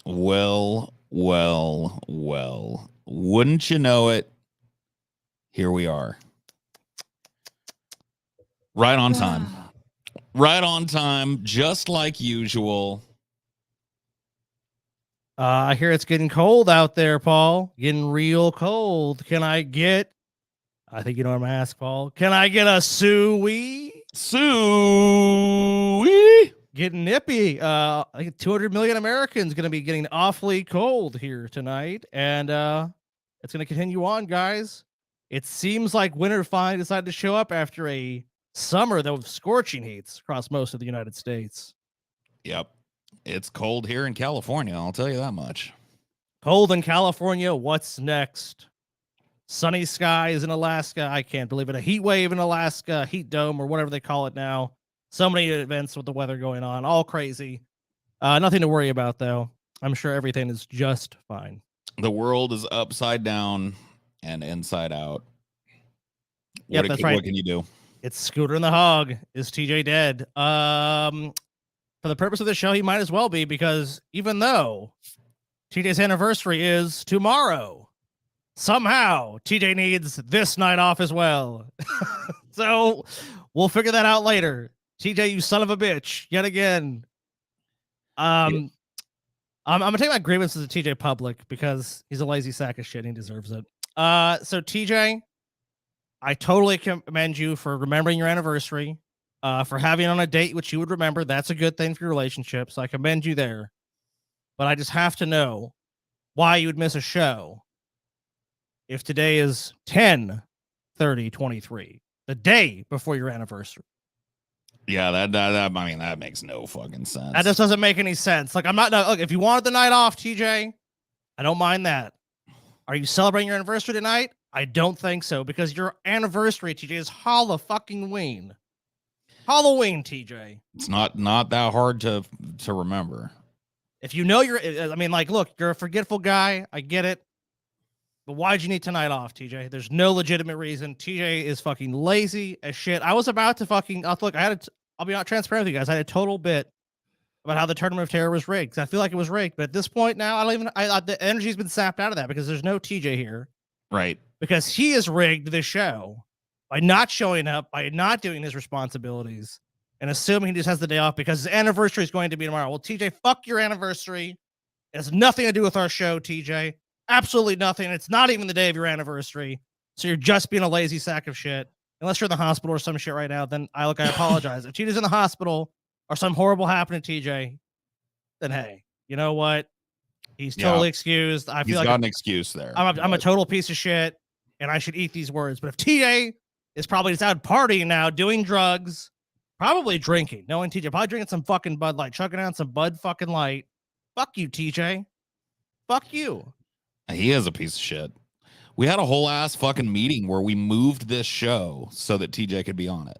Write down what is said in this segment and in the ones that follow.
Well. Wouldn't you know it? Here we are. Right on time. Right on time, just like usual. I hear it's getting cold out there, Paul. Getting real cold. I think you know what I'm gonna ask, Paul. Can I get a suey? Suey. Getting nippy. I think 200 million Americans going to be getting awfully cold here tonight, and it's going to continue on, guys. It seems like winter finally decided to show up after a summer that was scorching heats across most of the United States. Yep, it's cold here in California. I'll tell you that much. Cold in California. What's next? Sunny skies in Alaska. I can't believe it. A heat wave in Alaska, heat dome, or whatever they call it now. So many events with the weather going on, all crazy. Nothing to worry about, though. I'm sure everything is just fine. The world is upside down and inside out. Yep, that's right. What can you do? It's Scooter and the Hog. Is TJ dead? For the purpose of the show, he might as well be, because even though TJ's anniversary is tomorrow, somehow TJ needs this night off as well. So we'll figure that out later. TJ, you son of a bitch, yet again. I'm gonna take my grievances to TJ public because he's a lazy sack of shit and he deserves it. So TJ, I totally commend you for remembering your anniversary, for having it on a date which you would remember. That's a good thing for your relationship, so I commend you there. But I just have to know why you would miss a show if today is 10/30/23, the day before your anniversary. Yeah, that makes no fucking sense. That just doesn't make any sense. Like, I'm not, look, if you wanted the night off, TJ, I don't mind that. Are you celebrating your anniversary tonight? I don't think so, because your anniversary, TJ, is Halloween. Halloween, TJ. It's not that hard to remember. If you know look, you're a forgetful guy. I get it. But why'd you need tonight off, TJ? There's no legitimate reason. TJ is fucking lazy as shit. I was about to fucking look. I'll be not transparent with you guys. I had a total bit about how the Tournament of Terror was rigged. I feel like it was rigged, but at this point now, the energy's been sapped out of that because there's no TJ here, right? Because he has rigged the show by not showing up, by not doing his responsibilities, and assuming he just has the day off because his anniversary is going to be tomorrow. Well, TJ, fuck your anniversary. It has nothing to do with our show, TJ. Absolutely nothing. It's not even the day of your anniversary. So you're just being a lazy sack of shit. Unless you're in the hospital or some shit right now, then I apologize. If TJ's in the hospital or some horrible happened to TJ, then hey, you know what? He's totally excused. I feel like got an excuse there. I'm a total piece of shit, and I should eat these words. But if TJ is probably just out partying now, doing drugs, probably drinking, knowing TJ, probably drinking some fucking Bud Light, chugging down some Bud fucking Light. Fuck you, TJ. Fuck you. He is a piece of shit. We had a whole ass fucking meeting where we moved this show so that TJ could be on it.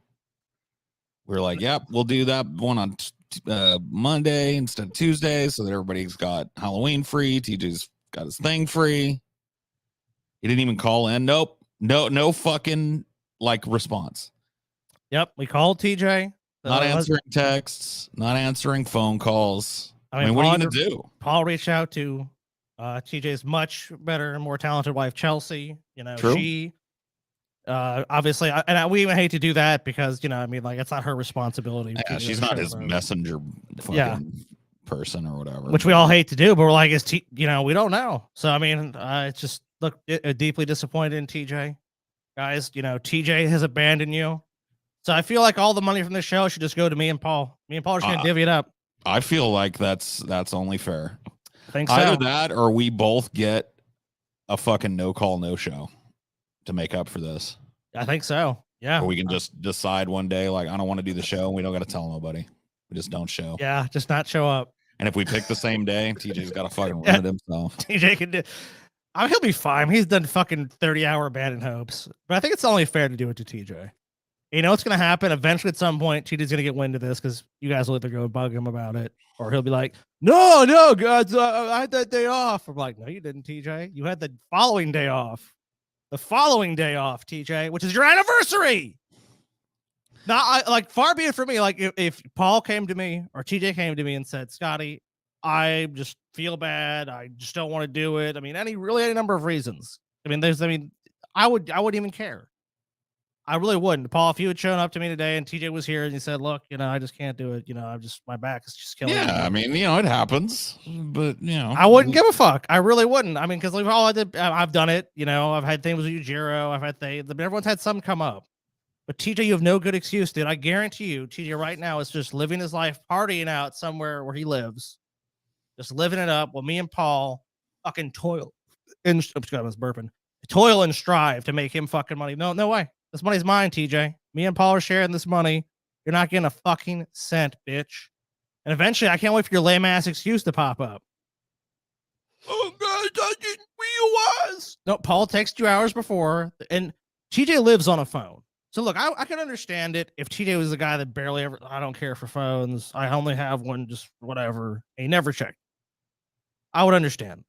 We were like, yep, we'll do that one on Monday instead of Tuesday so that everybody's got Halloween free. TJ's got his thing free. He didn't even call in. Nope. No fucking response. Yep. We called TJ. Not answering texts, not answering phone calls. I mean, what are you going to do? Paul reached out to TJ's much better and more talented wife, Chelsea. True. She obviously, we even hate to do that because, it's not her responsibility. Yeah, she's not his messenger fucking person or whatever. Which we all hate to do, but we're like, we don't know. So, it's just, deeply disappointed in TJ. Guys, TJ has abandoned you. So I feel like all the money from this show should just go to me and Paul. Me and Paul are just going to divvy it up. I feel like that's only fair. I think so. Either that or we both get a fucking no call, no show to make up for this. I think so. Yeah. Or we can just decide one day, I don't want to do the show. And we don't got to tell nobody. We just don't show. Yeah. Just not show up. And if we pick the same day, TJ's got to fucking run it himself. TJ can do. He'll be fine. He's done fucking 30-hour abandoned hopes. But I think it's only fair to do it to TJ. You know what's going to happen? Eventually, at some point, TJ's going to get wind of this because you guys will either go bug him about it or he'll be like, no, guys, I had that day off. I'm like, no, you didn't, TJ. You had the following day off. The following day off, TJ, which is your anniversary. Now, far be it from me. If Paul came to me or TJ came to me and said, Scotty, I just feel bad. I just don't want to do it. I mean, any number of reasons. I mean, I wouldn't even care. I really wouldn't. Paul, if you had shown up to me today and TJ was here and he said, "Look, I just can't do it. My back is just killing me." Yeah, I mean, it happens, but I wouldn't give a fuck. I really wouldn't. I mean, because we've all I've done it. I've had things with you, Jiro. I've had things. Everyone's had some come up. But TJ, you have no good excuse, dude. I guarantee you, TJ right now is just living his life, partying out somewhere where he lives, just living it up. While me and Paul fucking toil and I was burping, toil and strive to make him fucking money. No way. This money's mine, TJ. Me and Paul are sharing this money. You're not getting a fucking cent, bitch. And eventually, I can't wait for your lame ass excuse to pop up. Oh, God, I didn't realize. No, Paul texted you hours before, and TJ lives on a phone. So look, I can understand it if TJ was the guy that barely ever. I don't care for phones. I only have one, just whatever. He never checked. I would understand.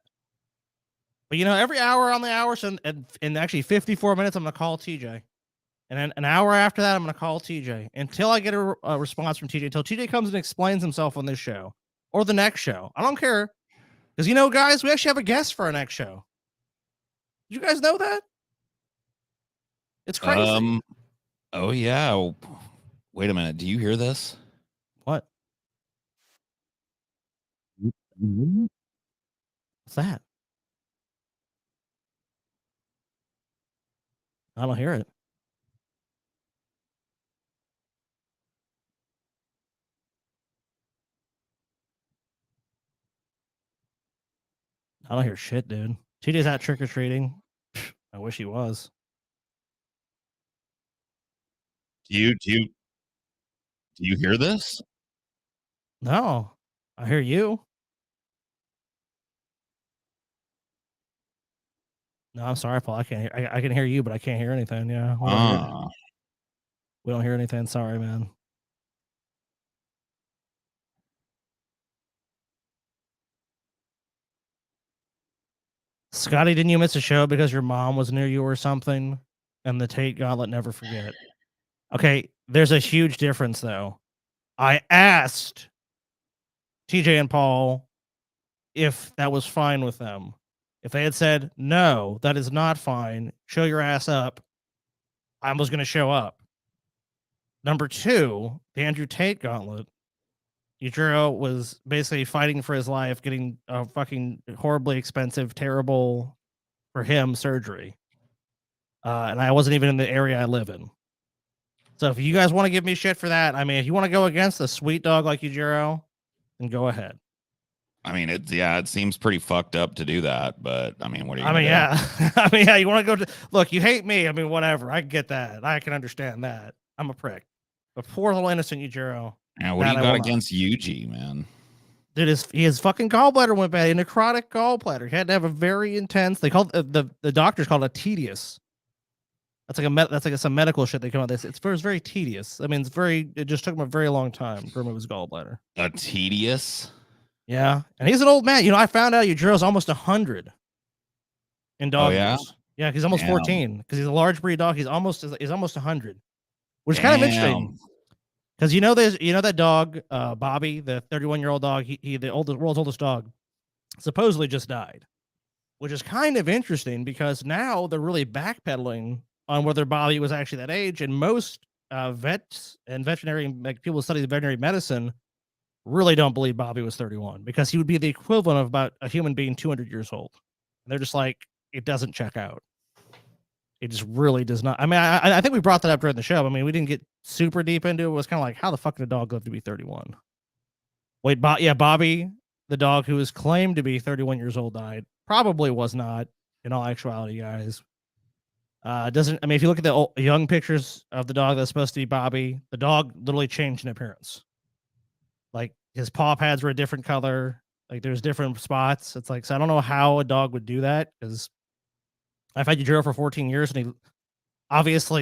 But every hour on the hour, so in actually 54 minutes, I'm gonna call TJ. And then an hour after that, I'm going to call TJ until I get a response from TJ, until TJ comes and explains himself on this show or the next show. I don't care. Because, guys, we actually have a guest for our next show. Did you guys know that? It's crazy. Oh, yeah. Wait a minute. Do you hear this? What? What's that? I don't hear it. I don't hear shit, dude. TJ's out trick-or-treating. I wish he was. Do you hear this? No, I hear you. No, I'm sorry, Paul. I can't hear. I can hear you, but I can't hear anything. Yeah, we don't hear anything. Sorry, man. Scotty, didn't you miss a show because your mom was near you or something? And the Tate Gauntlet never forget. Okay, there's a huge difference though. I asked TJ and Paul if that was fine with them. If they had said, no, that is not fine, show your ass up, I was going to show up. Number two, the Andrew Tate Gauntlet. Yujiro was basically fighting for his life, getting a fucking horribly expensive, terrible for him surgery. And I wasn't even in the area I live in. So if you guys want to give me shit for that, I mean, if you want to go against a sweet dog like Yujiro, then go ahead. I mean, it seems pretty fucked up to do that, but I mean, what are you? Yeah. I mean, yeah, you want to go look, you hate me. I mean, whatever. I get that. I can understand that. I'm a prick. But poor little innocent Yujiro. Yeah, what do you got against Yuji, man? Dude, his fucking gallbladder went bad. A necrotic gallbladder. He had to have a very intense. They called the doctors called it tedious. That's like some medical shit they come out with. It's very tedious. I mean, it just took him a very long time to remove his gallbladder. A tedious? Yeah, and he's an old man. I found out Yujiro's almost 100 in dog years. Yeah, he's almost 14 because he's a large breed dog. He's almost 100, which is kind of interesting. Because that dog, Bobby, the 31-year-old dog, he the world's oldest dog, supposedly just died, which is kind of interesting because now they're really backpedaling on whether Bobby was actually that age, and most vets and veterinary people who study veterinary medicine really don't believe Bobby was 31 because he would be the equivalent of about a human being 200 years old. And they're just like, it doesn't check out. It just really does not. I mean, I think we brought that up during the show. I mean, we didn't get super deep into it. It was kind of like, how the fuck did a dog live to be 31? Wait, Bobby, the dog who was claimed to be 31 years old, died. Probably was not, in all actuality, guys. If you look at the young pictures of the dog that's supposed to be Bobby, the dog literally changed in appearance. Like his paw pads were a different color. Like there's different spots. It's like, so I don't know how a dog would do that because I've had Yujiro for 14 years and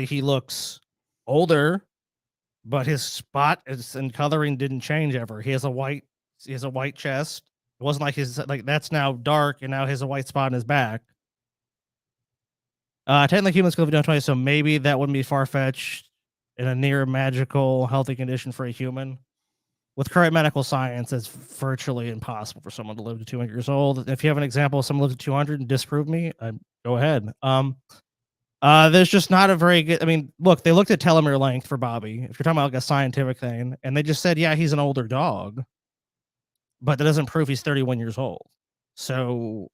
he looks older, but his spot and coloring didn't change ever. He has a white chest. It wasn't like that's now dark and now he has a white spot in his back. Technically humans could live down 20, so maybe that wouldn't be far-fetched in a near magical healthy condition for a human. with current medical science, it's virtually impossible for someone to live to 200 years old. If you have an example of someone lived to 200 and disprove me, go ahead. There's just not a very good. I mean, look, they looked at telomere length for Bobby. If you're talking about like a scientific thing, and they just said, yeah, he's an older dog, but that doesn't prove he's 31 years old. So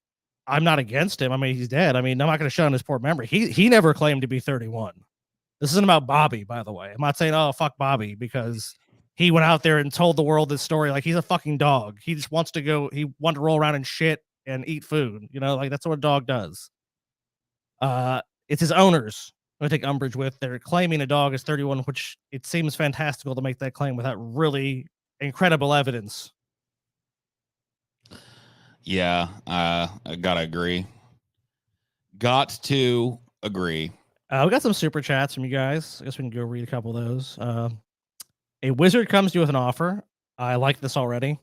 I'm not against him. I mean, he's dead. I mean, I'm not going to shut on his poor memory. He never claimed to be 31. This isn't about Bobby, by the way. I'm not saying, oh, fuck Bobby, because he went out there and told the world this story. Like, he's a fucking dog. He just wants to go, he wanted to roll around and shit and eat food. You know, like that's what a dog does. It's his owners who I take umbrage with. They're claiming a dog is 31, which it seems fantastical to make that claim without really incredible evidence. Yeah, I gotta agree. Got to agree. We got some super chats from you guys. I guess we can go read a couple of those. A wizard comes to you with an offer. I like this already.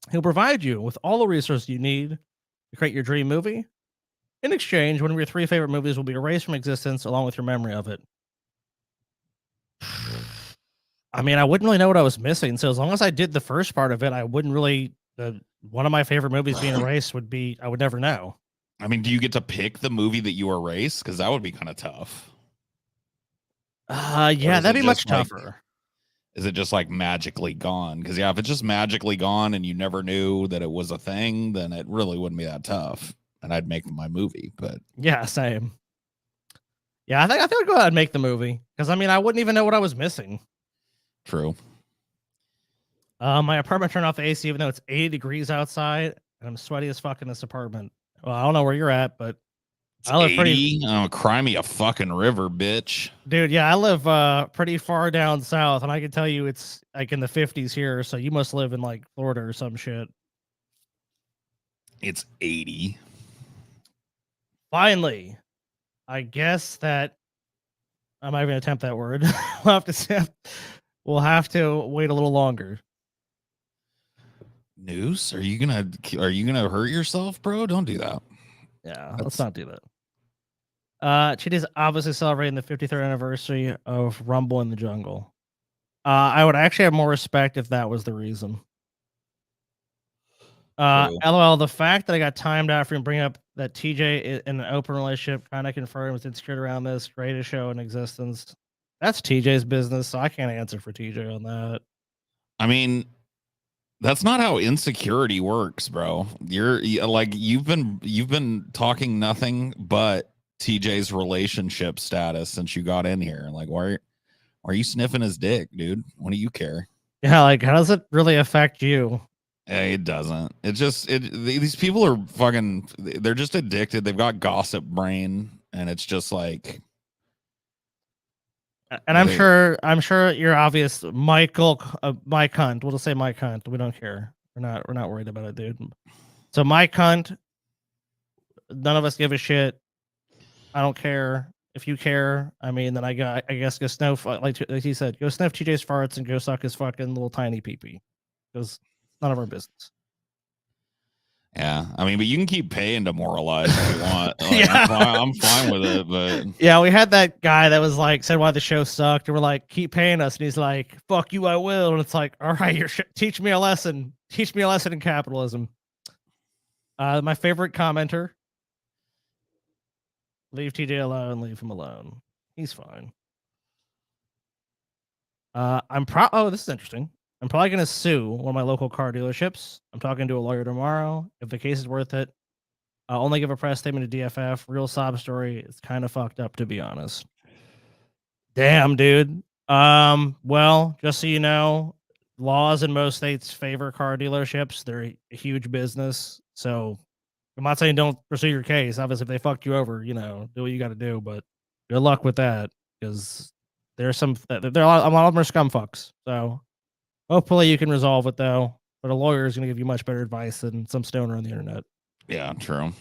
He'll provide you with all the resources you need to create your dream movie. In exchange, one of your 3 favorite movies will be erased from existence along with your memory of it. I mean, I wouldn't really know what I was missing. So as long as I did the first part of it, I wouldn't really. One of my favorite movies being erased would be. I would never know. I mean, do you get to pick the movie that you erase? Because that would be kind of tough. Yeah, that'd be much tougher. Is it just like magically gone? Because yeah, if it's just magically gone and you never knew that it was a thing, then it really wouldn't be that tough. And I'd make my movie. But yeah, same. Yeah, I think I'd go ahead and make the movie because I mean I wouldn't even know what I was missing. True. My apartment turned off the AC even though it's 80 degrees outside and I'm sweaty as fuck in this apartment. Well, I don't know where you're at, but I live pretty. Oh, cry me a fucking river, bitch. Dude, yeah, I live pretty far down south, and I can tell you it's like in the 50s here. So you must live in like Florida or some shit. It's 80. Finally, I guess that I'm not even gonna attempt that word. We'll have to wait a little longer. NEWZ? Are you gonna hurt yourself, bro? Don't do that. Yeah, let's not do that. Cheetah's obviously celebrating the 53rd anniversary of Rumble in the Jungle. I would actually have more respect if that was the reason. LOL, the fact that I got timed out for bringing up that TJ in an open relationship kind of confirms insecurity around this greatest show in existence. That's TJ's business, so I can't answer for TJ on that. I mean, that's not how insecurity works, bro. You're like you've been talking nothing but TJ's relationship status since you got in here. Like, why are you sniffing his dick, dude? What do you care? Yeah, like how does it really affect you? It doesn't. It just these people are fucking. They're just addicted. They've got gossip brain, and it's just like. And I'm sure you're obvious, Michael, Mike Hunt. We'll just say Mike Hunt. We don't care. We're not worried about it, dude. So Mike Hunt. None of us give a shit. I don't care. If you care, I mean, then I guess go sniff like he said, go sniff TJ's farts and go suck his fucking little tiny pee-pee. Because none of our business. Yeah, I mean, but you can keep paying to moralize if you want. Like, yeah. I'm fine with it, but yeah, we had that guy that was like said why the show sucked, and we're like, keep paying us, and he's like, fuck you, I will, and it's like, all right, teach me a lesson in capitalism. My favorite commenter, leave TJ alone, leave him alone, he's fine. Oh, this is interesting. I'm probably going to sue one of my local car dealerships. I'm talking to a lawyer tomorrow. If the case is worth it, I'll only give a press statement to DFF. Real sob story. It's kind of fucked up, to be honest. Damn, dude. Well, just so you know, laws in most states favor car dealerships. They're a huge business. So I'm not saying don't pursue your case. Obviously, if they fucked you over, do what you got to do. But good luck with that, because there's a lot of them are scum fucks. So hopefully you can resolve it, though. But a lawyer is going to give you much better advice than some stoner on the internet. Yeah, true.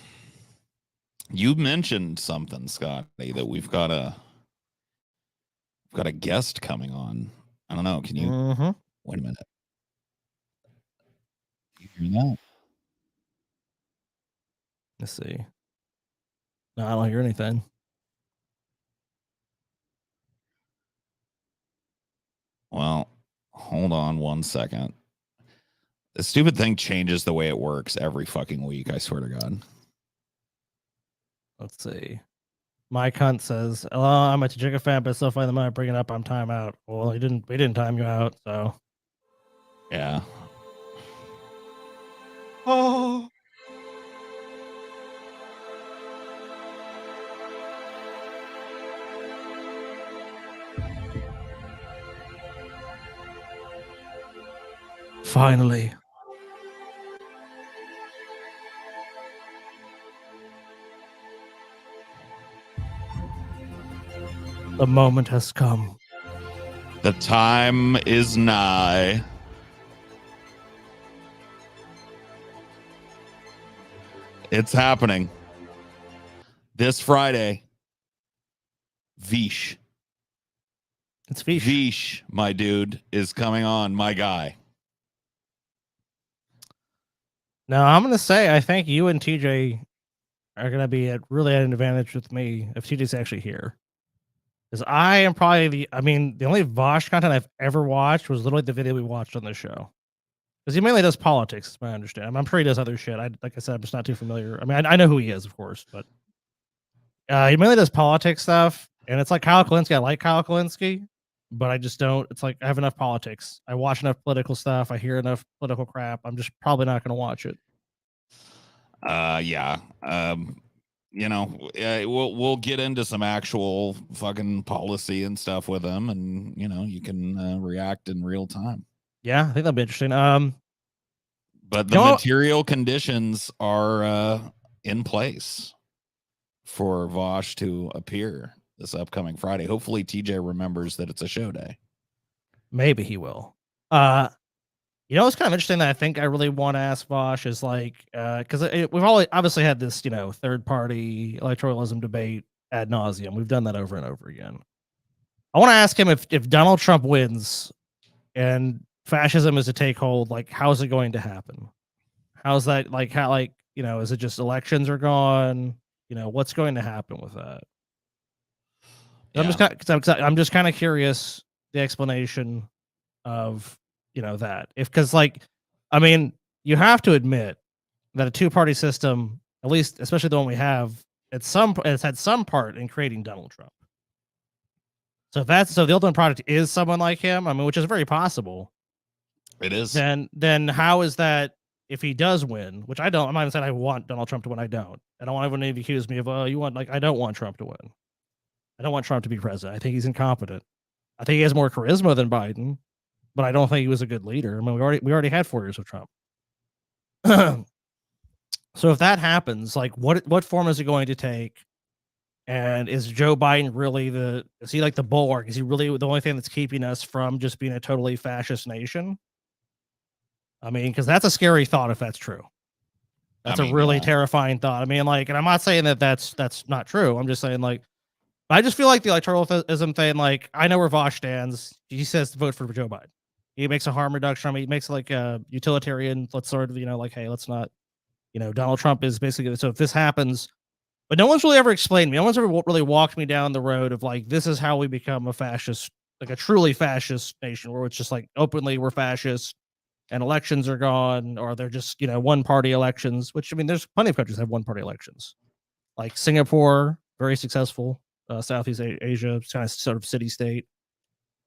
You mentioned something, Scotty, that we've got a guest coming on. I don't know. Can you wait a minute? You hear that? Let's see. No, I don't hear anything. Well, Hold on 1 second. The stupid thing changes the way it works every fucking week. I swear to God. Let's see. Mike Hunt says, "Hello, I'm a Tajika fan, but still find the money bringing up. I'm time out." Well, we didn't time you out, so yeah. Oh. Finally. The moment has come. The time is nigh. It's happening. This Friday. Vish. It's Vish. Vish, my dude, is coming on, my guy. Now, I'm going to say, I think you and TJ are going to be really at an advantage with me if TJ's actually here. Because I am probably the only Vosh content I've ever watched was literally the video we watched on the show. Because he mainly does politics, is my understanding. I'm sure he does other shit. Like I said, I'm just not too familiar. I mean, I know who he is, of course, but he mainly does politics stuff. And it's like Kyle Kalinske. I like Kyle Kalinske, but I just don't. It's like I have enough politics. I watch enough political stuff. I hear enough political crap. I'm just probably not going to watch it. Yeah. You know, we'll get into some actual fucking policy and stuff with him, and you know, you can react in real time. Yeah, I think that'll be interesting. But the material conditions are in place for Vosh to appear this upcoming Friday. Hopefully, TJ remembers that it's a show day. Maybe he will. You know, it's kind of interesting that I think I really want to ask Vosh is like, because we've obviously had this, you know, third party electoralism debate ad nauseum. We've done that over and over again. I want to ask him if Donald Trump wins and fascism is to take hold, like, how's it going to happen? How's that, like, how, like, you know, is it just elections are gone? You know, what's going to happen with that? Yeah. I'm just kind of curious the explanation of, you know, that because like, I mean, you have to admit that a two-party system, at least, especially the one we have, it's had some part in creating Donald Trump. So the ultimate product is someone like him, I mean, which is very possible. It is. Then how is that if he does win? Which I'm not even saying I want Donald Trump to win. I don't want everyone to accuse me of, oh, you want, like, I don't want Trump to win. I don't want Trump to be president. I think he's incompetent. I think he has more charisma than Biden, but I don't think he was a good leader. I mean, we already had 4 years of Trump. So if that happens, like, what form is it going to take? And is Joe Biden really is he like the bulwark? Is he really the only thing that's keeping us from just being a totally fascist nation? I mean, because that's a scary thought if that's true. That's a really terrifying thought. I mean, like, and I'm not saying that that's not true. I'm just saying, like, I just feel like the electoralism thing, like, I know where Vosh stands. He says to vote for Joe Biden. He makes a harm reduction. I mean, he makes like a utilitarian, let's sort of, you know, like, hey, let's not, you know, Donald Trump is basically, so if this happens, but no one's really ever explained to me. No one's ever really walked me down the road of like, this is how we become a fascist, like a truly fascist nation where it's just like openly we're fascist and elections are gone, or they're just, you know, one party elections, which, I mean, there's plenty of countries that have one party elections, like Singapore, very successful, Southeast Asia, kind of sort of city state.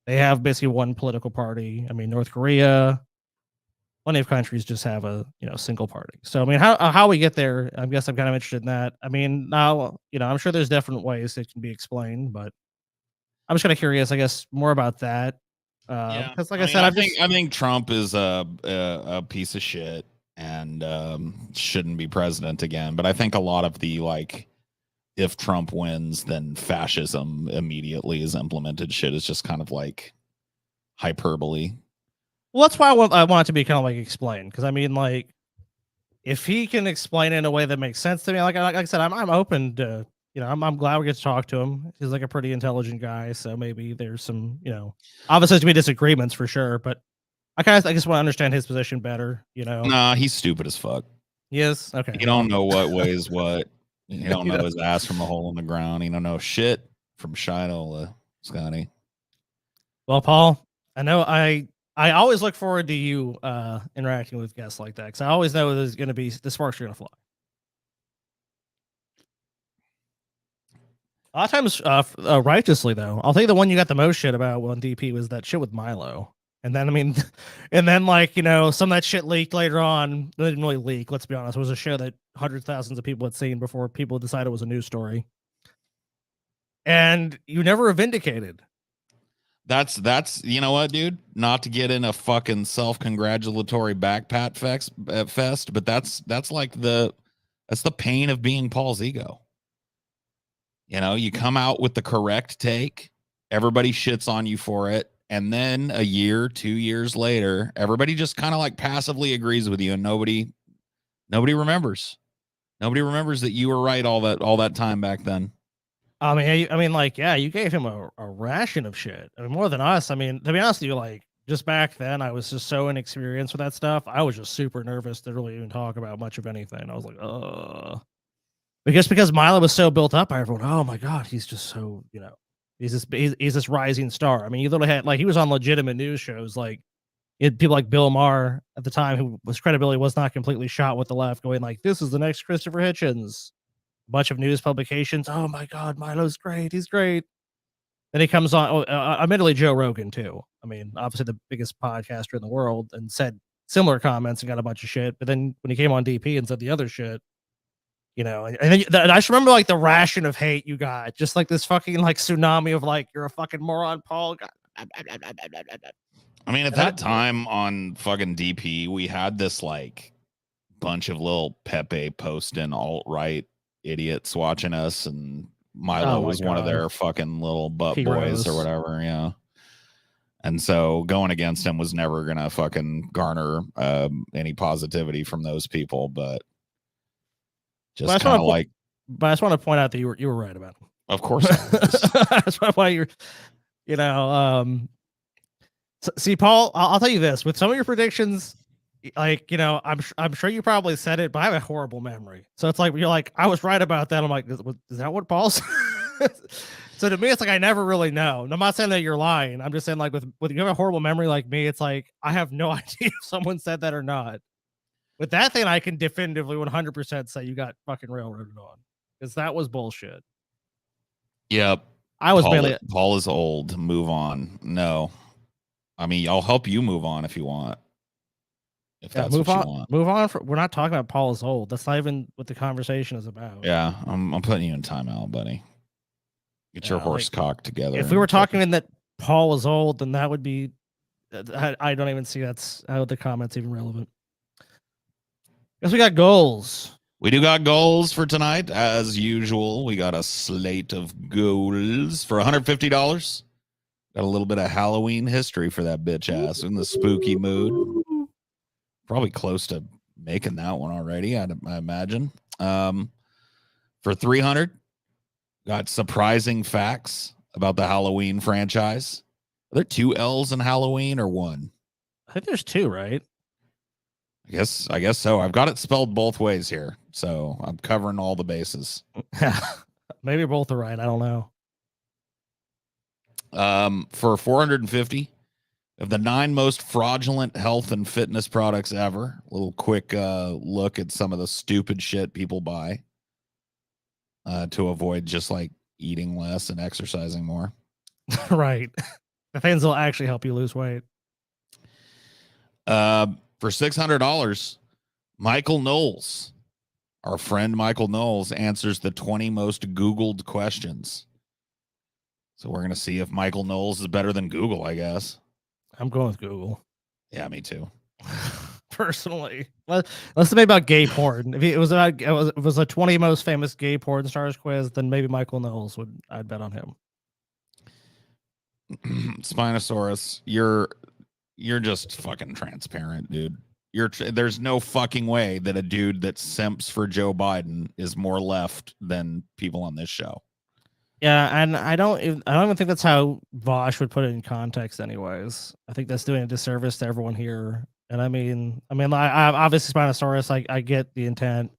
They have basically one political party. I mean, North Korea, plenty of countries just have a, you know, single party. So, I mean, how we get there, I guess I'm kind of interested in that. I mean, now, you know, I'm sure there's different ways that can be explained, but I'm just kind of curious, I guess, more about that. Because, like I said, I think Trump is a piece of shit and shouldn't be president again. But I think a lot of the, like, if Trump wins, then fascism immediately is implemented shit is just kind of like hyperbole. Well, that's why I want it to be kind of like explained. Because, I mean, like, if he can explain it in a way that makes sense to me, like I said, I'm open to, you know, I'm glad we get to talk to him. He's like a pretty intelligent guy. So maybe there's some, you know, obviously there's going to be disagreements for sure. But I just want to understand his position better, you know? Nah, he's stupid as fuck. He is? Okay. You don't know what weighs what. You don't know his ass from a hole in the ground. You don't know shit from Shinola, Scotty. Well, Paul, I know I I always look forward to you interacting with guests like that because I always know there's going to be the sparks are going to fly. A lot of times, righteously though, I'll think the one you got the most shit about on DP was that shit with Milo. And then, I mean, and then like, you know, some of that shit leaked later on. It didn't really leak, let's be honest. It was a show that hundreds of thousands of people had seen before people decided it was a news story. And you never vindicated. That's you know what, dude? Not to get in a fucking self-congratulatory backpat fest, but that's like that's the pain of being Paul's ego. You know, you come out with the correct take, everybody shits on you for it, and then a year, 2 years later, everybody just kind of like passively agrees with you, and nobody remembers. Nobody remembers that you were right all that time back then. I mean, like, yeah, you gave him a ration of shit. I mean, more than us. I mean, to be honest with you, like, just back then, I was just so inexperienced with that stuff. I was just super nervous to really even talk about much of anything. I was like, because Milo was so built up by everyone. Oh my god, he's just so, you know, he's this rising star. I mean, you literally had like he was on legitimate news shows, like people like Bill Maher at the time, who was credibility was not completely shot with the left, going like, "This is the next Christopher Hitchens." A bunch of news publications. Oh my god, Milo's great. He's great. Then he comes on. Admittedly, Joe Rogan too. I mean, obviously the biggest podcaster in the world, and said similar comments and got a bunch of shit. But then when he came on DP and said the other shit, you know, and then I just remember like the ration of hate you got, just like this fucking like tsunami of like, you're a fucking moron, Paul. I mean, at that time on fucking DP, we had this like bunch of little Pepe posting alt-right idiots watching us, and Milo was one of their fucking little butt boys or whatever, yeah. And so going against him was never gonna fucking garner any positivity from those people, but just kind of like. But I just want to point out that you were right about him. Of course, that's why you're, you know. See, Paul, I'll tell you this: with some of your predictions, like, you know, I'm sure you probably said it, but I have a horrible memory. So it's like you're like, I was right about that. I'm like, is that what Paul said? So to me, it's like I never really know. And I'm not saying that you're lying. I'm just saying, like, with you have a horrible memory like me, it's like I have no idea if someone said that or not. With that thing, I can definitively 100% say you got fucking railroaded on, because that was bullshit. Yep. I was Paul is old. Move on. No. I mean, I'll help you move on if you want. If that's what you want. Move on. We're not talking about Paul is old. That's not even what the conversation is about. Yeah, I'm putting you in timeout, buddy. Get your horse cock together. If we were talking in that Paul is old, then that would be. I don't even see that's how the comment's even relevant. Guess we got goals. We do got goals for tonight, as usual. We got a slate of goals for $150. Got a little bit of Halloween history for that bitch ass in the spooky mood. Probably close to making that one already, I imagine. For 300, got surprising facts about the Halloween franchise. Are there 2 L's in Halloween or 1? I think there's 2, right? I guess so. I've got it spelled both ways here, so I'm covering all the bases. Maybe both are right. I don't know. For 450, of the 9 most fraudulent health and fitness products ever. A little quick look at some of the stupid shit people buy to avoid just like eating less and exercising more. Right. The things will actually help you lose weight. For $600, Michael Knowles, our friend Michael Knowles, answers the 20 most Googled questions. So we're going to see if Michael Knowles is better than Google, I guess. I'm going with Google. Yeah, me too. Personally. Let's debate about gay porn. If it was a 20 most famous gay porn stars quiz, then maybe Michael Knowles I'd bet on him. Spinosaurus, you're just fucking transparent, dude. There's no fucking way that a dude that simps for Joe Biden is more left than people on this show. Yeah, and I don't even think that's how Vosh would put it in context anyways. I think that's doing a disservice to everyone here. And I mean, I obviously Spinosaurus, I get the intent,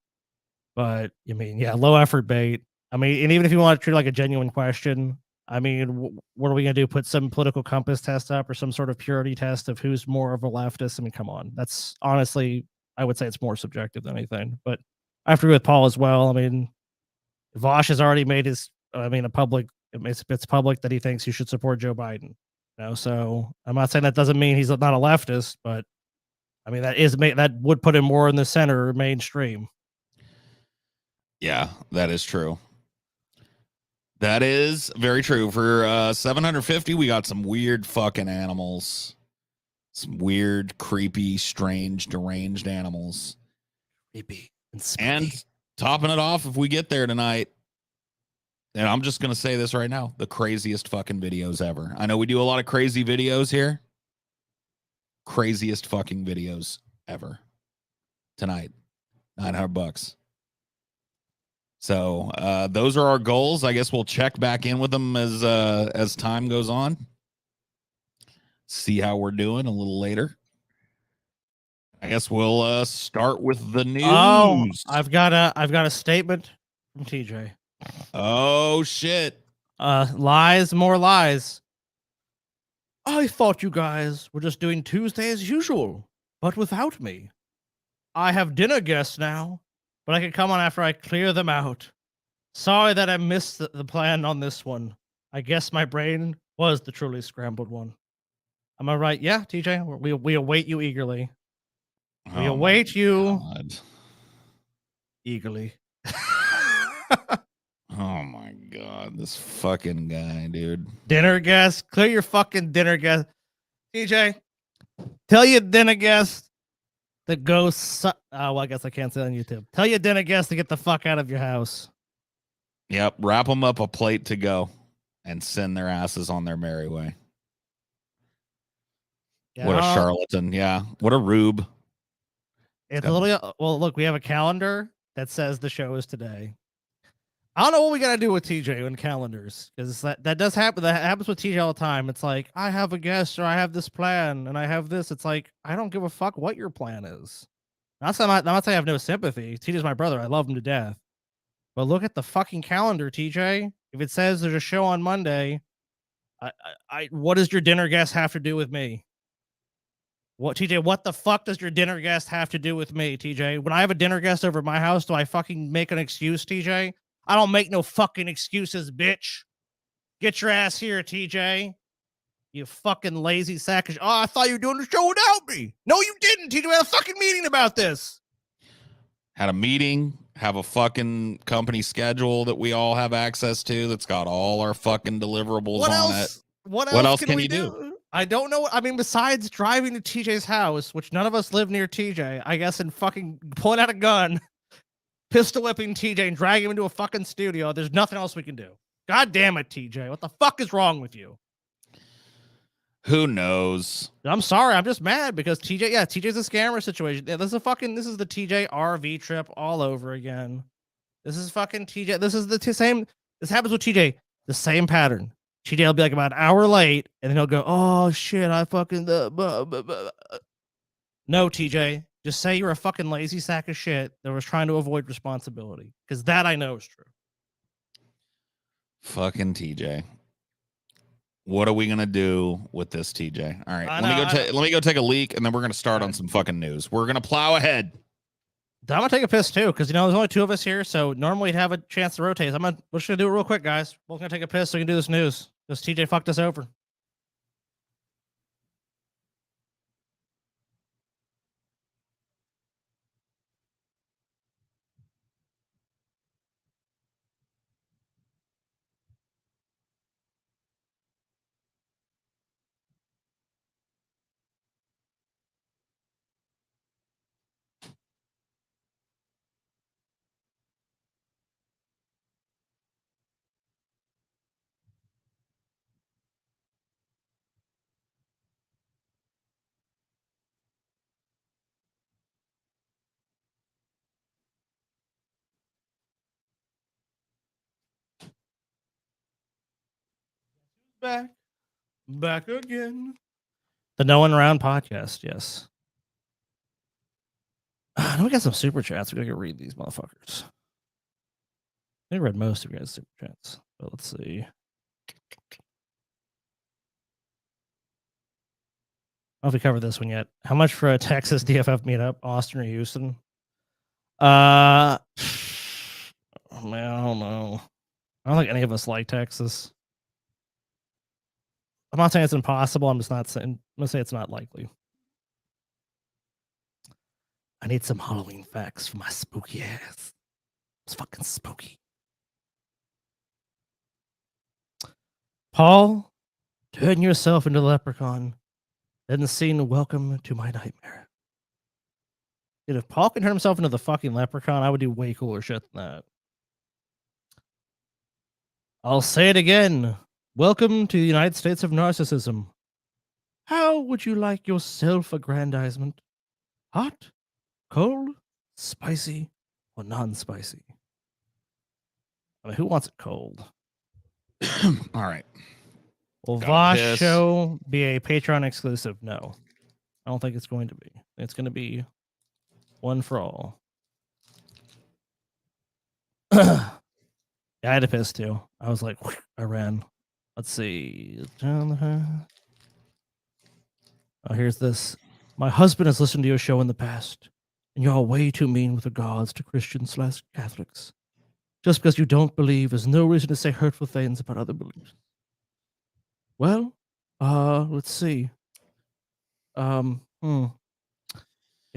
but I mean, yeah, low effort bait. I mean, and even if you want to treat it like a genuine question, I mean, what are we gonna do? Put some political compass test up or some sort of purity test of who's more of a leftist? I mean, come on. That's honestly, I would say it's more subjective than anything. But I have to agree with Paul as well. I mean, Vosh has already made his, it's public that he thinks you should support Joe Biden. So I'm not saying that doesn't mean he's not a leftist, but I mean that would put him more in the center mainstream. Yeah, that is true. That is very true. For 750, we got some weird fucking animals. Some weird, creepy, strange, deranged animals. Creepy and topping it off, if we get there tonight, and I'm just going to say this right now, the craziest fucking videos ever. I know we do a lot of crazy videos here. Craziest fucking videos ever. Tonight. $900. So those are our goals. I guess we'll check back in with them as time goes on. See how we're doing a little later. I guess we'll start with the news. Oh, I've got a statement from TJ. Oh shit. Lies, more lies. I thought you guys were just doing Tuesday as usual, but without me. I have dinner guests now, but I can come on after I clear them out. Sorry that I missed the plan on this one. I guess my brain was the truly scrambled one. Am I right? Yeah, TJ, we await you eagerly. We await you eagerly. Oh my god, this fucking guy, dude. Dinner guest, clear your fucking dinner guest. TJ, tell your dinner guest to go. Well, I guess I can't say on YouTube. Tell your dinner guest to get the fuck out of your house. Yep, wrap them up a plate to go and send their asses on their merry way. Yeah. What a charlatan. Yeah, what a rube. It's a little, well, look, we have a calendar that says the show is today. I don't know what we got to do with TJ on calendars, because that does happen. That happens with TJ all the time. It's like, I have a guest, or I have this plan, and I have this. It's like, I don't give a fuck what your plan is. I'm not saying I have no sympathy. TJ's my brother. I love him to death. But look at the fucking calendar, TJ. If it says there's a show on Monday, what does your dinner guest have to do with me? What, TJ, what the fuck does your dinner guest have to do with me, TJ? When I have a dinner guest over at my house, do I fucking make an excuse, TJ? I don't make no fucking excuses, bitch. Get your ass here, TJ. You fucking lazy sack of I thought you were doing the show without me. No, you didn't, TJ. We had a fucking meeting about this. Had a meeting, have a fucking company schedule that we all have access to that's got all our fucking deliverables on it. What else can we do? I don't know. I mean, besides driving to TJ's house, which none of us live near TJ, I guess, and fucking pulling out a gun, pistol whipping TJ and dragging him into a fucking studio, there's nothing else we can do. God damn it, TJ. What the fuck is wrong with you? Who knows? I'm sorry. I'm just mad because TJ's a scammer situation. Yeah, this is the TJ RV trip all over again. This is fucking TJ. This is the same. This happens with TJ. The same pattern. TJ will be like about an hour late, and then he'll go, "Oh shit, I fucking No, TJ, just say you're a fucking lazy sack of shit that was trying to avoid responsibility, because that I know is true." Fucking TJ. What are we gonna do with this, TJ? All right, let me go take a leak, and then we're gonna start on some fucking news. We're gonna plow ahead. I'm gonna take a piss too, because there's only two of us here, so normally we'd have a chance to rotate. We're just gonna do it real quick, guys. We're gonna take a piss so we can do this news. Because TJ fucked us over. Back again. The No One Around podcast, yes. Now we got some super chats. We gotta read these motherfuckers. I read most of you guys' super chats, but let's see. I don't know if we covered this one yet. How much for a Texas DFF meetup, Austin or Houston? Oh man, I don't know. I don't think any of us like Texas. I'm not saying it's impossible. I'm just not saying. I'm gonna say it's not likely. I need some Halloween facts for my spooky ass. It's fucking spooky. Paul, turn yourself into a leprechaun, then sing "Welcome to My Nightmare." Dude, if Paul can turn himself into the fucking leprechaun, I would do way cooler shit than that. I'll say it again. Welcome to the United States of Narcissism. How would you like your self-aggrandizement? Hot, cold, spicy, or non-spicy? I mean, who wants it cold? All right. Will Gotta Vosh piss. show be a Patreon exclusive? No. I don't think it's going to be. It's going to be one for all. Yeah, I had to piss too. I was like, I ran. Let's see. Oh, here's this. My husband has listened to your show in the past, and you're way too mean with regards to Christians/Catholics. Just because you don't believe is no reason to say hurtful things about other beliefs. Well, let's see. If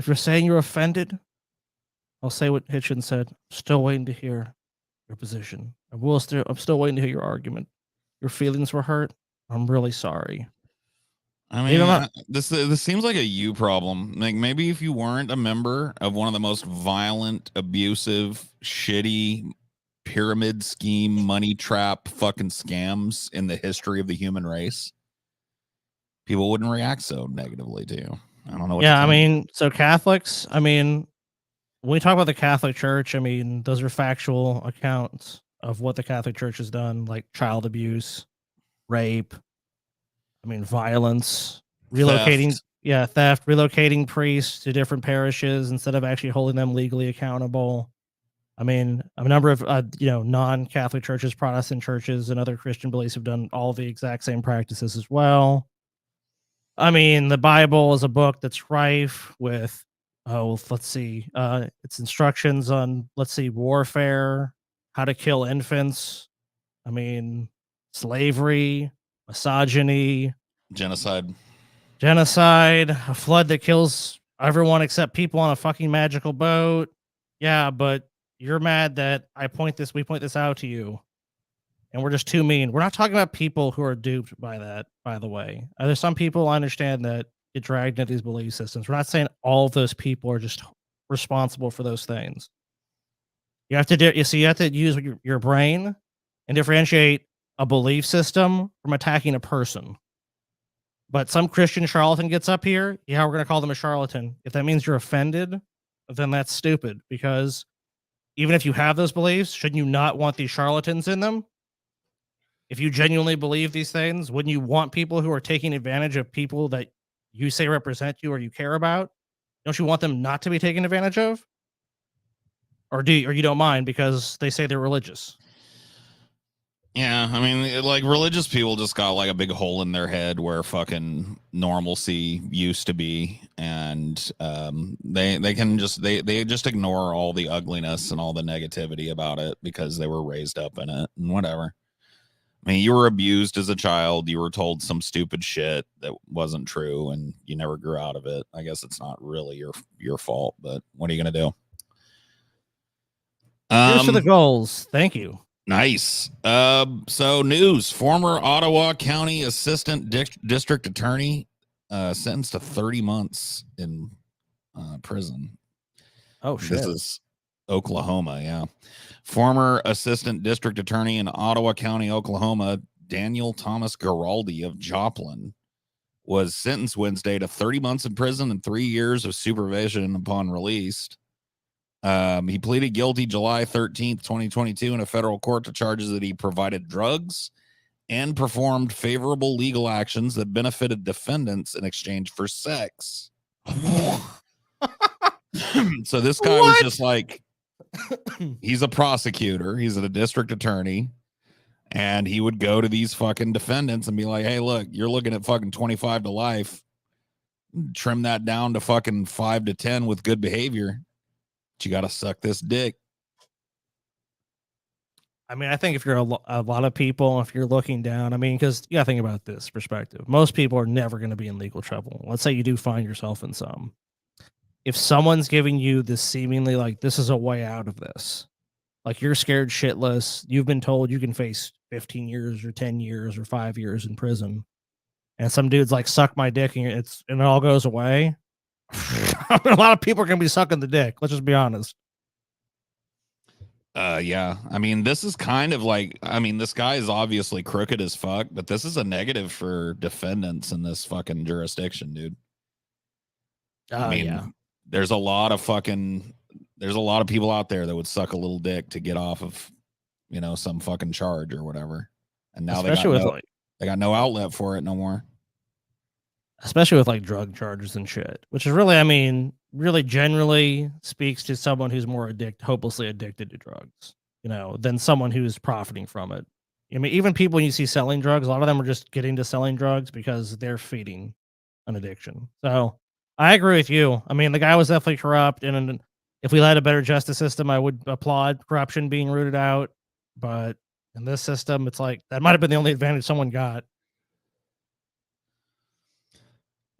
you're saying you're offended, I'll say what Hitchens said. Still waiting to hear your position. I'm still waiting to hear your argument. Your feelings were hurt. I'm really sorry. I Maybe I'm mean, not- this seems like a you problem. Like maybe if you weren't a member of one of the most violent, abusive, shitty pyramid scheme, money trap, fucking scams in the history of the human race, people wouldn't react so negatively to you. I don't know what. Yeah, I mean, so Catholics. I mean, when we talk about the Catholic Church, I mean, those are factual accounts of what the Catholic Church has done, like child abuse, rape. I mean, violence, relocating. Theft. Yeah, theft, relocating priests to different parishes instead of actually holding them legally accountable. I mean, a number of non-Catholic churches, Protestant churches, and other Christian beliefs have done all the exact same practices as well. I mean, the Bible is a book that's rife with, let's see, it's instructions on, warfare, how to kill infants. I mean, slavery, misogyny, Genocide. a flood that kills everyone except people on a fucking magical boat. Yeah, but you're mad that we point this out to you, and we're just too mean. We're not talking about people who are duped by that, by the way. There's some people I understand that get dragged into these belief systems. We're not saying all of those people are just responsible for those things. You have to you have to use your brain and differentiate a belief system from attacking a person. But some Christian charlatan gets up here, yeah, we're going to call them a charlatan. If that means you're offended, then that's stupid, because even if you have those beliefs, shouldn't you not want these charlatans in them? If you genuinely believe these things, wouldn't you want people who are taking advantage of people that you say represent you or you care about? Don't you want them not to be taken advantage of? Or you don't mind because they say they're religious? Yeah, I mean, like religious people just got like a big hole in their head where fucking normalcy used to be, and they just ignore all the ugliness and all the negativity about it because they were raised up in it and whatever. I mean, you were abused as a child. You were told some stupid shit that wasn't true, and you never grew out of it. I guess it's not really your fault, but what are you gonna do? Here's to the goals. Thank you. Nice. So news: former Ottawa County Assistant District Attorney sentenced to 30 months in prison. Oh shit! This is Oklahoma. Yeah. Former Assistant District Attorney in Ottawa County, Oklahoma, Daniel Thomas Giraldi of Joplin, was sentenced Wednesday to 30 months in prison and 3 years of supervision upon release. He pleaded guilty July 13th, 2022 in a federal court to charges that he provided drugs and performed favorable legal actions that benefited defendants in exchange for sex. So this guy was just like, he's a prosecutor. He's a district attorney. And he would go to these fucking defendants and be like, hey, look, you're looking at fucking 25 to life. Trim that down to fucking 5 to 10 with good behavior. But you got to suck this dick. I mean, I think if you're a lot of people, if you're looking down, I mean, because you got to think about this perspective. Most people are never going to be in legal trouble. Let's say you do find yourself in some. If someone's giving you this seemingly like, this is a way out of this, like you're scared shitless, you've been told you can face 15 years or 10 years or 5 years in prison, and some dude's like, suck my dick, and it all goes away. I mean, a lot of people are going to be sucking the dick. Let's just be honest. Yeah. I mean, this is kind of like, I mean, this guy is obviously crooked as fuck, but this is a negative for defendants in this fucking jurisdiction, dude. I mean, yeah. there's a lot of people out there that would suck a little dick to get off of, you know, some fucking charge or whatever. And now they got no outlet for it no more. Especially with like drug charges and shit, which is really, I mean, really generally speaks to someone who's more hopelessly addicted to drugs, you know, than someone who's profiting from it. I mean, even people when you see selling drugs, a lot of them are just getting to selling drugs because they're feeding an addiction. So I agree with you. I mean, the guy was definitely corrupt, and if we had a better justice system, I would applaud corruption being rooted out. But in this system, it's like that might have been the only advantage someone got.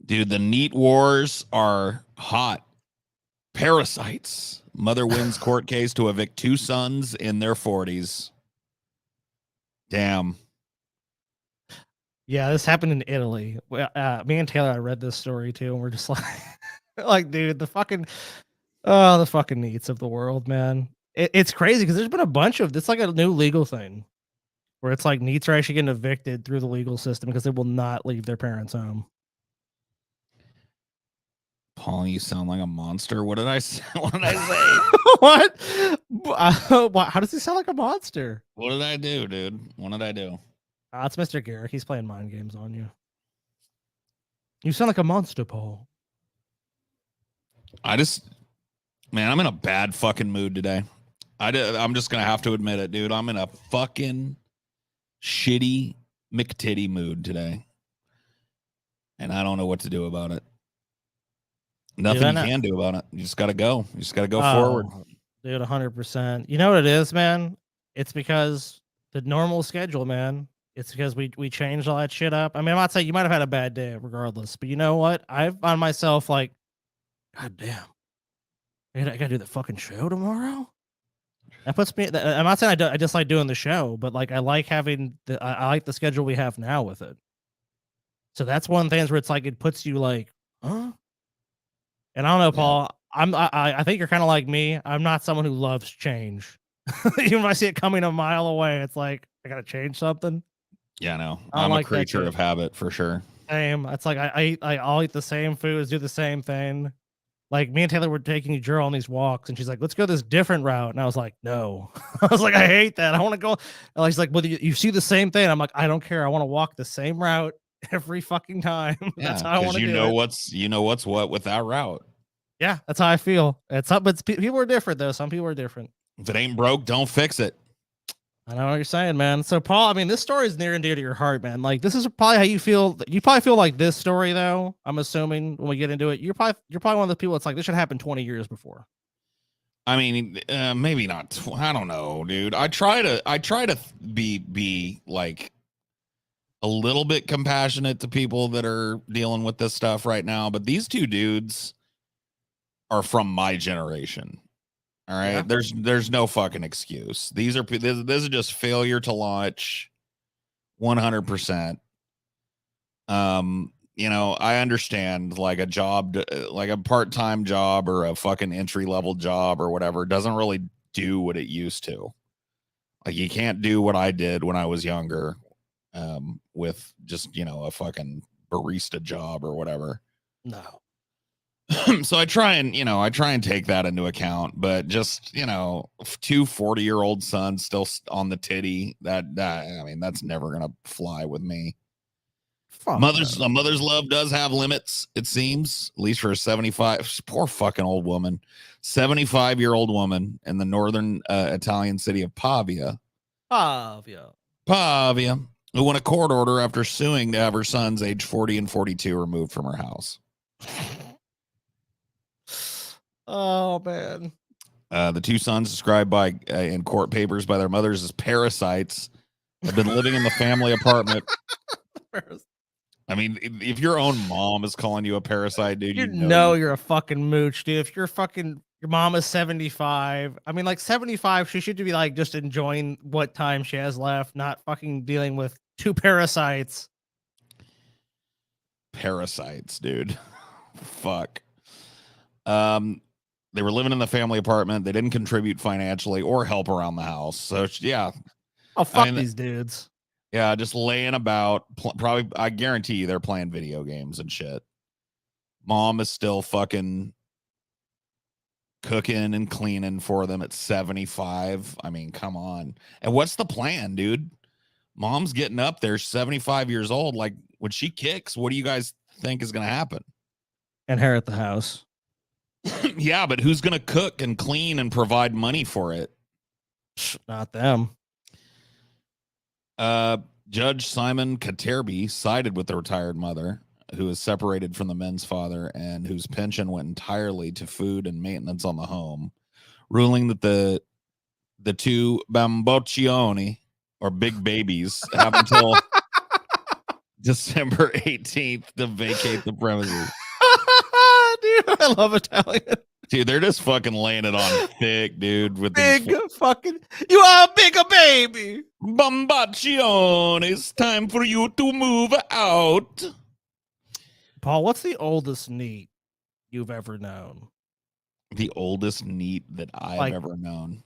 Dude, the NEAT wars are hot. Parasites. Mother wins court case to evict 2 sons in their 40s. Damn. Yeah, this happened in Italy. Me and Taylor, I read this story too, and we're just like, like, dude, the fucking NEATs of the world, man. It's crazy because there's been a bunch of, it's like a new legal thing where it's like NEATs are actually getting evicted through the legal system because they will not leave their parents' home. Paul, you sound like a monster. What did I say? What did I say? What? How does he sound like a monster? What did I do, dude? What did I do? It's Mr. Garrick. He's playing mind games on you. You sound like a monster, Paul. Man, I'm in a bad fucking mood today. I'm just going to have to admit it, dude. I'm in a fucking shitty McTitty mood today. And I don't know what to do about it. Nothing you can do about it. You just got to go. You just got to go forward. Dude, 100%. You know what it is, man? It's because the normal schedule, man. It's because we changed all that shit up. I mean, I'm not saying you might have had a bad day regardless, but you know what? I've found myself like, God damn, I gotta do the fucking show tomorrow. That puts me. I'm not saying I just like doing the show, but like I like having I like the schedule we have now with it. So that's one of the things where it's like it puts you like, huh? And I don't know, Paul. I think you're kind of like me. I'm not someone who loves change. Even if I see it coming a mile away, it's like I gotta change something. Yeah, no, I'm like a creature of habit for sure. Same. It's like I'll eat the same foods, do the same thing. Like me and Taylor were taking Jura on these walks, and she's like, "Let's go this different route." And I was like, "No." I was like, "I hate that. I want to go." And she's like, "Well, you see the same thing." I'm like, "I don't care. I want to walk the same route every fucking time." That's how I want to do it. You know what's what with that route. Yeah, that's how I feel. It's up, but people are different though. Some people are different. If it ain't broke, don't fix it. I know what you're saying, man. So, Paul, I mean, this story is near and dear to your heart, man. Like, this is probably how you feel. You probably feel like this story, though. I'm assuming when we get into it, you're probably one of the people that's like, this should happen 20 years before. I mean, maybe not. I don't know, dude. I try to be like a little bit compassionate to people that are dealing with this stuff right now. But these 2 dudes are from my generation. All right. Yeah. There's no fucking excuse. This is just failure to launch 100%. You know, I understand like a job, like a part-time job or a fucking entry-level job or whatever doesn't really do what it used to. Like you can't do what I did when I was younger, with just, you know, a fucking barista job or whatever. No. So I try and take that into account, but just, you know, 2 40-year-old sons still on the titty, that I mean, that's never gonna fly with me. Mother's love does have limits, it seems, at least for a 75, poor fucking old woman, 75-year-old woman in the northern Italian city of Pavia. Pavia, who won a court order after suing to have her sons, age 40 and 42, removed from her house. Oh man. The two sons, described by in court papers by their mothers as parasites, have been living in the family apartment. I mean, if your own mom is calling you a parasite, dude, you know you're a fucking mooch, dude. If your mom is 75, I mean, like 75, she should be like just enjoying what time she has left, not fucking dealing with two parasites. Parasites, dude. Fuck. They were living in the family apartment. They didn't contribute financially or help around the house. So yeah. Oh, fuck these dudes. Yeah, just laying about. Probably, I guarantee you, they're playing video games and shit. Mom is still fucking cooking and cleaning for them at 75. I mean, come on. And what's the plan, dude? Mom's getting up there, 75 years old. Like, when she kicks, what do you guys think is going to happen? Inherit the house. Yeah, but who's going to cook and clean and provide money for it? Not them. Judge Simon Katerby sided with the retired mother, who is separated from the men's father and whose pension went entirely to food and maintenance on the home, ruling that the two Bamboccioni, or big babies, have until December 18th to vacate the premises. Dude, I love Italian. Dude, they're just fucking laying it on thick, dude. With big fucking, you are a bigger baby. Bamboccioni, it's time for you to move out. Paul, what's the oldest NEET you've ever known? The oldest NEET that I've ever known.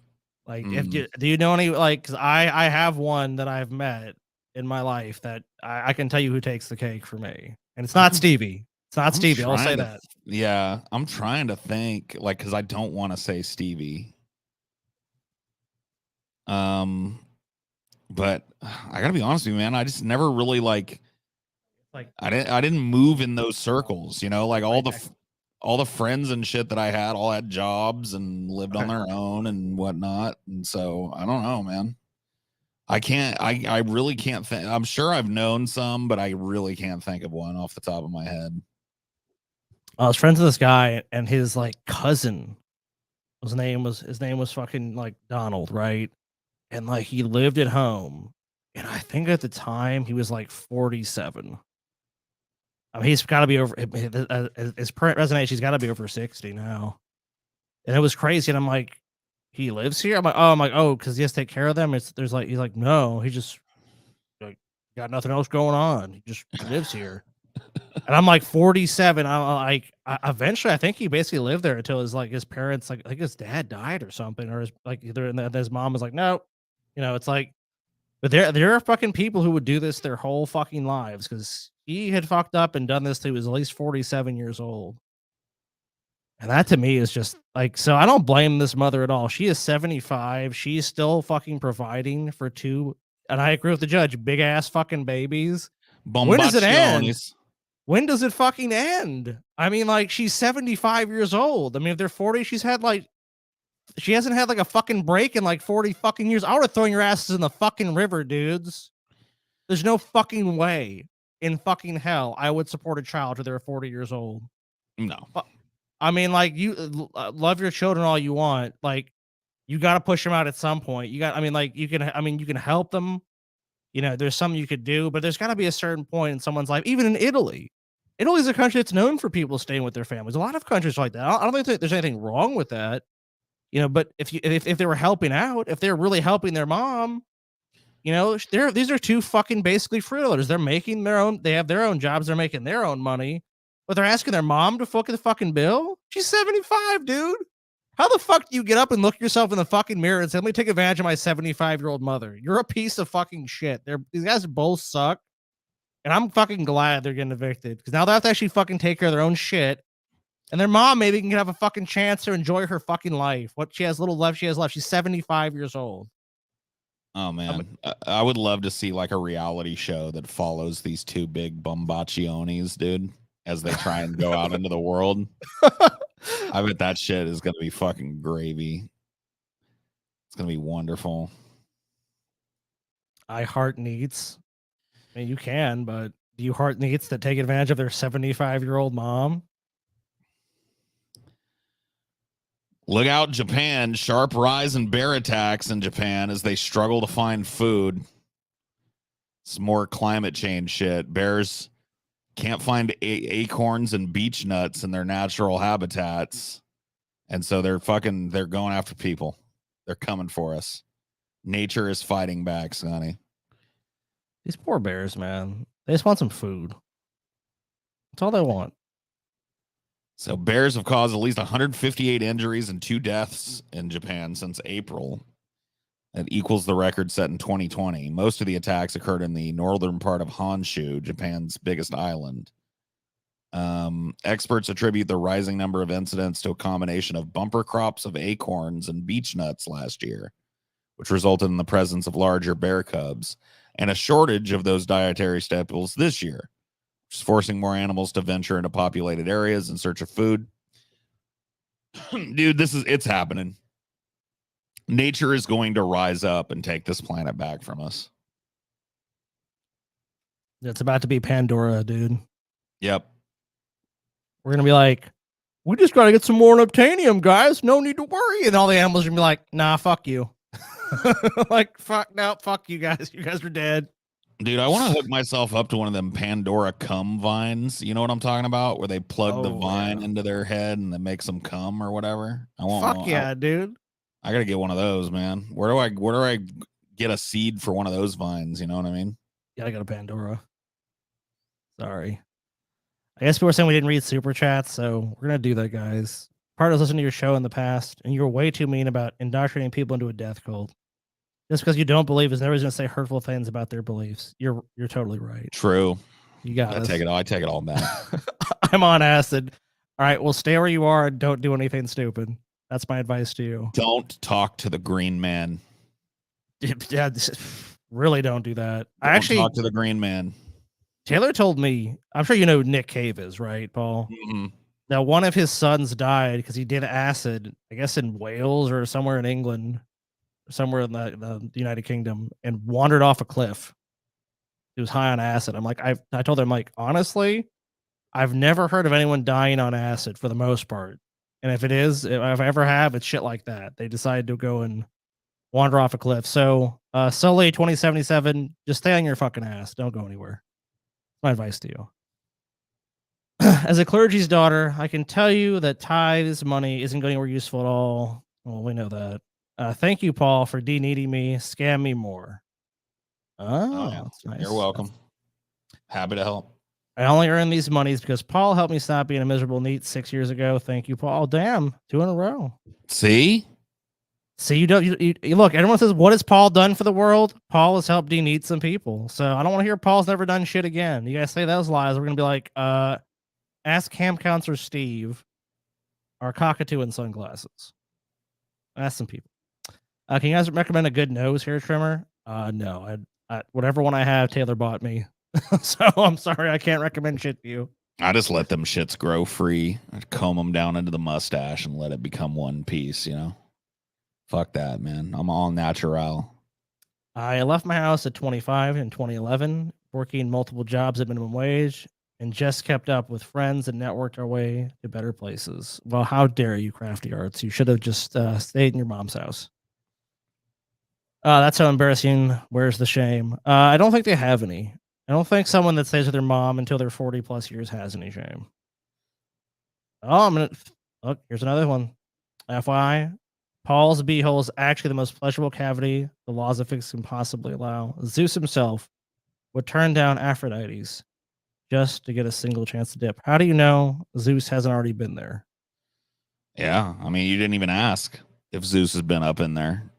Like, do you know any, like, cause I have one that I've met in my life that I can tell you who takes the cake for me. And it's not Stevie. It's not Stevie. I'll say that. Yeah. I'm trying to think, like, cause I don't want to say Stevie. But I gotta be honest with you, man. I just never really like I didn't move in those circles, you know, like all the friends and shit that I had all had jobs and lived on their own and whatnot. And so I don't know, man. I really can't think. I'm sure I've known some, but I really can't think of one off the top of my head. I was friends with this guy and his like cousin. His name was fucking like Donald, right? And like he lived at home. And I think at the time he was like 47. I mean, he's got to be over his current resident. He's got to be over 60 now. And it was crazy. And I'm like, he lives here. I'm like, oh, because he has to take care of them. He's like, no, he just like got nothing else going on. He just lives here. And I'm like 47. Eventually, I think he basically lived there until his parents, like I think his dad died or something, or his mom was like, no, you know, it's like, but there are fucking people who would do this their whole fucking lives because he had fucked up and done this till he was at least 47 years old. And that to me is just like, so I don't blame this mother at all. She is 75. She's still fucking providing for two. And I agree with the judge, big ass fucking babies. When does it end? When does it fucking end? I mean, like, she's 75 years old. I mean, if they're 40, she hasn't had like a fucking break in like 40 fucking years. I would have thrown your asses in the fucking river, dudes. There's no fucking way in fucking hell I would support a child till they're 40 years old. No. I mean, like, you love your children all you want. Like, you got to push them out at some point. You can help them. You know, there's something you could do, but there's got to be a certain point in someone's life, even in Italy. Italy's a country that's known for people staying with their families. A lot of countries like that. I don't think there's anything wrong with that. You know, but if they were helping out, if they're really helping their mom, you know, these are two fucking basically freeloaders. They're making their own, they have their own jobs, they're making their own money, but they're asking their mom to fuck the fucking bill. She's 75, dude. How the fuck do you get up and look yourself in the fucking mirror and say, let me take advantage of my 75-year-old mother? You're a piece of fucking shit. These guys both suck. And I'm fucking glad they're getting evicted because now they have to actually fucking take care of their own shit. And their mom maybe can have a fucking chance to enjoy her fucking life. What she has little left, she has left. She's 75 years old. Oh man, I would love to see like a reality show that follows these two big Bombaccionis, dude, as they try and go out into the world. I bet that shit is gonna be fucking gravy. It's gonna be wonderful. I heart NEWZ. I mean, you can, but do you heart NEWZ that take advantage of their 75-year-old mom? Look out, Japan. Sharp rise in bear attacks in Japan as they struggle to find food. It's more climate change shit. Bears can't find acorns and beech nuts in their natural habitats. And so they're going after people. They're coming for us. Nature is fighting back, Sonny. These poor bears, man. They just want some food. That's all they want. So bears have caused at least 158 injuries and 2 deaths in Japan since April. That equals the record set in 2020. Most of the attacks occurred in the northern part of Honshu, Japan's biggest island. Experts attribute the rising number of incidents to a combination of bumper crops of acorns and beech nuts last year, which resulted in the presence of larger bear cubs, and a shortage of those dietary staples this year, which is forcing more animals to venture into populated areas in search of food. Dude, it's happening. Nature is going to rise up and take this planet back from us. It's about to be Pandora, dude. Yep. We're going to be like, we just got to get some more unobtainium, guys. No need to worry. And all the animals are going to be like, nah, fuck you. Like, fuck you guys. You guys are dead. Dude, I want to hook myself up to one of them Pandora cum vines. You know what I'm talking about? Where they plug the vine into their head and it makes them cum or whatever. Dude. I gotta get one of those, man. Where do I get a seed for one of those vines? You know what I mean? Yeah, I got a Pandora. Sorry. I guess we were saying we didn't read super chats, so we're gonna do that, guys. Part of us listening to your show in the past, and you were way too mean about indoctrinating people into a death cult. Just because you don't believe is never gonna say hurtful things about their beliefs. You're totally right. True. You got it. I take it all back. I'm on acid. All right, well, stay where you are and don't do anything stupid. That's my advice to you. Don't talk to the green man. Yeah, really don't do that. Don't talk to the green man. Taylor told me, I'm sure you know who Nick Cave is, right, Paul? Mm-hmm. Now, one of his sons died because he did acid, I guess in Wales or somewhere in England, somewhere in the United Kingdom, and wandered off a cliff. He was high on acid. I'm like, I told him, like, honestly, I've never heard of anyone dying on acid for the most part. And if I ever have, it's shit like that. They decided to go and wander off a cliff. So, Sully 2077, just stay on your fucking ass. Don't go anywhere. My advice to you. As a clergy's daughter, I can tell you that tithes money isn't going anywhere useful at all. Well, we know that. Thank you, Paul, for de-needing me. Scam me more. Oh, yeah. That's nice. You're welcome. Happy to help. I only earn these monies because Paul helped me stop being a miserable NEET 6 years ago. Thank you, Paul. Damn, 2 in a row. See, you don't. You look. Everyone says, "What has Paul done for the world?" Paul has helped de-NEET some people. So I don't want to hear Paul's never done shit again. You guys say those lies, we're gonna be like, ask camp counselor Steve, our cockatoo in sunglasses. Ask some people. Can you guys recommend a good nose hair trimmer? No. Whatever one I have, Taylor bought me. So I'm sorry, I can't recommend shit to you. I just let them shits grow free. I comb them down into the mustache and let it become one piece, you know? Fuck that, man. I'm all natural. I left my house at 25 in 2011, working multiple jobs at minimum wage, and just kept up with friends and networked our way to better places. Well, how dare you, Crafty Arts? You should have just stayed in your mom's house. That's so embarrassing. Where's the shame? I don't think they have any. I don't think someone that stays with their mom until they're 40 plus years has any shame. Oh, look, here's another one. FYI, Paul's beehole is actually the most pleasurable cavity the laws of physics can possibly allow. Zeus himself would turn down Aphrodite's just to get a single chance to dip. How do you know Zeus hasn't already been there? Yeah, I mean, you didn't even ask if Zeus has been up in there.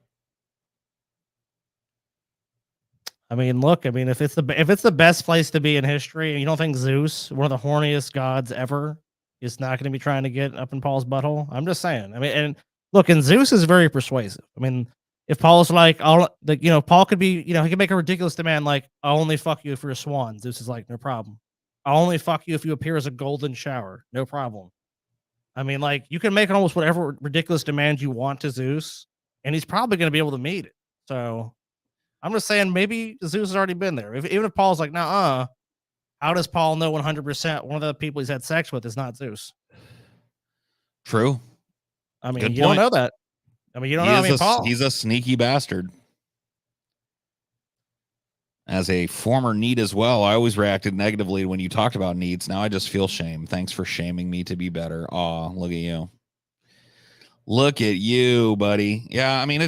I mean, look. I mean, if it's the best place to be in history, and you don't think Zeus, one of the horniest gods ever, is not going to be trying to get up in Paul's butthole, I'm just saying. I mean, and look, and Zeus is very persuasive. I mean, if Paul's like, Paul could be, he can make a ridiculous demand like, "I'll only fuck you if you're a swan." Zeus is like, "No problem. I'll only fuck you if you appear as a golden shower." No problem. I mean, like, you can make almost whatever ridiculous demand you want to Zeus, and he's probably going to be able to meet it. So I'm just saying maybe Zeus has already been there. Even if Paul's like, nah, how does Paul know 100% one of the people he's had sex with is not Zeus? True. I mean, Good you point. don't know that. I mean, you don't know. I mean, Paul. He's a sneaky bastard. As a former NEET as well, I always reacted negatively when you talked about NEETs. Now I just feel shame. Thanks for shaming me to be better. Aw, look at you. Look at you, buddy. Yeah, I mean,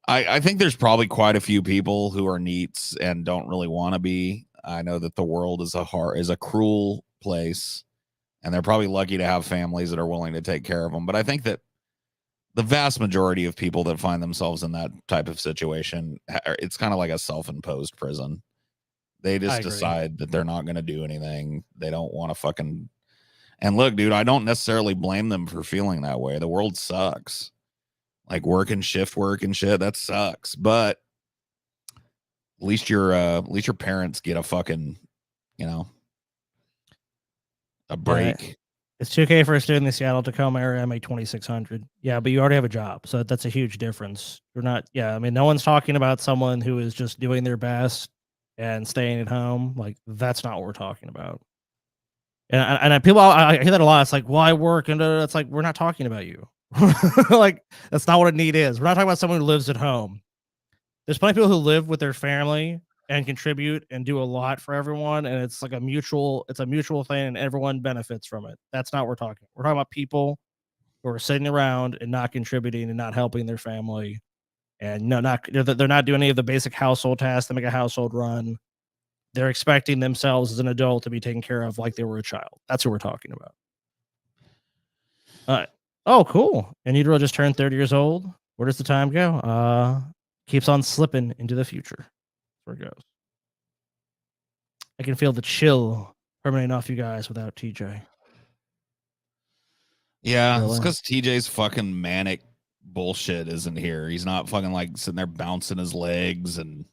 I think there's probably quite a few people who are NEETs and don't really want to be. I know that the world is a cruel place, and they're probably lucky to have families that are willing to take care of them. But I think that the vast majority of people that find themselves in that type of situation, it's kind of like a self-imposed prison. They just decide that they're not going to do anything. They don't want to fucking. And look, dude, I don't necessarily blame them for feeling that way. The world sucks. Like working shift work and shit, that sucks. But at least your parents get a fucking, a break. It's $2K for a student in the Seattle Tacoma area. I make $2,600. Yeah, but you already have a job, so that's a huge difference. You're not. Yeah, I mean, no one's talking about someone who is just doing their best and staying at home. Like that's not what we're talking about. And people, I hear that a lot. It's like, well, I work, and it's like we're not talking about you. Like that's not what a need is. We're not talking about someone who lives at home. There's plenty of people who live with their family and contribute and do a lot for everyone, and it's like a mutual thing, and everyone benefits from it. That's not what we're talking. We're talking about people who are sitting around and not contributing and not helping their family, and they're not doing any of the basic household tasks that make a household run. They're expecting themselves as an adult to be taken care of like they were a child. That's what we're talking about. Oh, cool. And Udro just turned 30 years old. Where does the time go? Keeps on slipping into the future. That's where it goes. I can feel the chill permeating off you guys without TJ. Yeah, it's because TJ's fucking manic bullshit isn't here. He's not fucking like sitting there bouncing his legs and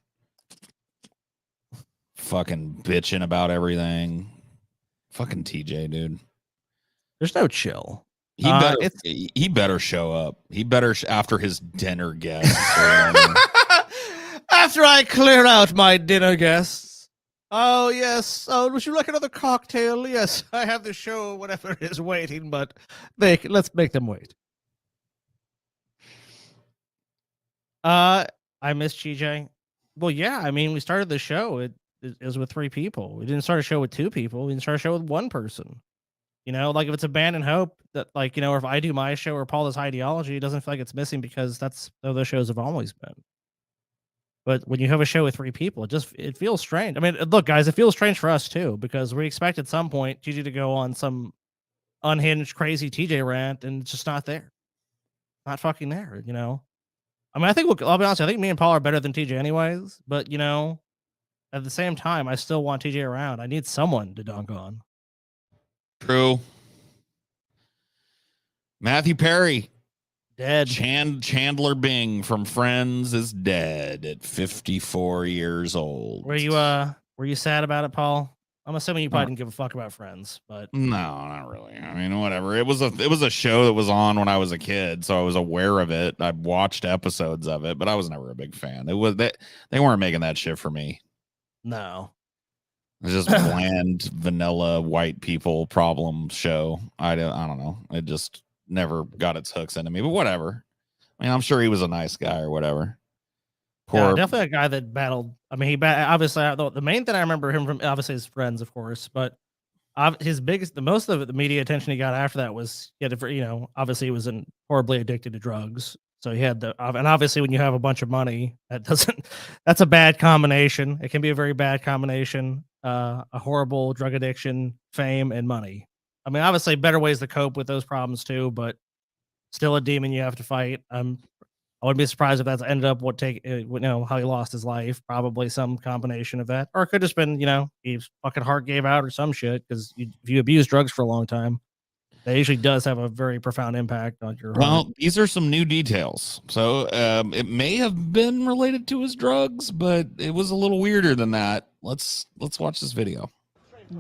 fucking bitching about everything. Fucking TJ, dude. There's no chill. He better show up. He better after his dinner guests. After I clear out my dinner guests. Oh yes. Oh, would you like another cocktail? Yes, I have the show. Whatever is waiting, but let's make them wait. I miss GJ. Well, yeah. I mean, we started the show. It was with 3 people. We didn't start a show with 2 people. We didn't start a show with 1 person. Like if it's Abandoned Hope, that or if I do my show or Paul does Ideology, it doesn't feel like it's missing because that's how those shows have always been. But when you have a show with 3 people, it feels strange. I mean, look, guys, it feels strange for us too because we expect at some point TJ to go on some unhinged, crazy TJ rant, and it's just not there. Not fucking there. I mean, I think I'll be honest. I think me and Paul are better than TJ, anyways. But at the same time, I still want TJ around. I need someone to dunk on. True. Matthew Perry. Dead. Chandler Bing from Friends is dead at 54 years old. Were you sad about it, Paul? I'm assuming you probably didn't give a fuck about Friends, but no, not really. I mean, whatever. It was a show that was on when I was a kid, so I was aware of it. I watched episodes of it, but I was never a big fan. It was that they weren't making that shit for me. No. It's just bland, vanilla white people problem show. I don't know. It just never got its hooks into me, but whatever. I mean, I'm sure he was a nice guy or whatever. Yeah, definitely a guy that battled. I mean, obviously the main thing I remember him from obviously his Friends, of course, but most of the media attention he got after that was obviously he was horribly addicted to drugs. So he had and obviously when you have a bunch of money, that's a bad combination. It can be a very bad combination. A horrible drug addiction, fame, and money. I mean, obviously better ways to cope with those problems too, but still a demon you have to fight. I wouldn't be surprised if that's ended up how he lost his life. Probably some combination of that, or it could have just been his fucking heart gave out or some shit. Because if you abuse drugs for a long time, that usually does have a very profound impact on your heart. Well, these are some new details. So it may have been related to his drugs, but it was a little weirder than that. Let's watch this video.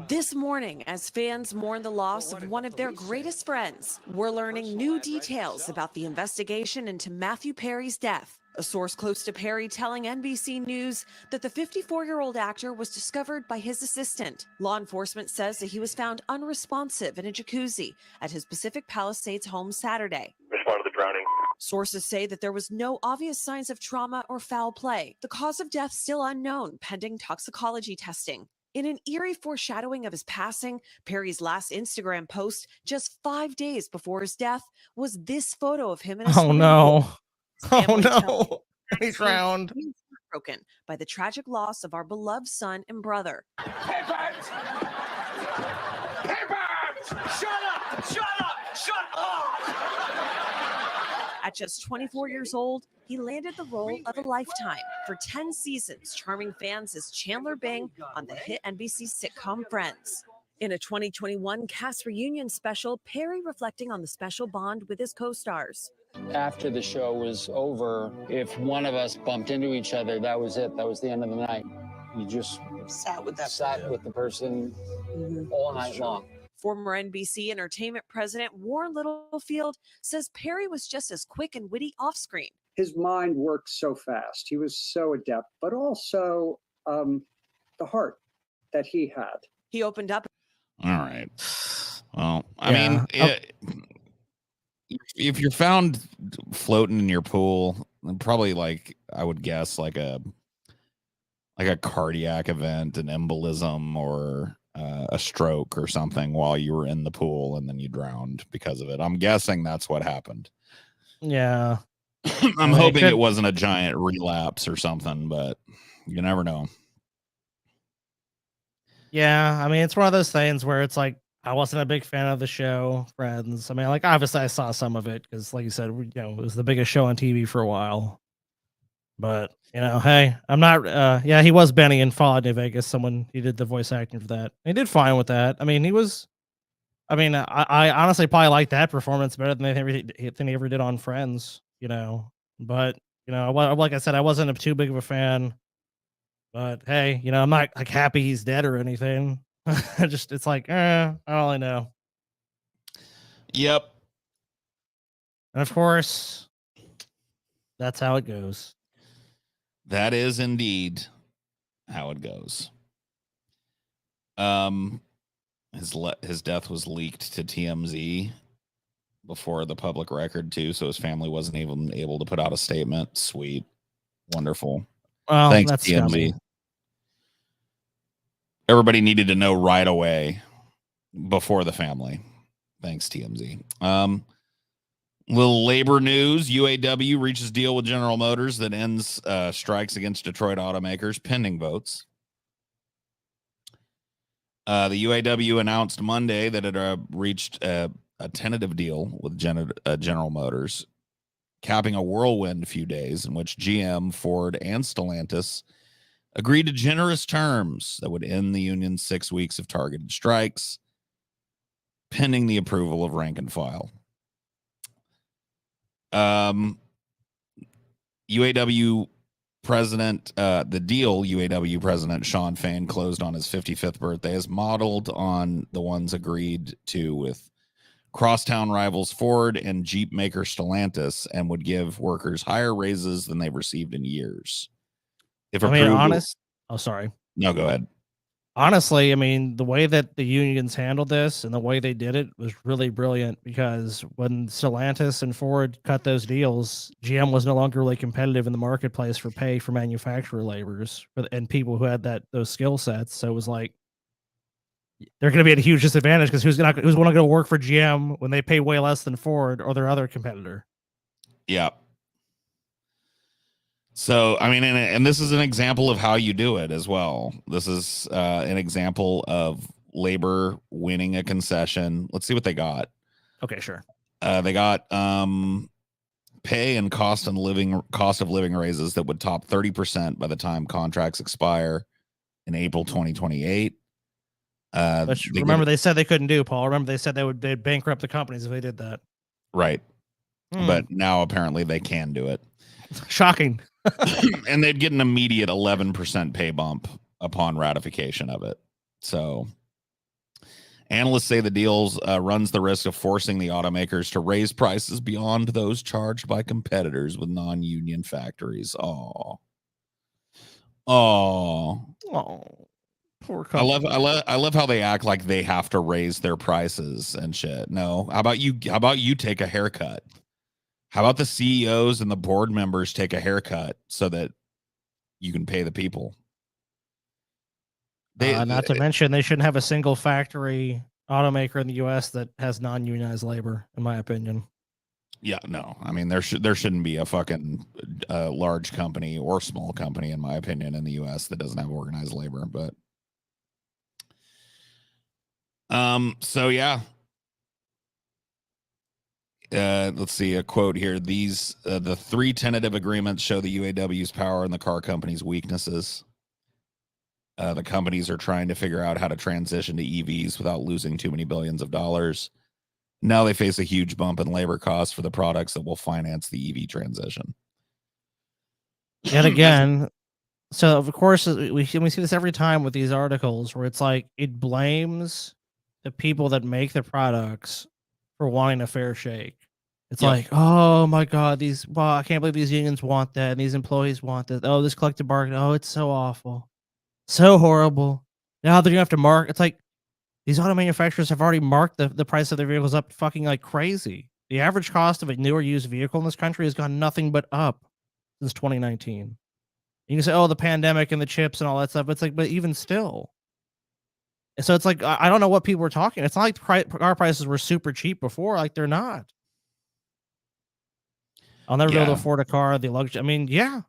This morning, as fans mourn the loss of one of their greatest friends, we're learning new details about the investigation into Matthew Perry's death. A source close to Perry telling NBC News that the 54-year-old actor was discovered by his assistant. Law enforcement says that he was found unresponsive in a jacuzzi at his Pacific Palisades home Saturday. Respond to the drowning. Sources say that there was no obvious signs of trauma or foul play. The cause of death still unknown, pending toxicology testing. In an eerie foreshadowing of his passing, Perry's last Instagram post, just 5 days before his death, was this photo of him in a Oh swimming no. pool. Oh Family telling no. He drowned. Broken by the tragic loss of our beloved son and brother. Pippins! Pippins! Shut up! Shut up! Shut up! At just 24 years old, he landed the role of a lifetime. For 10 seasons, charming fans as Chandler Bing on the hit NBC sitcom Friends. In a 2021 cast reunion special, Perry reflecting on the special bond with his co-stars. After the show was over, if one of us bumped into each other, that was it. That was the end of the night. You just sat with the person all night long. Former NBC Entertainment president Warren Littlefield says Perry was just as quick and witty off-screen. His mind worked so fast. He was so adept, but also the heart that he had. He opened up. All right. Well, I mean, if you're found floating in your pool, probably like I would guess like a cardiac event, an embolism, or a stroke or something while you were in the pool and then you drowned because of it. I'm guessing that's what happened. Yeah. I'm hoping it wasn't a giant relapse or something, but you never know. Yeah, I mean, it's one of those things where it's like I wasn't a big fan of the show Friends. I mean, like obviously I saw some of it because, like you said, it was the biggest show on TV for a while. But hey, I'm not. Yeah, he was Benny in Fallout New Vegas. He did the voice acting for that. He did fine with that. I mean, he was. I mean, I honestly probably like that performance better than anything he ever did on Friends. But like I said, I wasn't too big of a fan. But hey, I'm not like happy he's dead or anything. It's like, I don't really know. Yep. And of course, that's how it goes. That is indeed how it goes. His death was leaked to TMZ before the public record too, so his family wasn't even able to put out a statement. Sweet, wonderful. Well, thanks that's TMZ. scummy. Everybody needed to know right away before the family. Thanks TMZ. Little labor news. UAW reaches deal with General Motors that ends strikes against Detroit automakers pending votes. The UAW announced Monday that it reached a tentative deal with General Motors, capping a whirlwind few days in which GM, Ford, and Stellantis agreed to generous terms that would end the union's 6 weeks of targeted strikes, pending the approval of rank and file. UAW president, UAW president Sean Fain closed on his 55th birthday is modeled on the ones agreed to with crosstown rivals Ford and Jeep maker Stellantis, and would give workers higher raises than they've received in years. If approved, sorry. No, go ahead. Honestly, I mean, the way that the unions handled this and the way they did it was really brilliant, because when Stellantis and Ford cut those deals, GM was no longer really competitive in the marketplace for pay for manufacturer laborers and people who had those skill sets. So it was like they're going to be at a huge disadvantage because who's going to go work for GM when they pay way less than Ford or their other competitor? Yeah. So, I mean, and this is an example of how you do it as well. This is an example of labor winning a concession. Let's see what they got. Okay, sure. They got pay and cost of living raises that would top 30% by the time contracts expire in April 2028. Which, remember, they said they couldn't do, Paul. Remember, they said they'd bankrupt the companies if they did that. Right. But now apparently they can do it. Shocking. And they'd get an immediate 11% pay bump upon ratification of it. So, Analysts say the deals runs the risk of forcing the automakers to raise prices beyond those charged by competitors with non-union factories. Oh, poor I company. love how they act like they have to raise their prices and shit. No, how about you take a haircut? How about the CEOs and the board members take a haircut so that you can pay the people? Not to mention, they shouldn't have a single factory automaker in the U.S. that has non-unionized labor, in my opinion. Yeah, no. I mean, there shouldn't be a fucking large company or small company, in my opinion, in the U.S. that doesn't have organized labor. But so yeah. Let's see a quote here. These the 3 tentative agreements show the UAW's power and the car company's weaknesses. The companies are trying to figure out how to transition to EVs without losing too many billions of dollars. Now they face a huge bump in labor costs for the products that will finance the EV transition. Yet again, so of course we see this every time with these articles where it's like it blames the people that make the products for wanting a fair shake. It's like, oh my God, I can't believe these unions want that and these employees want that. Oh, this collective bargaining. Oh, it's so awful. So horrible. Now they're gonna have to mark. It's like these auto manufacturers have already marked the price of their vehicles up fucking like crazy. The average cost of a new or used vehicle in this country has gone nothing but up since 2019. You can say, oh, the pandemic and the chips and all that stuff. But it's like, but even still. So it's like, I don't know what people were talking. It's not like car prices were super cheap before. Like they're not. I'll never be able to afford a car. The luxury. I mean, yeah.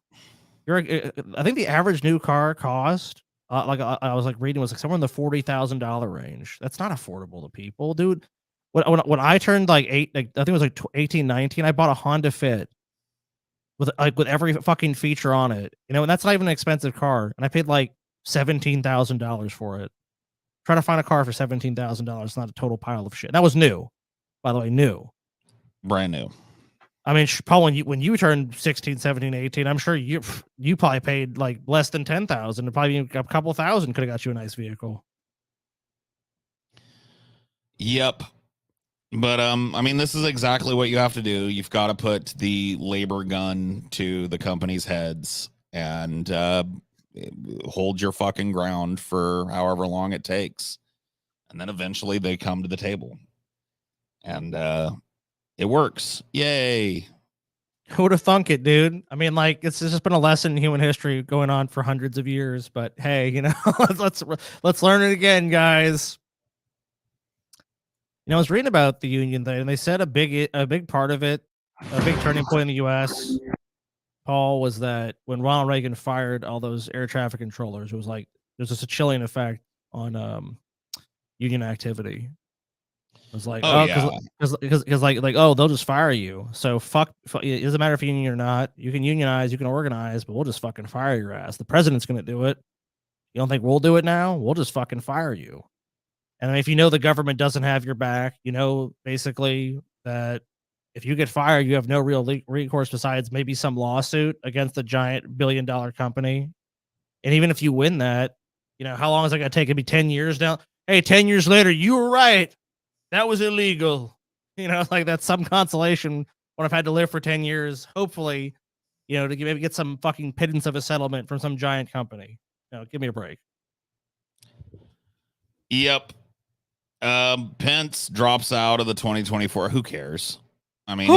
I think the average new car cost, like I was like reading, was like somewhere in the $40,000 range. That's not affordable to people, dude. When I turned like I think it was like 18, 19, I bought a Honda Fit with every fucking feature on it, and that's not even an expensive car, and I paid like $17,000 for it. Trying to find a car for $17,000, not a total pile of shit. That was new, by the way, Brand new. I mean, Paul, when you turned 16, 17, 18, I'm sure you probably paid like less than 10,000. Probably a couple thousand could have got you a nice vehicle. Yep. But I mean, this is exactly what you have to do. You've got to put the labor gun to the company's heads and hold your fucking ground for however long it takes. And then eventually they come to the table. And it works. Yay. Who would have thunk it, dude? I mean, like, it's just been a lesson in human history going on for hundreds of years. But hey, let's learn it again, guys. I was reading about the union thing, and they said a big part of it, a big turning point in the U.S., Paul, was that when Ronald Reagan fired all those air traffic controllers, it was like there's just a chilling effect on union activity. It was like, because they'll just fire you. So fuck, it doesn't matter if you're union or not. You can unionize, you can organize, but we'll just fucking fire your ass. The president's gonna do it. You don't think we'll do it now? We'll just fucking fire you. And if the government doesn't have your back, basically that if you get fired, you have no real recourse besides maybe some lawsuit against a giant $1 billion company. And even if you win that, how long is it going to take? It'd be 10 years now. Hey, 10 years later, you were right. That was illegal. Like that's some consolation when I've had to live for 10 years, hopefully, to maybe get some fucking pittance of a settlement from some giant company. Give me a break. Yep. Pence drops out of the 2024. Who cares? I mean,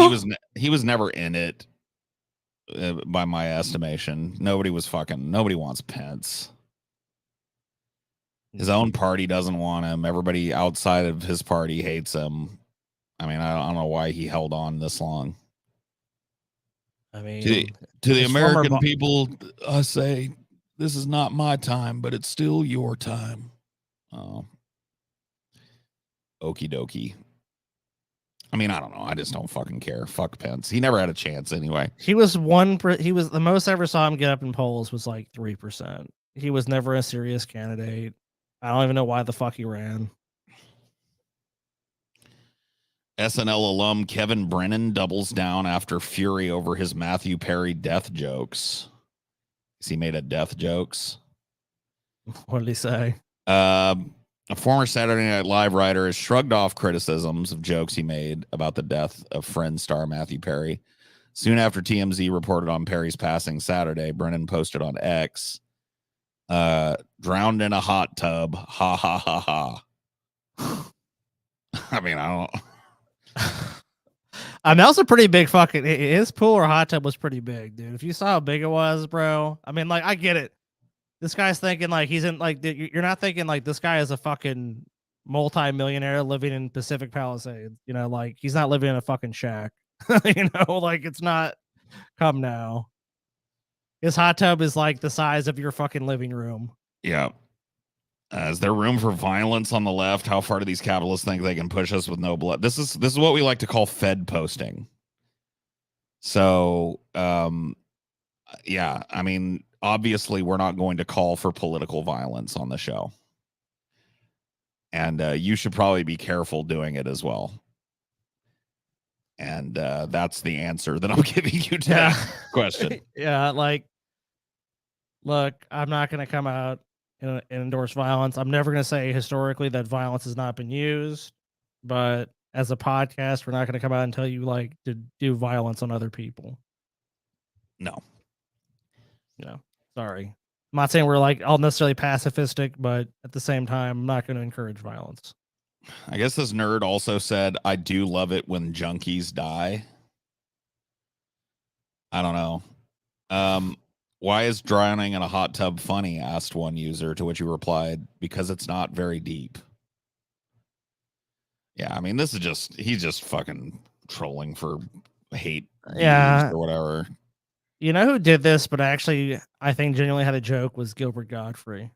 he was never in it by my estimation. Nobody wants Pence. His own party doesn't want him. Everybody outside of his party hates him. I mean, I don't know why he held on this long. I mean, to the American people, I say, this is not my time, but it's still your time. Oh. Okie dokie. I mean, I don't know. I just don't fucking care. Fuck Pence. He never had a chance anyway. He was the most I ever saw him get up in polls was like 3%. He was never a serious candidate. I don't even know why the fuck he ran. SNL alum Kevin Brennan doubles down after fury over his Matthew Perry death jokes. He made a death jokes. What did he say? A former Saturday Night Live writer has shrugged off criticisms of jokes he made about the death of Friends star Matthew Perry. Soon after TMZ reported on Perry's passing Saturday, Brennan posted on X, drowned in a hot tub. Ha ha ha ha. I mean, I don't. I mean, that was a pretty big fucking. His pool or hot tub was pretty big, dude. If you saw how big it was, bro. I mean, like, I get it. This guy's thinking like he's in like you're not thinking like this guy is a fucking multi-millionaire living in Pacific Palisades. You know, like he's not living in a fucking shack. You know, like it's not. Come now. His hot tub is like the size of your fucking living room. Yeah. Is there room for violence on the left? How far do these capitalists think they can push us with no blood? This is what we like to call Fed posting. So, yeah, I mean, obviously, we're not going to call for political violence on the show, and you should probably be careful doing it as well. And that's the answer that I'm giving you to that question. Yeah, like, look, I'm not going to come out and endorse violence. I'm never going to say historically that violence has not been used, but as a podcast, we're not going to come out and tell you like to do violence on other people. No. Sorry. I'm not saying we're like all necessarily pacifistic, but at the same time, I'm not going to encourage violence. I guess this nerd also said, I do love it when junkies die. I don't know. Why is drowning in a hot tub funny? Asked one user, to which he replied, because it's not very deep. Yeah, I mean, this is just, he's just fucking trolling for hate. Yeah. Or whatever. You know who did this, but actually, I think genuinely had a joke was Gilbert Godfrey.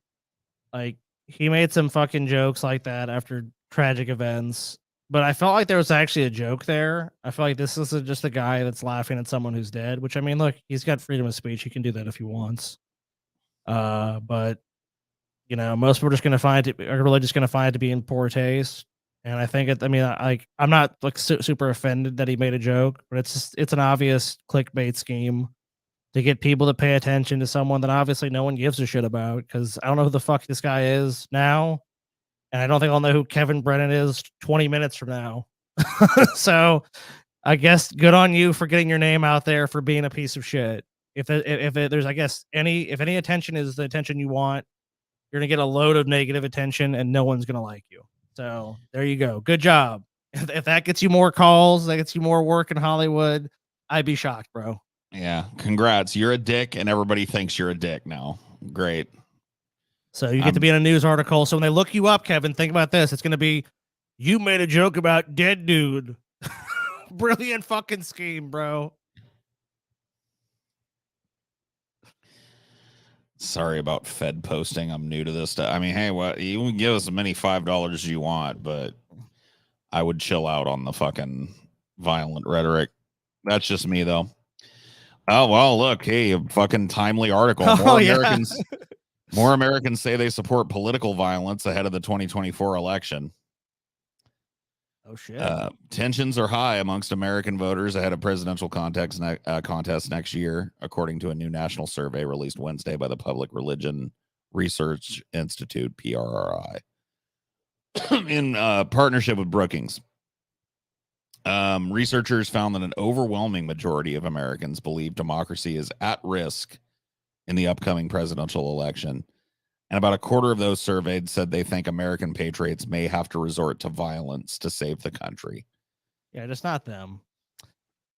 Like, he made some fucking jokes like that after tragic events, but I felt like there was actually a joke there. I feel like this is just a guy that's laughing at someone who's dead, which I mean, look, he's got freedom of speech. He can do that if he wants. But you know, most people are just going to find it, are really just going to find it to be in poor taste. And I think it, I mean, like, I'm not like super offended that he made a joke, but it's just, it's an obvious clickbait scheme to get people to pay attention to someone that obviously no one gives a shit about. Because I don't know who the fuck this guy is now. And I don't think I'll know who Kevin Brennan is 20 minutes from now. So I guess good on you for getting your name out there for being a piece of shit. If there's, I guess, if any attention is the attention you want, you're going to get a load of negative attention and no one's going to like you. So there you go. Good job. If that gets you more calls, that gets you more work in Hollywood, I'd be shocked, bro. Yeah. Congrats. You're a dick and everybody thinks you're a dick now. Great. So you get to be in a news article. So when they look you up, Kevin, think about this. It's going to be, you made a joke about dead dude. Brilliant fucking scheme, bro. Sorry about Fed posting. I'm new to this stuff. I mean, hey, what, you can give us as many $5 as you want, but I would chill out on the fucking violent rhetoric. That's just me, though. Oh, well, look, hey, a fucking timely article. More Americans say they support political violence ahead of the 2024 election. Oh, shit. Tensions are high amongst American voters ahead of presidential contests next year, according to a new national survey released Wednesday by the Public Religion Research Institute, PRRI, in partnership with Brookings. Researchers found that an overwhelming majority of Americans believe democracy is at risk in the upcoming presidential election. And about a quarter of those surveyed said they think American patriots may have to resort to violence to save the country. Yeah, just not them.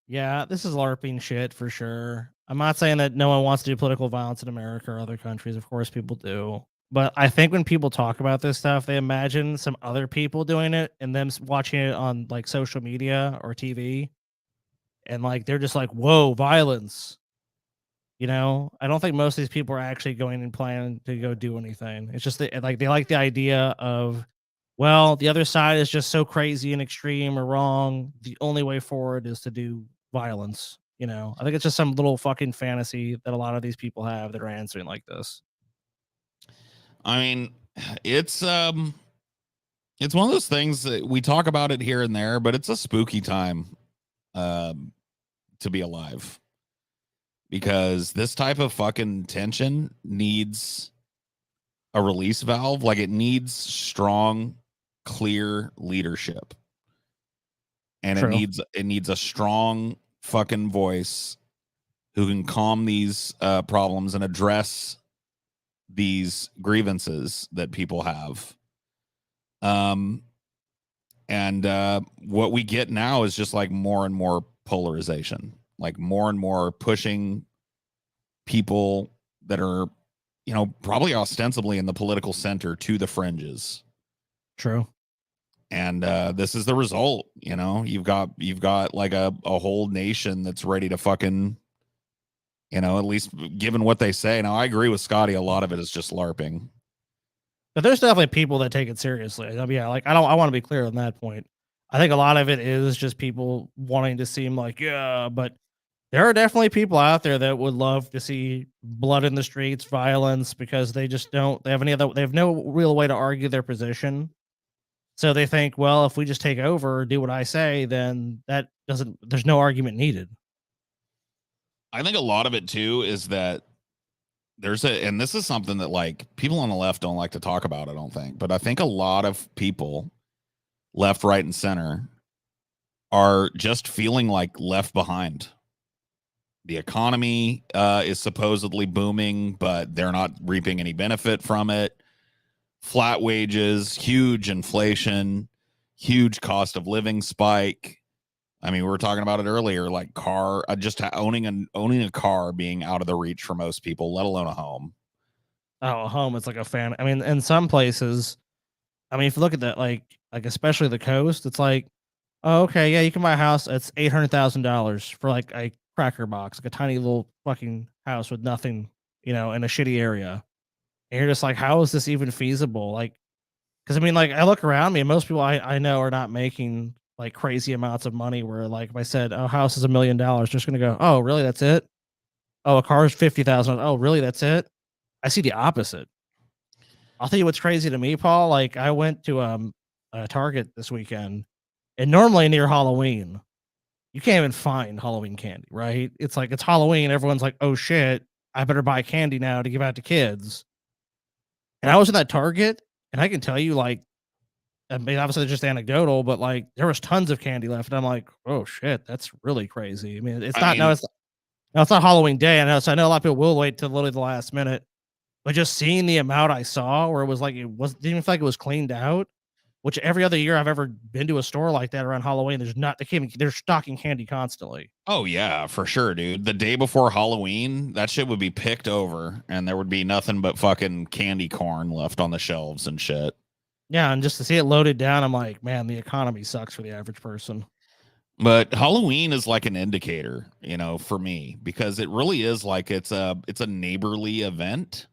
Yeah, this is LARPing shit for sure. I'm not saying that no one wants to do political violence in America or other countries. Of course, people do. But I think when people talk about this stuff, they imagine some other people doing it and them watching it on like social media or TV. And like, they're just like, whoa, violence. You know, I don't think most of these people are actually going and planning to go do anything. It's just that, like, they like the idea of, well, the other side is just so crazy and extreme or wrong. The only way forward is to do violence. You know, I think it's just some little fucking fantasy that a lot of these people have that are answering like this. I mean, it's one of those things that we talk about it here and there, but it's a spooky time to be alive. Because this type of fucking tension needs a release valve. Like, it needs strong, clear leadership. And True. it needs a strong fucking voice who can calm these problems and address these grievances that people have. And what we get now is just like more and more polarization, like more and more pushing people that are, you know, probably ostensibly in the political center to the fringes. True. And this is the result. You know, you've got like a whole nation that's ready to fucking, you know, at least given what they say. Now, I agree with Scotty. A lot of it is just LARPing. But there's definitely people that take it seriously. I mean, yeah, like I want to be clear on that point. I think a lot of it is just people wanting to seem like, yeah, but there are definitely people out there that would love to see blood in the streets, violence, because they just they have no real way to argue their position. So they think, well, if we just take over or do what I say, then there's no argument needed. I think a lot of it too is that and this is something that like people on the left don't like to talk about, I don't think, but I think a lot of people, left, right, and center, are just feeling like left behind. The economy is supposedly booming, but they're not reaping any benefit from it. Flat wages, huge inflation, huge cost of living spike. I mean, we were talking about it earlier, like just owning a car being out of the reach for most people, let alone a home. Oh, a home, it's like a fan. I mean, in some places, I mean, if you look at that, like especially the coast, it's like, oh, okay, yeah, you can buy a house. It's $800,000 for like a cracker box, like a tiny little fucking house with nothing, you know, in a shitty area. And you're just like, how is this even feasible? Like, because I mean, like, I look around me, and most people I know are not making like crazy amounts of money. Where, like, if I said, "Oh, house is $1 million," they're just gonna go, "Oh, really? That's it? Oh, a car is 50,000. Oh, really? That's it?" I see the opposite. I'll tell you what's crazy to me, Paul. Like, I went to Target this weekend, and normally near Halloween, you can't even find Halloween candy, right? It's like it's Halloween. Everyone's like, "Oh shit, I better buy candy now to give out to kids." And I was in that Target, and I can tell you, like, I mean, obviously it's just anecdotal, but like there was tons of candy left, and I'm like, "Oh shit, that's really crazy." I mean, it's not no, it's not Halloween day. So I know a lot of people will wait till literally the last minute, but just seeing the amount I saw, where it was like didn't even feel like it was cleaned out. Which every other year I've ever been to a store like that around Halloween, they're stocking candy constantly. Oh yeah, for sure, dude. The day before Halloween, that shit would be picked over, and there would be nothing but fucking candy corn left on the shelves and shit. Yeah, and just to see it loaded down, I'm like, man, the economy sucks for the average person. But Halloween is like an indicator, you know, for me, because it really is like it's a neighborly event.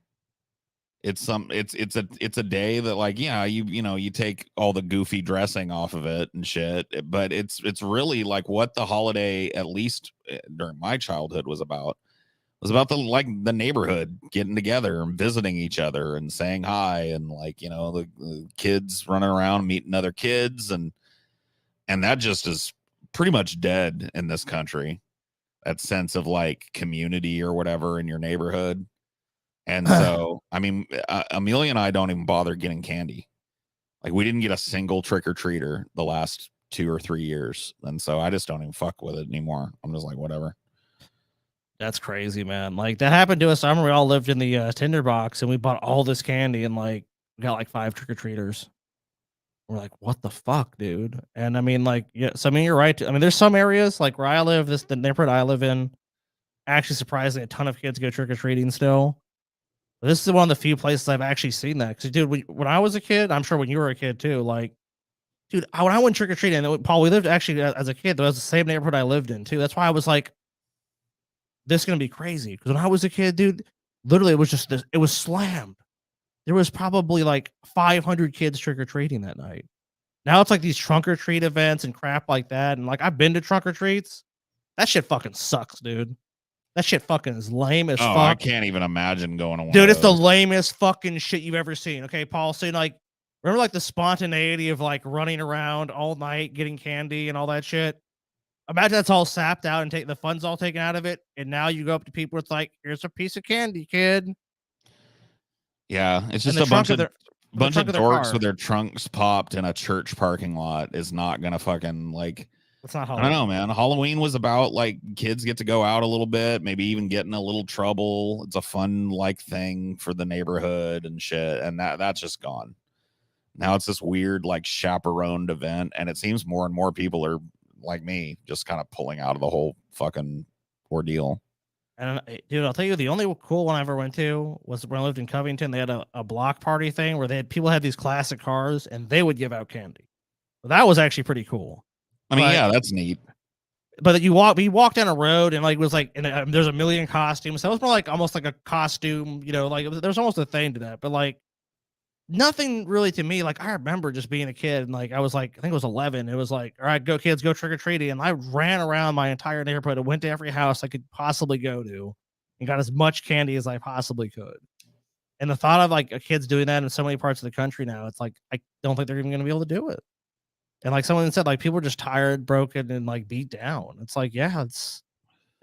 It's a day that, like, yeah, you know, you take all the goofy dressing off of it and shit, but it's really like what the holiday, at least during my childhood, was about the neighborhood getting together and visiting each other and saying hi, and, like, you know, the kids running around meeting other kids, and that just is pretty much dead in this country, that sense of like community or whatever in your neighborhood. And so, I mean, Amelia and I don't even bother getting candy. Like, we didn't get a single trick-or-treater the last 2 or 3 years. And so I just don't even fuck with it anymore. I'm just like, whatever. That's crazy, man. Like, that happened to us. I remember we all lived in the tinderbox, and we bought all this candy, and like we got like 5 trick-or-treaters. We're like, what the fuck, dude? And I mean, like, yeah, so I mean, you're right. I mean, there's some areas like where I live, the neighborhood I live in, actually surprisingly a ton of kids go trick-or-treating still. This is one of the few places I've actually seen that. Because, dude, when I was a kid, I'm sure when you were a kid too, like, dude, when I went trick or treating, Paul, we lived actually as a kid. That was the same neighborhood I lived in too. That's why I was like, this is gonna be crazy. Because when I was a kid, dude, literally it was just this. It was slammed. There was probably like 500 kids trick or treating that night. Now it's like these trunk or treat events and crap like that. And like, I've been to trunk or treats. That shit fucking sucks, dude. That shit fucking is lame as fuck. I can't even imagine going to one. Dude, it's the lamest fucking shit you've ever seen. Okay, Paul, so like, remember like the spontaneity of like running around all night getting candy and all that shit? Imagine that's all sapped out and the fun's all taken out of it, and now you go up to people, it's like, here's a piece of candy, kid. Yeah, it's In just the a trunk bunch of their dorks car. with their trunks popped in a church parking lot is not gonna fucking like. It's not I don't Halloween. know, man. Halloween was about like kids get to go out a little bit, maybe even get in a little trouble. It's a fun like thing for the neighborhood and shit, and that's just gone. Now it's this weird like chaperoned event, and it seems more and more people are like me, just kind of pulling out of the whole fucking ordeal. And dude, I'll tell you, the only cool one I ever went to was when I lived in Covington. They had a block party thing where people had these classic cars and they would give out candy. So that was actually pretty cool. I mean, yeah, that's neat. But we walked down a road and like it was like, and there's a million costumes. So it was more like almost like a costume, you know, like there's almost a thing to that. But like nothing really to me. Like I remember just being a kid and like I was like, I think it was 11. It was like, all right, go kids, go trick or treating. And I ran around my entire neighborhood and went to every house I could possibly go to and got as much candy as I possibly could. And the thought of like kids doing that in so many parts of the country now, it's like I don't think they're even going to be able to do it. And like someone said, like people are just tired, broken, and like beat down. It's like, yeah, that's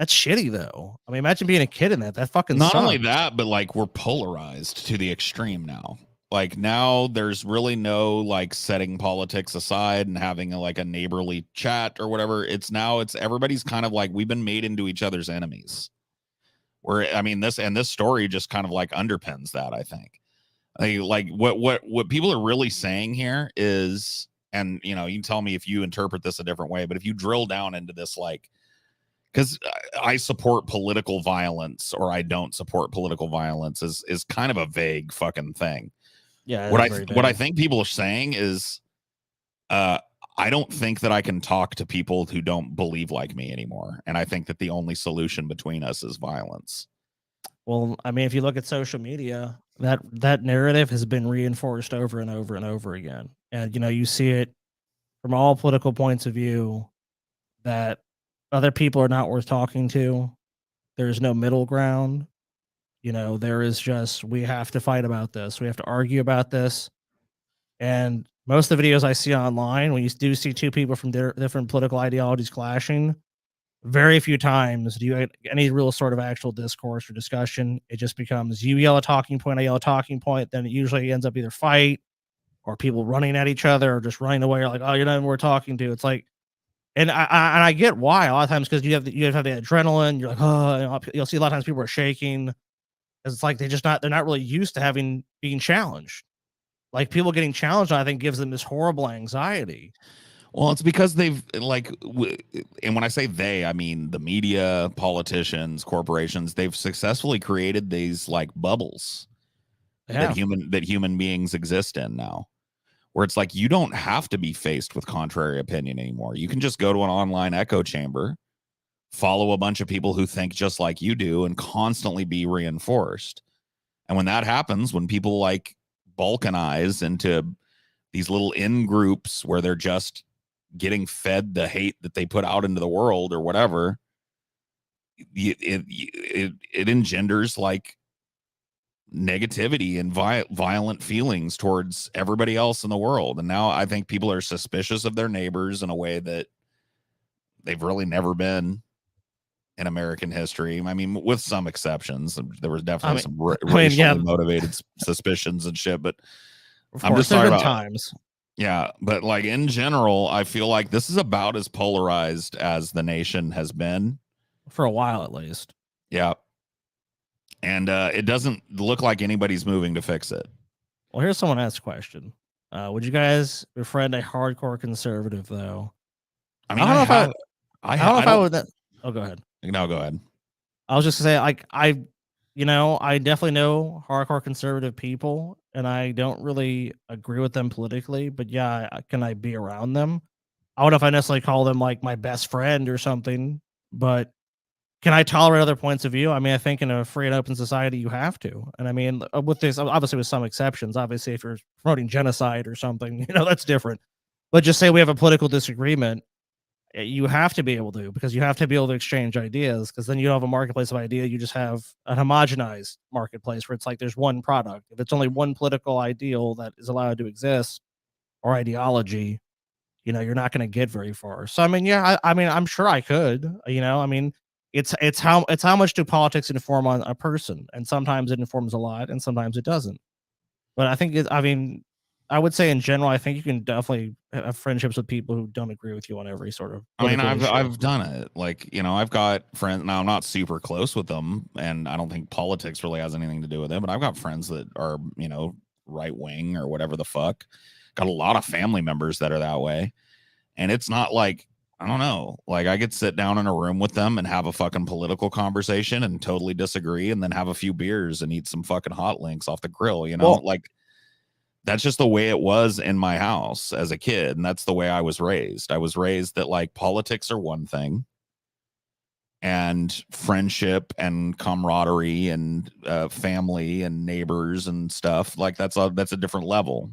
shitty though. I mean, imagine being a kid in that. That fucking not sucks. only that, but like we're polarized to the extreme now. Like now there's really no like setting politics aside and having like a neighborly chat or whatever. It's everybody's kind of like we've been made into each other's enemies. Where I mean this story just kind of like underpins that, I think. Like what people are really saying here is, and you know, you can tell me if you interpret this a different way, but if you drill down into this, like, because I support political violence or I don't support political violence is kind of a vague fucking thing. Yeah. What I think people are saying is, I don't think that I can talk to people who don't believe like me anymore, and I think that the only solution between us is violence. Well, I mean, if you look at social media, that narrative has been reinforced over and over and over again. And you know, you see it from all political points of view that other people are not worth talking to. There's no middle ground. You know, there is just we have to fight about this. We have to argue about this. And most of the videos I see online, when you do see two people from different political ideologies clashing, very few times do you get any real sort of actual discourse or discussion. It just becomes you yell a talking point, I yell a talking point. Then it usually ends up either fight or people running at each other or just running away. Or like, oh, you're not even worth talking to. It's like, and I get why a lot of times because you have the adrenaline. You're like, oh, you'll see a lot of times people are shaking. It's like they're not really used to being challenged. Like people getting challenged, I think, gives them this horrible anxiety. Well, it's because they've like, and when I say they, I mean the media, politicians, corporations. They've successfully created these like bubbles that human beings exist in now, where it's like you don't have to be faced with contrary opinion anymore. You can just go to an online echo chamber, follow a bunch of people who think just like you do, and constantly be reinforced. And when that happens, when people like balkanize into these little in groups where they're just getting fed the hate that they put out into the world or whatever, it engenders like negativity and violent feelings towards everybody else in the world. And now I think people are suspicious of their neighbors in a way that they've really never been in American history. I mean, with some exceptions, there was definitely some racially motivated suspicions and shit, but I'm just talking about times. Yeah, but like in general, I feel like this is about as polarized as the nation has been for a while, at least. Yeah, and it doesn't look like anybody's moving to fix it. Well, here's someone asked a question: would you guys befriend a hardcore conservative? Though, I mean, I don't know if I would. Oh, go ahead. No, go ahead. I was just gonna say, like, I definitely know hardcore conservative people, and I don't really agree with them politically, but yeah, can I be around them? I don't know if I necessarily call them like my best friend or something, but can I tolerate other points of view? I mean, I think in a free and open society, you have to. And I mean, with this, obviously with some exceptions, obviously if you're promoting genocide or something, that's different. But just say we have a political disagreement, you have to be able to, because you have to be able to exchange ideas, because then you don't have a marketplace of idea. You just have a homogenized marketplace where it's like there's one product. If it's only one political ideal that is allowed to exist or ideology, you're not going to get very far. So, I mean, yeah, I mean, I'm sure I could, I mean, it's how much do politics inform on a person? And sometimes it informs a lot and sometimes it doesn't. But I think I mean, I would say in general, I think you can definitely have friendships with people who don't agree with you on every sort of. I mean, political issue. I've done it. Like, you know, I've got friends now. I'm not super close with them, and I don't think politics really has anything to do with it. But I've got friends that are, you know, right wing or whatever the fuck. Got a lot of family members that are that way, and it's not like, I don't know. Like, I could sit down in a room with them and have a fucking political conversation and totally disagree, and then have a few beers and eat some fucking hot links off the grill. You know, Well, like. That's just the way it was in my house as a kid, and that's the way I was raised. I was raised that like politics are one thing, and friendship and camaraderie and family and neighbors and stuff like that's a different level.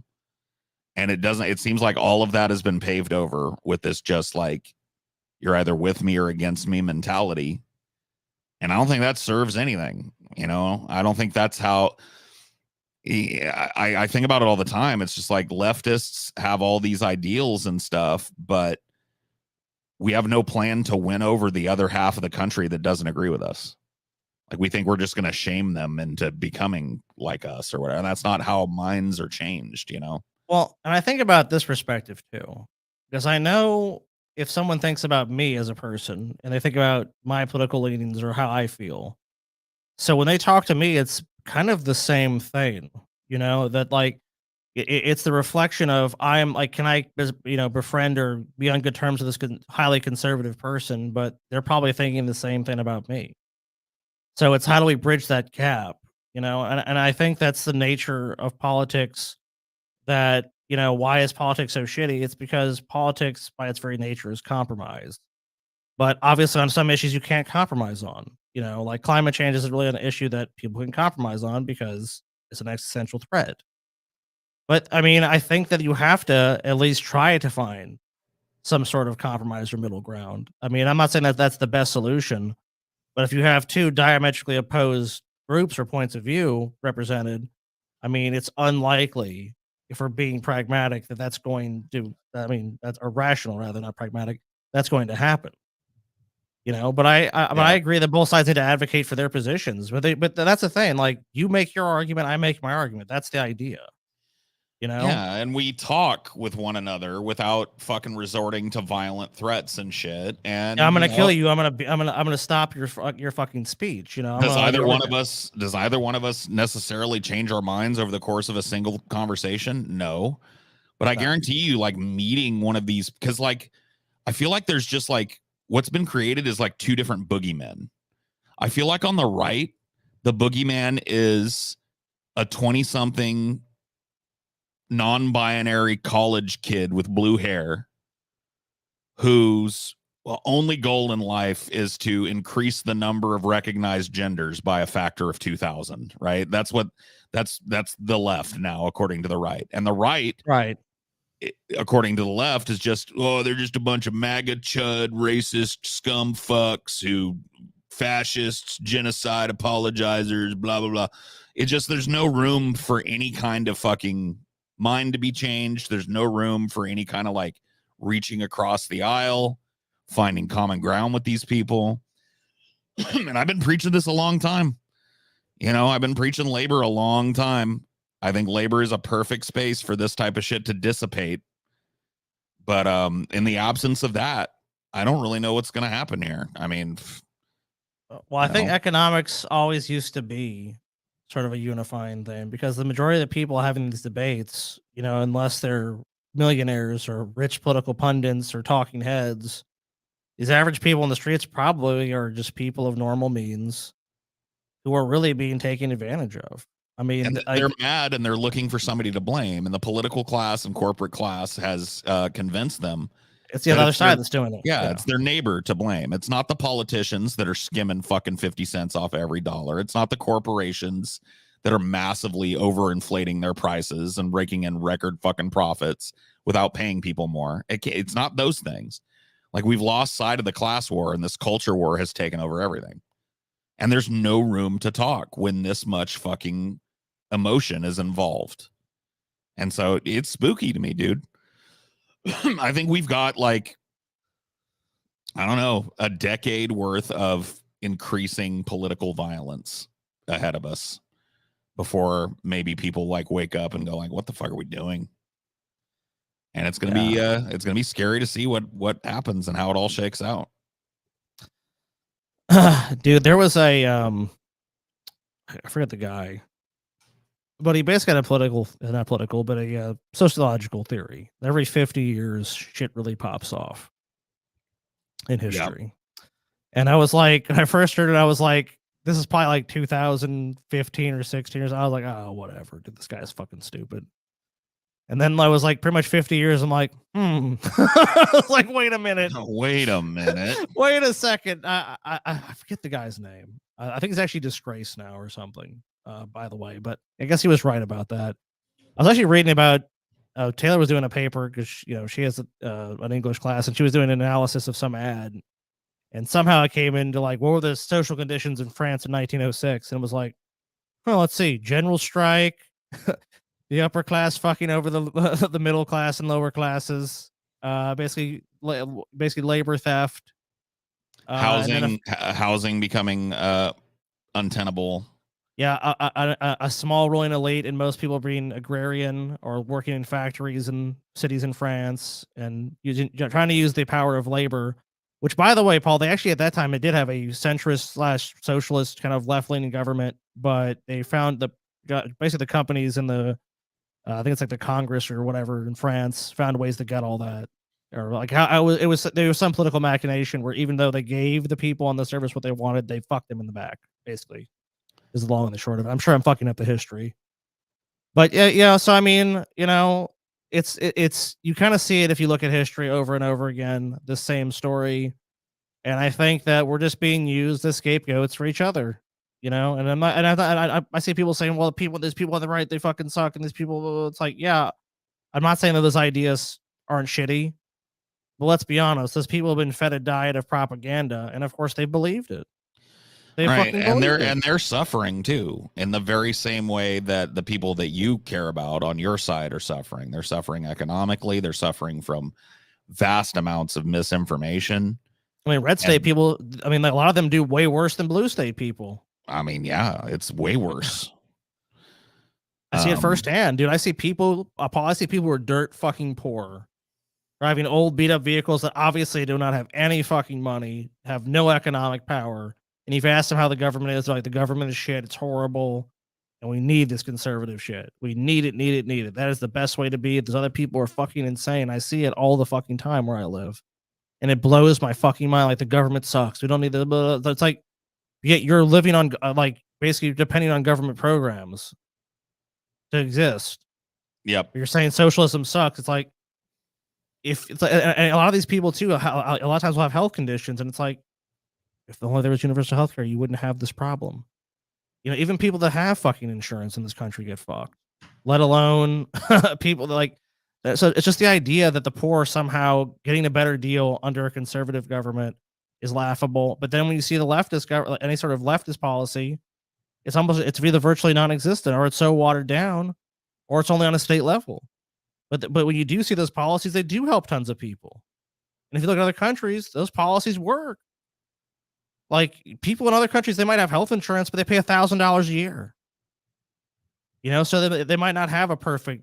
And it seems like all of that has been paved over with this just like you're either with me or against me mentality. And I don't think that serves anything. You know, I don't think that's how. I think about it all the time. It's just like leftists have all these ideals and stuff, but we have no plan to win over the other half of the country that doesn't agree with us. Like, we think we're just going to shame them into becoming like us or whatever. And that's not how minds are changed, you know? Well, and I think about this perspective too, because I know if someone thinks about me as a person and they think about my political leanings or how I feel, so when they talk to me, it's kind of the same thing, you know, that like it's the reflection of I am like, can I, you know, befriend or be on good terms with this highly conservative person, but they're probably thinking the same thing about me. So it's how do we bridge that gap, you know, and I think that's the nature of politics. That, you know, why is politics so shitty? It's because politics, by its very nature, is compromise. But obviously, on some issues, you can't compromise on. You know, like climate change isn't really an issue that people can compromise on because it's an existential threat. But I mean, I think that you have to at least try to find some sort of compromise or middle ground. I mean, I'm not saying that that's the best solution, but if you have two diametrically opposed groups or points of view represented, I mean, it's unlikely, if we're being pragmatic, that that's going to, I mean, that's irrational rather, not pragmatic, that's going to happen. You know, but I agree that both sides need to advocate for their positions. But that's the thing. Like, you make your argument, I make my argument. That's the idea. You know? Yeah, and we talk with one another without fucking resorting to violent threats and shit. And I'm gonna kill you. I'm gonna stop your fucking speech. You know? Does either one of us necessarily change our minds over the course of a single conversation? No. But I guarantee you, like, meeting one of these, because like I feel like there's just like what's been created is like two different boogeymen. I feel like on the right, the boogeyman is a 20-something non-binary college kid with blue hair whose only goal in life is to increase the number of recognized genders by a factor of 2,000, right? That's the left now, according to the right. And the right, according to the left, is just, they're just a bunch of MAGA chud, racist scum fucks who fascists, genocide apologizers, blah, blah, blah. It just, there's no room for any kind of fucking mind to be changed. There's no room for any kind of like reaching across the aisle, finding common ground with these people. And I've been preaching this a long time. You know, I've been preaching labor a long time. I think labor is a perfect space for this type of shit to dissipate. But in the absence of that, I don't really know what's going to happen here. I mean, well, I think economics always used to be sort of a unifying thing, because the majority of the people having these debates, you know, unless they're millionaires or rich political pundits or talking heads, these average people in the streets probably are just people of normal means who are really being taken advantage of. I mean, and they're mad and they're looking for somebody to blame, and the political class and corporate class has convinced them. It's the other side that's doing it. Yeah, it's their neighbor to blame. It's not the politicians that are skimming fucking 50 cents off every dollar. It's not the corporations that are massively overinflating their prices and raking in record fucking profits without paying people more. It's not those things. Like, we've lost sight of the class war, and this culture war has taken over everything. And there's no room to talk when this much fucking emotion is involved. And so it's spooky to me, dude. I think we've got like, I don't know, a decade worth of increasing political violence ahead of us before maybe people like wake up and go like, what the fuck are we doing? And it's gonna be scary to see what happens and how it all shakes out. Dude, there was a I forget the guy, but he basically had a not political, but a sociological theory. Every 50 years, shit really pops off in history. And I was like, when I first heard it, I was like, this is probably like 2015 or 16 years. I was like, oh, whatever. Dude, this guy is fucking stupid. And then I was like, pretty much 50 years. I'm like, I was like, wait a minute. Wait a minute. Wait a second. I forget the guy's name. I think he's actually disgraced now or something, by the way. But I guess he was right about that. I was actually reading about Taylor was doing a paper because she has an English class, and she was doing an analysis of some ad. And somehow it came into like, what were the social conditions in France in 1906? And it was like, well, let's see, general strike, the upper class fucking over the middle class and lower classes, basically labor theft, housing becoming untenable. Yeah, a small ruling elite, and most people being agrarian or working in factories and cities in France, and trying to use the power of labor. Which, by the way, Paul, they actually at that time it did have a centrist/socialist kind of left-leaning government, but they found basically the companies in the I think it's like the Congress or whatever in France found ways to get all that, or like how there was some political machination where even though they gave the people on the service what they wanted, they fucked them in the back. Basically, is the long and the short of it. I'm sure I'm fucking up the history, but yeah. So I mean, it's you kind of see it if you look at history over and over again, the same story. And I think that we're just being used as scapegoats for each other, and I'm not, and I see people saying, well, there's people on the right, they fucking suck. And these people, it's like, yeah, I'm not saying that those ideas aren't shitty, but let's be honest, those people have been fed a diet of propaganda. And of course they believed it. Right, and they're suffering too, in the very same way that the people that you care about on your side are suffering. They're suffering economically. They're suffering from vast amounts of misinformation. I mean, red state people. I mean, a lot of them do way worse than blue state people. I mean, yeah, it's way worse. I see it firsthand, dude. I see people. Paul, I see people who are dirt fucking poor, driving old beat up vehicles that obviously do not have any fucking money, have no economic power. And you've asked them how the government is, like, the government is shit, it's horrible, and we need this conservative shit. We need it. That is the best way to be. Those other people are fucking insane. I see it all the fucking time where I live. And it blows my fucking mind. Like, the government sucks. We don't need the... It's like, yet you're living on, like, basically depending on government programs to exist. Yep. You're saying socialism sucks. It's like, if it's like, and a lot of these people too, a lot of times will have health conditions, and it's like, if only there was universal health care, you wouldn't have this problem. Even people that have fucking insurance in this country get fucked, let alone people that like that. So it's just the idea that the poor are somehow getting a better deal under a conservative government is laughable. But then when you see the leftist government, any sort of leftist policy, it's either virtually non-existent, or it's so watered down, or it's only on a state level. But when you do see those policies, they do help tons of people. And if you look at other countries, those policies work. Like, people in other countries, they might have health insurance, but they pay $1,000 a year. So they might not have a perfect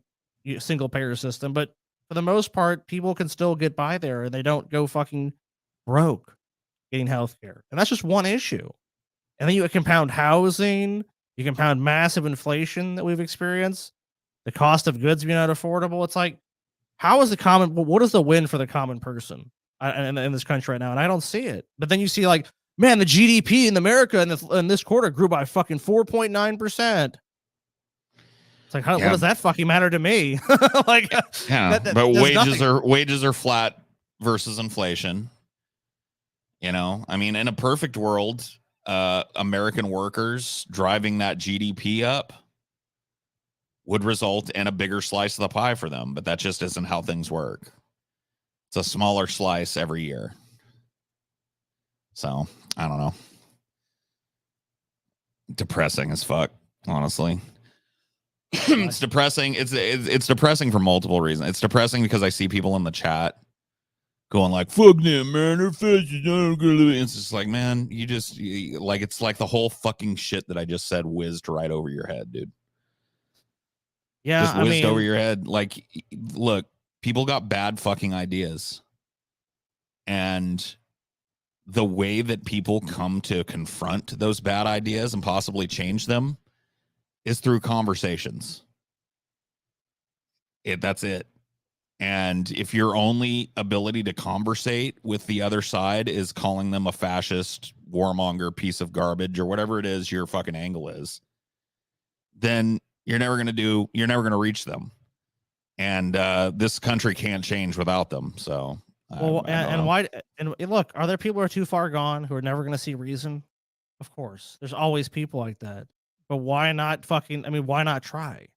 single payer system, but for the most part, people can still get by there, and they don't go fucking broke getting health care. And that's just one issue. And then you compound housing, you compound massive inflation that we've experienced, the cost of goods being not affordable. It's like, what is the win for the common person in this country right now? And I don't see it. But then you see, like, man, the GDP in America in this quarter grew by fucking 4.9%. It's like, what does that fucking matter to me? Like, but wages are flat versus inflation. I mean, in a perfect world, American workers driving that GDP up would result in a bigger slice of the pie for them, but that just isn't how things work. It's a smaller slice every year. So I don't know. Depressing as fuck, honestly. It's depressing. It's depressing for multiple reasons. It's depressing because I see people in the chat going like, "Fuck them, man. They're fascists. It's just like, man, it's like the whole fucking shit that I just said whizzed right over your head, dude. Yeah, just I whizzed over mean, your head. Like, look, people got bad fucking ideas. And the way that people come to confront those bad ideas and possibly change them is through conversations. That's it. And if your only ability to conversate with the other side is calling them a fascist, warmonger, piece of garbage, or whatever it is your fucking angle is, then you're never going to reach them. And this country can't change without them. So, well, I don't and know. why? And look, are there people who are too far gone who are never going to see reason? Of course, there's always people like that. But why not fucking? I mean, why not try?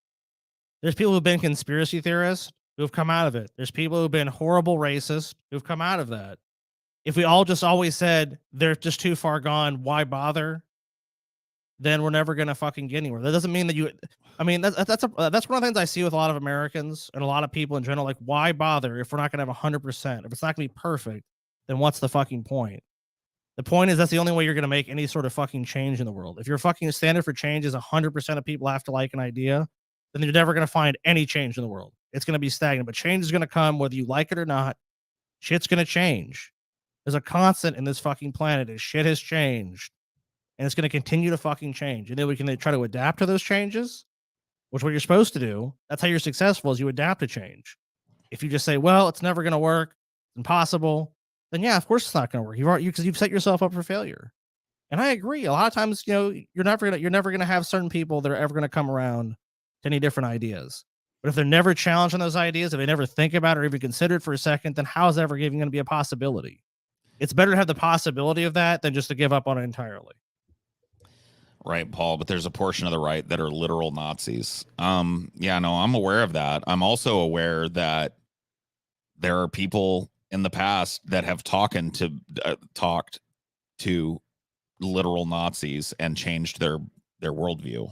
There's people who've been conspiracy theorists who've come out of it. There's people who've been horrible racists who've come out of that. If we all just always said they're just too far gone, why bother? Then we're never gonna fucking get anywhere. That doesn't mean that you. I mean, that's one of the things I see with a lot of Americans and a lot of people in general. Like, why bother if we're not gonna have 100%? If it's not gonna be perfect, then what's the fucking point? The point is that's the only way you're gonna make any sort of fucking change in the world. If your fucking standard for change is 100% of people have to like an idea, then you're never gonna find any change in the world. It's gonna be stagnant. But change is gonna come whether you like it or not. Shit's gonna change. There's a constant in this fucking planet is shit has changed. And it's going to continue to fucking change. And then we can try to adapt to those changes, which is what you're supposed to do. That's how you're successful is you adapt to change. If you just say, well, it's never going to work, it's impossible, then yeah, of course it's not going to work. Because you've set yourself up for failure. And I agree. A lot of times, you're never going to have certain people that are ever going to come around to any different ideas. But if they're never challenged on those ideas, if they never think about it or even consider it for a second, then how is ever even going to be a possibility? It's better to have the possibility of that than just to give up on it entirely. Right, Paul, but there's a portion of the right that are literal Nazis. Yeah, no, I'm aware of that. I'm also aware that there are people in the past that have talked to literal Nazis and changed their worldview.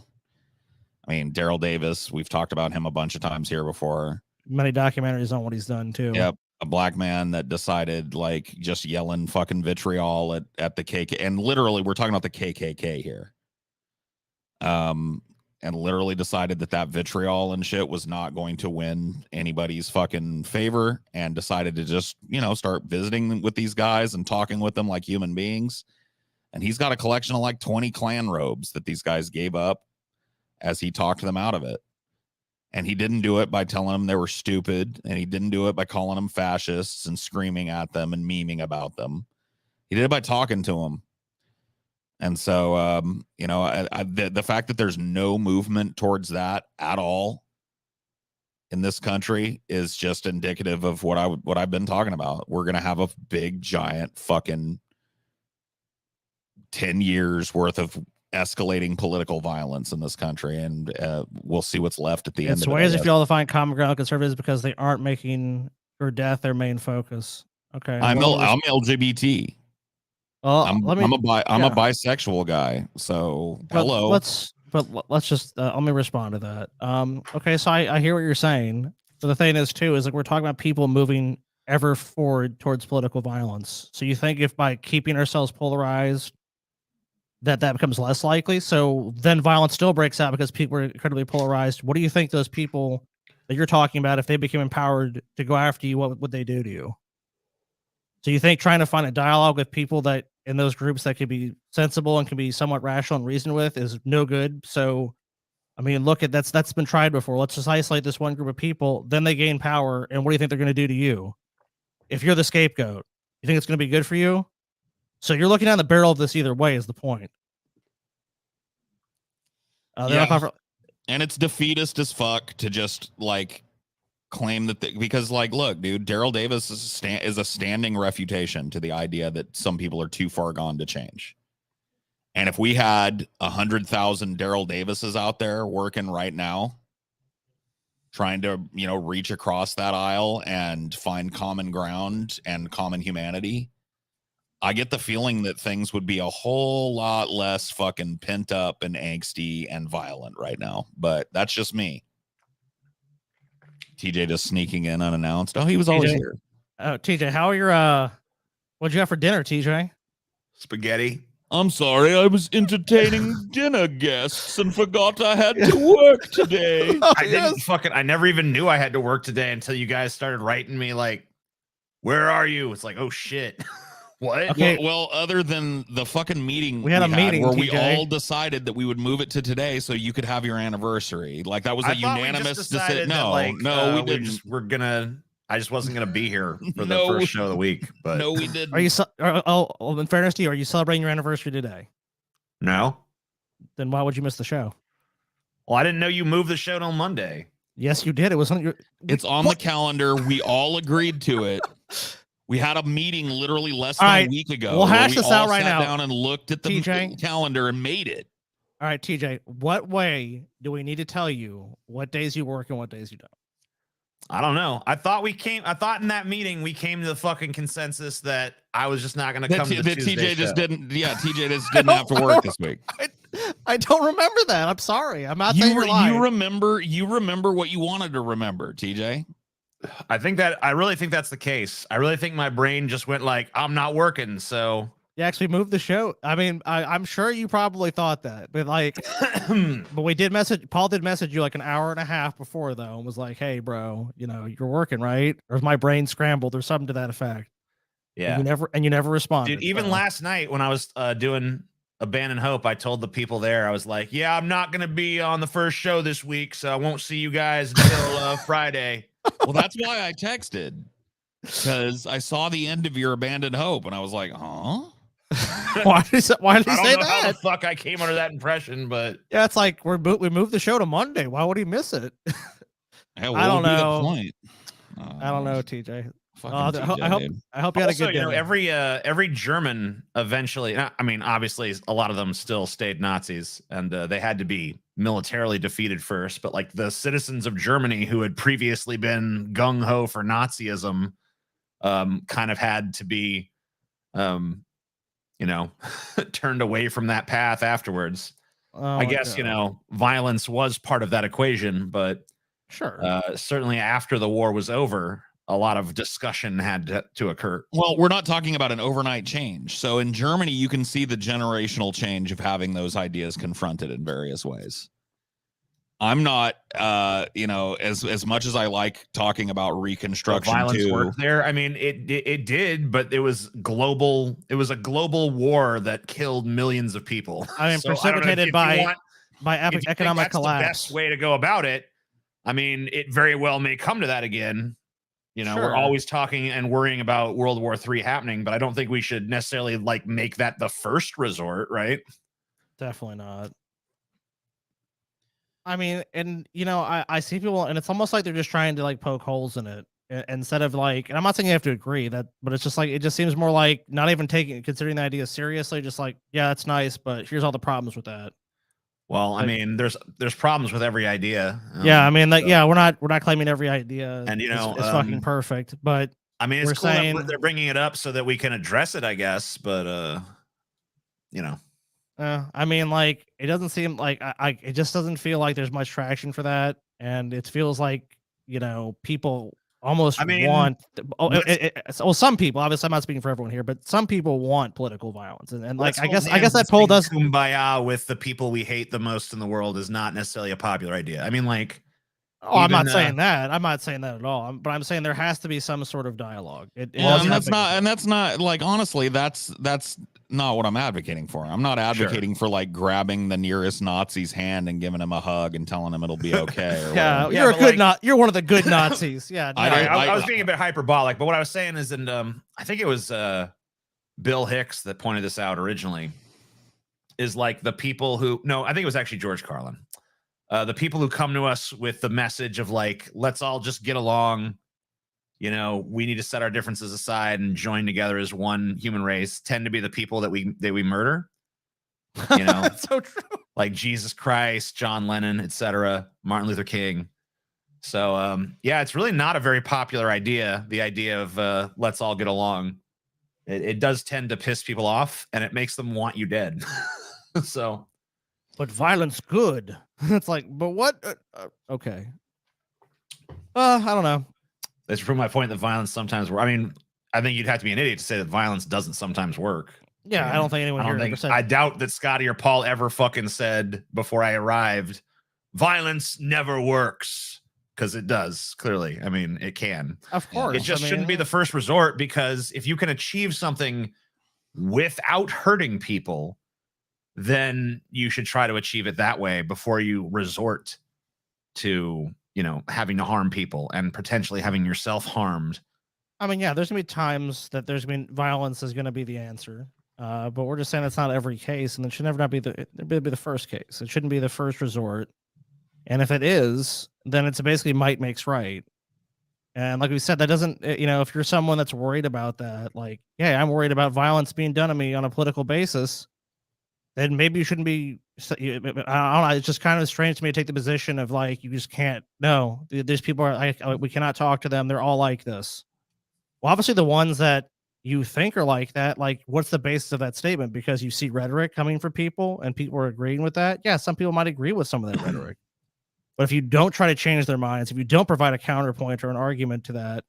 I mean, Daryl Davis, we've talked about him a bunch of times here before. Many documentaries on what he's done too. Yep. A black man that decided, like, just yelling fucking vitriol at the KKK. And literally, we're talking about the KKK here. And literally decided that vitriol and shit was not going to win anybody's fucking favor, and decided to just, start visiting with these guys and talking with them like human beings. And he's got a collection of like 20 Klan robes that these guys gave up as he talked them out of it. And he didn't do it by telling them they were stupid, and he didn't do it by calling them fascists and screaming at them and memeing about them. He did it by talking to them. And so, the fact that there's no movement towards that at all in this country is just indicative of what I've been talking about. We're going to have a big, giant fucking 10 years worth of escalating political violence in this country. And we'll see what's left at the end of it. It's ways if you all to find common ground with conservatives because they aren't making your death their main focus. Okay. I'm LGBT. Well, I'm a bisexual guy. So hello. Let's just let me respond to that. Okay, so I hear what you're saying. So the thing is too is like we're talking about people moving ever forward towards political violence. So you think if by keeping ourselves polarized that becomes less likely? So then violence still breaks out because people are incredibly polarized. What do you think those people that you're talking about, if they became empowered to go after you, what would they do to you? So you think trying to find a dialogue with people that in those groups that could be sensible and can be somewhat rational and reasoned with is no good. So, I mean, look at that's been tried before. Let's just isolate this one group of people. Then they gain power. And what do you think they're going to do to you? If you're the scapegoat, you think it's going to be good for you? So you're looking down the barrel of this either way is the point. Yeah. And it's defeatist as fuck to just like claim that because like, look, dude, Daryl Davis is a standing refutation to the idea that some people are too far gone to change. And if we had 100,000 Daryl Davises out there working right now, trying to, reach across that aisle and find common ground and common humanity, I get the feeling that things would be a whole lot less fucking pent up and angsty and violent right now. But that's just me. TJ just sneaking in unannounced. Oh, he was always here. Oh, TJ, how are your what'd you have for dinner, TJ? Spaghetti. I'm sorry, I was entertaining dinner guests and forgot I had to work today. I never even knew I had to work today until you guys started writing me like, where are you? It's like, oh shit. What? Okay. Well, other than the fucking meeting We had a meeting, where we TJ. all decided that we would move it to today so you could have your anniversary. Like that was a unanimous decision. No, we didn't. I just wasn't gonna be here for the No, first show of the week. But no, we didn't. Are you? In fairness to you, are you celebrating your anniversary today? No. Then why would you miss the show? Well, I didn't know you moved the show till Monday. Yes, you did. It was on your. It's on the calendar. We all agreed to it. We had a meeting literally less than a week ago. We'll hash where this out right sat now. Down and looked at the calendar and made it. All right, TJ. What way do we need to tell you what days you work and what days you don't? I don't know. I thought in that meeting we came to the fucking consensus that I was just not going to come to the Tuesday TJ just show. didn't. Yeah, TJ just didn't have to work this week. I don't remember that. I'm sorry. I'm not saying you're lying. You remember what you wanted to remember, TJ. I really think that's the case. I really think my brain just went like, I'm not working. So you actually moved the show. I mean, I'm sure you probably thought that, but like, but we did message. Paul did message you like an hour and a half before though, and was like, "Hey, bro, you're working, right?" Or my brain scrambled, or something to that effect. Yeah. And you never responded. Dude, even last night when I was doing Abandon Hope, I told the people there, I was like, "Yeah, I'm not gonna be on the first show this week, so I won't see you guys until Friday." Well, that's why I texted, because I saw the end of your Abandoned Hope, and I was like, "Huh." Why did he say that? How the fuck I came under that impression, but yeah, it's like we moved the show to Monday. Why would he miss it? Hey, I don't know. I don't know, TJ. TJ, I hope you had a good day. Every German eventually, I mean, obviously a lot of them still stayed Nazis, and they had to be militarily defeated first, but like the citizens of Germany who had previously been gung-ho for Nazism kind of had to be turned away from that path afterwards. I guess violence was part of that equation, but sure, certainly after the war was over, a lot of discussion had to occur. Well, we're not talking about an overnight change. So in Germany, you can see the generational change of having those ideas confronted in various ways. I'm not, as much as I like talking about Reconstruction, violence worked there. I mean, it did, but it was global. It was a global war that killed millions of people. I mean, precipitated by economic collapse. The best way to go about it. I mean, it very well may come to that again. Sure. We're always talking and worrying about World War III happening, but I don't think we should necessarily like make that the first resort, right? Definitely not. I mean, and I see people, and it's almost like they're just trying to like poke holes in it instead of like, and I'm not saying you have to agree that, but it's just like, it just seems more like not even considering the idea seriously, just like, yeah, that's nice, but here's all the problems with that. Well, I mean, there's problems with every idea. Yeah, I mean, like, yeah, we're not claiming every idea and is fucking perfect, but I mean, it's cool that they're bringing it up so that we can address it, I guess, but I mean, like, it doesn't seem like it just doesn't feel like there's much traction for that, and it feels like people almost want. Some people, obviously, I'm not speaking for everyone here, but some people want political violence, and like, I guess that poll does. Kumbaya with the people we hate the most in the world is not necessarily a popular idea. I mean, like. I'm not saying that. I'm not saying that at all. But I'm saying there has to be some sort of dialogue. That's not like, honestly, that's not what I'm advocating for. I'm not advocating for like grabbing the nearest Nazi's hand and giving him a hug and telling him it'll be okay. Or you're a good you're one of the good Nazis. Yeah, I was being a bit hyperbolic, but what I was saying is, and I think it was Bill Hicks that pointed this out originally, is like the people who I think it was actually George Carlin. The people who come to us with the message of like, let's all just get along, we need to set our differences aside and join together as one human race, tend to be the people that we murder. That's so true. Like Jesus Christ, John Lennon, etc., Martin Luther King. So it's really not a very popular idea. The idea of let's all get along. It does tend to piss people off, and it makes them want you dead. So. But violence good. It's like, but what? Okay. I don't know. That's to prove my point that violence sometimes works. I mean, I think you'd have to be an idiot to say that violence doesn't sometimes work. Yeah, I don't think anyone I here don't ever think. said. I doubt that Scotty or Paul ever fucking said before I arrived, violence never works, because it does. Clearly, I mean, it can. Of course, It just I mean, shouldn't be the first resort, because if you can achieve something without hurting people, then you should try to achieve it that way before you resort to, having to harm people and potentially having yourself harmed. I mean, yeah, there's gonna be times that there's gonna be violence is gonna be the answer. But we're just saying that's not every case, and it should never not be the first case. It shouldn't be the first resort. And if it is, then it's basically might makes right. And like we said, that doesn't, if you're someone that's worried about that, like, yeah, I'm worried about violence being done to me on a political basis, then maybe you shouldn't be. I don't know. It's just kind of strange to me to take the position of like, you just can't. No, these people are we cannot talk to them. They're all like this. Well, obviously the ones that you think are like that, like, what's the basis of that statement? Because you see rhetoric coming from people and people are agreeing with that. Yeah, some people might agree with some of that rhetoric. But if you don't try to change their minds, if you don't provide a counterpoint or an argument to that,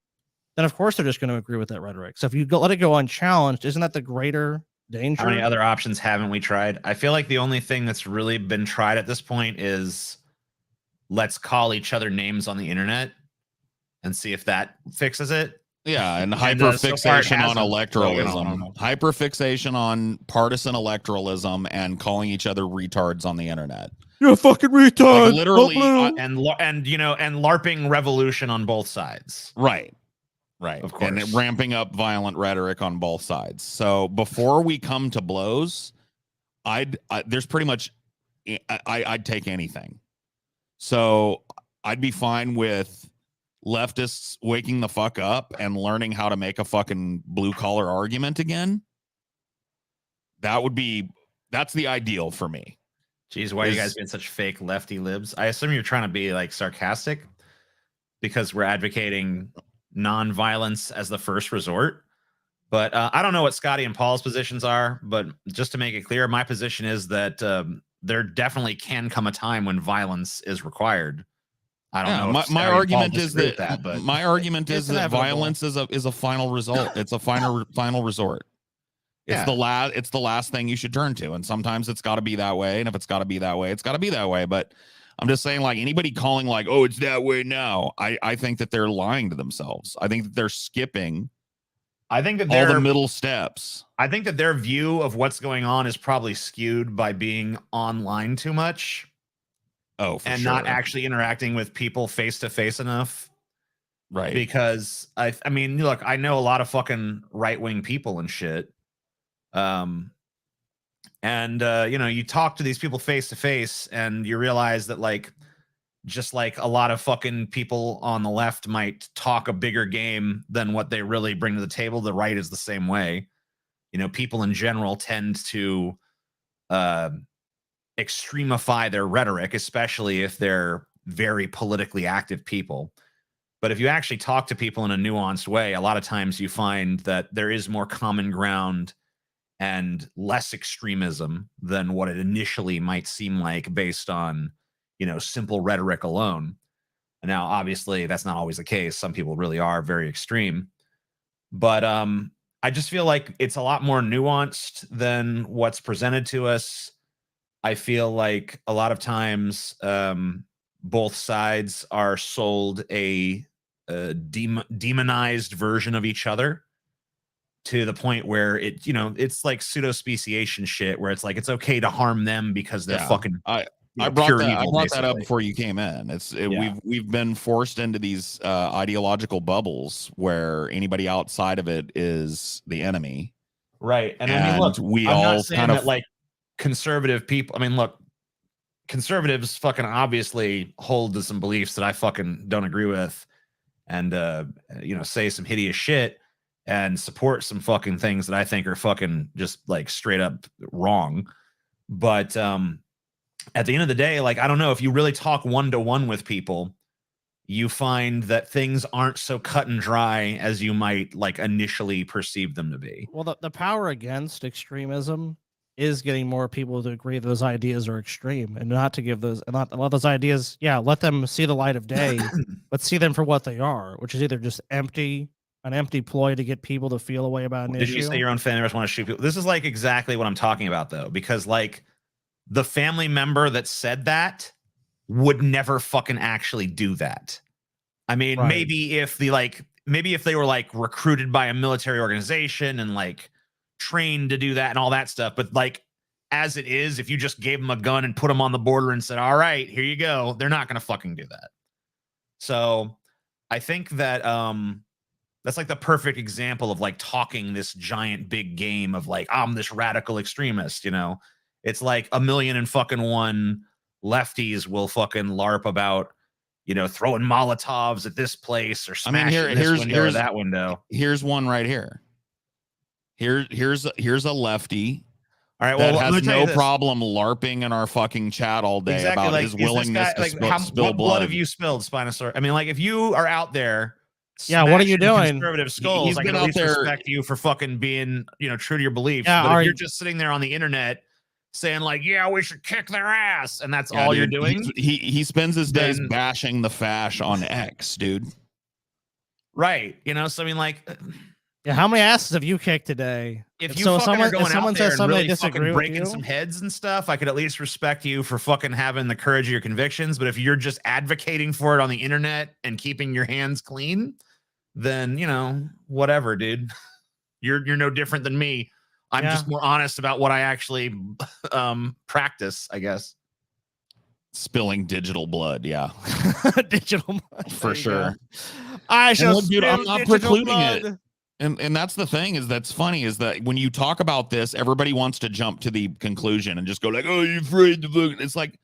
then of course they're just going to agree with that rhetoric. So if you let it go unchallenged, isn't that the greater danger? How many other options haven't we tried? I feel like the only thing that's really been tried at this point is let's call each other names on the internet and see if that fixes it. Yeah, and so far it hyperfixation on hasn't. electoralism, hyperfixation on partisan electoralism, and calling each other retards on the internet. You're a fucking retard. Like, literally, and LARPing revolution on both sides. Right, of course, and ramping up violent rhetoric on both sides. So before we come to blows, there's pretty much I'd take anything. So I'd be fine with leftists waking the fuck up and learning how to make a fucking blue collar argument again. That's the ideal for me. Jeez, why are you guys being such fake lefty libs? I assume you're trying to be like sarcastic because we're advocating non-violence as the first resort. But I don't know what Scotty and Paul's positions are, but just to make it clear, my position is that there definitely can come a time when violence is required. I don't know. My argument is that, but my argument is that inevitable. violence is a final result. It's a final resort. It's the last thing you should turn to. And sometimes it's got to be that way. And if it's got to be that way, it's got to be that way. But I'm just saying, like, anybody calling like, oh, it's that way now, I think that they're lying to themselves. I think that they're skipping all the middle steps. I think that their view of what's going on is probably skewed by being online too much. Oh, for and sure. not actually interacting with people face to face enough. Right. Because I mean, look, I know a lot of fucking right-wing people and shit. You talk to these people face to face and you realize that, like, just like a lot of fucking people on the left might talk a bigger game than what they really bring to the table, the right is the same way. People in general tend to extremify their rhetoric, especially if they're very politically active people. But if you actually talk to people in a nuanced way, a lot of times you find that there is more common ground and less extremism than what it initially might seem like based on, simple rhetoric alone. Now, obviously, that's not always the case. Some people really are very extreme. But I just feel like it's a lot more nuanced than what's presented to us. I feel like a lot of times both sides are sold a demonized version of each other to the point where it's like pseudo speciation shit, where it's like it's okay to harm them because they're fucking. I brought that up before you came in. We've been forced into these ideological bubbles where anybody outside of it is the enemy, right? And I mean, look, I'm all not saying kind of that, like, conservative people, I mean, look, conservatives fucking obviously hold to some beliefs that I fucking don't agree with, and say some hideous shit and support some fucking things that I think are fucking just like straight up wrong. But at the end of the day, like, I don't know, if you really talk one-to-one with people, you find that things aren't so cut and dry as you might like initially perceive them to be. Well, the power against extremism is getting more people to agree those ideas are extreme and not to give those, and not let those ideas, let them see the light of day, but see them for what they are, which is either just empty, an empty ploy to get people to feel a way about an Did issue. you say your own family members want to shoot people? This is like exactly what I'm talking about, though, because like the family member that said that would never fucking actually do that. I mean, Right. maybe if they were like recruited by a military organization and like trained to do that and all that stuff, but like as it is, if you just gave them a gun and put them on the border and said, all right, here you go, they're not going to fucking do that. So I think that that's like the perfect example of like talking this giant big game of like, I'm this radical extremist, you know. It's like 1,000,001 lefties will fucking LARP about, you know, throwing Molotovs at this place or smashing this window or that window. Here's one right here. Here's a lefty. All right, that well, has no problem LARPing in our fucking chat all day exactly, about like, his willingness to spill what blood blood. have you spilled, Spinosaurus? I mean, like, if you are out there, Yeah, what are you smashing doing? Conservative skulls, He's I been can at out least there- respect you for fucking being, you know, true to your beliefs. Yeah, but if you're just sitting there on the internet saying like, yeah, we should kick their ass, and that's all you're doing, He spends his days then- bashing the fash on X, dude. right? You know, so I mean, like, Yeah, how many asses have you kicked today? if you So fucking are if going someone out there says and something they really disagree fucking with breaking you, some heads and stuff, I could at least respect you for fucking having the courage of your convictions. But if you're just advocating for it on the internet and keeping your hands clean, then, you know, whatever, dude. You're no different than me. I'm just more honest about what I actually practice, I guess. Spilling digital blood, yeah, digital blood, for sure. I And shall look, dude, I'm spill not digital precluding blood. it. And that's the thing that's funny is that when you talk about this, everybody wants to jump to the conclusion and just go like, oh, you're afraid to vote. It's like,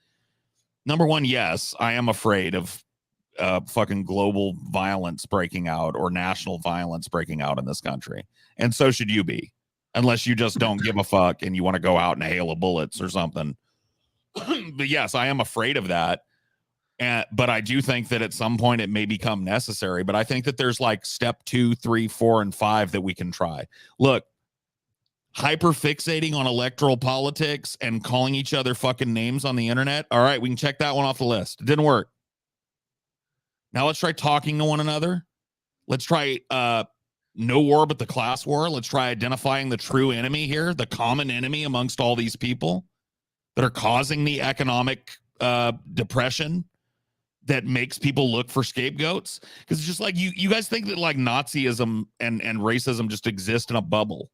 number one, yes, I am afraid of fucking global violence breaking out or national violence breaking out in this country. And so should you be, unless you just don't give a fuck and you want to go out in a hail of bullets or something. But yes, I am afraid of that. But I do think that at some point it may become necessary. But I think that there's like step 2, 3, 4, and 5 that we can try. Look, hyper fixating on electoral politics and calling each other fucking names on the internet. All right, we can check that one off the list. It didn't work. Now let's try talking to one another. Let's try no war but the class war. Let's try identifying the true enemy here, the common enemy amongst all these people that are causing the economic depression that makes people look for scapegoats. Because it's just like you guys think that like Nazism and racism just exist in a bubble.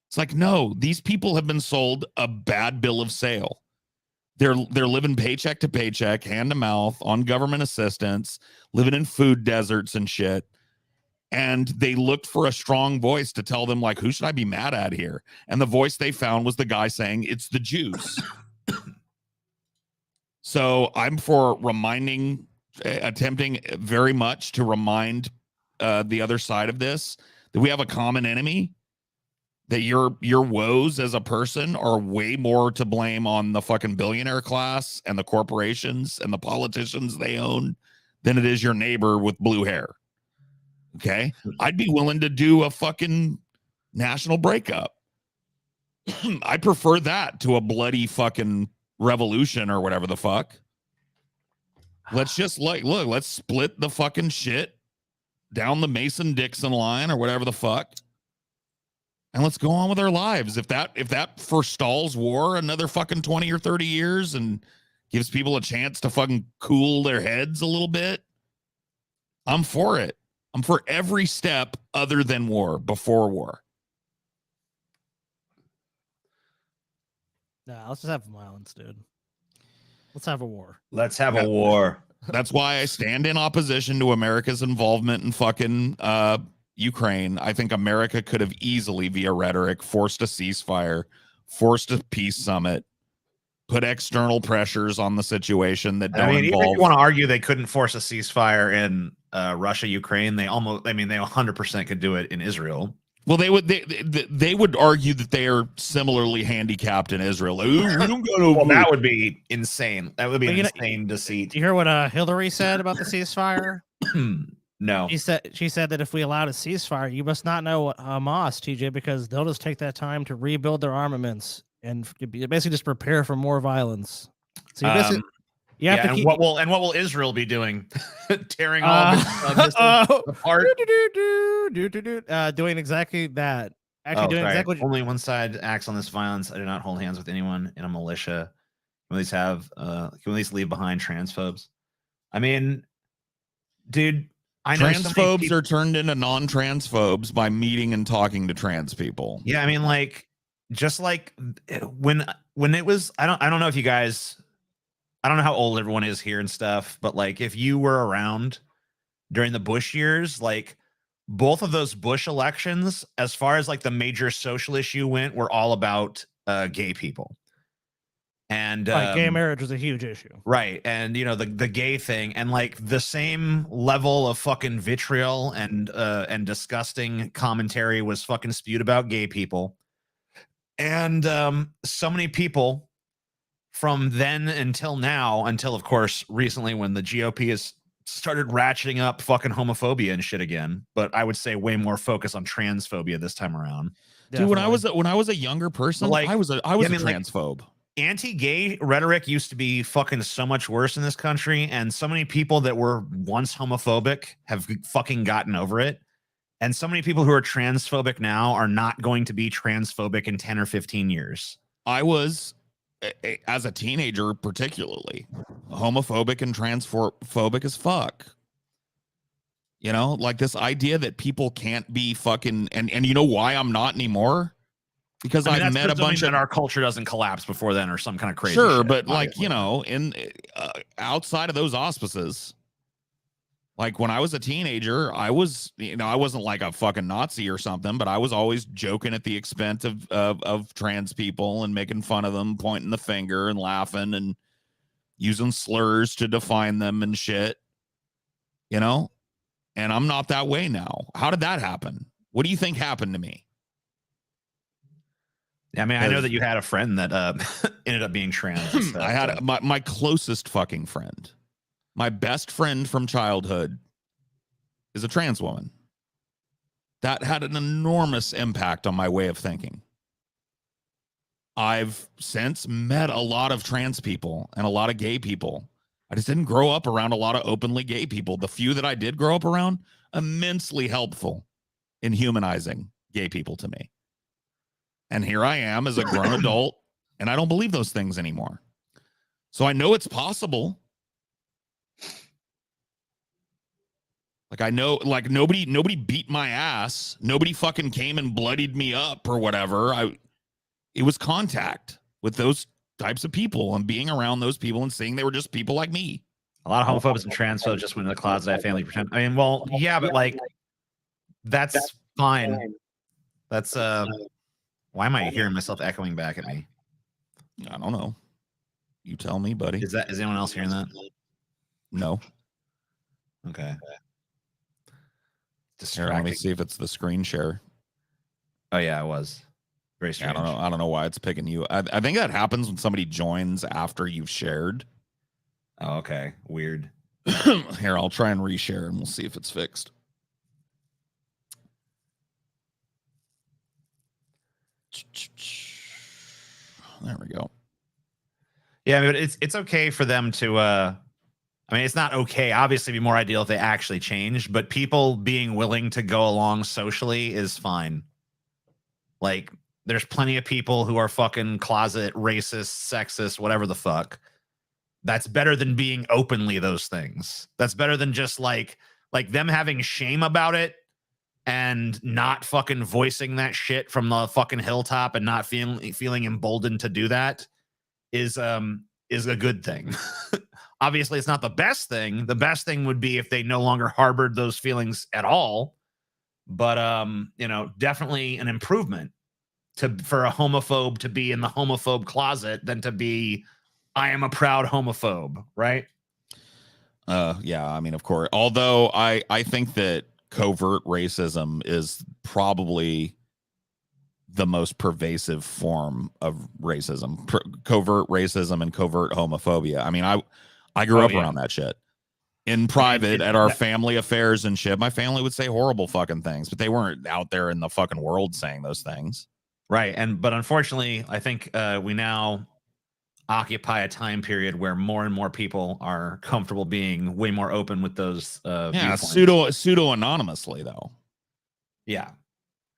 It's like, no, these people have been sold a bad bill of sale. They're living paycheck to paycheck, hand to mouth, on government assistance, living in food deserts and shit. And they looked for a strong voice to tell them, like, who should I be mad at here? And the voice they found was the guy saying, it's the Jews. So I'm for attempting very much to remind the other side of this, that we have a common enemy, that your woes as a person are way more to blame on the fucking billionaire class and the corporations and the politicians they own than it is your neighbor with blue hair. Okay? I'd be willing to do a fucking national breakup. I prefer that to a bloody fucking revolution or whatever the fuck. Let's just let's split the fucking shit down the Mason-Dixon line or whatever the fuck. And let's go on with our lives. If that forestalls war another fucking 20 or 30 years and gives people a chance to fucking cool their heads a little bit, I'm for it. I'm for every step other than war, before war. Nah, let's just have violence, dude. Let's have a war. Let's have a war. That's why I stand in opposition to America's involvement in fucking Ukraine. I think America could have easily, via rhetoric, forced a ceasefire, forced a peace summit, put external pressures on the situation that don't I mean, involve. even if you want to argue they couldn't force a ceasefire in Russia, Ukraine, they 100% could do it in Israel. Well, they would argue that they are similarly handicapped in Israel. Like, well, that would be insane. That would be an insane deceit. Do you hear what Hillary said about the ceasefire? No. She said that if we allowed a ceasefire, you must not know Hamas, TJ, because they'll just take that time to rebuild their armaments and basically just prepare for more violence. So You have to and keep. what will Israel be doing? Tearing all missiles apart. Doing exactly that. Actually, Oh, doing sorry. exactly. Only one side acts on this violence. I do not hold hands with anyone in a militia. Can we at least leave behind transphobes? I mean, dude, I know so many Transphobes people- are turned into non-transphobes by meeting and talking to trans people. Yeah, I mean, like, just like when it was, I don't know if you guys, I don't know how old everyone is here and stuff, but like if you were around during the Bush years, like both of those Bush elections, as far as like the major social issue went, were all about gay people. And Gay marriage was a huge issue. right. And you know, the gay thing, and like the same level of fucking vitriol and disgusting commentary was fucking spewed about gay people. And so many people from then until now, until of course recently when the GOP has started ratcheting up fucking homophobia and shit again, but I would say way more focus on transphobia this time around. Dude, when I was a younger person, Like, I was a I mean, like, transphobe. Anti-gay rhetoric used to be fucking so much worse in this country, and so many people that were once homophobic have fucking gotten over it. And so many people who are transphobic now are not going to be transphobic in 10 or 15 years. I was, as a teenager particularly, homophobic and transphobic as fuck. You know, like this idea that people can't be fucking, and you know why I'm not anymore? Because I mean, I've met a bunch of, our culture doesn't collapse before then or some kind of crazy sure, shit, but like, obviously. you know, in outside of those auspices, like when I was a teenager, I was, you know, I wasn't like a fucking Nazi or something, but I was always joking at the expense of trans people and making fun of them, pointing the finger and laughing and using slurs to define them and shit, you know? And I'm not that way now. How did that happen? What do you think happened to me? I mean, I know that you had a friend that ended up being trans. And stuff, I had so. my closest fucking friend, my best friend from childhood, is a trans woman. That had an enormous impact on my way of thinking. I've since met a lot of trans people and a lot of gay people. I just didn't grow up around a lot of openly gay people. The few that I did grow up around, immensely helpful in humanizing gay people to me. And here I am as a grown adult, and I don't believe those things anymore. So I know it's possible. Like I know, like nobody beat my ass. Nobody fucking came and bloodied me up or whatever. It was contact with those types of people and being around those people and seeing they were just people like me. A lot of homophobes and transphobes just went in the closet. I have family pretend. I mean, well, yeah, but like, that's fine. That's why am I hearing myself echoing back at me? I don't know. You tell me, buddy. Is anyone else hearing that? No. Okay. Here, let me see if it's the screen share. Oh yeah, it was. Very strange. I don't know why it's picking you. I think that happens when somebody joins after you've shared. Oh, okay. Weird. Here, I'll try and reshare and we'll see if it's fixed. There we go. Yeah, but it's okay for them to I mean, it's not okay. Obviously, it'd be more ideal if they actually changed, but people being willing to go along socially is fine. Like, there's plenty of people who are fucking closet racist, sexist, whatever the fuck. That's better than being openly those things. That's better than just like them having shame about it and not fucking voicing that shit from the fucking hilltop and not feeling emboldened to do that is a good thing. Obviously, it's not the best thing. The best thing would be if they no longer harbored those feelings at all. But you know, definitely an improvement for a homophobe to be in the homophobe closet than to be, I am a proud homophobe, right? Yeah, I mean, of course. Although I think that covert racism is probably the most pervasive form of racism. Covert racism and covert homophobia. I mean, I grew up around that shit. In private, at our family affairs and shit, my family would say horrible fucking things, but they weren't out there in the fucking world saying those things. Right. But unfortunately, I think we now, occupy a time period where more and more people are comfortable being way more open with those Yeah, viewpoints. pseudo anonymously though. Yeah.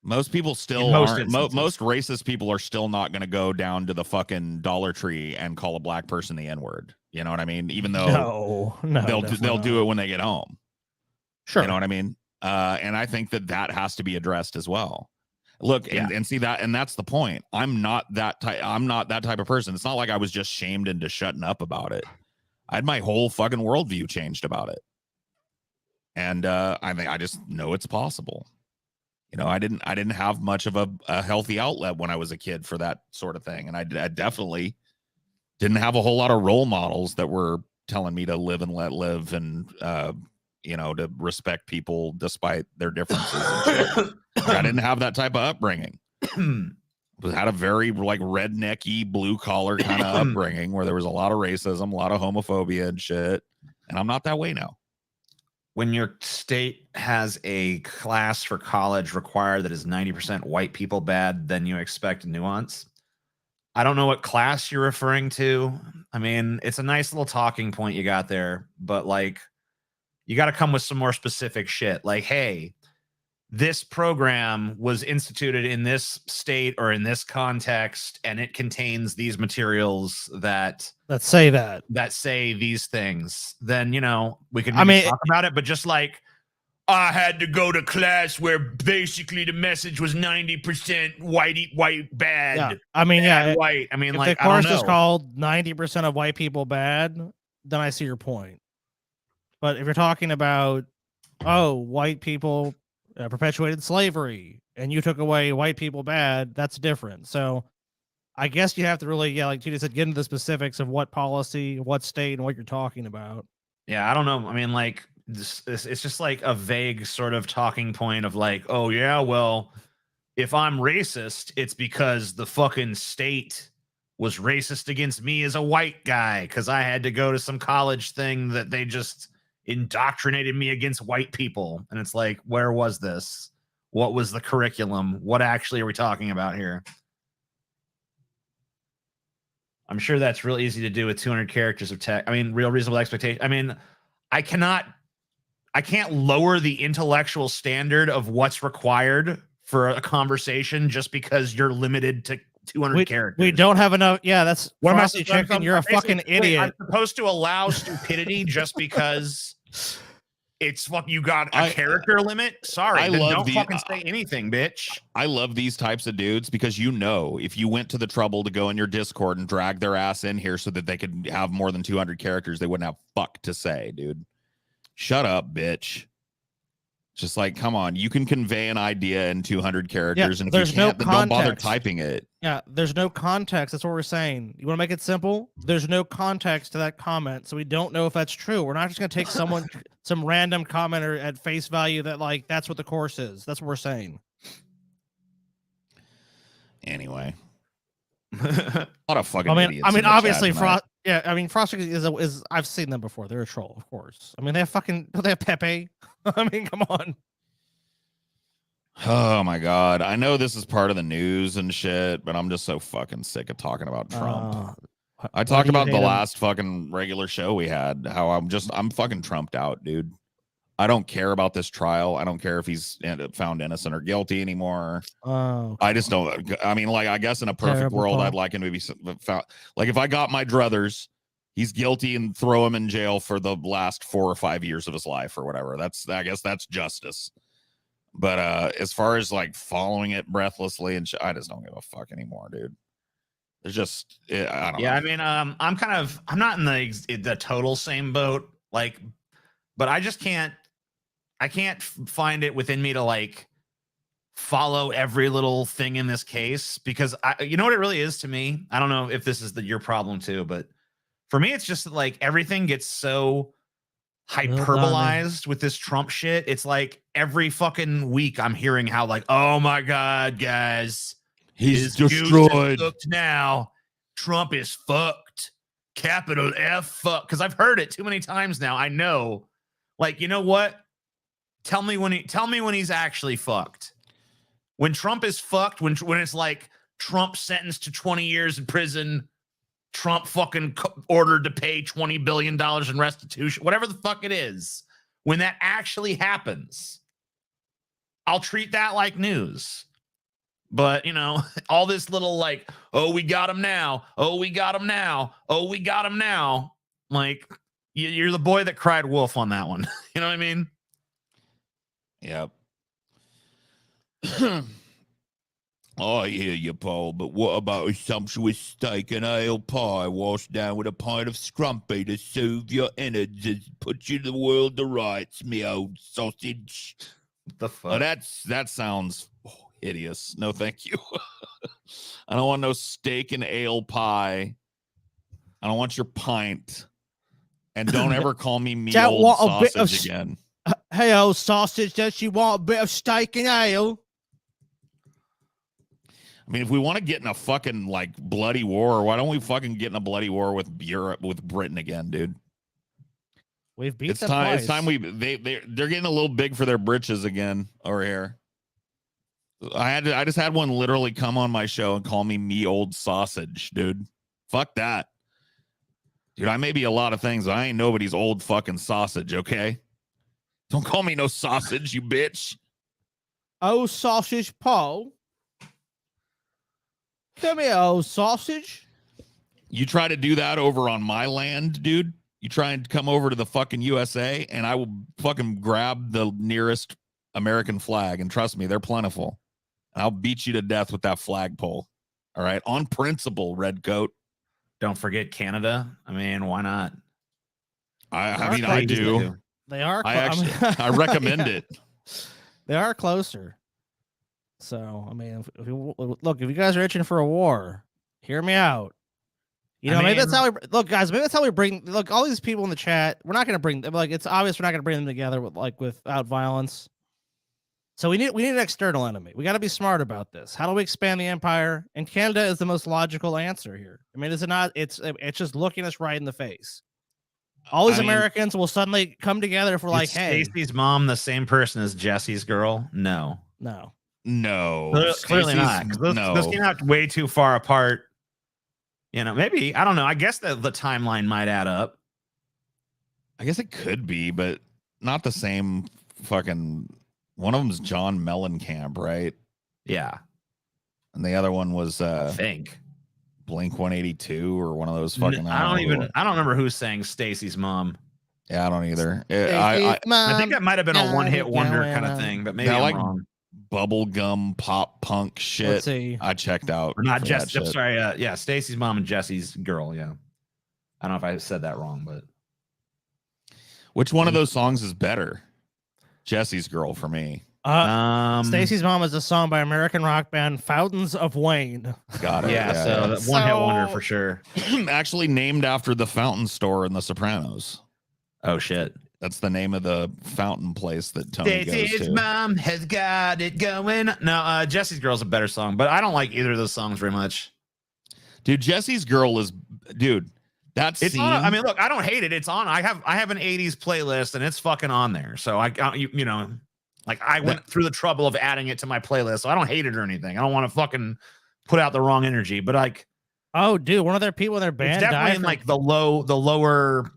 Most people still most aren't. instances. Most racist people are still not going to go down to the fucking Dollar Tree and call a black person the N-word. You know what I mean? Even though they'll do it when they get home. Sure. You know what I mean? And I think that has to be addressed as well. Look, and see that, and that's the point. I'm not that type. I'm not that type of person. It's not like I was just shamed into shutting up about it. I had my whole fucking worldview changed about it, and I just know it's possible. You know, I didn't have much of a healthy outlet when I was a kid for that sort of thing, and I definitely didn't have a whole lot of role models that were telling me to live and let live, and you know, to respect people despite their differences and shit. I didn't have that type of upbringing. Had a very like rednecky blue collar kind of upbringing where there was a lot of racism, a lot of homophobia and shit, and I'm not that way now. When your state has a class for college required that is 90% white people bad, then you expect nuance. I don't know what class you're referring to. I mean, it's a nice little talking point you got there, but like, you got to come with some more specific shit. Like, hey, this program was instituted in this state or in this context, and it contains these materials that say these things. Then, you know, we can talk about it, but just like, I had to go to class where basically the message was 90% white bad. Yeah. I mean, yeah, white. I mean, if like, the course is called 90% of white people bad, then I see your point. But if you're talking about, white people perpetuated slavery and you took away white people bad, that's different. So I guess you have to really, like Gina said, get into the specifics of what policy, what state, and what you're talking about. Yeah, I don't know. I mean, like, it's just like a vague sort of talking point of like, oh, yeah, well, if I'm racist, it's because the fucking state was racist against me as a white guy because I had to go to some college thing that they just indoctrinated me against white people. And it's like, where was this? What was the curriculum? What actually are we talking about here? I'm sure that's real easy to do with 200 characters of text. I mean, real reasonable expectation. I mean, I can't lower the intellectual standard of what's required for a conversation just because you're limited to 200 characters. We don't have enough. Yeah, that's what am I chicken. You're a fucking idiot. I'm supposed to allow stupidity just because it's you got a character limit? Sorry, don't fucking say anything, bitch. I love these types of dudes because, you know, if you went to the trouble to go in your Discord and drag their ass in here so that they could have more than 200 characters, they wouldn't have fuck to say, dude. Shut up, bitch. Just like, come on, you can convey an idea in 200 characters, and if you can't, then don't bother typing it. Yeah, there's no context. That's what we're saying. You want to make it simple? There's no context to that comment, so we don't know if that's true. We're not just going to take some random commenter at face value that, like, that's what the course is. That's what we're saying. Anyway. A lot of fucking idiots. I mean, obviously, Frost is I've seen them before. They're a troll, of course. I mean, they have Pepe. I mean, come on. Oh my god. I know this is part of the news and shit, but I'm just so fucking sick of talking about Trump. I talked about the last fucking regular show we had, how I'm fucking Trumped out, dude. I don't care about this trial. I don't care if he's found innocent or guilty anymore. I just don't. I mean, like, I guess in a perfect world, I'd like him to be found. Like, if I got my druthers, he's guilty and throw him in jail for the last 4 or 5 years of his life or whatever. I guess that's justice. But as far as like following it breathlessly and I just don't give a fuck anymore, dude. There's just I don't know. I mean, I'm not in the total same boat. Like, but I just can't. I can't find it within me to like follow every little thing in this case because you know what it really is to me? I don't know if this is your problem too, but for me, it's just that, like, everything gets so hyperbolized with this Trump shit. It's like every fucking week I'm hearing how like, oh my God, guys, he's destroyed now. Trump is fucked. Capital F fuck. Because I've heard it too many times now. I know. Like, you know what? Tell me when he's actually fucked. When Trump is fucked, when it's like Trump sentenced to 20 years in prison, Trump fucking ordered to pay $20 billion in restitution, whatever the fuck it is, when that actually happens, I'll treat that like news. But, you know, all this little like, oh, we got him now. Oh, we got him now. Oh, we got him now. Like, you're the boy that cried wolf on that one. You know what I mean? Yep. I hear you, Paul, but what about a sumptuous steak and ale pie washed down with a pint of scrumpy to soothe your innards and put you to the world to rights, me old sausage? The fuck? Oh, that sounds hideous. No, thank you. I don't want no steak and ale pie. I don't want your pint. And don't ever call me old sausage again. Hey, old sausage, does you want a bit of steak and ale? I mean, if we want to get in a fucking like bloody war, why don't we fucking get in a bloody war with Europe, with Britain again, dude? We've beat It's them time. twice. It's time they're getting a little big for their britches again over here. I just had one literally come on my show and call me old sausage, dude. Fuck that. Dude, I may be a lot of things. I ain't nobody's old fucking sausage, okay? Don't call me no sausage, you bitch. Oh, sausage Paul. Come here, old sausage. You try to do that over on my land, dude. You try and come over to the fucking USA, and I will fucking grab the nearest American flag. And trust me, they're plentiful. And I'll beat you to death with that flagpole. All right, on principle, redcoat. Don't forget Canada. I mean, why not? I mean, I do. They are. I recommend it. They are closer. So, I mean, if you guys are itching for a war, hear me out. You know, maybe that's how we look, guys. Maybe that's how we bring all these people in the chat. We're not going to bring them, like, it's obvious we're not going to bring them together without violence. So we need an external enemy. We got to be smart about this. How do we expand the empire? And Canada is the most logical answer here. I mean, is it not? It's just looking us right in the face. All these Americans will suddenly come together for like, hey, Stacey's mom, the same person as Jesse's girl? No. Clearly not. Those came out way too far apart. You know, maybe, I don't know. I guess the timeline might add up. I guess it could be, but not the same fucking. One of them's John Mellencamp, right? Yeah. And the other one was I think Blink 182 or one of those fucking. I don't remember who's saying Stacey's mom. Yeah, I don't either. I think that might have been a one-hit wonder kind of thing, but maybe I'm wrong. Bubblegum pop punk shit. Let's see. I checked out. Or not Jess. I'm sorry. Yeah, Stacey's mom and Jesse's girl. Yeah. I don't know if I said that wrong, but which one of those songs is better? Jesse's girl for me. Stacey's Mom is a song by American rock band Fountains of Wayne. Got it. Yeah, so one-hit wonder for sure. Actually named after the fountain store in The Sopranos. Oh shit. That's the name of the fountain place that Tony goes to. Stacey's mom has got it going. No, Jesse's Girl's a better song, but I don't like either of those songs very much. Dude, Jesse's Girl is, dude, that's it's on. I mean, look, I don't hate it. It's on. I have an 80s playlist and it's fucking on there. So you know, like I went through the trouble of adding it to my playlist. So I don't hate it or anything. I don't want to fucking put out the wrong energy, but like, oh, dude, one of their people in their band it's definitely in like the lower.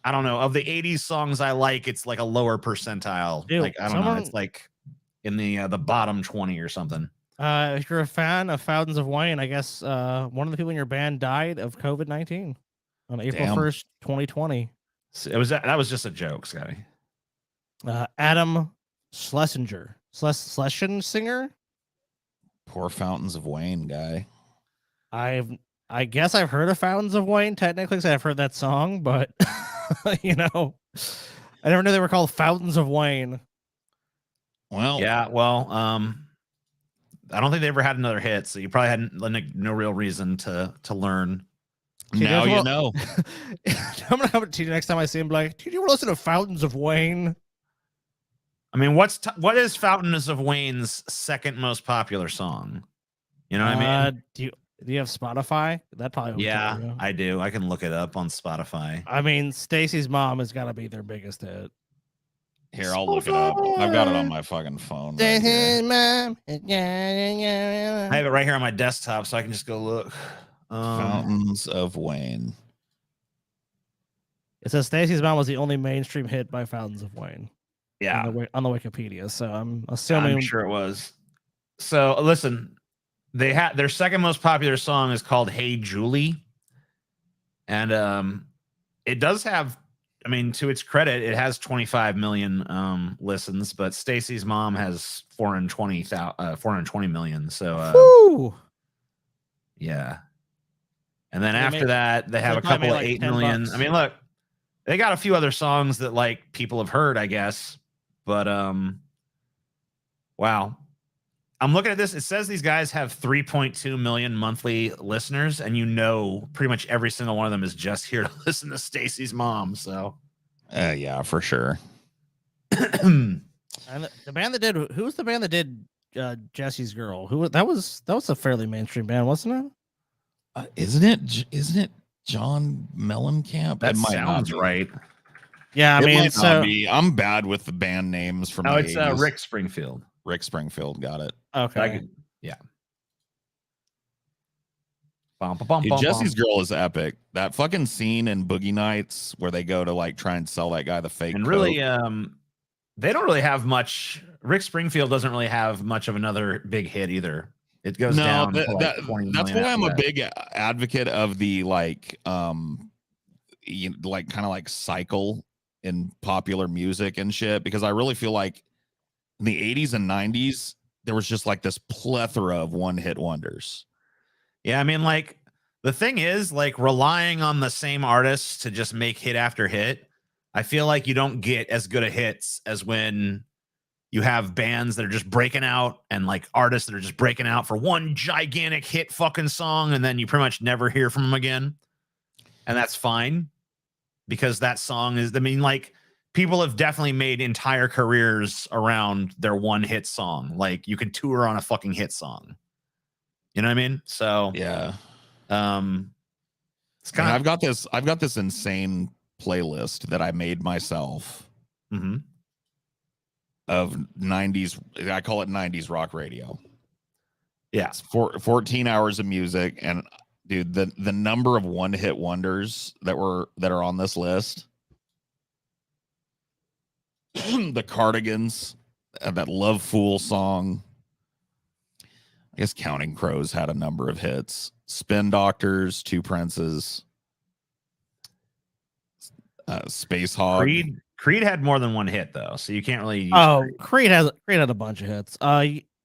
I don't know, of the 80s songs I like, it's like a lower percentile. Dude, like I don't know, it's like in the bottom 20 or something. If you're a fan of Fountains of Wayne, I guess one of the people in your band died of COVID-19 on April 1st, 2020. So that was just a joke, Scotty. Adam Schlesinger. Schlesinger? Poor Fountains of Wayne guy. I guess I've heard of Fountains of Wayne, technically, because I've heard that song, but you know, I never knew they were called Fountains of Wayne. Well, yeah, well, I don't think they ever had another hit, so you probably had no real reason to learn. Now you know. I'm gonna have it to you next time I see him. Like, did you ever listen to Fountains of Wayne? I mean, what is Fountains of Wayne's second most popular song? You know what I mean? Do you have Spotify? That probably yeah, I do. I can look it up on Spotify. I mean, Stacey's Mom has got to be their biggest hit. Here, I'll look it up. I've got it on my fucking phone. Stacey's Mom. I have it right here on my desktop, so I can just go look. Fountains of Wayne. It says Stacy's Mom was the only mainstream hit by Fountains of Wayne. Yeah, on the Wikipedia. So I'm assuming. I'm sure it was. So listen, they had their second most popular song is called "Hey Julie," and it does have. I mean, to its credit, it has 25 million listens, but Stacy's Mom has 420 million. So yeah. And then after that, they have a couple of 8 million. I mean, look, they got a few other songs that like people have heard, I guess. But wow. I'm looking at this. It says these guys have 3.2 million monthly listeners, and pretty much every single one of them is just here to listen to Stacy's Mom. So yeah, for sure. And the band that did who's the band that did Jesse's Girl? That was a fairly mainstream band, wasn't it? Isn't it John Mellencamp? That sounds right. Yeah, I mean, so I'm bad with the band names from. No, the it's 80s. Rick Springfield. Rick Springfield, got it. Okay. Yeah. Dude, Jesse's Girl is epic. That fucking scene in Boogie Nights where they go to like try and sell that guy the fake. And coat. really, they don't really have much. Rick Springfield doesn't really have much of another big hit either. It goes down. To like 20 that's million why I'm a that. big advocate of the like kind of like cycle in popular music and shit, because I really feel like in the 80s and 90s there was just like this plethora of one-hit wonders. Yeah, I mean, like the thing is, like relying on the same artists to just make hit after hit. I feel like you don't get as good a hits as when you have bands that are just breaking out and like artists that are just breaking out for one gigantic hit fucking song, and then you pretty much never hear from them again. And that's fine, because that song is, I mean, like people have definitely made entire careers around their one hit song. Like you can tour on a fucking hit song. You know what I mean? So yeah. It's kind of, I've got this insane playlist that I made myself. Mm-hmm. Of 90s, I call it 90s rock radio. Yeah, it's 14 hours of music, and dude, the number of one-hit wonders that are on this list. The Cardigans, that Love Fool song. I guess Counting Crows had a number of hits. Spin Doctors, Two Princes, Space Hog. Creed had more than one hit though, so you can't really use Creed had a bunch of hits.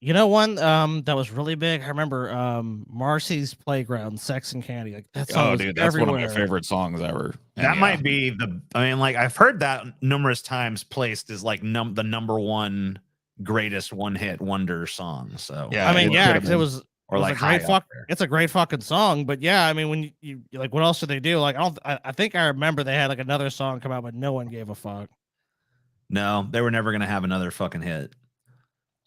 You know one that was really big? I remember Marcy's Playground, Sex and Candy. Like that song was dude, that's everywhere. one of my favorite songs ever. And that might be I mean, like I've heard that numerous times placed as like the number one greatest one-hit wonder song. So yeah, I mean, yeah, because it was like it's a great fucking song. But yeah, I mean, when you like, what else did they do? Like, I think I remember they had like another song come out, but no one gave a fuck. No, they were never gonna have another fucking hit.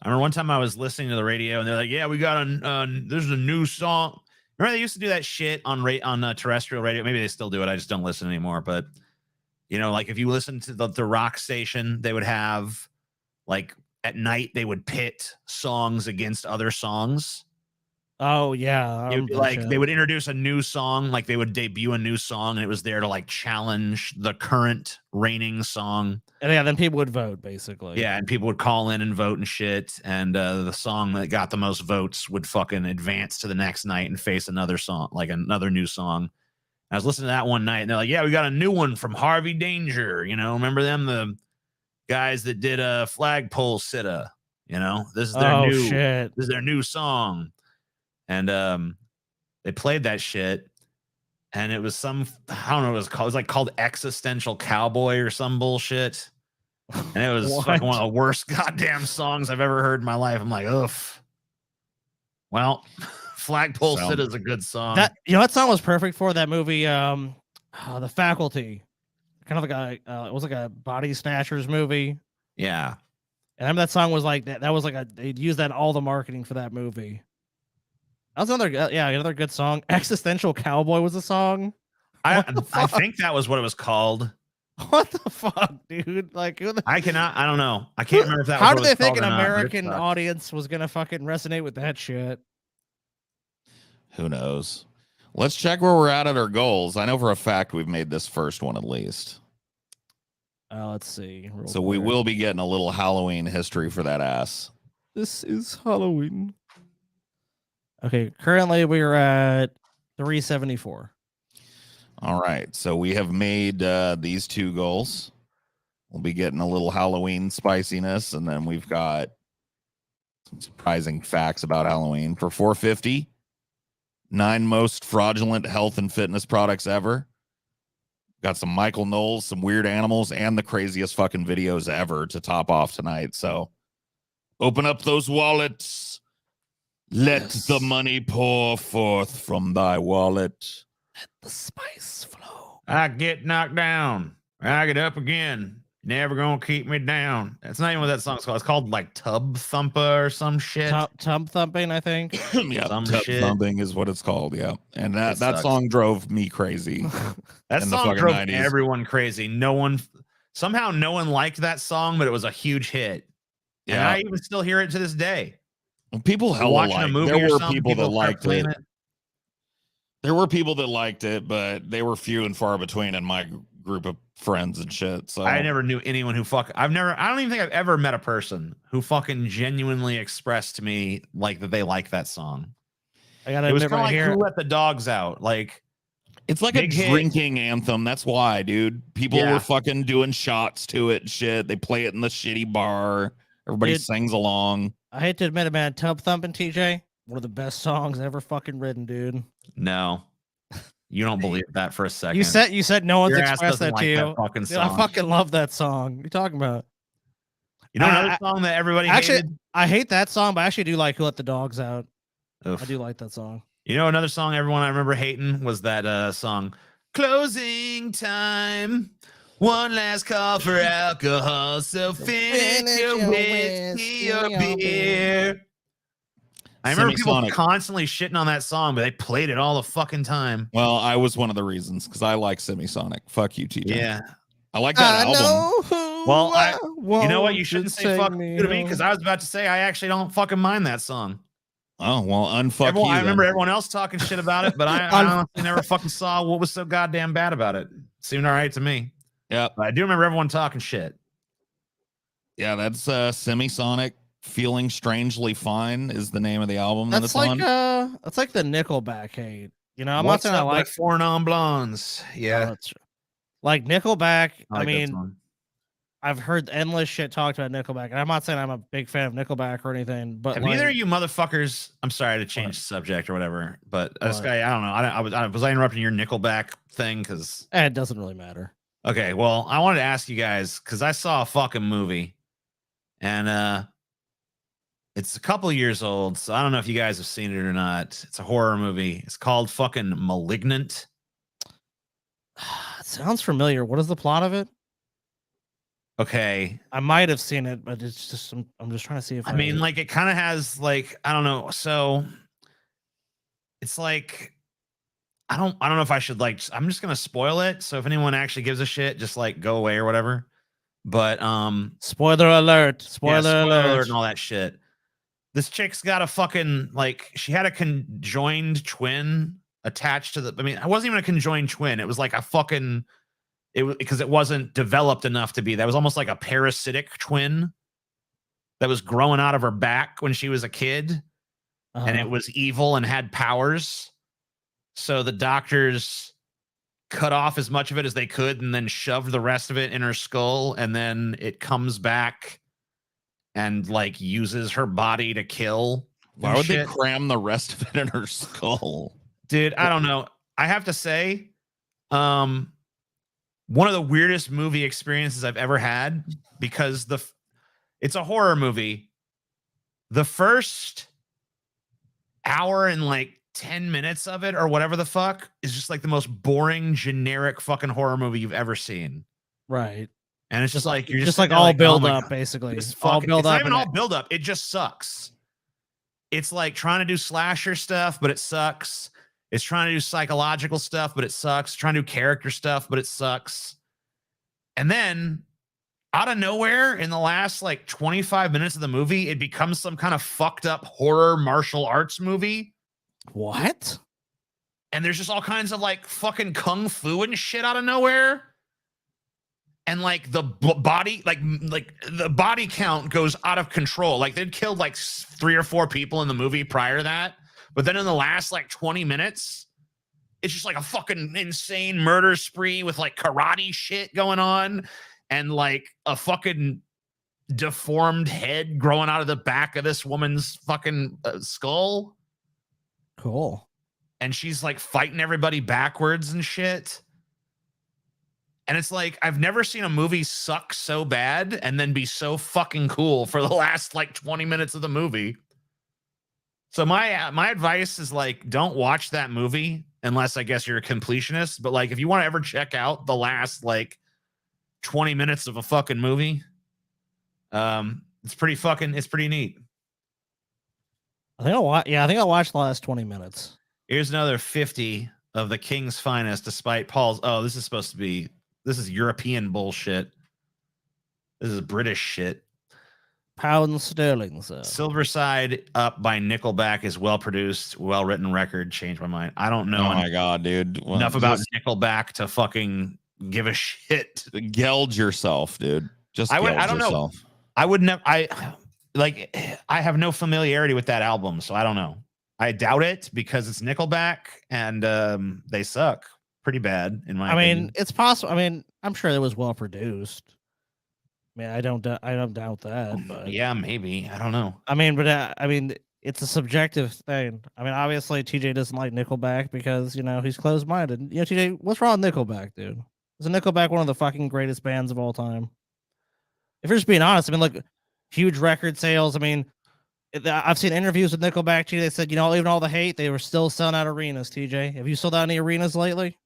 I remember one time I was listening to the radio and they're like, "Yeah, we got there's a new song." Remember they used to do that shit on terrestrial radio. Maybe they still do it. I just don't listen anymore. But you know, like if you listen to the rock station, they would have like at night they would pit songs against other songs. Oh yeah, they would introduce a new song, like they would debut a new song, and it was there to like challenge the current reigning song. And yeah, then people would vote basically. Yeah, and people would call in and vote and shit, and the song that got the most votes would fucking advance to the next night and face another song, like another new song. I was listening to that one night, and they're like, "Yeah, we got a new one from Harvey Danger." You know, remember them, the guys that did a flagpole sitta. You know, this is their This is their new song. And they played that shit, and it was I don't know what it was called. It was like called Existential Cowboy or some bullshit. And it was like one of the worst goddamn songs I've ever heard in my life. I'm like, oof. Well, Flagpole Sit is a good song. That song was perfect for that movie, The Faculty. Kind of like it was like a body snatchers movie. Yeah. And I remember that song was like that. That was like they'd use that in all the marketing for that movie. That was another good song. Existential Cowboy was a song. I think that was what it was called. What the fuck, dude? Like, I don't know. I can't remember if that was how what did they it was think called an or not, American audience was gonna fucking resonate with that shit? Who knows? Let's check where we're at our goals. I know for a fact we've made this first one at least. Let's see. So we will be getting a little Halloween history for that ass. This is Halloween. Okay, currently we're at 374. All right, so we have made these 2 goals. We'll be getting a little Halloween spiciness, and then we've got some surprising facts about Halloween. For 450, 9 most fraudulent health and fitness products ever. Got some Michael Knowles, some weird animals, and the craziest fucking videos ever to top off tonight. So open up those wallets. Let the money pour forth from thy wallet. Let the spice flow. I get knocked down. I get up again. Never gonna keep me down. That's not even what that song's called. It's called like Tub Thumper or some shit. Tub thumping, I think. Yeah, Some tub shit. thumping is what it's called. Yeah, and that sucks. song drove me crazy. That in the song fucking drove 90s. everyone crazy. No one liked that song, but it was a huge hit. And Yeah. I even still hear it to this day. People hella Watching a liked. movie There or were something, people that start liked playing it. There were people that liked it, but they were few and far between in my group of friends and shit. So I never knew anyone who I don't even think I've ever met a person who fucking genuinely expressed to me like that they like that song. I gotta It was admit kind of right like here. Who Let the Dogs Out. Like it's like a Big hit. drinking anthem. That's why, dude. People Yeah. were fucking doing shots to it and shit. They play it in the shitty bar. Everybody Dude. sings along. I hate to admit it, man. Tub thumping, TJ, one of the best songs ever fucking written, dude. No, you don't believe that for a second. You said no one's Your ass expressed doesn't that to like you. that fucking Dude, I song. fucking love that song. What are you talking about? You know another I- song that everybody Actually, hated? I hate that song, but I actually do like Who Let the Dogs Out. Oof. I do like that song. You know another song everyone I remember hating was that song Closing Time. One last call for alcohol, so finish your whiskey or beer. I remember people Semisonic. constantly shitting on that song, but they played it all the fucking time. Well, I was one of the reasons because I like Semisonic. Fuck you, TJ. Yeah. I like that album. Well, you know what? You shouldn't say fuck you to me because I was about to say I actually don't fucking mind that song. Oh, well, unfuck you. I then. remember everyone else talking shit about it, but I honestly never fucking saw what was so goddamn bad about it. Seemed all right to me. Yeah. But I do remember everyone talking shit. Yeah, that's Semisonic. Feeling Strangely Fine is the name of the album. That's like the Nickelback hate. You know, I'm not saying I like Four Non Blondes. Yeah. that's like Nickelback. I like that I mean, song. I've heard endless shit talked about Nickelback, and I'm not saying I'm a big fan of Nickelback or anything, but Have like, either of you motherfuckers? I'm sorry to change the subject or whatever, but this What? guy, I don't know. Was I interrupting your Nickelback thing? Because it doesn't really matter. okay, well, I wanted to ask you guys because I saw a fucking movie, and it's a couple years old, so I don't know if you guys have seen it or not. It's a horror movie. It's called fucking Malignant. It sounds familiar. What is the plot of it? Okay, I might have seen it, but it's just I'm just trying to see if I mean, like it kind of has like I don't know. So it's like I don't know if I should like. I'm just gonna spoil it. So if anyone actually gives a shit, just like go away or whatever. But spoiler alert, yeah, spoiler alert. and all that shit. This chick's got a fucking like she had a conjoined twin attached to the. I mean, it wasn't even a conjoined twin. It was like a fucking. It was because it wasn't developed enough to be. That was almost like a parasitic twin that was growing out of her back when she was a kid, and it was evil and had powers. So the doctors cut off as much of it as they could and then shoved the rest of it in her skull, and then it comes back and like uses her body to kill. Why would they cram the rest of it in her skull? Dude, I don't know. I have to say, one of the weirdest movie experiences I've ever had because it's a horror movie. The first hour and like 10 minutes of it or whatever the fuck is just like the most boring, generic fucking horror movie you've ever seen. Right. And it's just like you're just sitting like there all oh build my up, God, basically. this All fucking- build it's up. not even and all build up. It just sucks. It's like trying to do slasher stuff, but it sucks. It's trying to do psychological stuff, but it sucks. Trying to do character stuff, but it sucks. And then out of nowhere, in the last like 25 minutes of the movie, it becomes some kind of fucked up horror martial arts movie. What? and there's just all kinds of like fucking kung fu and shit out of nowhere. And like the body, like the body count goes out of control. Like they'd killed like 3 or 4 people in the movie prior to that. But then in the last like 20 minutes, it's just like a fucking insane murder spree with like karate shit going on and like a fucking deformed head growing out of the back of this woman's fucking skull. Cool. And she's like fighting everybody backwards and shit. And it's like, I've never seen a movie suck so bad and then be so fucking cool for the last like 20 minutes of the movie. So my advice is like, don't watch that movie unless I guess you're a completionist. But like, if you want to ever check out the last like 20 minutes of a fucking movie, it's pretty neat. I think I'll watch the last 20 minutes. Here's another 50 of the King's finest, despite Paul's. Oh, this is European bullshit. This is British shit. Pound sterling, sir. Silver Side Up by Nickelback is well produced, well written record. Changed my mind. I don't know. Oh my god, dude! Well, enough about Nickelback to fucking give a shit. Gouge yourself, dude. Just I don't yourself. know. I would never. I have no familiarity with that album, so I don't know. I doubt it because it's Nickelback and they suck pretty bad in my opinion. Mean, it's possible. I mean, I'm sure it was well produced. I mean, I don't doubt that. But yeah, maybe. I don't know. I mean, but it's a subjective thing. I mean, obviously, TJ doesn't like Nickelback because he's closed-minded. TJ, what's wrong with Nickelback, dude? Is Nickelback one of the fucking greatest bands of all time? If you're just being honest, I mean, look, huge record sales. I mean, I've seen interviews with Nickelback. TJ, they said, even all the hate, they were still selling out arenas. TJ, have you sold out any arenas lately?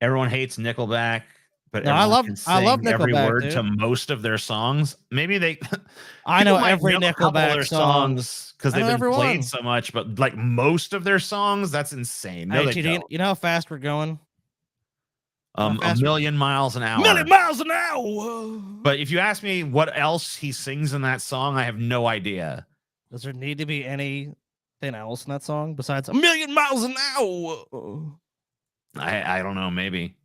Everyone hates Nickelback, but no, I love Nickelback, every word dude. to most of their songs. Maybe they. I know every Nickelback songs because they've been everyone. played so much, but like most of their songs, that's insane. No, hey, TJ, you know how fast we're going? A million miles an hour. Million miles an hour. But if you ask me what else he sings in that song, I have no idea. Does there need to be anything else in that song besides a million miles an hour? I don't know. Maybe.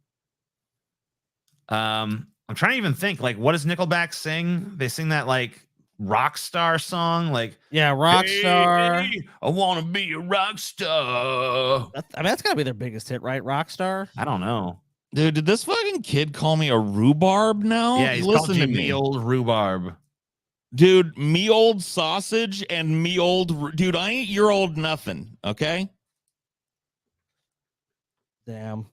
I'm trying to even think. Like, what does Nickelback sing? They sing that like rock star song, like rock star. Hey, I want to be a rock star. That's gotta be their biggest hit, right? Rock star. I don't know. Dude, did this fucking kid call me a rhubarb now? Yeah, he's called you me old rhubarb. Dude, me old sausage and me old... Dude, I ain't your old nothing, okay? Damn.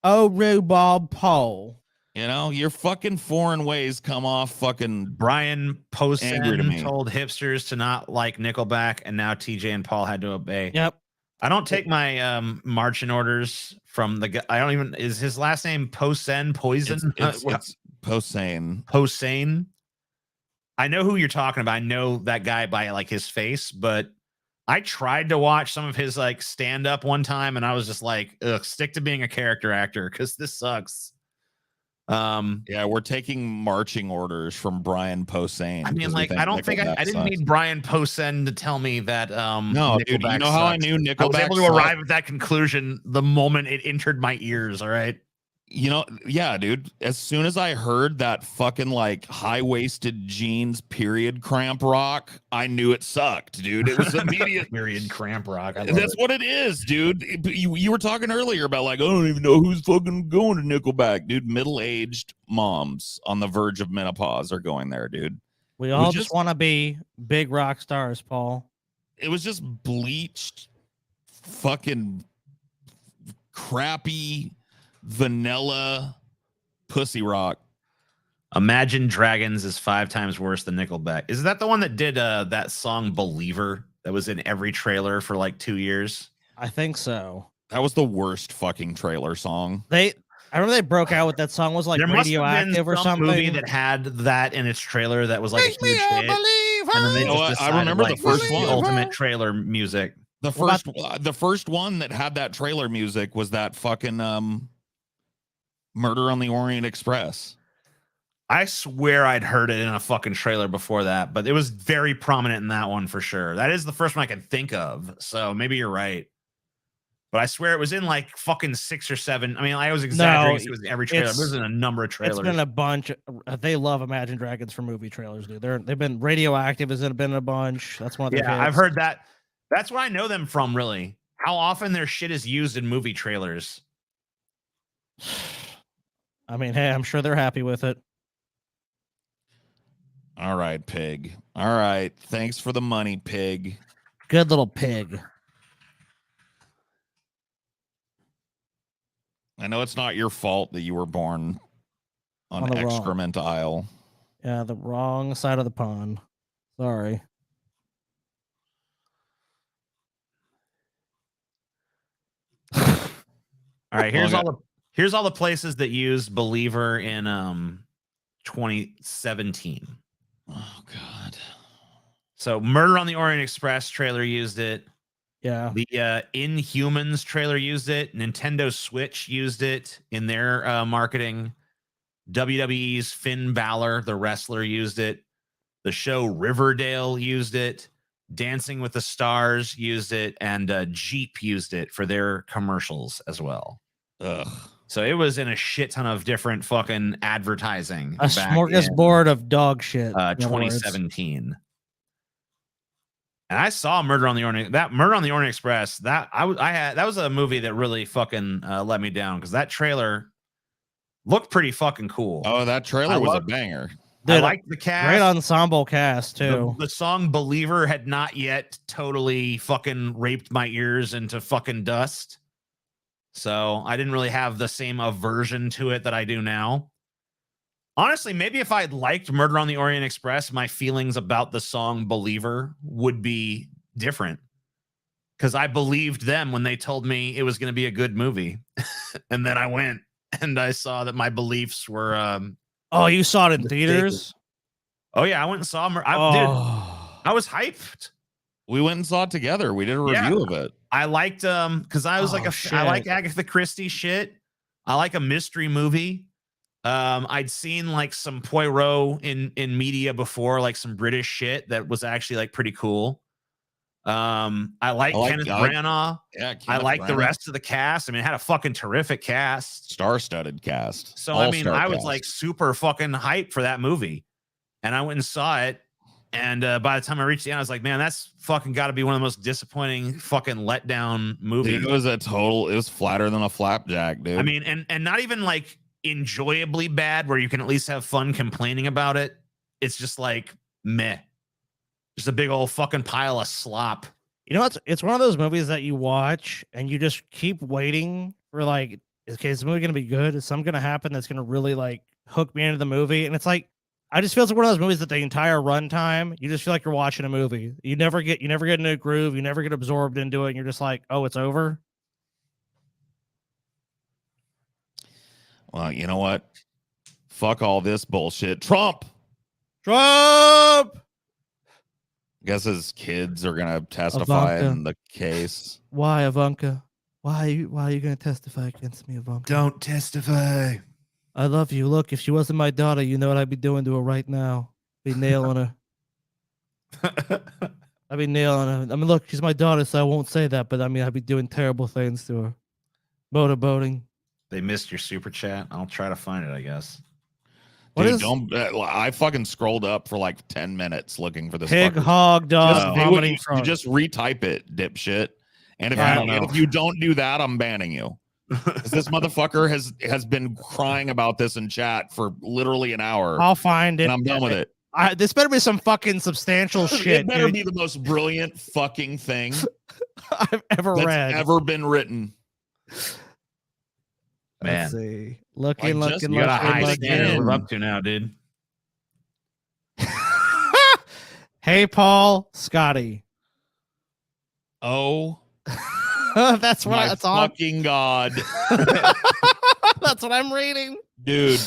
Oh, rhubarb Paul. Your fucking foreign ways come off fucking... Brian angry to me. Posehn told hipsters to not like Nickelback, and now TJ and Paul had to obey. Yep. I don't take my marching orders from the guy. I don't even. Is his last name Posehn? Poison? It's Posehn. Posehn. I know who you're talking about. I know that guy by like his face, but I tried to watch some of his like stand up one time, and I was just like, ugh, stick to being a character actor because this sucks. Yeah, we're taking marching orders from Brian Posehn. I mean, like, I don't think I didn't need Brian Posehn to tell me that no, dude, you know how I knew Nickelback I was able to arrive at that conclusion the moment it entered my ears. All right. Yeah, dude. As soon as I heard that fucking like high-waisted jeans period cramp rock, I knew it sucked, dude. It was immediate period cramp rock. That's what it is, dude. You were talking earlier about like, I don't even know who's fucking going to Nickelback, dude. Middle-aged moms on the verge of menopause are going there, dude. We all just want to be big rock stars, Paul. It was just bleached, fucking crappy vanilla pussy rock. Imagine Dragons is 5 times worse than Nickelback. Is that the one that did that song Believer that was in every trailer for like 2 years? I think so. That was the worst fucking trailer song. I remember they broke out with that song was like there Radioactive or something. Movie that had that in its trailer that was like a huge hit. And then they just decided, I remember like, the first one. Ultimate trailer music. The first one that had that trailer music was that fucking Murder on the Orient Express. I swear I'd heard it in a fucking trailer before that, but it was very prominent in that one for sure. That is the first one I could think of. So maybe you're right. but I swear it was in like fucking 6 or 7. I mean, I was exaggerating. It was in every trailer. It was in a number of trailers. It's been a bunch. They love Imagine Dragons for movie trailers, dude. They've been Radioactive has been a bunch. That's one of their hits. I've heard that. That's where I know them from, really. How often their shit is used in movie trailers. I mean, hey, I'm sure they're happy with it. All right, pig. All right. Thanks for the money, pig. Good little pig. I know it's not your fault that you were born on the excrement aisle. Yeah, the wrong side of the pond. Sorry. All right, here's all the places that used Believer in 2017. Oh God. So Murder on the Orient Express trailer used it. Yeah. The Inhumans trailer used it. Nintendo Switch used it in their marketing. WWE's Finn Balor, the wrestler, used it. The show Riverdale used it. Dancing with the Stars used it. And Jeep used it for their commercials as well. Ugh. So it was in a shit ton of different fucking advertising. A smorgasbord of dog shit. 2017. And I saw Murder on the Orient Express. That was a movie that really fucking let me down because that trailer looked pretty fucking cool. Oh, that trailer was a banger. Dude, I liked the cast. Great ensemble cast too. The song Believer had not yet totally fucking raped my ears into fucking dust. So I didn't really have the same aversion to it that I do now. Honestly, maybe if I'd liked Murder on the Orient Express, my feelings about the song Believer would be different. Because I believed them when they told me it was going to be a good movie. And then I went and I saw that my beliefs were... oh, you saw it in theaters? Oh, yeah. I went and saw... I was hyped. We went and saw it together. We did a review of it. I liked because I was I like Agatha Christie shit. I like a mystery movie. I'd seen like some Poirot in media before, like some British shit that was actually like pretty cool. I like Kenneth Branagh. Yeah, I like the rest of the cast. I mean, it had a fucking terrific cast, star-studded cast. So I mean, I was like super fucking hyped for that movie, and I went and saw it. And by the time I reached the end, I was like, man, that's fucking got to be one of the most disappointing fucking letdown movies. Dude, it was flatter than a flapjack, dude. I mean, and not even like enjoyably bad where you can at least have fun complaining about it. It's just like meh. Just a big old fucking pile of slop. You know, it's one of those movies that you watch and you just keep waiting for like, okay, is the movie gonna be good? Is something gonna happen that's gonna really like hook me into the movie? And it's like, I just feel it's one of those movies that the entire runtime, you just feel like you're watching a movie. You never get into a groove, you never get absorbed into it, and you're just like, oh, it's over. Well, you know what? Fuck all this bullshit. Trump. Guess his kids are gonna testify in the case. Why, Ivanka? Why are you gonna testify against me, Ivanka? Don't testify. I love you. Look, if she wasn't my daughter, you know what I'd be doing to her right now. Be nailing her. I'd be nailing her. I mean, look, she's my daughter, so I won't say that, but I mean, I'd be doing terrible things to her. Motorboating. They missed your super chat. I'll try to find it, I guess. Dude, I fucking scrolled up for like 10 minutes looking for this. Pig, hog, dog, vomiting. You just retype it, dipshit. And if you don't do that, I'm banning you. This motherfucker has been crying about this in chat for literally an hour. I'll find it. And I'm done with it. This better be some fucking substantial shit. It better be the most brilliant fucking thing I've ever read. Ever been written. Man. Let's see. You got a high standard. We're up to now, dude. Hey, Paul, Scotty. Oh. That's what my fucking God. That's what I'm reading. Dude.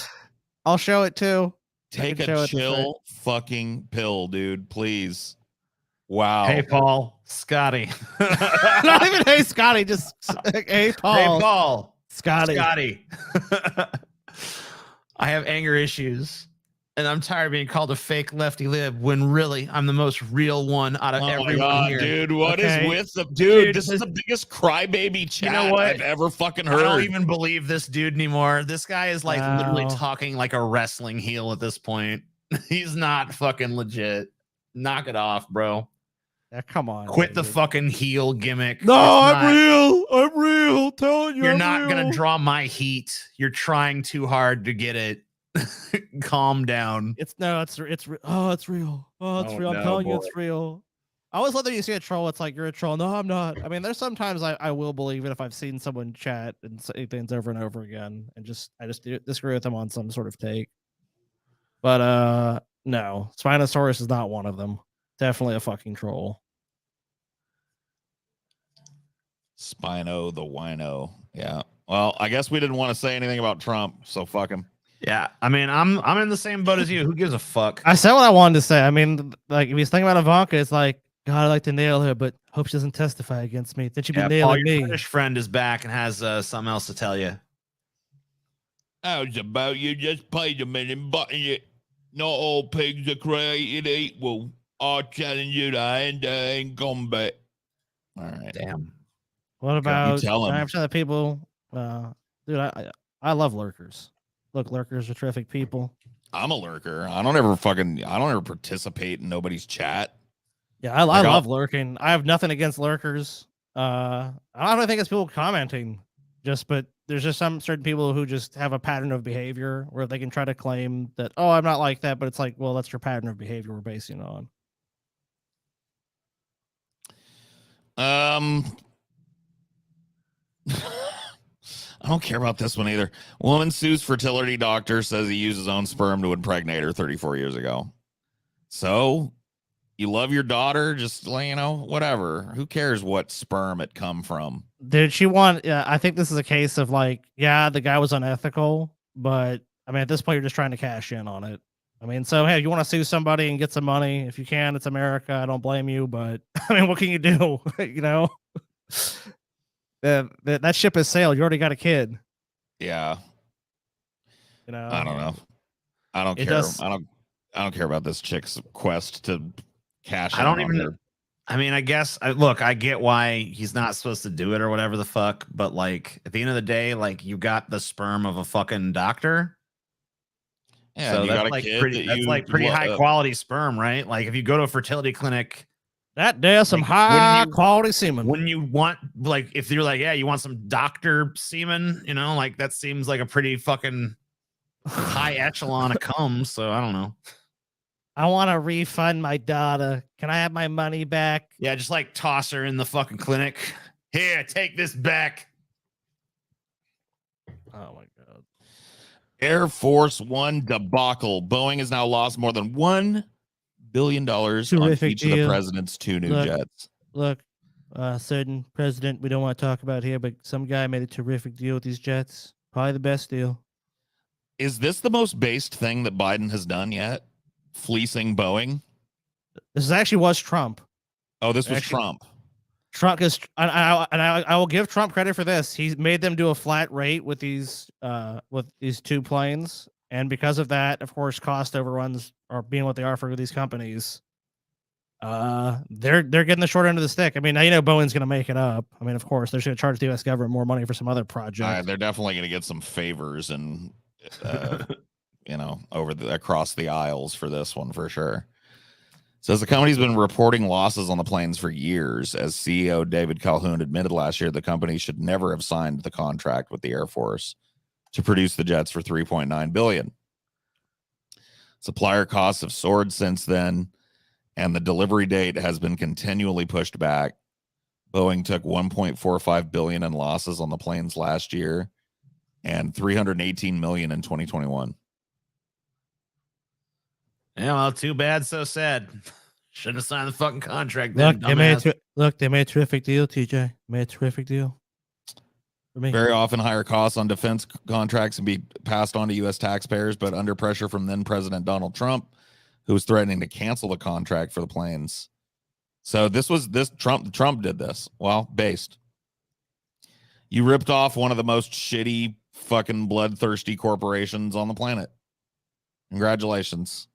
I'll show it too. Take a chill fucking pill, dude. Please. Wow. Hey, Paul, Scotty. Not even hey, Scotty. Just hey, Paul. Hey, Paul. Scotty. I have anger issues. And I'm tired of being called a fake lefty lib when really I'm the most real one out of everyone here. Dude, what is Okay. with the dude? Dude, This is the biggest crybaby chat what? I've ever fucking heard. I don't even believe this dude anymore. This guy is like literally Wow. talking like a wrestling heel at this point. He's not fucking legit. Knock it off, bro. Yeah, come on. Quit the dude. fucking heel gimmick. No, It's I'm not- real. I'm real. Telling you, You're I'm not gonna real. draw my heat. You're trying too hard to get it. Calm down. It's real. Oh, it's real. Oh, it's Oh, real. I'm no, telling you, boy. it's real. I always love that you see a troll. It's like you're a troll. No, I'm not. I mean, there's sometimes I will believe it if I've seen someone chat and say things over and over again, and I just disagree with them on some sort of take. But no, Spinosaurus is not one of them. Definitely a fucking troll. Spino the wino. Yeah. Well, I guess we didn't want to say anything about Trump, so fuck him. Yeah, I mean, I'm in the same boat as you. Who gives a fuck? I said what I wanted to say. I mean, like if he's thinking about Ivanka, it's like God, I'd like to nail her, but hope she doesn't testify against me. Then she'd be Paul, nailing your me. British friend is back and has something else to tell you. How's about you just paid them and button it? Not all pigs are created equal. I challenge you to hand-to-hand combat. All right. Damn. What about tell him. 9% of the people? Dude, I love lurkers. Look, lurkers are terrific people. I'm a lurker. I don't ever participate in nobody's chat. Yeah, I Like, love lurking. I have nothing against lurkers. I don't think it's people commenting, but there's just some certain people who just have a pattern of behavior where they can try to claim that, oh, I'm not like that, but it's like, well, that's your pattern of behavior we're basing it on. I don't care about this one either. Woman sues fertility doctor, says he used his own sperm to impregnate her 34 years ago. So you love your daughter, just whatever. Who cares what sperm it come from? Did she want? Yeah, I think this is a case of like, yeah, the guy was unethical, but I mean, at this point, you're just trying to cash in on it. I mean, so hey, you want to sue somebody and get some money? If you can, it's America. I don't blame you, but I mean, what can you do? That ship has sailed. You already got a kid. Yeah. I don't know. I don't It care. does- I don't care about this chick's quest to cash in. I don't on even. her. I mean, I guess. Look, I get why he's not supposed to do it or whatever the fuck, but like at the end of the day, like you got the sperm of a fucking doctor. Yeah, So and you got that's a like kid pretty. that That's you like pretty lo- high quality sperm, right? Like if you go to a fertility clinic, there's some Like, high when you- quality semen. when you want, like, if you're like, yeah, you want some doctor semen, like that seems like a pretty fucking high echelon of cum. So I don't know. I want to refund my daughter. Can I have my money back? Yeah, just like toss her in the fucking clinic. Here, take this back. Oh my god. Air Force One debacle. Boeing has now lost more than $1 billion on Terrific each of the deal. president's two new Look. jets. Look, certain president we don't want to talk about here, but some guy made a terrific deal with these jets. Probably the best deal. Is this the most based thing that Biden has done yet? Fleecing Boeing? This actually was Trump. Oh, this was Actually- Trump. Trump is, and I will give Trump credit for this. He made them do a flat rate with these two planes, and because of that, of course, cost overruns are being what they are for these companies. They're getting the short end of the stick. I mean, now Boeing's going to make it up. I mean, of course, they're going to charge the U.S. government more money for some other project. They're definitely going to get some favors and across the aisles for this one for sure. Says the company's been reporting losses on the planes for years. As CEO David Calhoun admitted last year, the company should never have signed the contract with the Air Force to produce the jets for $3.9 billion. Supplier costs have soared since then, and the delivery date has been continually pushed back. Boeing took $1.45 billion in losses on the planes last year and $318 million in 2021. Yeah, well, too bad, so sad. Shouldn't have signed the fucking contract. Look, Then, they made dumbass. they made a terrific deal, TJ. Made a terrific deal for me. Very often, higher costs on defense contracts can be passed on to U.S. taxpayers, but under pressure from then President Donald Trump, who was threatening to cancel the contract for the planes. So Trump did this. Well, based. You ripped off one of the most shitty, fucking bloodthirsty corporations on the planet. Congratulations.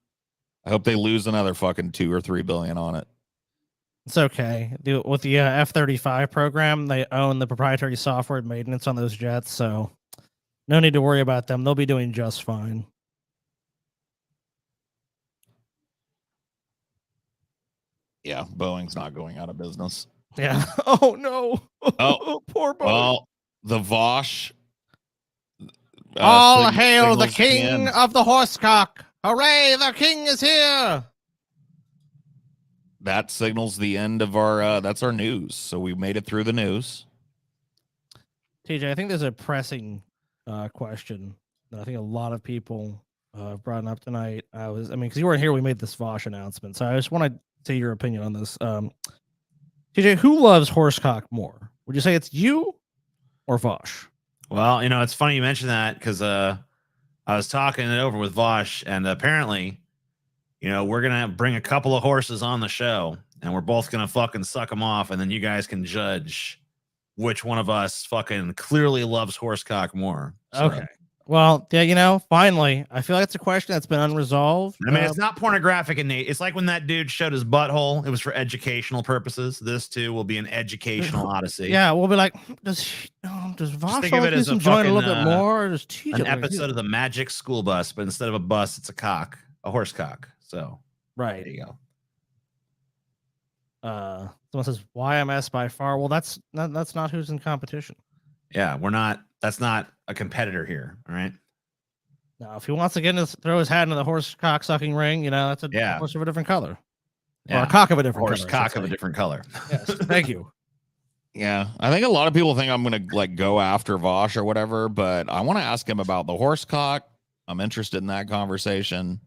I hope they lose another fucking 2 or 3 billion on it. It's okay. With the F-35 program, they own the proprietary software and maintenance on those jets, so no need to worry about them. They'll be doing just fine. Yeah, Boeing's not going out of business. Yeah. Oh no. Oh, poor Boeing. Well, the Vosh. All hail the signals king end. of the horsecock. Hooray, the king is here. That signals the end of our that's our news. So we made it through the news. TJ, I think there's a pressing question that I think a lot of people brought up tonight. Because you weren't here, we made this Vosh announcement. So I just want to see your opinion on this. TJ, who loves horsecock more? Would you say it's you or Vosh? Well, it's funny you mentioned that because I was talking it over with Vosh, and apparently, we're gonna bring a couple of horses on the show, and we're both gonna fucking suck them off, and then you guys can judge which one of us fucking clearly loves horsecock more. So, Okay. Well, yeah, finally, I feel like it's a question that's been unresolved. I mean, it's not pornographic in nature. It's like when that dude showed his butthole. It was for educational purposes. This too will be an educational odyssey. Yeah, we'll be like, does Vosh think of it as a enjoy it a little fucking, bit more? Or does TJ An episode of the Magic School Bus, but instead of a bus, it's a horse cock. So right. there you go. Someone says YMS by far. Well, that's not who's in competition. Yeah, that's not a competitor here. All right. Now, if he wants to get to throw his hat into the horse cock sucking ring, that's a horse of a different color. Yeah. Or a cock of a different horse color. cock of a different color. Yes. Thank you. Yeah, I think a lot of people think I'm gonna go after Vosh or whatever, but I want to ask him about the horse cock. I'm interested in that conversation.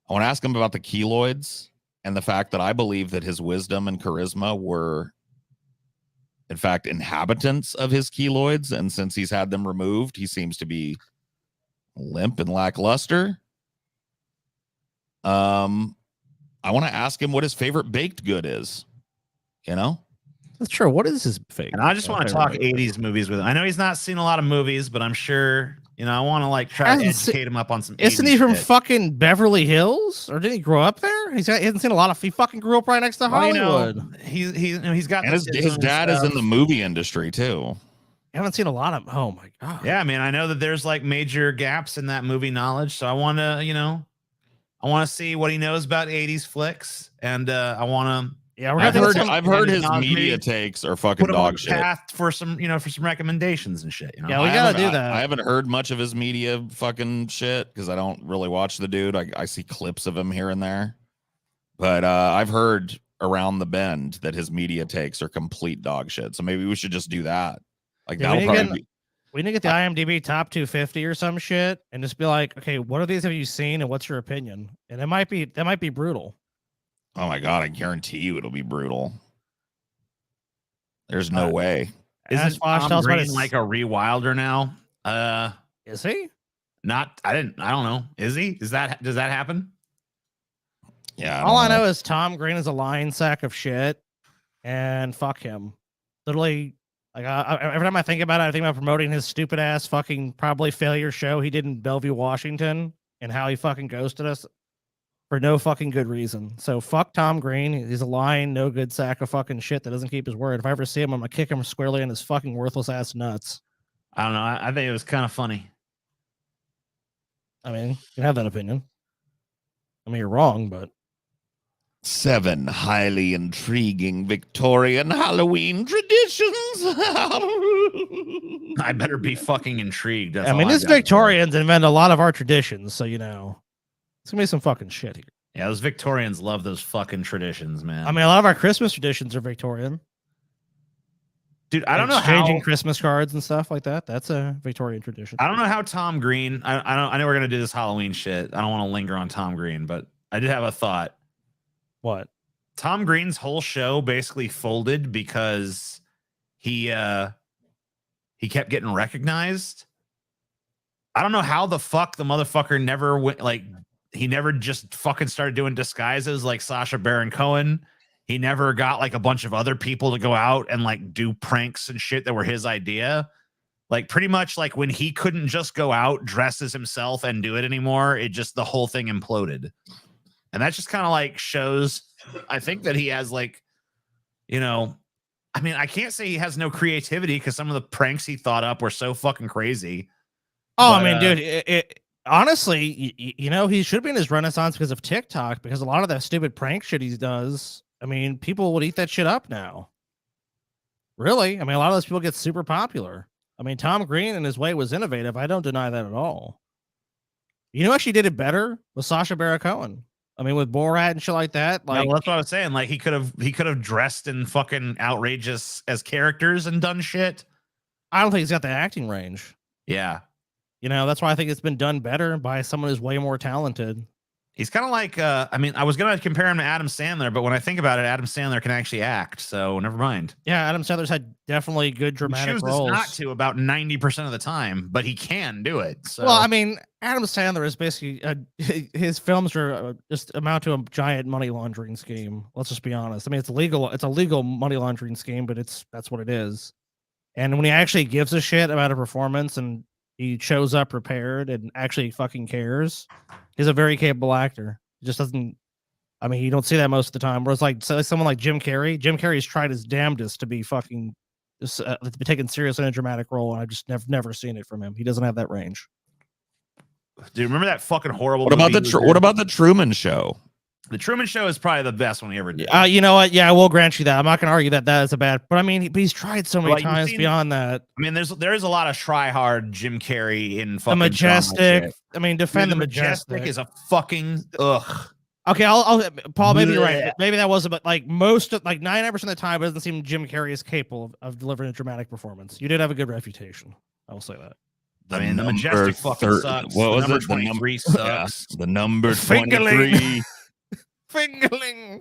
I want to ask him about the keloids and the fact that I believe that his wisdom and charisma were, in fact, inhabitants of his keloids. And since he's had them removed, he seems to be limp and lackluster. I want to ask him what his favorite baked good is. That's true. What is his favorite? And I just want to talk 80s movies with him. I know he's not seen a lot of movies, but I'm sure, I want to try to educate him up on some. Isn't 80s he from shit. fucking Beverly Hills? Or did he grow up there? He hasn't seen a lot of. He fucking grew up right next to Hollywood. He's got And his dad is in the movie industry too. I haven't seen a lot of. Oh my god. Yeah, I mean, I know that there's major gaps in that movie knowledge, so I want to, I want to see what he knows about 80s flicks, and I want to. Yeah, I've heard his media takes are fucking put him on dog shit. path for some, for some recommendations and shit. Yeah, we gotta do that. I haven't heard much of his media fucking shit because I don't really watch the dude. I see clips of him here and there, but I've heard around the bend that his media takes are complete dog shit. So maybe we should just do that. That'll probably be. We need to get the IMDb top 250 or some shit, and just be like, okay, what of these have you seen, and what's your opinion? And that might be brutal. Oh my god, I guarantee you it'll be brutal. There's no way. Isn't Tom Green like a rewilder now? Is he? I don't know. Is he? Does that happen? Yeah. All I know is Tom Green is a lying sack of shit, and fuck him. Literally, every time I think about it, I think about promoting his stupid ass fucking probably failure show he did in Bellevue, Washington, and how he fucking ghosted us for no fucking good reason. So fuck Tom Green. He's a lying, no good sack of fucking shit that doesn't keep his word. If I ever see him, I'm gonna kick him squarely in his fucking worthless ass nuts. I don't know. I think it was kind of funny. I mean, you can have that opinion. I mean, you're wrong, but 7 highly intriguing Victorian Halloween traditions. I better be fucking intrigued. I mean, these Victorians invent a lot of our traditions, so it's gonna be some fucking shit here. Yeah, those Victorians love those fucking traditions, man. I mean, a lot of our Christmas traditions are Victorian. Dude, I don't know exchanging Christmas cards and stuff like that. That's a Victorian tradition. I don't know how Tom Green. I know we're gonna do this Halloween shit. I don't want to linger on Tom Green, but I did have a thought. What? Tom Green's whole show basically folded because he kept getting recognized. I don't know how the fuck the motherfucker never went he never just fucking started doing disguises like Sacha Baron Cohen. He never got a bunch of other people to go out and do pranks and shit that were his idea. Like pretty much like when he couldn't just go out, dress as himself and do it anymore, it just the whole thing imploded. And that just kind of like shows, I think that he has like, you know, I mean, I can't say he has no creativity because some of the pranks he thought up were so fucking crazy. Oh, But, I mean, dude, honestly, you know, he should be in his renaissance because of TikTok, because a lot of that stupid prank shit he does, I mean, people would eat that shit up now. Really? I mean, a lot of those people get super popular. I mean, Tom Green in his way was innovative. I don't deny that at all. You know, actually did it better with Sacha Baron Cohen. I mean, with Borat and shit like that. Like, no, that's what I was saying. Like he could have dressed in fucking outrageous as characters and done shit. I don't think he's got the acting range. Yeah. You know, that's why I think it's been done better by someone who's way more talented. He's kind of like, I mean, I was going to compare him to Adam Sandler, but when I think about it, Adam Sandler can actually act. So never mind. Yeah, Adam Sandler's had definitely good dramatic he chooses roles. not to about 90% of the time, but he can do it. So. Well, I mean, Adam Sandler is basically his films are just amount to a giant money laundering scheme. Let's just be honest. I mean, it's illegal. It's a legal money laundering scheme, but that's what it is. And when he actually gives a shit about a performance and he shows up prepared and actually fucking cares, he's a very capable actor. He just doesn't. I mean, you don't see that most of the time. Whereas like someone like Jim Carrey. Jim Carrey's tried his damnedest to be fucking to be taken serious in a dramatic role, and I've just never seen it from him. He doesn't have that range. Do you remember that fucking horrible? What about the Truman Show? The Truman Show is probably the best one he ever did. You know what? Yeah, I will grant you that. I'm not going to argue that is a bad. But I mean, he's tried so many times beyond that. I mean, there is a lot of try hard Jim Carrey in fucking The Majestic. I mean, defend the Majestic is a fucking ugh. Okay, I'll Paul. Maybe you're right. Maybe that was about like 99% of the time, it doesn't seem Jim Carrey is capable of delivering a dramatic performance. You did have a good reputation. I will say that. I mean, the Majestic fucking sucks. What was the number it? 23 sucks. The number 23. Fingerling.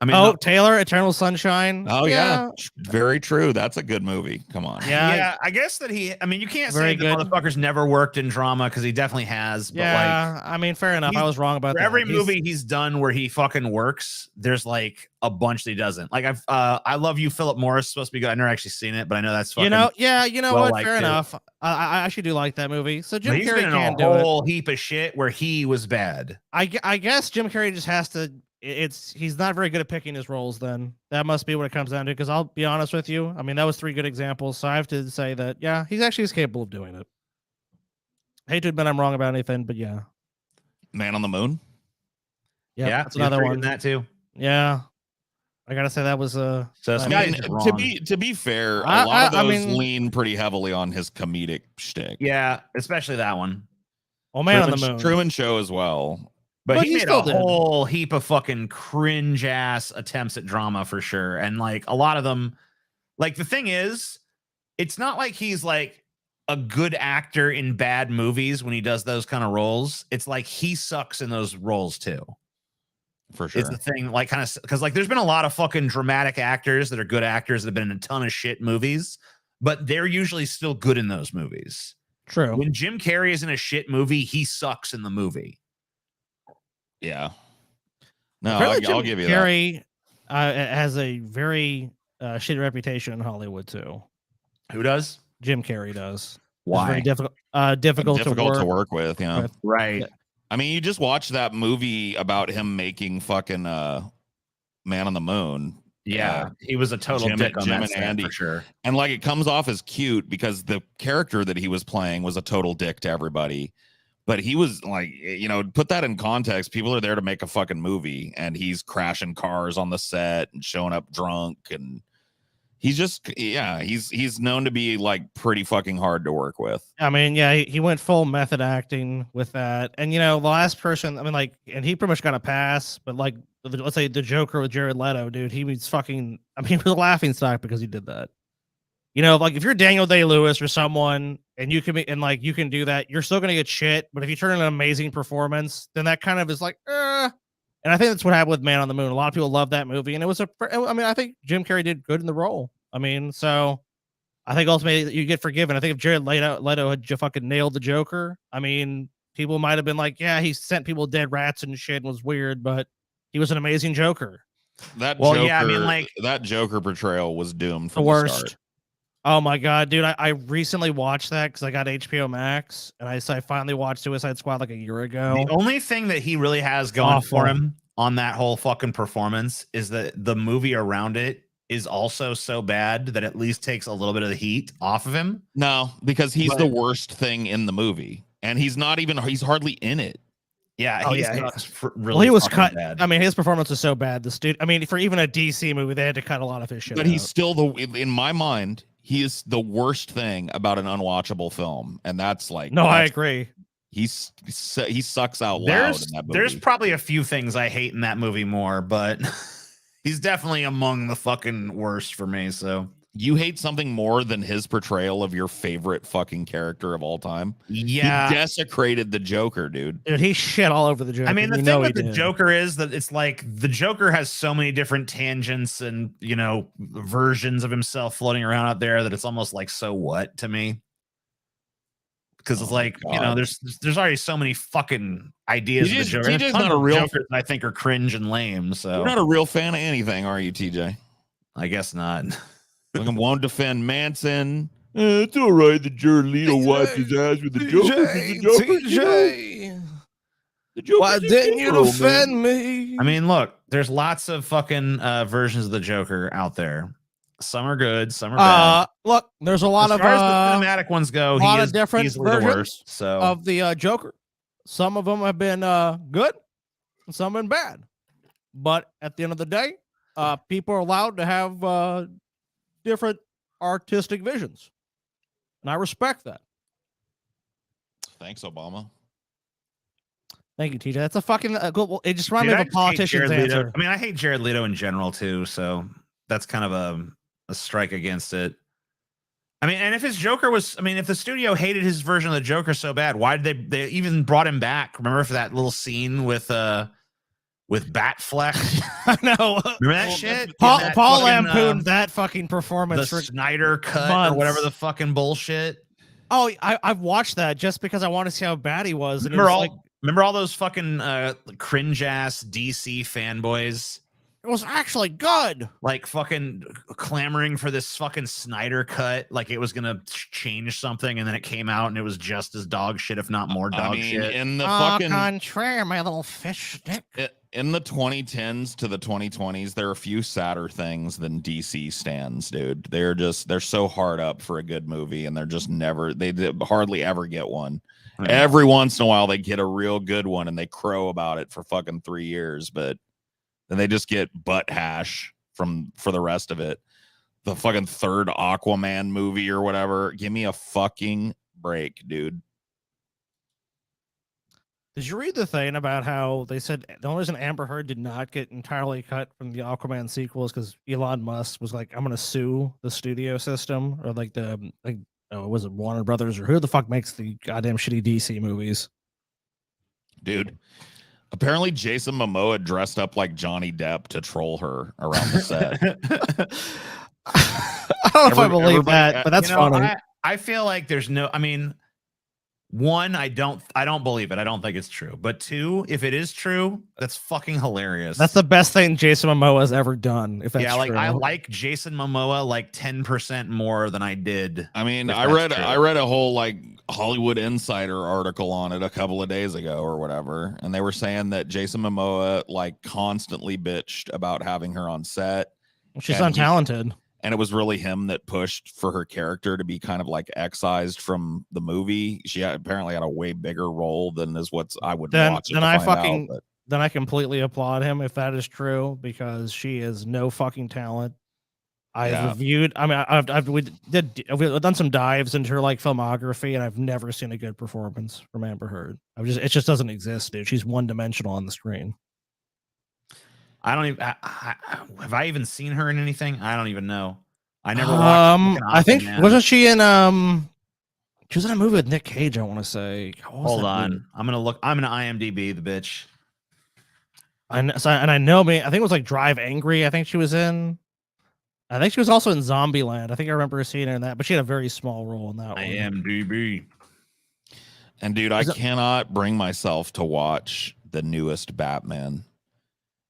I mean, Taylor, Eternal Sunshine. Oh yeah, very true. That's a good movie. Come on. Yeah. I guess that I mean, you can't say the motherfucker's never worked in drama because he definitely has. But yeah, I mean, fair enough. I was wrong about that. Every movie he's done where he fucking works, there's like a bunch that he doesn't. Like I Love You, Philip Morris, supposed to be good. I've never actually seen it, but I know that's fucking. You know what? Fair enough. I actually do like that movie. So Jim Carrey can do it. A whole heap of shit where he was bad. I guess Jim Carrey just has to. He's not very good at picking his roles. Then that must be what it comes down to. Because I'll be honest with you. I mean, that was 3 good examples. So I have to say that he's actually capable of doing it. I hate to admit I'm wrong about anything, but yeah. Man on the Moon. Yeah, that's another one. That too. Yeah, I gotta say that was So to be fair, a lot of those lean pretty heavily on his comedic shtick. Yeah, especially that one. Oh, Man on the Moon. Truman Show as well. But he made a whole heap of fucking cringe ass attempts at drama for sure. And like a lot of them, like the thing is, it's not like he's like a good actor in bad movies when he does those kind of roles. It's like he sucks in those roles too. For sure. It's the thing, like kind of because like there's been a lot of fucking dramatic actors that are good actors that have been in a ton of shit movies, but they're usually still good in those movies. True. When Jim Carrey is in a shit movie, he sucks in the movie. Yeah. No, I'll give you Carrey, has a very shitty reputation in Hollywood too. Who does? Jim Carrey does. Why? Very difficult to work with. Yeah. Right. Yeah. I mean, you just watch that movie about him making fucking Man on the Moon. Yeah, he was a total dick on that set, Andy for sure. And like it comes off as cute because the character that he was playing was a total dick to everybody. But he was like, put that in context. People are there to make a fucking movie, and he's crashing cars on the set and showing up drunk, and he's just, he's known to be like pretty fucking hard to work with. I mean, he went full method acting with that, and the last person, I mean, like, and he pretty much got a pass, but like, let's say the Joker with Jared Leto, dude, he was fucking, I mean, he was a laughing stock because he did that. Like if you're Daniel Day-Lewis or someone and you can you can do that, you're still going to get shit. But if you turn in an amazing performance, then that kind of is like, And I think that's what happened with Man on the Moon. A lot of people love that movie. And it was I think Jim Carrey did good in the role. I mean, so I think ultimately you get forgiven. I think if Jared Leto had fucking nailed the Joker, I mean, people might have been like, yeah, he sent people dead rats and shit and was weird, but he was an amazing Joker. That Joker portrayal was doomed from the worst. start. Oh my god, dude! I recently watched that because I got HBO Max, and I finally watched Suicide Squad like a year ago. The only thing that he really has going for him on that whole fucking performance is that the movie around it is also so bad that at least takes a little bit of the heat off of him. No, because he's the worst thing in the movie, and he's hardly in it. Yeah, Oh, he's yeah, really well, he was fucking cut. bad. I mean, his performance was so bad. I mean, for even a DC movie, they had to cut a lot of his shit. But he's still in my mind, he is the worst thing about an unwatchable film, and that's like. No, I agree. He sucks out loud in that movie. There's probably a few things I hate in that movie more, but he's definitely among the fucking worst for me. So you hate something more than his portrayal of your favorite fucking character of all time? Yeah, he desecrated the Joker, dude. Dude, he shit all over the Joker. I mean, the thing with the Joker is that it's like the Joker has so many different tangents and, you know, versions of himself floating around out there that it's almost like, so what to me? Because it's like, you know, there's already so many fucking ideas of the Joker. TJ's not a real Jokers I think are cringe and lame. So you're not a real fan of anything, are you, TJ? I guess not. Like, I won't defend Manson. It's all right. The Jared Leto wiped his ass with the Joker. TJ, why didn't you defend me? I mean, look, there's lots of fucking versions of the Joker out there. Some are good, some are bad. Look, there's a lot as far as the cinematic ones go, a lot of different versions so of the Joker. Some of them have been good, and some have been bad. But at the end of the day, people are allowed to have different artistic visions, and I respect that. Thanks, Obama. Thank you, TJ. That's a fucking it just reminded me of a politician's answer. I mean, I hate Jared Leto in general too, so that's kind of a strike against it. I mean, and if his Joker was, I mean, if the studio hated his version of the Joker so bad, why did they even brought him back? Remember for that little scene with Batfleck? I know. Remember that shit? Paul lampooned that fucking performance. The Snyder cut months. Or whatever the fucking bullshit. Oh, I've watched that just because I want to see how bad he was. And remember all those fucking cringe ass DC fanboys? It was actually good. Like fucking clamoring for this fucking Snyder cut, like it was gonna change something, and then it came out and it was just as dog shit, if not more dog shit. In the fucking contraire, my little fish stick. In the 2010s to the 2020s, there are a few sadder things than DC stands, dude. They're so hard up for a good movie, and they're just they hardly ever get one. Right. Every once in a while, they get a real good one, and they crow about it for fucking 3 years, but then they just get butt hash for the rest of it. The fucking third Aquaman movie or whatever. Give me a fucking break, dude. Did you read the thing about how they said the only reason Amber Heard did not get entirely cut from the Aquaman sequel is because Elon Musk was like, I'm going to sue the studio system, or was it Warner Brothers, or who the fuck makes the goddamn shitty DC movies? Dude, apparently Jason Momoa dressed up like Johnny Depp to troll her around the set. I don't know if I believe that, but that's funny. I feel like there's no, I mean, one, I don't believe it. I don't think it's true. But two, if it is true, that's fucking hilarious. That's the best thing Jason Momoa has ever done. If that's true. I like Jason Momoa like 10% more than I did. I mean, I read a whole like Hollywood Insider article on it a couple of days ago or whatever, and they were saying that Jason Momoa like constantly bitched about having her on set. She's untalented. And it was really him that pushed for her character to be kind of like excised from the movie. She apparently had a way bigger role than is what I would watch. Then I completely applaud him if that is true, because she is no fucking talent. I've reviewed. I mean, we've done some dives into her like filmography, and I've never seen a good performance from Amber Heard. It just doesn't exist, dude. She's one dimensional on the screen. I don't even have I even seen her in anything? I don't even know. I never watched. I think wasn't she in she was in a movie with Nick Cage, I want to say. Hold on. Movie? I'm gonna look. I'm gonna IMDb the bitch. I think it was like Drive Angry. I think she was in. I think she was also in Zombieland. I think I remember seeing her in that, but she had a very small role in that one. IMDb. And dude, I cannot bring myself to watch the newest Batman.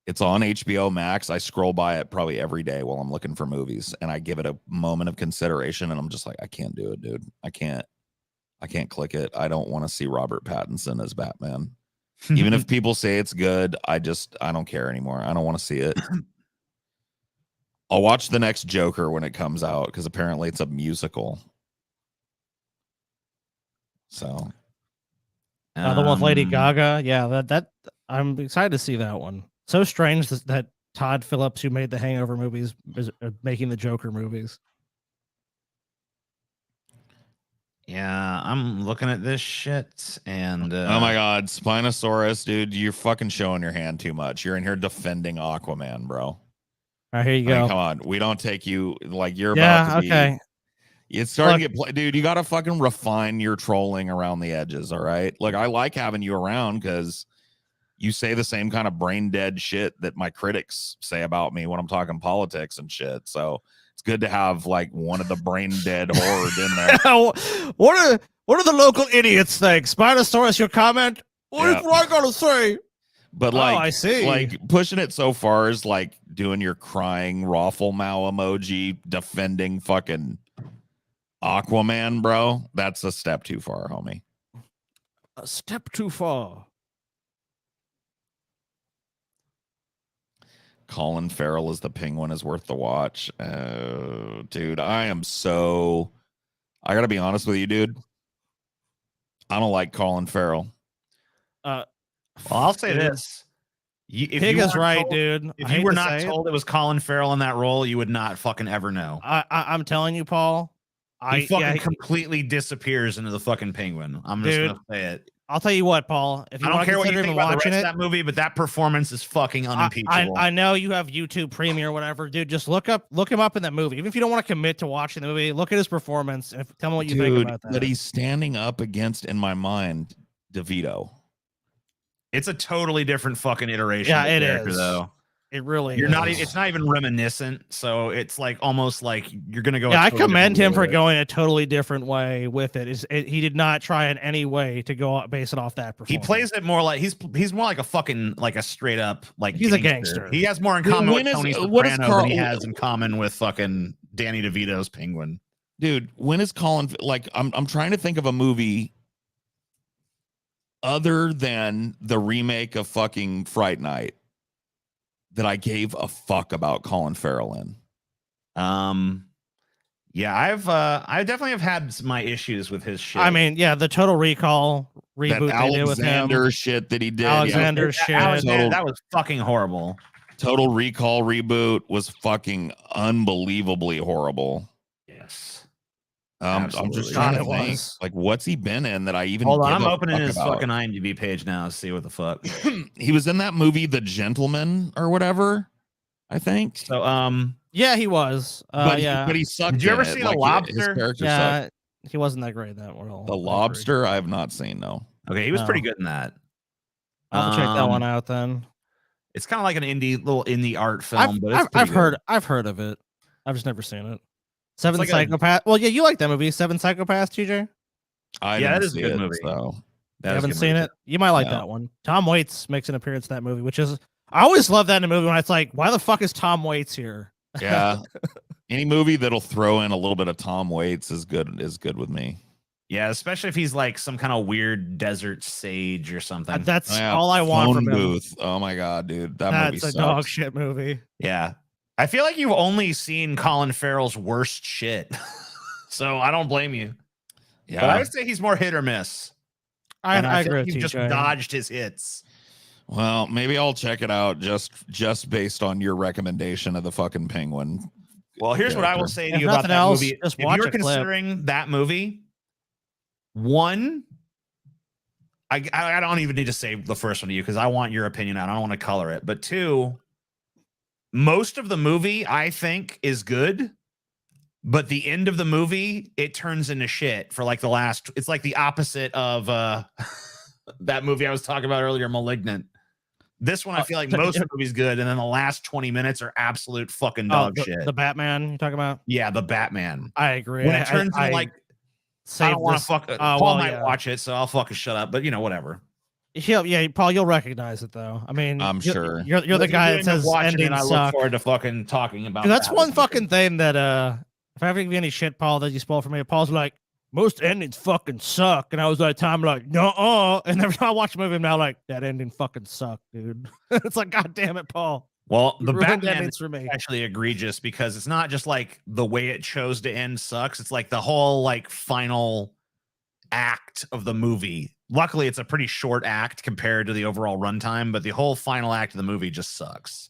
It's on HBO Max. I scroll by it probably every day while I'm looking for movies, and I give it a moment of consideration, and I'm just like, I can't do it, dude. I can't click it. I don't want to see Robert Pattinson as Batman. Even if people say it's good, I don't care anymore. I don't want to see it. I'll watch the next Joker when it comes out because apparently it's a musical. So the one with Lady Gaga. Yeah, that I'm excited to see that one. So strange that Todd Phillips, who made the Hangover movies, is making the Joker movies. Yeah, I'm looking at this shit, and oh my god, Spinosaurus, dude, you're fucking showing your hand too much. You're in here defending Aquaman, bro. All right, here you go. Come on, we don't take you like you're about to be. Okay. It's starting to get dude. You got to fucking refine your trolling around the edges. All right, like I like having you around because you say the same kind of brain dead shit that my critics say about me when I'm talking politics and shit. So it's good to have like one of the brain dead horde in there. What do the local idiots think? Spinosaurus, your comment? What I gotta say? But like, I see. Like pushing it so far is like doing your crying raffle Mao emoji defending fucking Aquaman, bro. That's a step too far, homie. A step too far. Colin Farrell as the Penguin is worth the watch. Dude, I gotta be honest with you, dude. I don't like Colin Farrell. Well, I'll say this. Pig is right, dude. If you were not told it was Colin Farrell in that role, you would not fucking ever know. I'm telling you, Paul. He completely disappears into the fucking Penguin. I'm just gonna say it. I'll tell you what, Paul. If you I don't care what you think about the rest of that movie, but that performance is fucking unimpeachable. I know you have YouTube Premium or whatever, dude. Just look him up in that movie. Even if you don't want to commit to watching the movie, look at his performance and tell me what you think about that. But he's standing up against, in my mind, DeVito. It's a totally different fucking iteration. Yeah, of the it character, is. Though. It really you're is. not. It's not even reminiscent. So it's like almost like you're gonna go. Yeah, I commend him for going a totally different way with it. He did not try in any way to go base it off that performance. He plays it more like he's more like a fucking like a straight up like he's a gangster. He has more in common with Tony Soprano than he has in common with fucking Danny DeVito's Penguin. Dude, when is Colin like I'm trying to think of a movie other than the remake of fucking Fright Night that I gave a fuck about Colin Farrell in. Yeah, I definitely have had my issues with his shit. I mean, yeah, the Total Recall reboot that they did with him. Alexander shit that he did. Alexander shit. That was fucking horrible. Total Recall reboot was fucking unbelievably horrible. Yes. I'm just trying to think, like, what's he been in that I even hold on? I'm opening his fucking IMDb page now to see what the fuck. He was in that movie, The Gentleman, or whatever. I think. So, yeah, he was. But yeah, he sucked. Did you ever see The Lobster? Yeah, sucked. he wasn't that great in that role. The Lobster, I have not seen. No. Okay, he was pretty good in that. I'll have to check that one out then. It's kind of like an little indie art film, but I've heard of it. I've just never seen it. Seven like Psychopaths. Well, yeah, you like that movie, Seven Psychopaths, TJ? That is a good movie. So. You haven't seen it? You might like that one. Tom Waits makes an appearance in that movie, which is I always love that in a movie when it's like, why the fuck is Tom Waits here? Yeah. Any movie that'll throw in a little bit of Tom Waits is good with me. Yeah, especially if he's like some kind of weird desert sage or something. That's all I want from him. Booth. Oh my god, dude. That's a dog shit movie. Yeah. I feel like you've only seen Colin Farrell's worst shit. So I don't blame you. Yeah. But I would say he's more hit or miss. I agree with you. Just dodged his hits. Well, maybe I'll check it out just based on your recommendation of the fucking Penguin. Well, here's what I will say to you about that movie. If you're considering that movie, one, I don't even need to say the first one to you because I want your opinion. I don't want to color it. But two, most of the movie I think is good, but the end of the movie it turns into shit for like the last. It's like the opposite of that movie I was talking about earlier, Malignant. This one I feel like most of the movie's good, and then the last 20 minutes are absolute fucking dog shit. The Batman you're talking about? Yeah, the Batman. I agree. When it turns into like I don't want to fuck. Paul might watch it, so I'll fucking shut up. But you know, whatever. Yeah, Paul, you'll recognize it though. I mean, I'm sure. You're the If guy you that end up says watching it, endings I look suck. forward to fucking talking about Dude, that's that one with fucking you. thing that if I ever give you any shit, Paul, that you spoil for me, Paul's like, most endings fucking suck. And I was like, no, and every time I watch a movie, I'm now like, that ending fucking sucked, dude. It's like, God damn it, Paul. Well, You the ruined Batman endings is for me. actually egregious because it's not just like the way it chose to end sucks. It's like the whole like final act of the movie. Luckily, it's a pretty short act compared to the overall runtime, but the whole final act of the movie just sucks.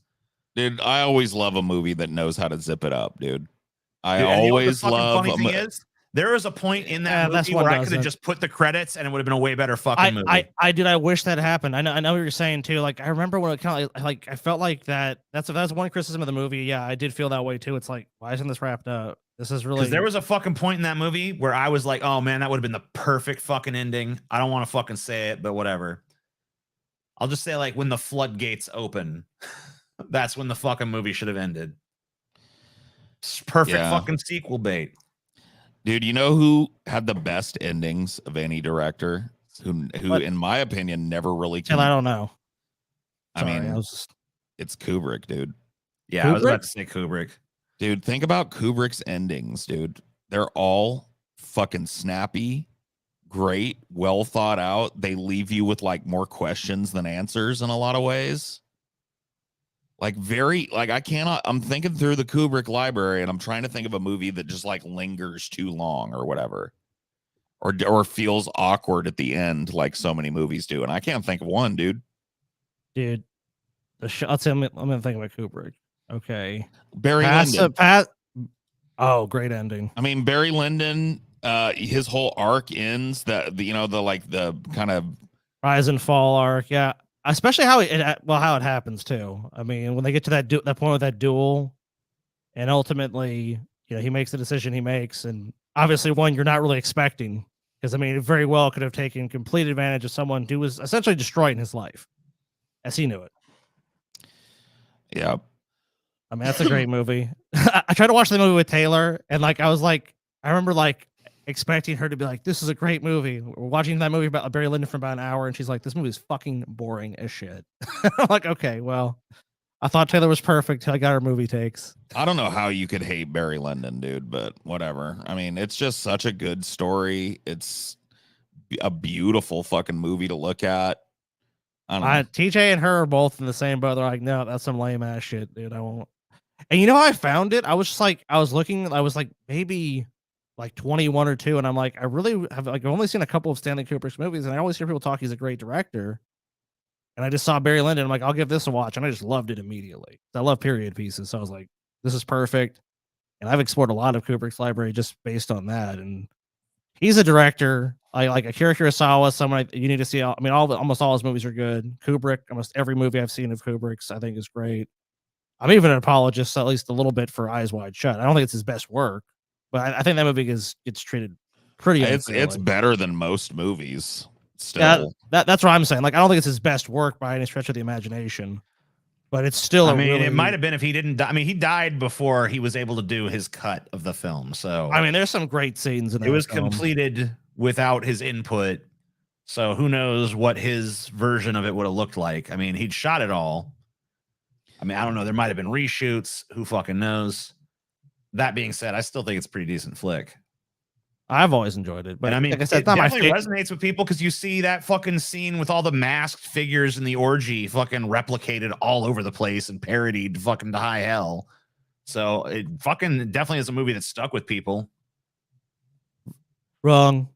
Dude, I always love a movie that knows how to zip it up, dude. I Dude, and you know what the always fucking love. funny thing is, there was a point in Yeah, that that's movie one where I could doesn't. have just put the credits and it would have been a way better fucking movie. I wish that happened. I know what you're saying too. Like I remember when it kind of like I felt like that's one criticism of the movie. Yeah, I did feel that way too. It's like, why isn't this wrapped up? This is really Because there was a fucking point in that movie where I was like, oh man, that would have been the perfect fucking ending. I don't want to fucking say it, but whatever. I'll just say like when the floodgates open, that's when the fucking movie should have ended. It's perfect fucking sequel bait. Dude, you know who had the best endings of any director? Who in my opinion, never really And I don't know. I Sorry, mean, I was just... it's Kubrick, dude. Yeah, I was about to say Kubrick. Dude, think about Kubrick's endings, dude. They're all fucking snappy, great, well thought out. They leave you with like more questions than answers in a lot of ways. Like I'm thinking through the Kubrick library and I'm trying to think of a movie that just like lingers too long or whatever. Or feels awkward at the end like so many movies do. And I can't think of one, dude. Dude, I'll tell you, I'm gonna think about Kubrick. Okay. Barry Lyndon. Oh, great ending. I mean, Barry Lyndon, his whole arc ends the kind of rise and fall arc. Yeah. Especially how it happens too. I mean, when they get to that point with that duel, and ultimately, he makes the decision he makes, and obviously one you're not really expecting, because I mean, it very well could have taken complete advantage of someone who was essentially destroying his life, as he knew it. Yeah. I mean, that's a great movie. I tried to watch the movie with Taylor, and I remember expecting her to be like, "This is a great movie." We're watching that movie about Barry Lyndon for about an hour, and she's like, "This movie is fucking boring as shit." I'm like, okay, well, I thought Taylor was perfect. I got her movie takes. I don't know how you could hate Barry Lyndon, dude, but whatever. I mean, it's just such a good story. It's a beautiful fucking movie to look at. I don't know. TJ and her are both in the same boat. They're like, no, that's some lame ass shit, dude. I won't. And you know how I found it? I was just like, I was maybe 21 or 2, and I'm like, I really have I've only seen a couple of Stanley Kubrick's movies, and I always hear people talk he's a great director. And I just saw Barry Lyndon. I'm like, I'll give this a watch, and I just loved it immediately. I love period pieces, so I was like, this is perfect. And I've explored a lot of Kubrick's library just based on that. And he's a director. Like Akira Kurosawa, someone you need to see. I mean, almost all his movies are good. Kubrick, almost every movie I've seen of Kubrick's, I think is great. I'm even an apologist, at least a little bit, for Eyes Wide Shut. I don't think it's his best work, but I think that movie gets treated pretty. It's better than most movies. Still, yeah, that's what I'm saying. Like, I don't think it's his best work by any stretch of the imagination, but it's still. I mean, it might have been if he didn't die. I mean, he died before he was able to do his cut of the film. So I mean, there's some great scenes in that. It was completed without his input, so who knows what his version of it would have looked like. I mean, he'd shot it all. I mean, I don't know. There might have been reshoots. Who fucking knows? That being said, I still think it's a pretty decent flick. I've always enjoyed it, but and I mean, like I said, it definitely resonates with people because you see that fucking scene with all the masked figures in the orgy fucking replicated all over the place and parodied fucking to high hell. So it fucking definitely is a movie that stuck with people. Wrong.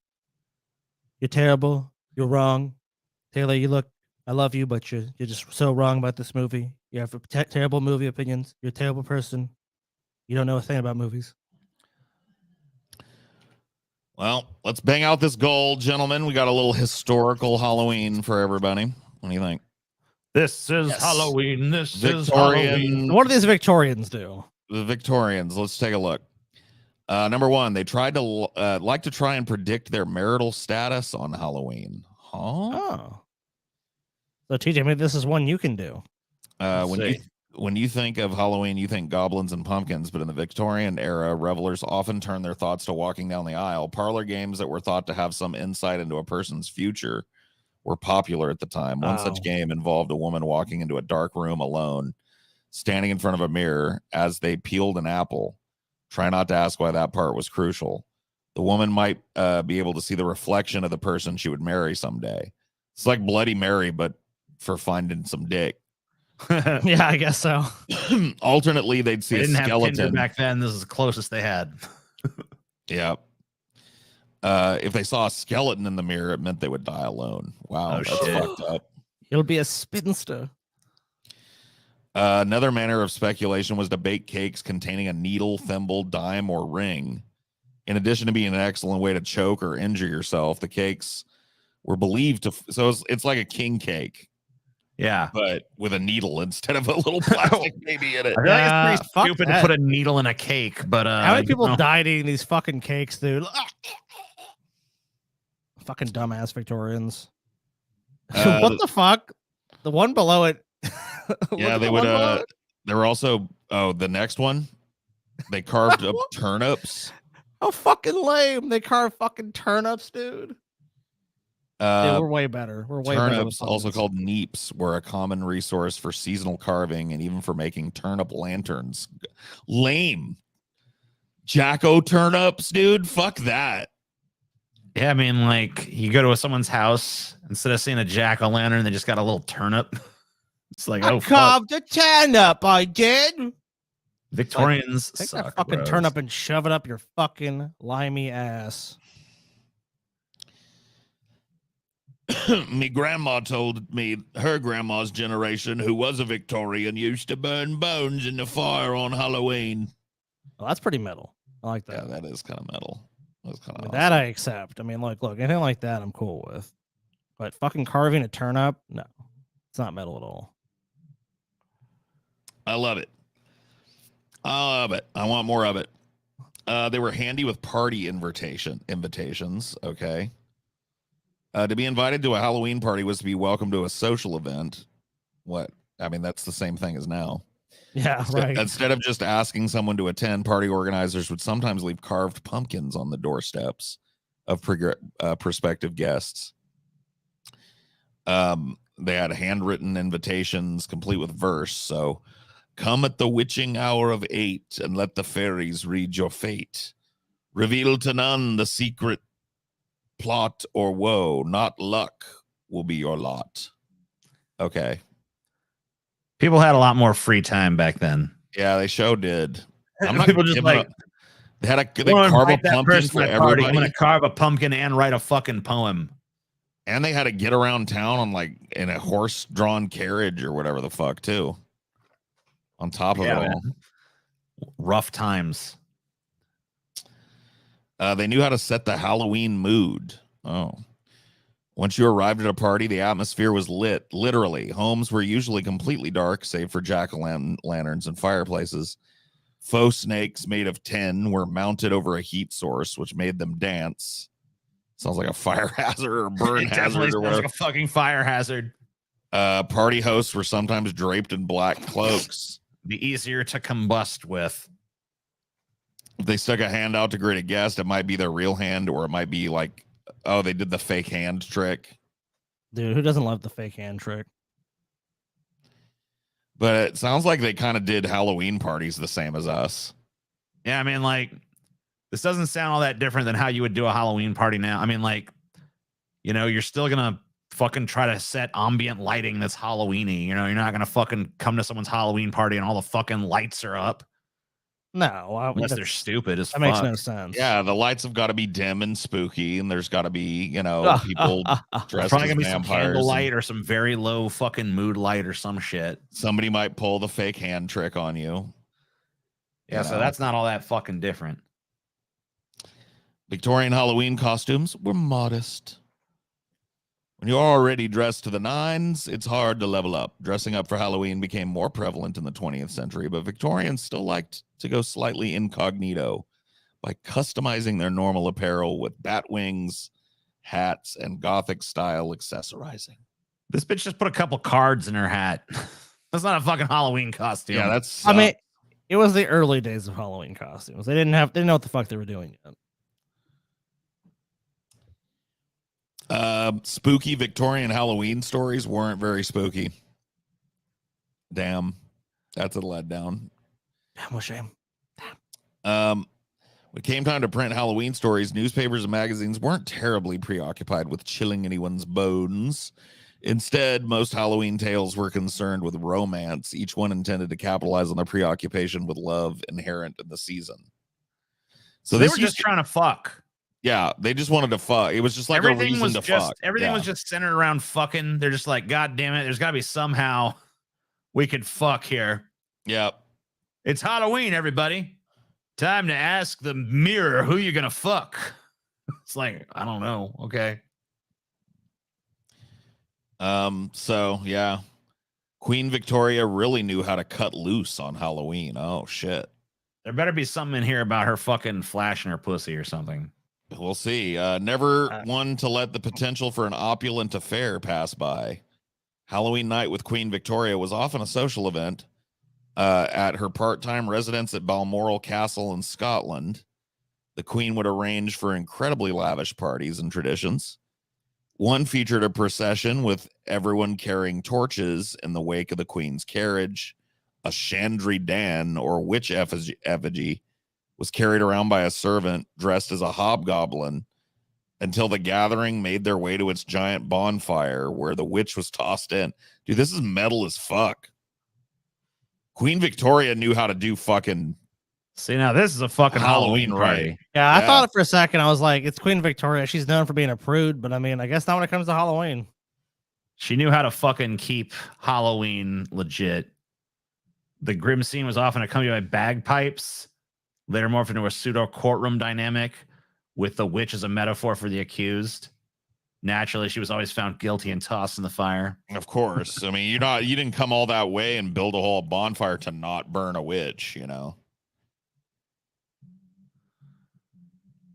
You're terrible. You're wrong. Taylor, I love you, but you're just so wrong about this movie. You have terrible movie opinions. You're a terrible person. You don't know a thing about movies. Well, let's bang out this gold, gentlemen. We got a little historical Halloween for everybody. What do you think? This is Halloween. This Victorian. is Halloween. What do these Victorians do? The Victorians. Let's take a look. Number one, they tried to like to try and predict their marital status on Halloween. Huh? Oh. So TJ, maybe this is one you can do. When you think of Halloween, you think goblins and pumpkins, but in the Victorian era, revelers often turned their thoughts to walking down the aisle. Parlor games that were thought to have some insight into a person's future were popular at the time. One Oh. such game involved a woman walking into a dark room alone, standing in front of a mirror as they peeled an apple. Try not to ask why that part was crucial. The woman might be able to see the reflection of the person she would marry someday. It's like Bloody Mary, but for finding some dick. Yeah, I guess so. Alternately, they'd see They a didn't have Tinder skeleton. back then. This is the closest they had. Yeah. If they saw a skeleton in the mirror, it meant they would die alone. Wow, Oh, that's shit. fucked up. He'll be a spinster. Another manner of speculation was to bake cakes containing a needle, thimble, dime, or ring. In addition to being an excellent way to choke or injure yourself, the cakes were believed to. So it's like a king cake, Yeah. but with a needle instead of a little plastic baby in it. I feel like Yeah, it's fuck pretty stupid that. to put a needle in a cake, but How many you people know. died eating these fucking cakes, dude? Fucking dumbass Victorians. What the fuck? The one below it. Look Yeah, at they the would. one below it. They were also. Oh, the next one, they carved up turnips. How fucking lame. They carve fucking turnips, dude. Yeah, we're way better. We're way better. Turnips, also called neeps, were a common resource for seasonal carving and even for making turnip lanterns. Lame. Jacko turnips, dude. Fuck that. Yeah, I mean, like you go to someone's house instead of seeing a jack-o'-lantern, they just got a little turnip. It's like, oh, fuck. carved a turnip, I did. Victorians Take suck, that fucking bros. turnip and shove it up your fucking limey ass. Me grandma told me her grandma's generation, who was a Victorian, used to burn bones in the fire on Halloween. Well, that's pretty metal. I like Yeah, that. that is kind of metal. That's kind I mean, of that I accept. I mean, look, anything like that, I'm cool with. But fucking carving a turnip, no, it's not metal at all. I love it. I love it. I want more of it. They were handy with party invitations. Okay. To be invited to a Halloween party was to be welcome to a social event. What? I mean, that's the same thing as now. Yeah, right. Instead of just asking someone to attend, party organizers would sometimes leave carved pumpkins on the doorsteps of prospective guests. They had handwritten invitations complete with verse. So, come at the witching hour of 8 and let the fairies read your fate. Reveal to none the secret plot or woe. Not luck will be your lot. Okay. People had a lot more free time back then. Yeah, they sure did. I'm not People just giving like, up. They had "I wanna carve a invite that pumpkin person for to my party. I'm everybody, gonna carve a pumpkin and write a fucking poem." and they had to get around town on like in a horse-drawn carriage or whatever the fuck too. On top of Yeah, it all, man. Rough times. they knew how to set the Halloween mood. Oh, once you arrived at a party, the atmosphere was lit. Literally, homes were usually completely dark, save for jack-o'-lanterns and fireplaces. Faux snakes made of tin were mounted over a heat source, which made them dance. Sounds like a fire hazard or a burn It definitely hazard or sounds whatever. like a fucking fire hazard. Party hosts were sometimes draped in black cloaks. Be easier to combust with. If they stuck a hand out to greet a guest, it might be their real hand, or it might be like, oh, they did the fake hand trick. Dude, who doesn't love the fake hand trick? But it sounds like they kind of did Halloween parties the same as us. Yeah, I mean, like, this doesn't sound all that different than how you would do a Halloween party now. I mean, like, you know, you're still gonna fucking try to set ambient lighting that's Halloween-y. You know, you're not gonna fucking come to someone's Halloween party and all the fucking lights are up. No, Unless they're stupid as that fuck. makes no sense. Yeah, the lights have got to be dim and spooky, and there's got to be, you know, people There's dressed probably as gonna be some vampires. candle light or some very low fucking mood light or some shit. Somebody might pull the fake hand trick on you. Yeah, You so know. that's not all that fucking different. Victorian Halloween costumes were modest. When you're already dressed to the nines, it's hard to level up. Dressing up for Halloween became more prevalent in the 20th century, but Victorians still liked to go slightly incognito by customizing their normal apparel with bat wings, hats, and Gothic-style accessorizing. This bitch just put a couple cards in her hat. That's not a fucking Halloween costume. Yeah, that's... I mean, it was the early days of Halloween costumes. They didn't know what the fuck they were doing yet. Spooky Victorian Halloween stories weren't very spooky. Damn, that's a letdown. Damn, what a shame. When it came time to print Halloween stories, newspapers and magazines weren't terribly preoccupied with chilling anyone's bones. Instead, most Halloween tales were concerned with romance, each one intended to capitalize on the preoccupation with love inherent in the season. So they were just trying to fuck. Yeah, they just wanted to fuck. It was just like everything a reason to fuck. Everything was just centered around fucking. They're just like, God damn it, there's got to be somehow we could fuck here. Yep. It's Halloween, everybody. Time to ask the mirror who you're gonna fuck. It's like, I don't know. Okay. So yeah. Queen Victoria really knew how to cut loose on Halloween. Oh shit. There better be something in here about her fucking flashing her pussy or something. We'll see. Never one to let the potential for an opulent affair pass by. Halloween night with Queen Victoria was often a social event. At her part-time residence at Balmoral Castle in Scotland, the Queen would arrange for incredibly lavish parties and traditions. One featured a procession with everyone carrying torches in the wake of the Queen's carriage. A Chandri Dan, or witch effigy, was carried around by a servant dressed as a hobgoblin until the gathering made their way to its giant bonfire where the witch was tossed in. Dude, this is metal as fuck. Queen Victoria knew how to do fucking. See, now this is a fucking Halloween party. Right. Yeah, I thought it for a second. I was like, it's Queen Victoria. She's known for being a prude, but I mean, I guess not when it comes to Halloween. She knew how to fucking keep Halloween legit. The grim scene was often accompanied by bagpipes, later morphed into a pseudo courtroom dynamic with the witch as a metaphor for the accused. Naturally, she was always found guilty and tossed in the fire. Of course. I mean, you didn't come all that way and build a whole bonfire to not burn a witch, you know.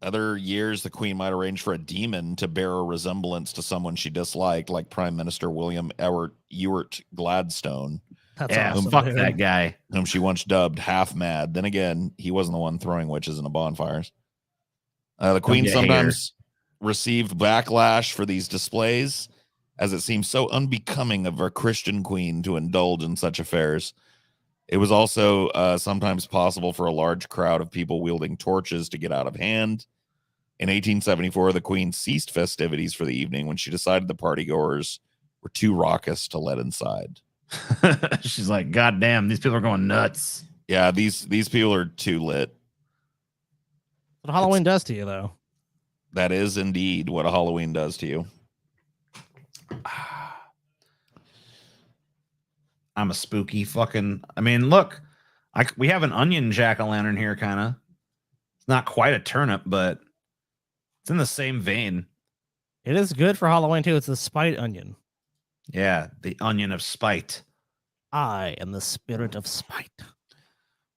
Other years, the Queen might arrange for a demon to bear a resemblance to someone she disliked, like Prime Minister William Ewart Gladstone. That's yeah, awesome, fuck dude. that guy. Whom she once dubbed half mad. Then again, he wasn't the one throwing witches into bonfires. The Queen sometimes received backlash for these displays, as it seemed so unbecoming of a Christian queen to indulge in such affairs. It was also sometimes possible for a large crowd of people wielding torches to get out of hand. In 1874, the Queen ceased festivities for the evening when she decided the partygoers were too raucous to let inside. She's like, God damn, these people are going nuts. Yeah, these people are too lit. What Halloween does to you, though. That is indeed what a Halloween does to you. I'm a spooky fucking. I mean, look, we have an onion jack-o'-lantern here, kind of. It's not quite a turnip, but it's in the same vein. It is good for Halloween, too. It's the spite onion. Yeah, the onion of spite. I am the spirit of spite.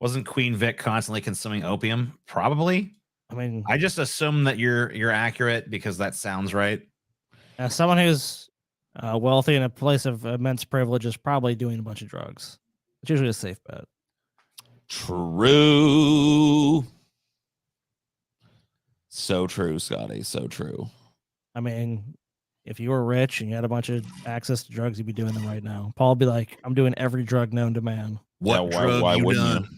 Wasn't Queen Vic constantly consuming opium? Probably. I mean, I just assume that you're accurate because that sounds right. as someone who's wealthy in a place of immense privilege is probably doing a bunch of drugs. It's usually a safe bet. True. So true, Scotty. So true. I mean, if you were rich and you had a bunch of access to drugs, you'd be doing them right now. Paul would be like, I'm doing every drug known to man. What drug why wouldn't you?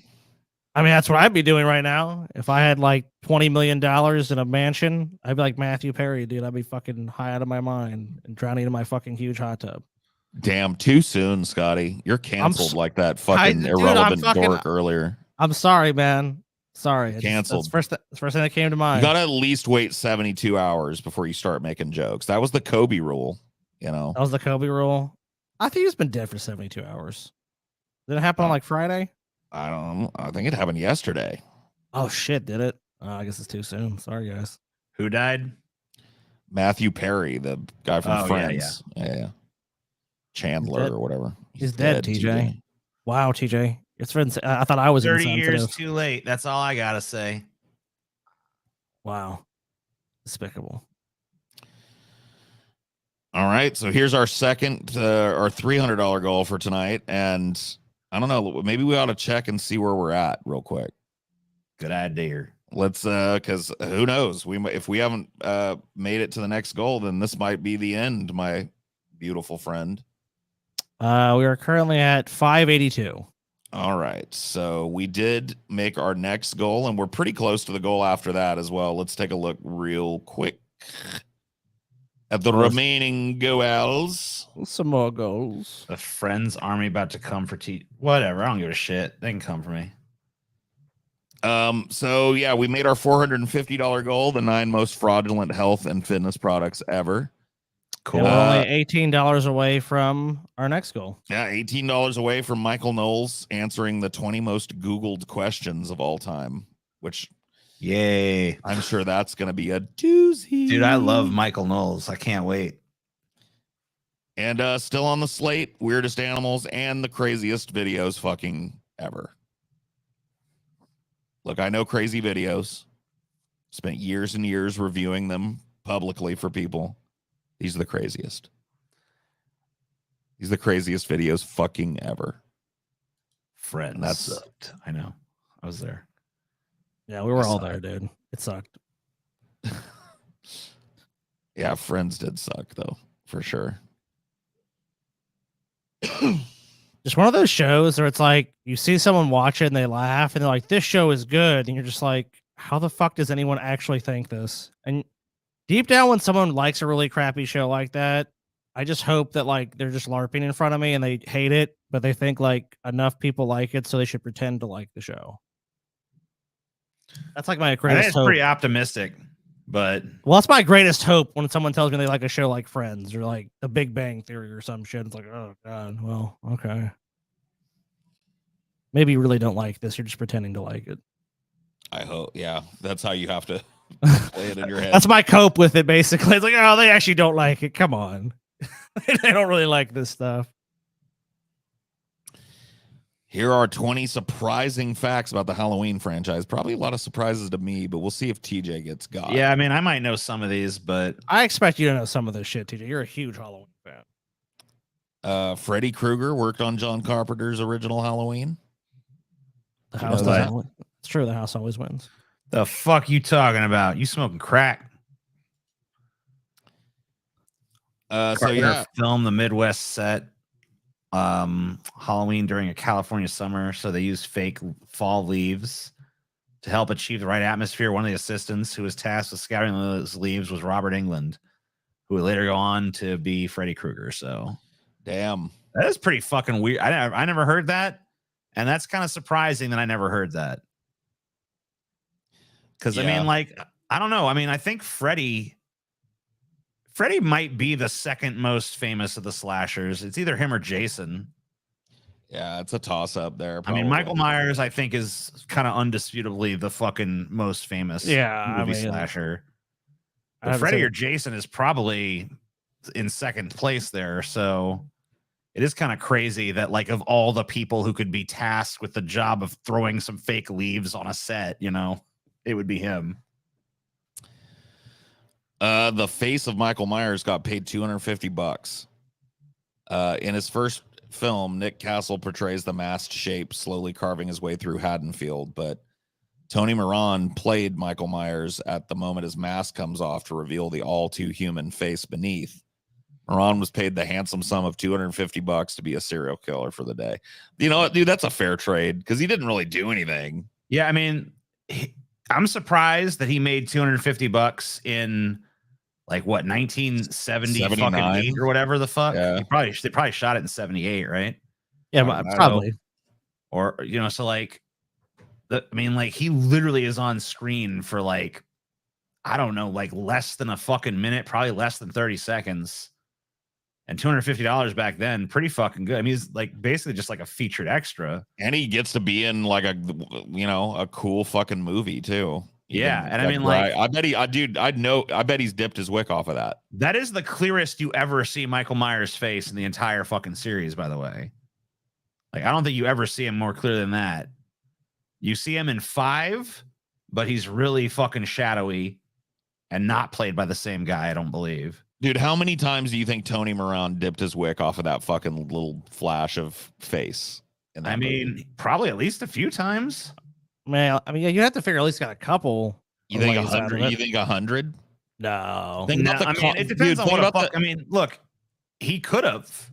I mean, that's what I'd be doing right now. If I had like $20 million in a mansion, I'd be like Matthew Perry, dude. I'd be fucking high out of my mind and drowning in my fucking huge hot tub. Damn, too soon, Scotty. You're canceled like that fucking irrelevant dork earlier. I'm sorry, man. Sorry. Canceled. That's the first thing that came to mind. You got to at least wait 72 hours before you start making jokes. That was the Kobe rule, you know? That was the Kobe rule. I think he's been dead for 72 hours. Did it happen on like Friday? I don't know. I think it happened yesterday. Oh, shit. Did it? I guess it's too soon. Sorry, guys. Who died? Matthew Perry, the guy from Friends. Yeah. Chandler or whatever. He's dead, TJ. Wow, TJ. It's been, I thought I was 30 years too late. That's all I got to say. Wow. Despicable. All right. So here's our second, our $300 goal for tonight. And I don't know, maybe we ought to check and see where we're at real quick. Good idea. Let's because who knows? If we haven't made it to the next goal, then this might be the end, my beautiful friend. We are currently at 582. All right, so we did make our next goal, and we're pretty close to the goal after that as well. Let's take a look real quick at the remaining goals. Some more goals. The Friends Army about to come for whatever. I don't give a shit. They can come for me. So yeah, we made our $450 goal, the 9 most fraudulent health and fitness products ever. Cool. We're only $18 away from our next goal. Yeah, $18 away from Michael Knowles answering the 20 most Googled questions of all time, which, yay, I'm sure that's going to be a doozy. Dude, I love Michael Knowles. I can't wait. And still on the slate, weirdest animals and the craziest videos fucking ever. Look, I know crazy videos. Spent years and years reviewing them publicly for people. These are the craziest. These are the craziest videos fucking ever. Friends. And that sucked. I know. I was there. Yeah, we were all there, dude. It sucked. Yeah, Friends did suck, though, for sure. Just one of those shows where it's like you see someone watch it and they laugh and they're like, this show is good. And you're just like, how the fuck does anyone actually think this? And deep down, when someone likes a really crappy show like that, I just hope that like they're just LARPing in front of me and they hate it, but they think like enough people like it, so they should pretend to like the show. That's like my greatest hope. Pretty optimistic, but well, that's my greatest hope when someone tells me they like a show like Friends or like The Big Bang Theory or some shit. It's like, oh god, well, okay. Maybe you really don't like this. You're just pretending to like it. I hope. Yeah, that's how you have to play it in your head. That's my cope with it, basically. It's like, oh, they actually don't like it. Come on. They don't really like this stuff. Here are 20 surprising facts about the Halloween franchise. Probably a lot of surprises to me, but we'll see if TJ gets got. Yeah, I mean, I might know some of these, but I expect you to know some of this shit, TJ. You're a huge Halloween fan. Freddy Krueger worked on John Carpenter's original Halloween. The house doesn't win. It's true. The house always wins. The fuck you talking about? You smoking crack? So yeah, filmed the Midwest set Halloween during a California summer, so they used fake fall leaves to help achieve the right atmosphere. One of the assistants who was tasked with scattering those leaves was Robert Englund, who would later go on to be Freddy Krueger. So damn, that is pretty fucking weird. I never heard that, and that's kind of surprising that I never heard that. Because yeah. I mean, like, I don't know. I mean, I think Freddy might be the second most famous of the slashers. It's either him or Jason. Yeah, it's a toss-up there. Probably. I mean, Michael Myers, I think, is kind of undisputably the fucking most famous movie slasher. But Freddy or Jason is probably in second place there. So it is kind of crazy that, like, of all the people who could be tasked with the job of throwing some fake leaves on a set, you know, it would be him. The face of Michael Myers got paid $250. In his first film, Nick Castle portrays the masked shape slowly carving his way through Haddonfield, but Tony Moran played Michael Myers at the moment his mask comes off to reveal the all-too-human face beneath. Moran was paid the handsome sum of $250 to be a serial killer for the day. You know what, dude? That's a fair trade because he didn't really do anything. Yeah, I mean, I'm surprised that he made $250 in like what 1970 or whatever the fuck. Yeah. They probably shot it in 78, right? Yeah, probably. Or you know, so like, I mean, like he literally is on screen for like, I don't know, like less than a fucking minute, probably less than 30 seconds. And $250 back then, pretty fucking good. I mean, he's like basically just like a featured extra. And he gets to be in like a cool fucking movie too. Yeah. And I mean, like, I bet he's dipped his wick off of that. That is the clearest you ever see Michael Myers' face in the entire fucking series, by the way. Like, I don't think you ever see him more clear than that. You see him in 5, but he's really fucking shadowy and not played by the same guy, I don't believe. Dude, how many times do you think Tony Moran dipped his wick off of that fucking little flash of face? I mean, probably at least a few times. Man, I mean, you have to figure at least got a couple. You think lays out of 100? it. You think 100? No. Think No, about the I mean, it depends on think what about fuck. I mean, look, he could have.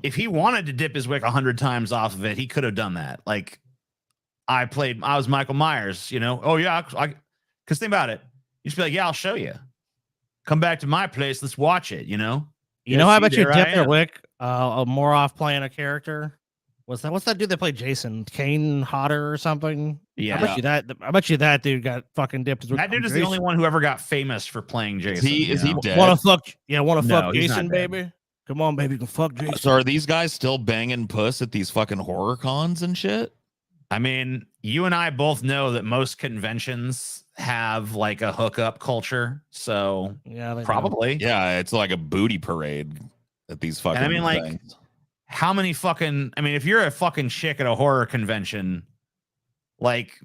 If he wanted to dip his wick 100 times off of it, he could have done that. Like, I was Michael Myers, you know? Oh, yeah. Because think about it. You just be like, yeah, I'll show you. Come back to my place. Let's watch it, you know? You know how I bet you there I dip their am. wick more off playing a character? What's that dude that played Jason? Kane Hodder or something? Yeah. I bet you that dude got fucking dipped his wick. That dude is the only one who ever got famous for playing Jason. Is he dead? Wanna fuck No, fuck he's not Jason, dead. baby? Come on, baby, you can fuck Jason. So are these guys still banging puss at these fucking horror cons and shit? I mean, you and I both know that most conventions have like a hookup culture. So Yeah, they do. probably. Yeah, it's like a booty parade at these fucking And I mean, like, things. how many fucking, I mean, if you're a fucking chick at a horror convention, like,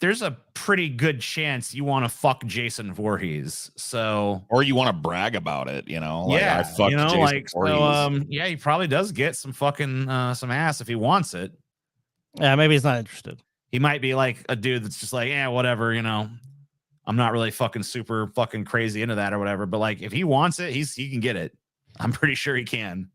there's a pretty good chance you want to fuck Jason Voorhees. So, Or you want to brag about it, you know? Like, yeah, I fucked you know, Jason like, Voorhees. so, yeah, he probably does get some fucking, some ass if he wants it. Yeah, maybe he's not interested. He might be like a dude that's just like, yeah, whatever, you know, I'm not really fucking super fucking crazy into that or whatever. But like, if he wants it, he can get it. I'm pretty sure he can.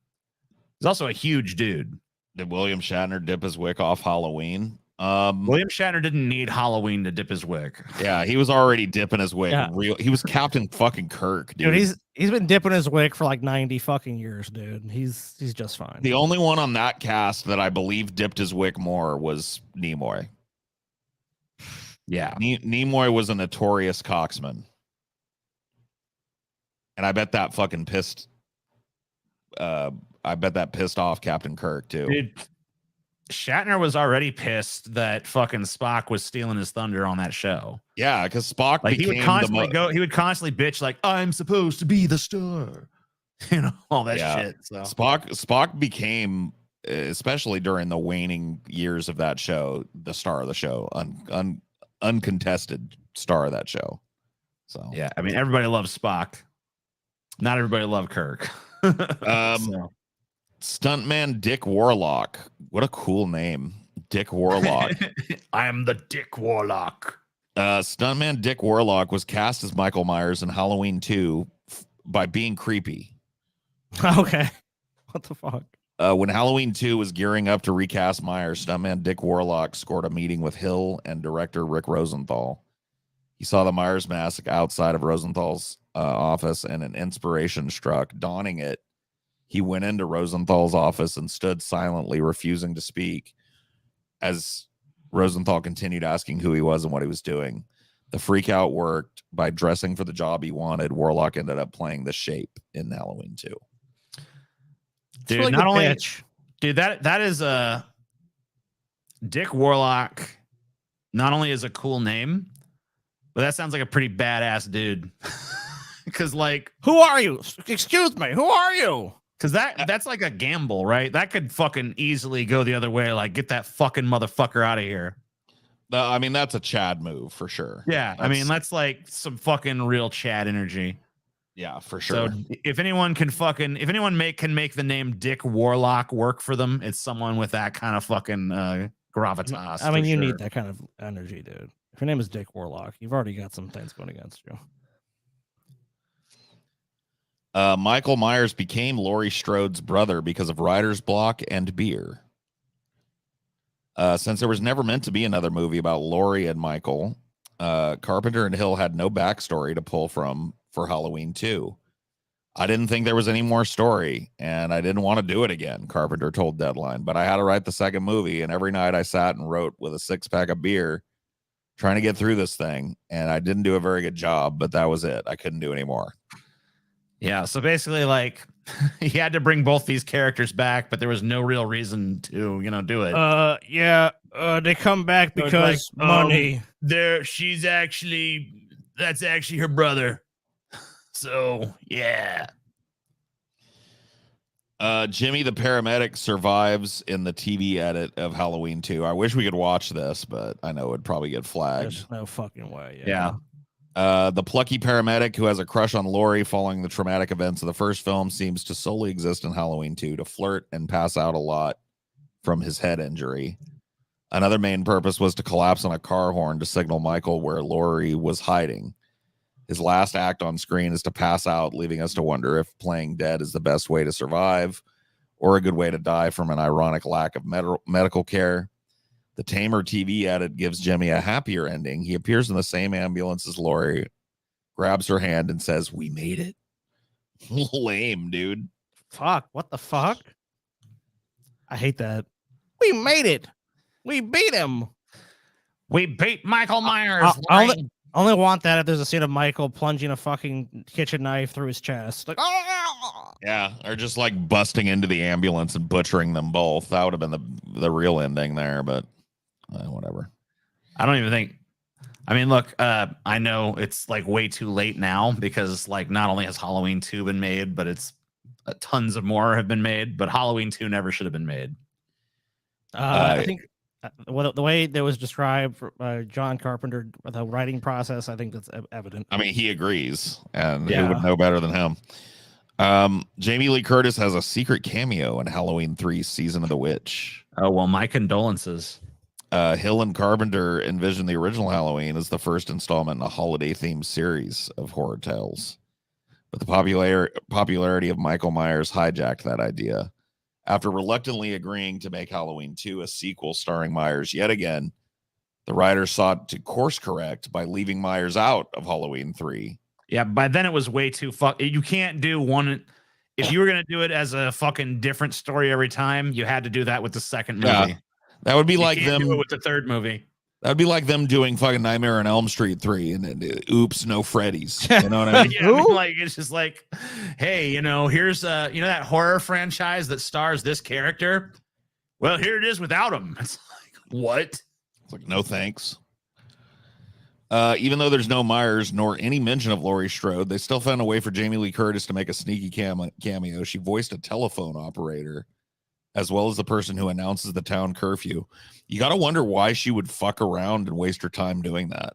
He's also a huge dude. Did William Shatner dip his wick off Halloween? William Shatner didn't need Halloween to dip his wick. Yeah, he was already dipping his wick. Yeah. He was Captain fucking Kirk, dude. Dude, he's been dipping his wick for like 90 fucking years, dude. He's just fine. The only one on that cast that I believe dipped his wick more was Nimoy. Yeah. Nimoy was a notorious cocksman. And I bet that fucking pissed off Captain Kirk too. Dude, Shatner was already pissed that fucking Spock was stealing his thunder on that show. Yeah, because Spock Like, he would became constantly he would constantly bitch like, I'm supposed to be the star. You know, all that Yeah. shit. So Spock became, especially during the waning years of that show, the star of the show, uncontested star of that show. So yeah, I mean, everybody loves Spock. Not everybody loved Kirk. So. Stuntman Dick Warlock. What a cool name. Dick Warlock. I am the Dick Warlock. Stuntman Dick Warlock was cast as Michael Myers in Halloween 2 by being creepy. Okay. What the fuck? When Halloween 2 was gearing up to recast Myers, stuntman Dick Warlock scored a meeting with Hill and director Rick Rosenthal. He saw the Myers mask outside of Rosenthal's office, and an inspiration struck. Donning it, he went into Rosenthal's office and stood silently, refusing to speak, as Rosenthal continued asking who he was and what he was doing. The freak out worked. By dressing for the job he wanted, Warlock ended up playing the Shape in Halloween 2. Dude, really not good only bitch. dude, that is a Dick Warlock. Not only is a cool name, but that sounds like a pretty badass dude. Because like, Who are you? Excuse me. Who are you? because that's like a gamble, right? That could fucking easily go the other way. Like, get that fucking motherfucker out of here. I mean, that's a Chad move for sure. Yeah, I mean, that's like some fucking real Chad energy. Yeah, for sure. So if anyone can make the name Dick Warlock work for them, it's someone with that kind of fucking gravitas. I mean, for you sure. need that kind of energy, dude. If your name is Dick Warlock, you've already got some things going against you. Michael Myers became Laurie Strode's brother because of writer's block and beer. Since there was never meant to be another movie about Laurie and Michael, Carpenter and Hill had no backstory to pull from for Halloween 2. I didn't think there was any more story, and I didn't want to do it again, Carpenter told Deadline. But I had to write the second movie, and every night I sat and wrote with a 6-pack of beer, trying to get through this thing, and I didn't do a very good job, but that was it. I couldn't do any more. Yeah, so basically, like, he had to bring both these characters back, but there was no real reason to, do it. They come back because money. That's actually her brother. So, yeah. Jimmy the paramedic survives in the TV edit of Halloween 2. I wish we could watch this, but I know it'd probably get flagged. There's no fucking way. Yeah. The plucky paramedic who has a crush on Laurie following the traumatic events of the first film seems to solely exist in Halloween 2 to flirt and pass out a lot from his head injury. Another main purpose was to collapse on a car horn to signal Michael where Laurie was hiding. His last act on screen is to pass out, leaving us to wonder if playing dead is the best way to survive or a good way to die from an ironic lack of medical care. The Tamer TV edit gives Jimmy a happier ending. He appears in the same ambulance as Laurie, grabs her hand, and says, "We made it." Lame, dude. Fuck. What the fuck? I hate that. We made it. We beat him. We beat Michael Myers. I only want that if there's a scene of Michael plunging a fucking kitchen knife through his chest. Like, oh! Yeah, or just like busting into the ambulance and butchering them both. That would have been the real ending there, but whatever. I don't even think. I mean, look, I know it's like way too late now because like not only has Halloween 2 been made, but it's tons of more have been made. But Halloween 2 never should have been made. I think the way that was described by John Carpenter, the writing process, I think that's evident. I mean, he agrees, and Yeah. who would know better than him? Jamie Lee Curtis has a secret cameo in Halloween 3 Season of the Witch. Oh, well, my condolences. Hill and Carpenter envisioned the original Halloween as the first installment in a holiday-themed series of horror tales. But the popularity of Michael Myers hijacked that idea. After reluctantly agreeing to make Halloween 2 a sequel starring Myers yet again, the writers sought to course correct by leaving Myers out of Halloween 3. Yeah, by then it was way too You can't do one. If you were going to do it as a fucking different story every time, you had to do that with the second movie. Yeah. That would be You like can't them do it with the third movie. That would be like them doing fucking Nightmare on Elm Street 3 and oops, no Freddy's. You know what I mean? Yeah, I mean, like it's just like, hey, here's that horror franchise that stars this character. Well, here it is without him. It's like, what? It's like, no thanks. Even though there's no Myers nor any mention of Laurie Strode, they still found a way for Jamie Lee Curtis to make a sneaky cameo. She voiced a telephone operator, as well as the person who announces the town curfew. You got to wonder why she would fuck around and waste her time doing that.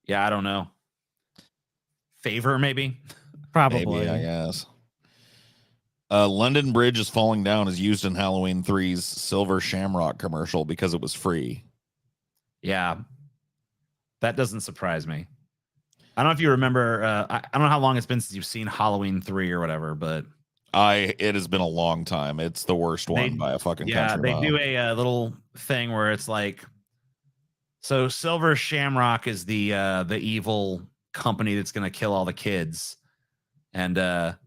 Yeah, I don't know. Favor, maybe? Probably. Maybe, I guess. London Bridge is Falling Down is used in Halloween 3's Silver Shamrock commercial because it was free. Yeah. That doesn't surprise me. I don't know if you remember. I don't know how long it's been since you've seen Halloween 3 or whatever, but It has been a long time. It's the worst one by a fucking country mile. they do a little thing where it's like, so Silver Shamrock is the evil company that's going to kill all the kids, and they're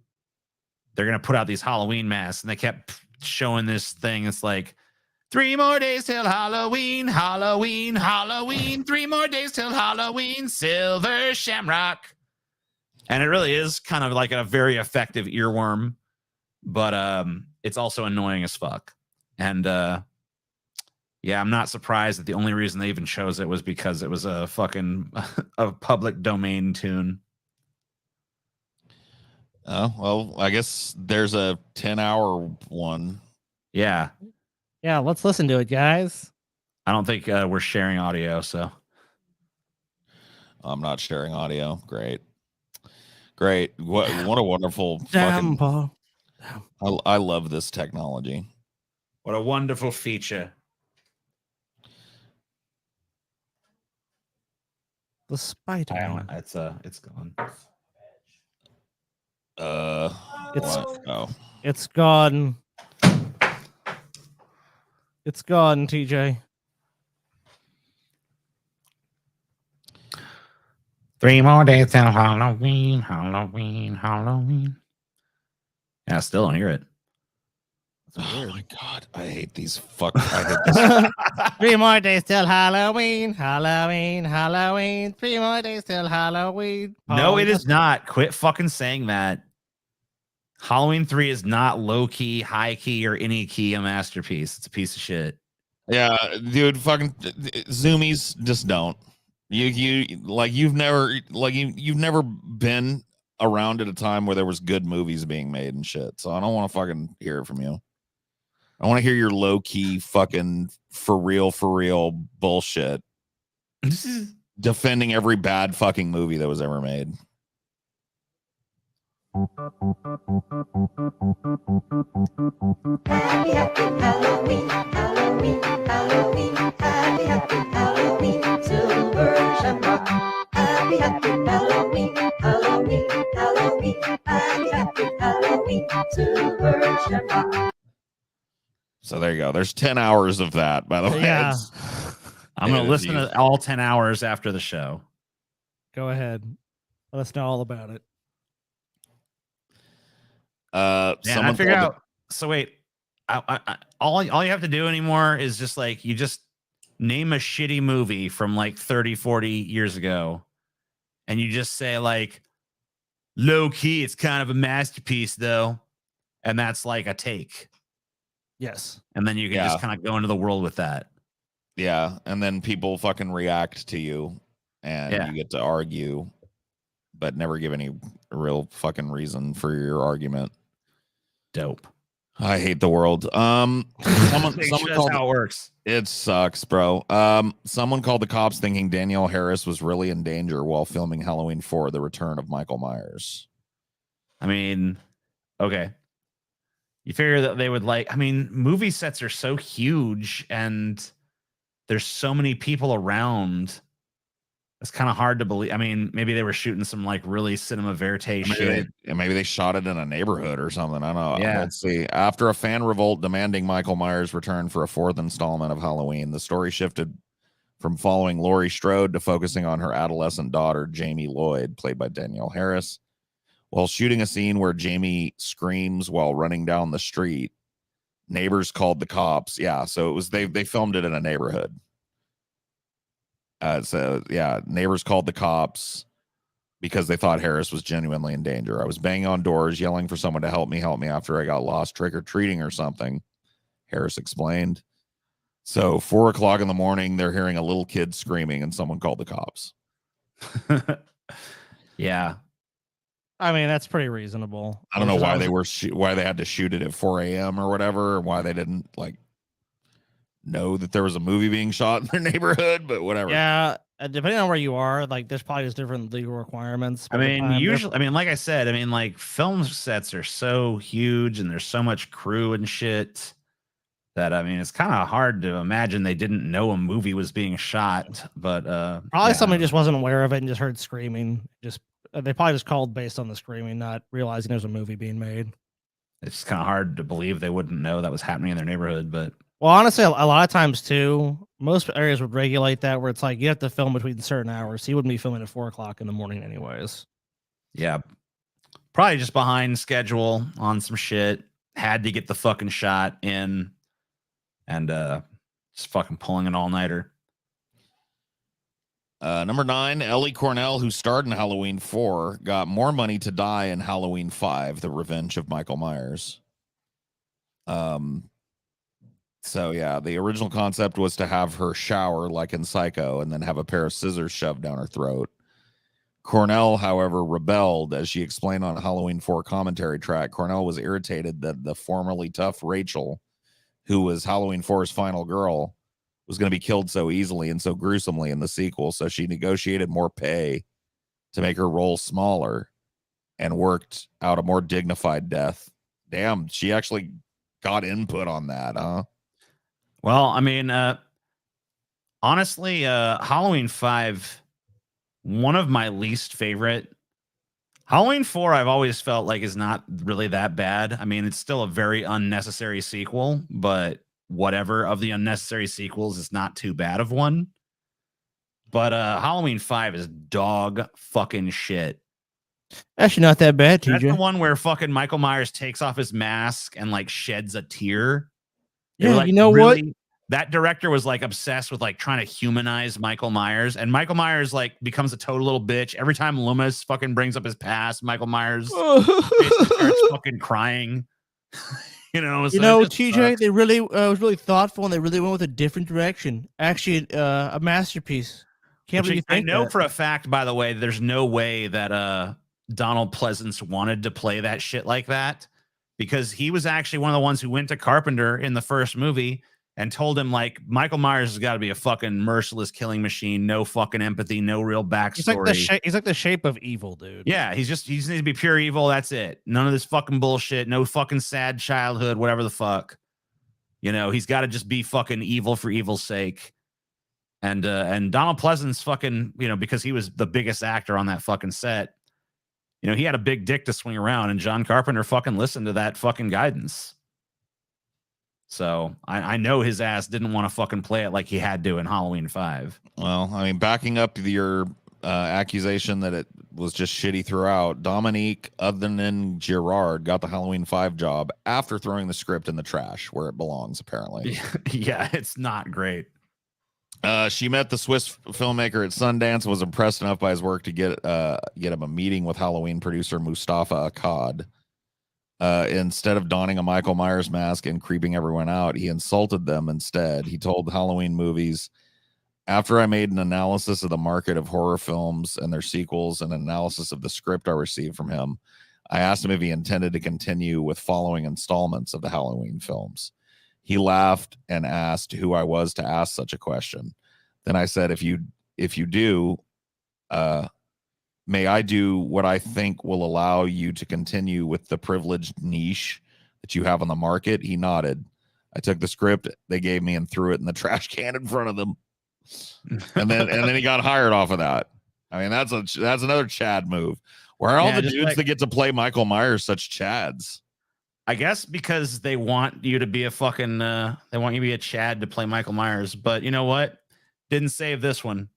going to put out these Halloween masks, and they kept showing this thing. It's like 3 more days till Halloween, Halloween, Halloween. 3 more days till Halloween, Silver Shamrock. And it really is kind of like a very effective earworm, but it's also annoying as fuck. And yeah, I'm not surprised that the only reason they even chose it was because it was a fucking a public domain tune. Oh, well, I guess there's a 10-hour one. Yeah. Yeah, let's listen to it, guys. I don't think we're sharing audio, so I'm not sharing audio. Great. What a wonderful Damn, fucking Paul. I love this technology. what a wonderful feature. The Spider. It's gone. It's what? Oh. It's gone. It's gone, TJ. 3 more days till Halloween, Halloween, Halloween. Yeah, I still don't hear it. Oh my god, I hate these I hate this. 3 more days till Halloween, Halloween, Halloween. 3 more days till Halloween. No, it is not. Quit fucking saying that. Halloween 3 is not low key, high key, or any key a masterpiece. It's a piece of shit. Yeah, dude, fucking zoomies just don't. You've never been around at a time where there was good movies being made and shit. So I don't want to fucking hear it from you. I want to hear your low key fucking for real bullshit defending every bad fucking movie that was ever made. Happy Halloween, Halloween, So there you go. There's 10 hours of that, by the way. Yeah. I'm going to listen to all 10 hours after the show. Go ahead. Let us know all about it. Man, I figured out. So wait, all you have to do anymore is just like, you just name a shitty movie from like 30, 40 years ago. And you just say like, low key, it's kind of a masterpiece though. And that's like a take. Yes. And then you can just kind of go into the world with that. Yeah. And then people fucking react to you and you get to argue, but never give any real fucking reason for your argument. Dope. I hate the world. Someone called, how it works. It sucks, bro. Someone called the cops thinking Danielle Harris was really in danger while filming Halloween 4: The Return of Michael Myers. I mean, okay. You figure that they would like, I mean, movie sets are so huge and there's so many people around. It's kind of hard to believe. I mean, maybe they were shooting some like really cinema verite shit. Maybe they shot it in a neighborhood or something. I don't know. Yeah. Let's see. After a fan revolt demanding Michael Myers return for a 4th installment of Halloween, the story shifted from following Laurie Strode to focusing on her adolescent daughter, Jamie Lloyd, played by Danielle Harris. While shooting a scene where Jamie screams while running down the street, neighbors called the cops. Yeah, so it was they filmed it in a neighborhood. So yeah, neighbors called the cops because they thought Harris was genuinely in danger. I was banging on doors, yelling for someone to help me after I got lost trick-or-treating or something, Harris explained. So 4 o'clock in the morning, they're hearing a little kid screaming and someone called the cops. Yeah. I mean, that's pretty reasonable. I don't know why why they had to shoot it at 4 a.m. or whatever, or why they didn't like know that there was a movie being shot in their neighborhood, but whatever. Yeah, depending on where you are, like there's probably just different legal requirements. I mean, usually, I mean, like I said, I mean, like film sets are so huge and there's so much crew and shit that, I mean, it's kind of hard to imagine they didn't know a movie was being shot, but probably somebody just wasn't aware of it and just heard screaming. They probably just called based on the screaming, not realizing there's a movie being made. It's kind of hard to believe they wouldn't know that was happening in their neighborhood, but well, honestly, a lot of times too, most areas would regulate that where it's like you have to film between certain hours. He wouldn't be filming at 4 o'clock in the morning, anyways. Yeah, probably just behind schedule on some shit. Had to get the fucking shot in, and just fucking pulling an all-nighter. Number 9, Ellie Cornell, who starred in Halloween 4, got more money to die in Halloween 5: The Revenge of Michael Myers. So yeah, the original concept was to have her shower like in Psycho and then have a pair of scissors shoved down her throat. Cornell, however, rebelled. As she explained on Halloween 4 commentary track, Cornell was irritated that the formerly tough Rachel, who was Halloween 4's final girl, was going to be killed so easily and so gruesomely in the sequel, so she negotiated more pay to make her role smaller and worked out a more dignified death. Damn, she actually got input on that, huh? Well, I mean, honestly, Halloween 5, one of my least favorite. Halloween 4, I've always felt like is not really that bad. I mean, it's still a very unnecessary sequel, but whatever, of the unnecessary sequels, it's not too bad of one. But Halloween 5 is dog fucking shit. Actually, not that bad, TJ. That's the one where fucking Michael Myers takes off his mask and like sheds a tear. Yeah, like, you know what? That director was like obsessed with like trying to humanize Michael Myers, and Michael Myers like becomes a total little bitch every time Loomis fucking brings up his past. Michael Myers basically starts fucking crying. TJ, sucks. They really was really thoughtful, and they really went with a different direction. Actually, a masterpiece. Can't believe you think I know that. For a fact, by the way, there's no way that Donald Pleasance wanted to play that shit like that, because he was actually one of the ones who went to Carpenter in the first movie and told him, like, Michael Myers has got to be a fucking merciless killing machine, no fucking empathy, no real backstory. He's like the shape of evil, dude. Yeah, he just needs to be pure evil. That's it. None of this fucking bullshit. No fucking sad childhood, whatever the fuck. He's got to just be fucking evil for evil's sake. And Donald Pleasance fucking, because he was the biggest actor on that fucking set, you know, he had a big dick to swing around, and John Carpenter fucking listened to that fucking guidance. So I know his ass didn't want to fucking play it like he had to in Halloween 5. Well, I mean, backing up your accusation that it was just shitty throughout, Dominique Girard got the Halloween 5 job after throwing the script in the trash where it belongs, apparently. Yeah, it's not great. She met the Swiss filmmaker at Sundance and was impressed enough by his work to get him a meeting with Halloween producer Mustafa Akkad. Instead of donning a Michael Myers mask and creeping everyone out, he insulted them instead. He told Halloween Movies, after I made an analysis of the market of horror films and their sequels and an analysis of the script I received from him, I asked him if he intended to continue with following installments of the Halloween films. He laughed and asked who I was to ask such a question. Then I said, if you do, may I do what I think will allow you to continue with the privileged niche that you have on the market? He nodded. I took the script they gave me and threw it in the trash can in front of them. And then he got hired off of that. I mean, that's another Chad move. Where are all the dudes that get to play Michael Myers such Chads? I guess because they want you to be a fucking they want you to be a Chad to play Michael Myers. But you know what? Didn't save this one.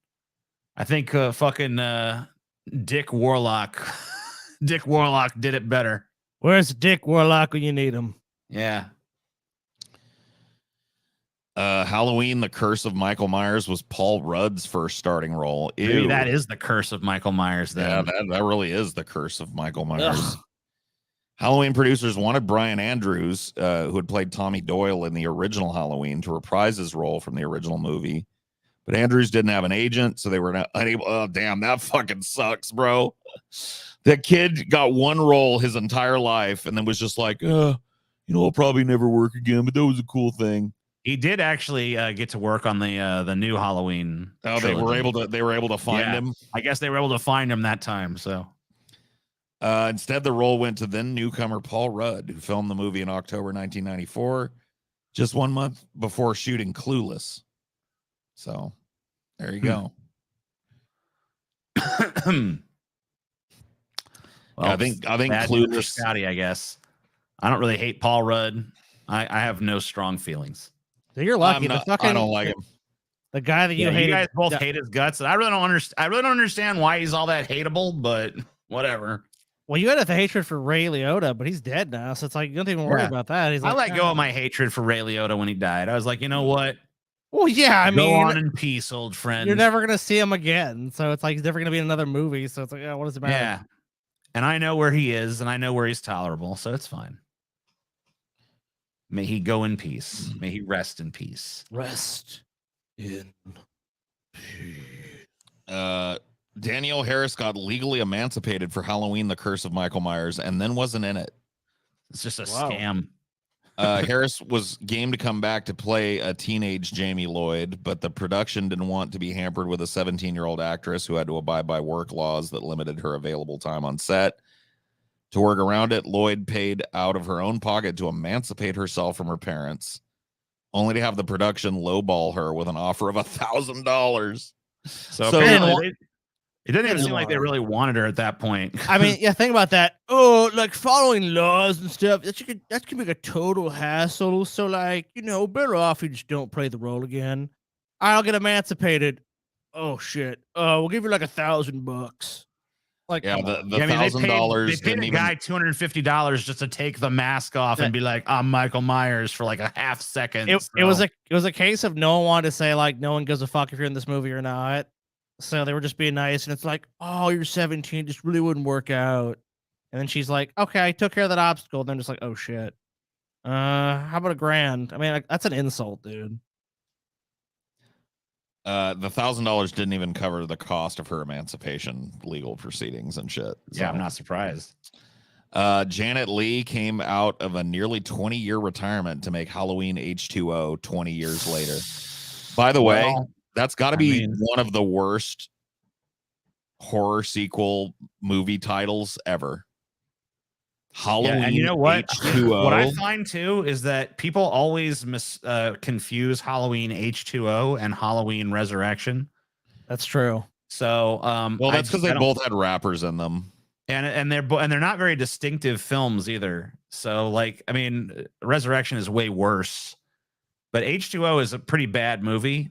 I think fucking Dick Warlock did it better. Where's Dick Warlock when you need him? Yeah. Halloween, The Curse of Michael Myers was Paul Rudd's first starting role. Ew. Maybe that is the curse of Michael Myers then. Yeah, that really is the curse of Michael Myers. Ugh. Halloween producers wanted Brian Andrews, who had played Tommy Doyle in the original Halloween, to reprise his role from the original movie. But Andrews didn't have an agent, so they were not unable. Oh, damn, that fucking sucks, bro. That kid got one role his entire life and then was just like, I'll probably never work again, but that was a cool thing. He did actually get to work on the new Halloween. Oh, trilogy. they were able to find him. I guess they were able to find him that time. So instead, the role went to then newcomer Paul Rudd, who filmed the movie in October 1994, just 1 month before shooting Clueless. So there you go. Well, I think Clueless. Scotty, I guess. I don't really hate Paul Rudd. I have no strong feelings. So you're lucky. I don't like him. The guy that you hate. You guys both hate his guts. I really don't understand why he's all that hateable, but whatever. Well, you had a hatred for Ray Liotta, but he's dead now, so it's like you don't even worry about that. I let go of my hatred for Ray Liotta when he died. I was like, you know what? Well, yeah, I mean, go on in peace, old friend. You're never gonna see him again, so it's like he's never gonna be in another movie. So it's like, what does it matter? Yeah, and I know where he is, and I know where he's tolerable, so it's fine. May he go in peace. May he rest in peace. Rest in peace. Danielle Harris got legally emancipated for Halloween, The Curse of Michael Myers, and then wasn't in it. It's just a scam. Harris was game to come back to play a teenage Jamie Lloyd, but the production didn't want to be hampered with a 17-year-old actress who had to abide by work laws that limited her available time on set. To work around it, Lloyd paid out of her own pocket to emancipate herself from her parents, only to have the production lowball her with an offer of $1,000. So apparently it didn't even seem like they really wanted her at that point. I mean, yeah, think about that. Oh, like following laws and stuff. That can be a total hassle. So, like, better off you just don't play the role again. I'll get emancipated. Oh shit. We'll give you like $1,000. Like, yeah, the $1,000. They paid a guy $250 just to take the mask off and be like, "I'm Michael Myers" for like a half second. It was a case of no one wanted to say like no one gives a fuck if you're in this movie or not. So they were just being nice, and it's like, oh, you're 17, just really wouldn't work out. And then she's like, okay, I took care of that obstacle. And then just like, oh shit. How about $1,000? I mean, like, that's an insult, dude. The $1,000 didn't even cover the cost of her emancipation legal proceedings and shit. So. Yeah, I'm not surprised. Janet Leigh came out of a nearly 20-year retirement to make Halloween H2O 20 years later. By the way, that's got to be one of the worst horror sequel movie titles ever. Halloween. Yeah, and you know what? H2O. What I find too is that people always confuse Halloween H2O and Halloween Resurrection. That's true. So, well, that's because they both had rappers in them. and they're not very distinctive films either. So like, I mean, Resurrection is way worse, but H2O is a pretty bad movie.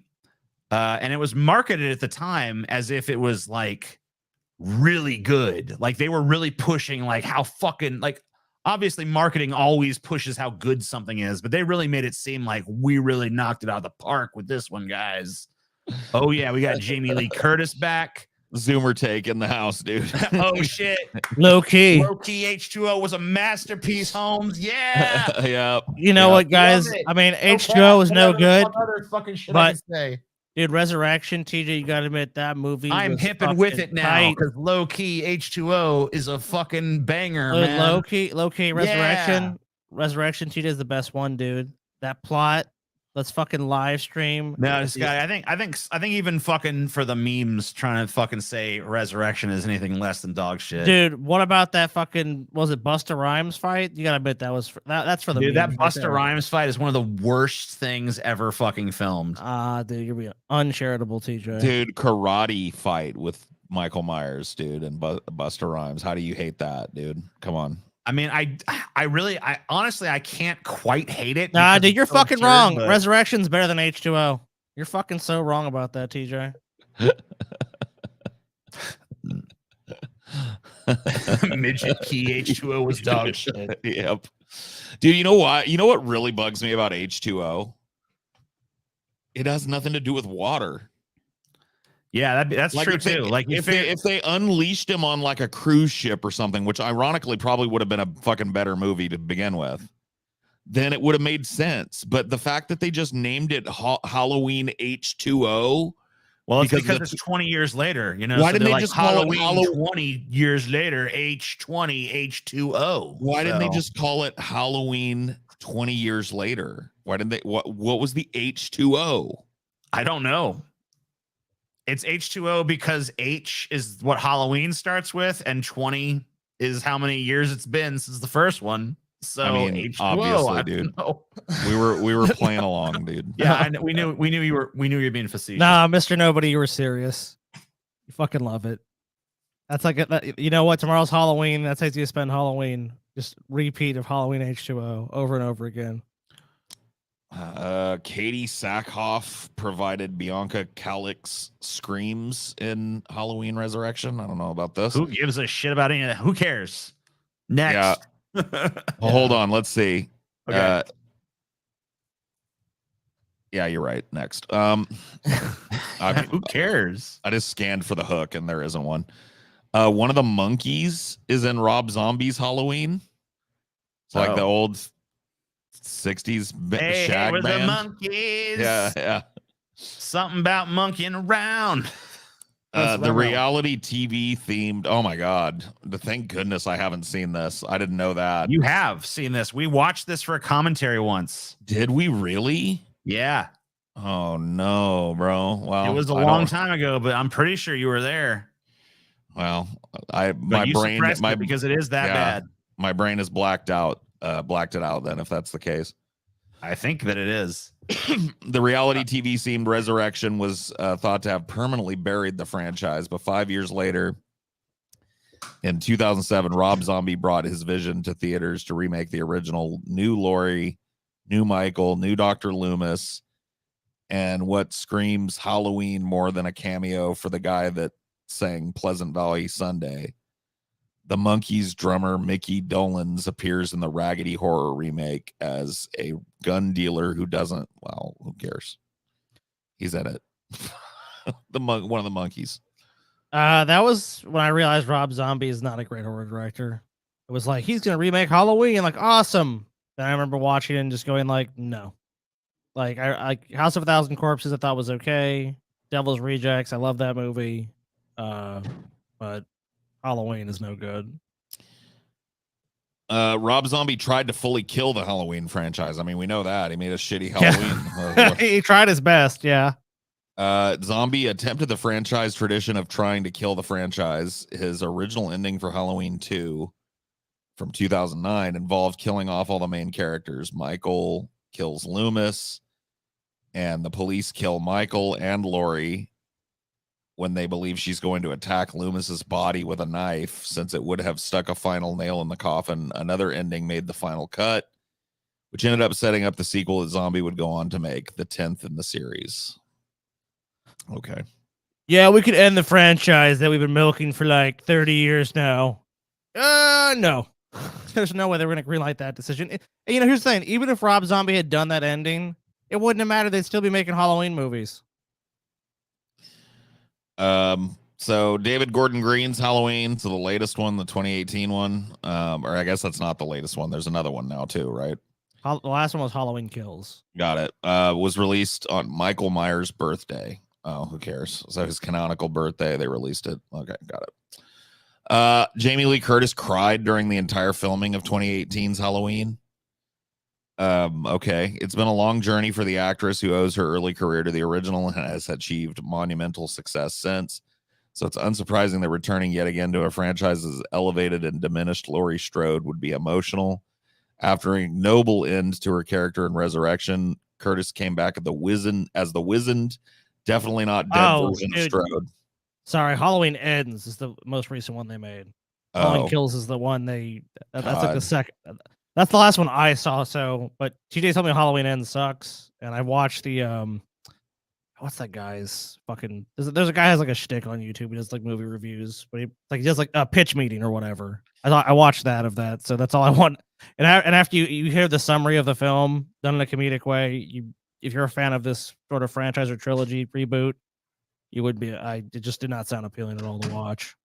And it was marketed at the time as if it was like really good. Like they were really pushing like how fucking like, obviously marketing always pushes how good something is, but they really made it seem like we really knocked it out of the park with this one, guys. Oh yeah, we got Jamie Lee Curtis back. Zoomer take in the house, dude. Oh shit. Low key. Low key H2O was a masterpiece, Holmes. Yeah. Yeah. You know what, guys? Love it. I mean, H2O is no good. Other fucking shit but- I can say. Dude, Resurrection, TJ, you gotta admit that movie. I'm was hip and with fucking it now tight. because low key H2O is a fucking banger, Dude, man. low key, Resurrection. Resurrection, TJ is the best one, dude. That plot. Let's fucking live stream. No, this guy. I think even fucking for the memes trying to fucking say Resurrection is anything less than dog shit. Dude, what about that fucking, was it Busta Rhymes fight? You gotta admit that was that's for the Dude, that memes right Busta there. Rhymes fight is one of the worst things ever fucking filmed. Dude, you're being uncharitable, TJ. Dude, karate fight with Michael Myers, dude, and Busta Rhymes. How do you hate that, dude? Come on. I mean, I honestly, I can't quite hate it. Nah, because dude, it's you're so fucking absurd, wrong. but- Resurrection's better than H2O. You're fucking so wrong about that, TJ. Midget key H2O was dog shit. Yep. Dude, you know what? You know what really bugs me about H2O? It has nothing to do with water. Yeah, that's Like true if they- too. Like if they unleashed him on like a cruise ship or something, which ironically probably would have been a fucking better movie to begin with, then it would have made sense. But the fact that they just named it Halloween H2O, well, it's because because it's 20 years later. You know, Why so didn't they're they just call it Halloween 20 years later? H20 H2O. why didn't they So- just call it Halloween 20 years later? Why didn't they? What was the H2O? I don't know. It's H2O because H is what Halloween starts with, and 20 is how many years it's been since the first one. So I mean, H2O, obviously, I dude. don't know. We were playing along, dude. Yeah, we knew you were being facetious. Nah, Mr. Nobody, you were serious. You fucking love it. That's like, you know what? Tomorrow's Halloween. That's how you spend Halloween. Just repeat of Halloween H2O over and over again. Katie Sackhoff provided Bianca Calix screams in Halloween Resurrection. I don't know about this. Who gives a shit about any of that? Who cares? Next. Well, hold on. Let's see. Okay. Yeah, you're right. Next. Who cares? I just scanned for the hook and there isn't one. One of the monkeys is in Rob Zombie's Halloween. It's like the old 60s Hey, shag we're the band. monkeys. Yeah. Something about monkeying around. The reality TV themed. Oh my God. Thank goodness I haven't seen this. I didn't know that. You have seen this. We watched this for a commentary once. Did we really? Yeah. Oh no, bro. Well, It was a I long don't- time ago, but I'm pretty sure you were there. Well, But my you brain, suppressed it because it is that bad. my brain is blacked out. Blacked it out. Then, if that's the case, I think that it is. the reality TV themed Resurrection was thought to have permanently buried the franchise, but 5 years later, in 2007, Rob Zombie brought his vision to theaters to remake the original. New Laurie, new Michael, new Dr. Loomis, and what screams Halloween more than a cameo for the guy that sang Pleasant Valley Sunday. The Monkees drummer Mickey Dolenz appears in the Raggedy Horror remake as a gun dealer who doesn't, well, who cares? He's in it. One of the monkeys. That was when I realized Rob Zombie is not a great horror director. It was like, he's gonna remake Halloween, like awesome. Then I remember watching it and just going like, no. Like I House of a Thousand Corpses I thought was okay. Devil's Rejects, I love that movie. But Halloween is no good. Rob Zombie tried to fully kill the Halloween franchise. I mean, we know that. He made a shitty Halloween. He tried his best, yeah. Zombie attempted the franchise tradition of trying to kill the franchise. His original ending for Halloween 2 from 2009 involved killing off all the main characters. Michael kills Loomis, and the police kill Michael and Laurie. when they believe she's going to attack Loomis's body with a knife, since it would have stuck a final nail in the coffin. Another ending made the final cut, which ended up setting up the sequel that Zombie would go on to make, the 10th in the series. Okay. Yeah, we could end the franchise that we've been milking for like 30 years now. No. There's no way they were going to greenlight that decision. And, you know, here's the thing. Even if Rob Zombie had done that ending, it wouldn't have mattered. They'd still be making Halloween movies. So David Gordon Green's Halloween, so the latest one, the 2018 one, or I guess that's not the latest one. There's another one now too, right? The last one was Halloween Kills. Got it. Was released on Michael Myers' birthday. Oh, who cares? So his canonical birthday, they released it. Okay, got it. Jamie Lee Curtis cried during the entire filming of 2018's Halloween. Okay. It's been a long journey for the actress, who owes her early career to the original and has achieved monumental success since. So it's unsurprising that returning yet again to a franchise as elevated and diminished Laurie Strode would be emotional. After a noble end to her character in Resurrection, Curtis came back as the wizened, definitely not dead version of Strode. Sorry, Halloween Ends is the most recent one they made. Halloween Kills is the one that's like the second. That's the last one I saw. So, but TJ told me Halloween Ends sucks, and I watched the what's that guy's fucking? There's a guy who has like a shtick on YouTube. He does like movie reviews, but he does like a pitch meeting or whatever. I watched that of that, so that's all I want. And after you hear the summary of the film done in a comedic way, if you're a fan of this sort of franchise or trilogy reboot, you would be. It just did not sound appealing at all to watch.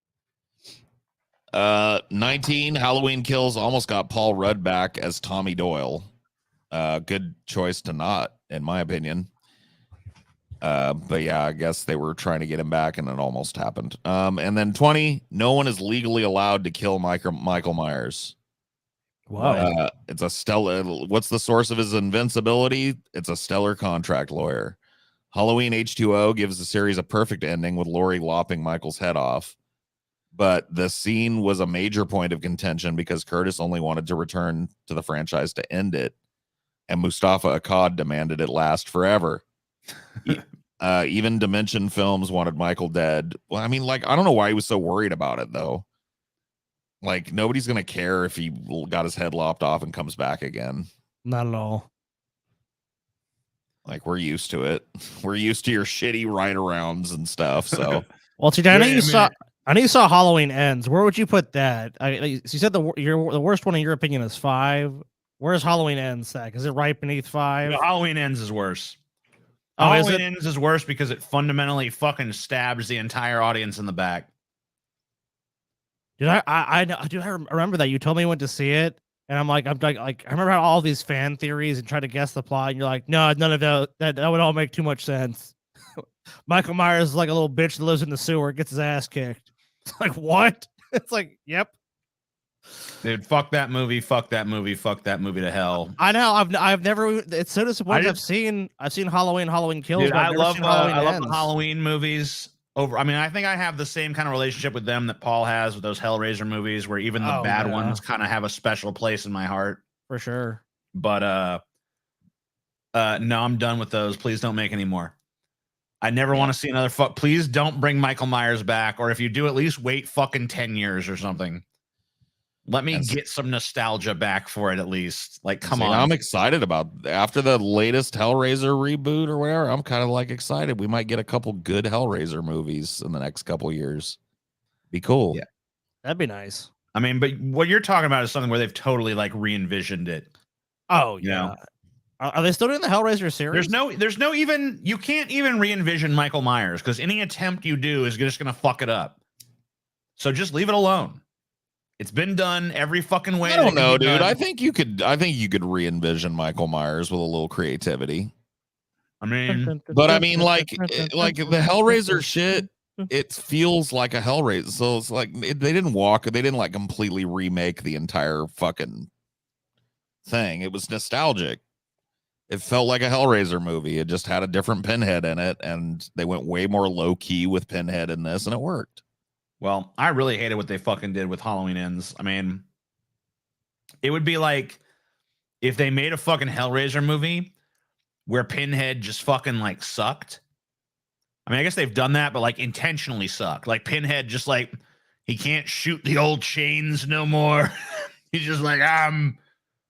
19 Halloween Kills almost got Paul Rudd back as Tommy Doyle. Good choice to not, in my opinion. But yeah, I guess they were trying to get him back, and it almost happened. And then 20, no one is legally allowed to kill Michael Myers. Wow. It's a stellar. What's the source of his invincibility? It's a stellar contract lawyer. Halloween H2O gives the series a perfect ending with Laurie lopping Michael's head off. But the scene was a major point of contention because Curtis only wanted to return to the franchise to end it, and Mustafa Akkad demanded it last forever. Even Dimension Films wanted Michael dead. Well, I mean, like, I don't know why he was so worried about it, though. Like, nobody's gonna care if he got his head lopped off and comes back again. Not at all. Like, we're used to it. We're used to your shitty write-arounds and stuff. So, well, today I know you saw Halloween Ends. Where would you put that? You said the worst one in your opinion is 5. Where's Halloween Ends? Is it right beneath 5? No, Halloween Ends is worse. Oh, Halloween Ends is worse because it fundamentally fucking stabs the entire audience in the back. Dude, I remember that you told me you went to see it, and I'm like I remember how all these fan theories and try to guess the plot, and you're like, no, none of that would all make too much sense. Michael Myers is like a little bitch that lives in the sewer, gets his ass kicked. It's like, what? It's like, yep. Dude, fuck that movie, fuck that movie, fuck that movie to hell. I know. I've never. It's so disappointing. I've seen Halloween Kills. Dude, but I love the Halloween movies. I mean, I think I have the same kind of relationship with them that Paul has with those Hellraiser movies, where even the bad ones kind of have a special place in my heart. For sure. But no, I'm done with those. Please don't make any more. I never want to see another Please don't bring Michael Myers back, or if you do, at least wait fucking 10 years or something. Let me get some nostalgia back for it at least. Like, come on. I'm excited about after the latest Hellraiser reboot or whatever. I'm kind of like excited. We might get a couple good Hellraiser movies in the next couple years. Be cool. Yeah, that'd be nice. I mean, but what you're talking about is something where they've totally like re-envisioned it. Oh, yeah. You know? Are they still doing the Hellraiser series? There's no even, you can't even re-envision Michael Myers because any attempt you do is just going to fuck it up. So just leave it alone. It's been done every fucking way. I don't know, dude. I think you could re-envision Michael Myers with a little creativity. I mean, but I mean, like the Hellraiser shit, it feels like a Hellraiser. So it's like they didn't like completely remake the entire fucking thing. It was nostalgic. It felt like a Hellraiser movie. It just had a different Pinhead in it, and they went way more low key with Pinhead in this, and it worked. Well, I really hated what they fucking did with Halloween Ends. I mean, it would be like if they made a fucking Hellraiser movie where Pinhead just fucking like sucked. I mean, I guess they've done that, but like intentionally suck. Like Pinhead, just like he can't shoot the old chains no more. He's just like, I'm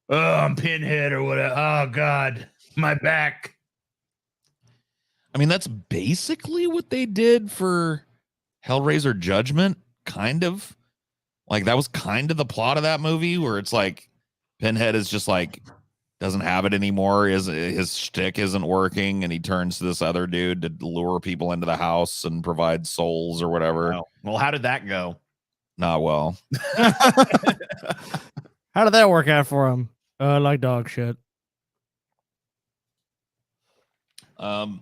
Pinhead or whatever. Oh God, my back. I mean, that's basically what they did for Hellraiser Judgment, kind of. Like that was kind of the plot of that movie, where it's like Pinhead is just like doesn't have it anymore. His shtick isn't working, and he turns to this other dude to lure people into the house and provide souls or whatever. Well, how did that go? Not well. How did that work out for him? Like dog shit. Oh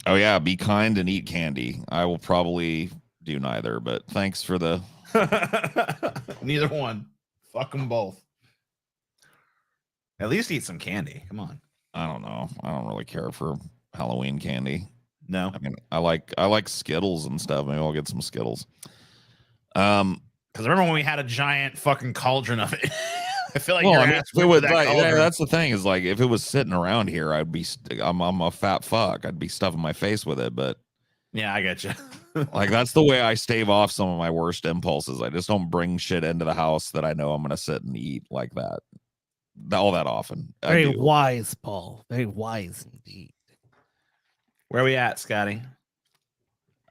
yeah, be kind and eat candy. I will probably do neither, but thanks for the neither one. Fuck them both. At least eat some candy. Come on. I don't know. I don't really care for Halloween candy. No. I mean, I like Skittles and stuff. Maybe I'll get some Skittles. Because I remember when we had a giant fucking cauldron of it. I feel like well, your I mean, ass if it was went to that like, cauldron. that's the thing is like if it was sitting around here, I'm a fat fuck. I'd be stuffing my face with it, but yeah, I get you. like that's the way I stave off some of my worst impulses. I just don't bring shit into the house that I know I'm gonna sit and eat like that all that often. Very wise, Paul. Very wise indeed. Where are we at, Scotty?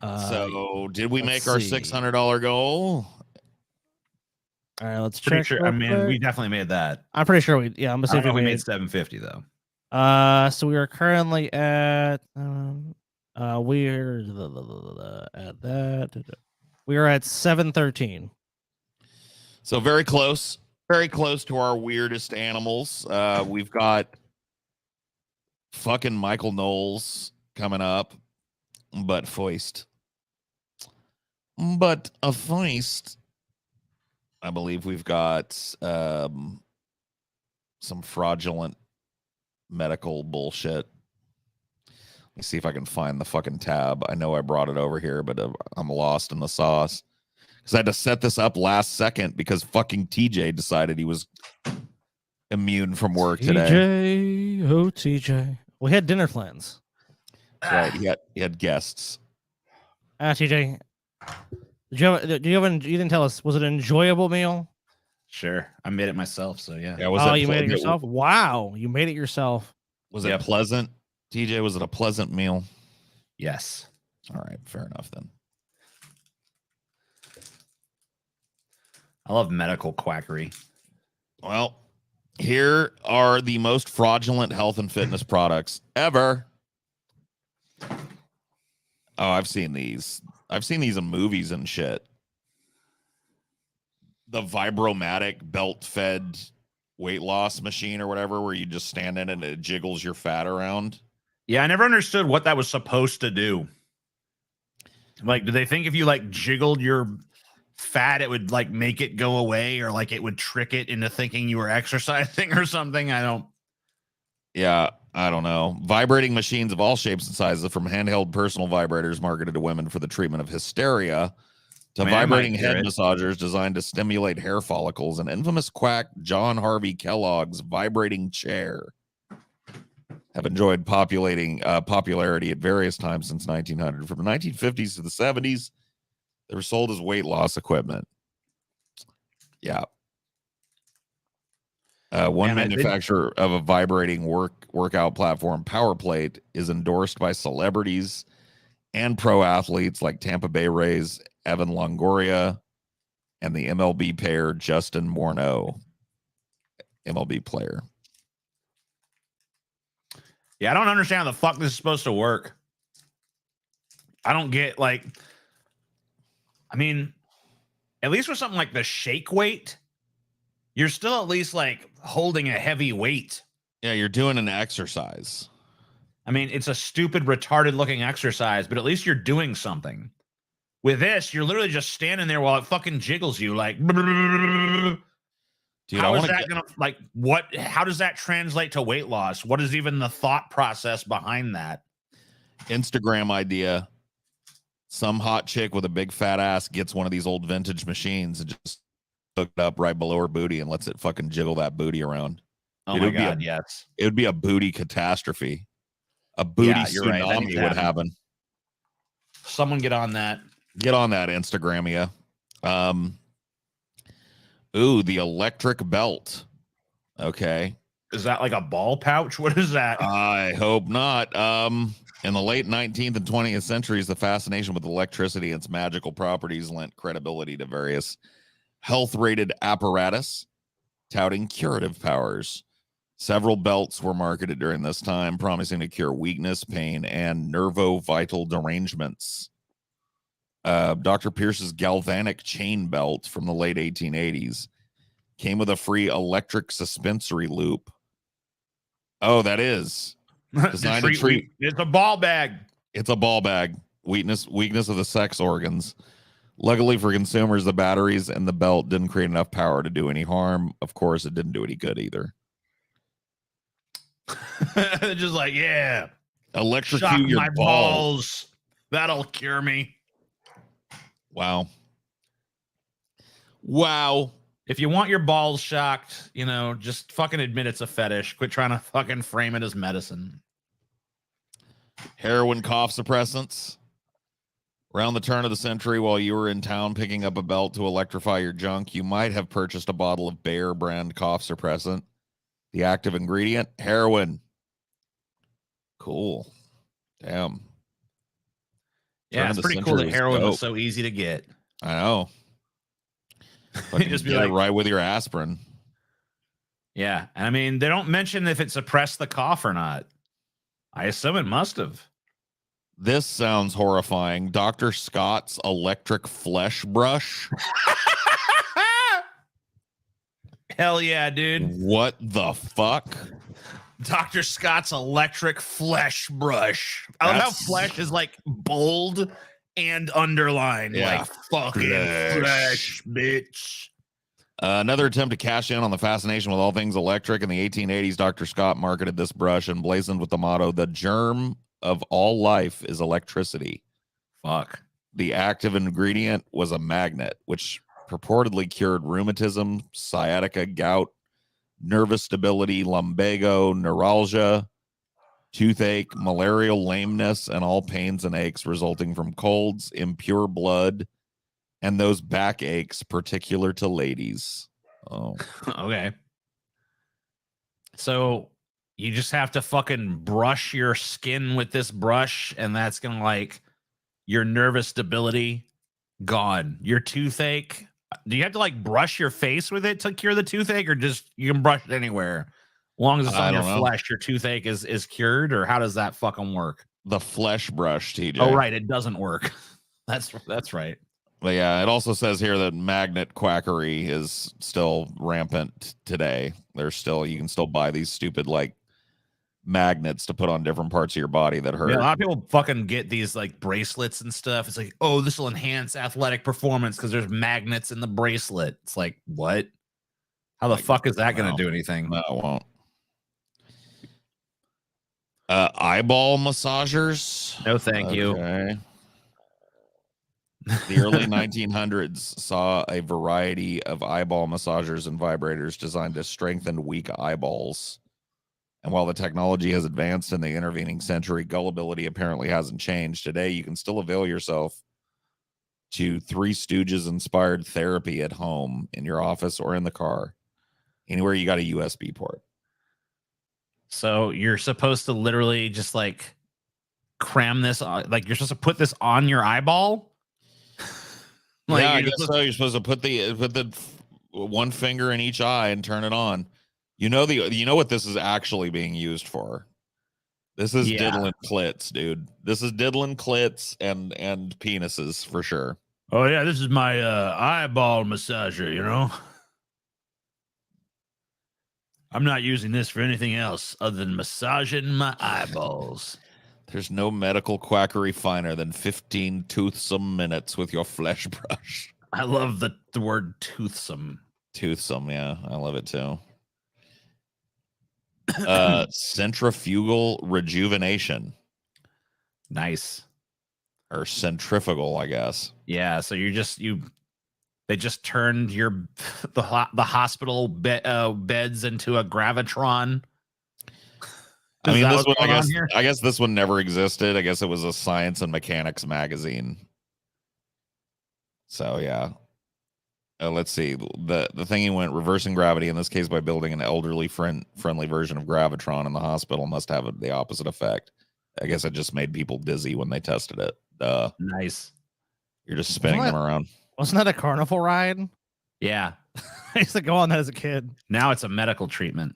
So did we make let's our see. $600 goal? All right, let's Pretty check. sure. real I mean, quick. we definitely made that. I'm pretty sure we. Yeah, I'm gonna see I if don't know we if we made. made 750 though. So we are currently at. We're at that. We are at 713. So very close to our weirdest animals. We've got fucking Michael Knowles coming up, but foist. But a foist. I believe we've got some fraudulent medical bullshit. Let me see if I can find the fucking tab. I know I brought it over here, but I'm lost in the sauce. Because I had to set this up last second because fucking TJ decided he was immune from work today. TJ, oh TJ. We had dinner plans. That's right. He had guests. TJ, you didn't tell us, was it an enjoyable meal? Sure, I made it myself. So yeah. Yeah, you made it yourself? Wow, you made it yourself. Was it pleasant? TJ, was it a pleasant meal? Yes. All right, fair enough then. I love medical quackery. Well, here are the most fraudulent health and fitness products ever. Oh, I've seen these. I've seen these in movies and shit. The Vibromatic belt-fed weight loss machine or whatever, where you just stand in and it jiggles your fat around. Yeah, I never understood what that was supposed to do. Like, do they think if you like jiggled your fat, it would like make it go away, or like it would trick it into thinking you were exercising or something? Yeah, I don't know. Vibrating machines of all shapes and sizes, from handheld personal vibrators marketed to women for the treatment of hysteria, to vibrating head massagers designed to stimulate hair follicles, and infamous quack John Harvey Kellogg's vibrating chair have enjoyed popularity at various times since 1900. From the 1950s to the 70s, they were sold as weight loss equipment. Yeah. One manufacturer of a vibrating workout platform, PowerPlate, is endorsed by celebrities and pro athletes like Tampa Bay Rays Evan Longoria and the MLB player Justin Morneau. MLB player. Yeah, I don't understand how the fuck this is supposed to work. I don't get, like, I mean, at least with something like the shake weight, you're still at least like holding a heavy weight. Yeah, you're doing an exercise. I mean, it's a stupid, retarded looking exercise, but at least you're doing something. With this, you're literally just standing there while it fucking jiggles you like, dude, how is that gonna, like, what, how does that translate to weight loss? What is even the thought process behind that? Instagram idea. Some hot chick with a big fat ass gets one of these old vintage machines and just hooked up right below her booty and lets it fucking jiggle that booty around. Oh my God, yes. It would be a booty catastrophe. A booty Yeah, you're right. That needs tsunami to would happen. happen. Someone get on that. Get on that, Instagramia. Ooh, the electric belt. Okay. Is that like a ball pouch? What is that? I hope not. In the late 19th and 20th centuries, the fascination with electricity and its magical properties lent credibility to various health-rated apparatus, touting curative powers. Several belts were marketed during this time, promising to cure weakness, pain, and nervo-vital derangements. Dr. Pierce's galvanic chain belt from the late 1880s came with a free electric suspensory loop. Oh, that is designed to treat. It's a ball bag. It's a ball bag. Weakness of the sex organs. Luckily for consumers, the batteries and the belt didn't create enough power to do any harm. Of course, it didn't do any good either. Just like, yeah, Electrocute shock your my balls. That'll cure me. Wow. Wow. If you want your balls shocked, you know, just fucking admit it's a fetish. Quit trying to fucking frame it as medicine. Heroin cough suppressants. Around the turn of the century, while you were in town picking up a belt to electrify your junk, you might have purchased a bottle of Bayer brand cough suppressant. The active ingredient, heroin. Cool. Damn. Yeah, it's pretty cool that heroin was so easy to get. I know. Just be get like, it right with your aspirin. Yeah, and I mean, they don't mention if it suppressed the cough or not. I assume it must have. This sounds horrifying. Dr. Scott's electric flesh brush. Hell yeah, dude. What the fuck? Dr. Scott's electric flesh brush. I love how flesh is like bold and underlined. Yeah. Like fucking flesh, bitch. Another attempt to cash in on the fascination with all things electric. In the 1880s, Dr. Scott marketed this brush emblazoned with the motto, "The germ of all life is electricity." Fuck. The active ingredient was a magnet, which purportedly cured rheumatism, sciatica, gout, nervous stability, lumbago, neuralgia, toothache, malarial lameness, and all pains and aches resulting from colds, impure blood, and those back aches particular to ladies. Oh, Okay. So you just have to fucking brush your skin with this brush, and that's gonna like your nervous stability gone. Your toothache. Do you have to like brush your face with it to cure the toothache, or just you can brush it anywhere? As long as it's on your flesh, your toothache is cured, or how does that fucking work? the flesh brush, TJ. Oh, right. It doesn't work. That's right. But yeah, it also says here that magnet quackery is still rampant today. There's still, you can still buy these stupid like magnets to put on different parts of your body that hurt. Yeah, a lot of people fucking get these like bracelets and stuff. It's like, oh, this will enhance athletic performance because there's magnets in the bracelet. It's like, what? How the fuck is that going to do anything? No, it won't. Eyeball massagers. No, thank you. The early 1900s saw a variety of eyeball massagers and vibrators designed to strengthen weak eyeballs. And while the technology has advanced in the intervening century, gullibility apparently hasn't changed. Today, you can still avail yourself to Three Stooges inspired therapy at home, in your office, or in the car. Anywhere you got a USB port. So you're supposed to literally just like cram this on, like you're supposed to put this on your eyeball. Like, yeah, I guess so. You're supposed to put the one finger in each eye and turn it on. You know what this is actually being used for? This is diddling clits, dude. This is diddling clits and penises for sure. Oh yeah, this is my eyeball massager, you know. I'm not using this for anything else other than massaging my eyeballs. There's no medical quackery finer than 15 toothsome minutes with your flesh brush. I love the word toothsome. Toothsome, yeah. I love it too. Centrifugal rejuvenation. Nice. Or centrifugal, I guess. Yeah, so they just turned the hospital beds into a gravitron. I mean, that this one, what's going on here? I guess this one never existed. I guess it was a science and mechanics magazine. So yeah. Let's see. The thing he went reversing gravity in this case by building an elderly friendly version of gravitron in the hospital must have the opposite effect. I guess it just made people dizzy when they tested it. Nice. You're just spinning them around. Wasn't that a carnival ride? Yeah. I used to go on that as a kid. Now it's a medical treatment.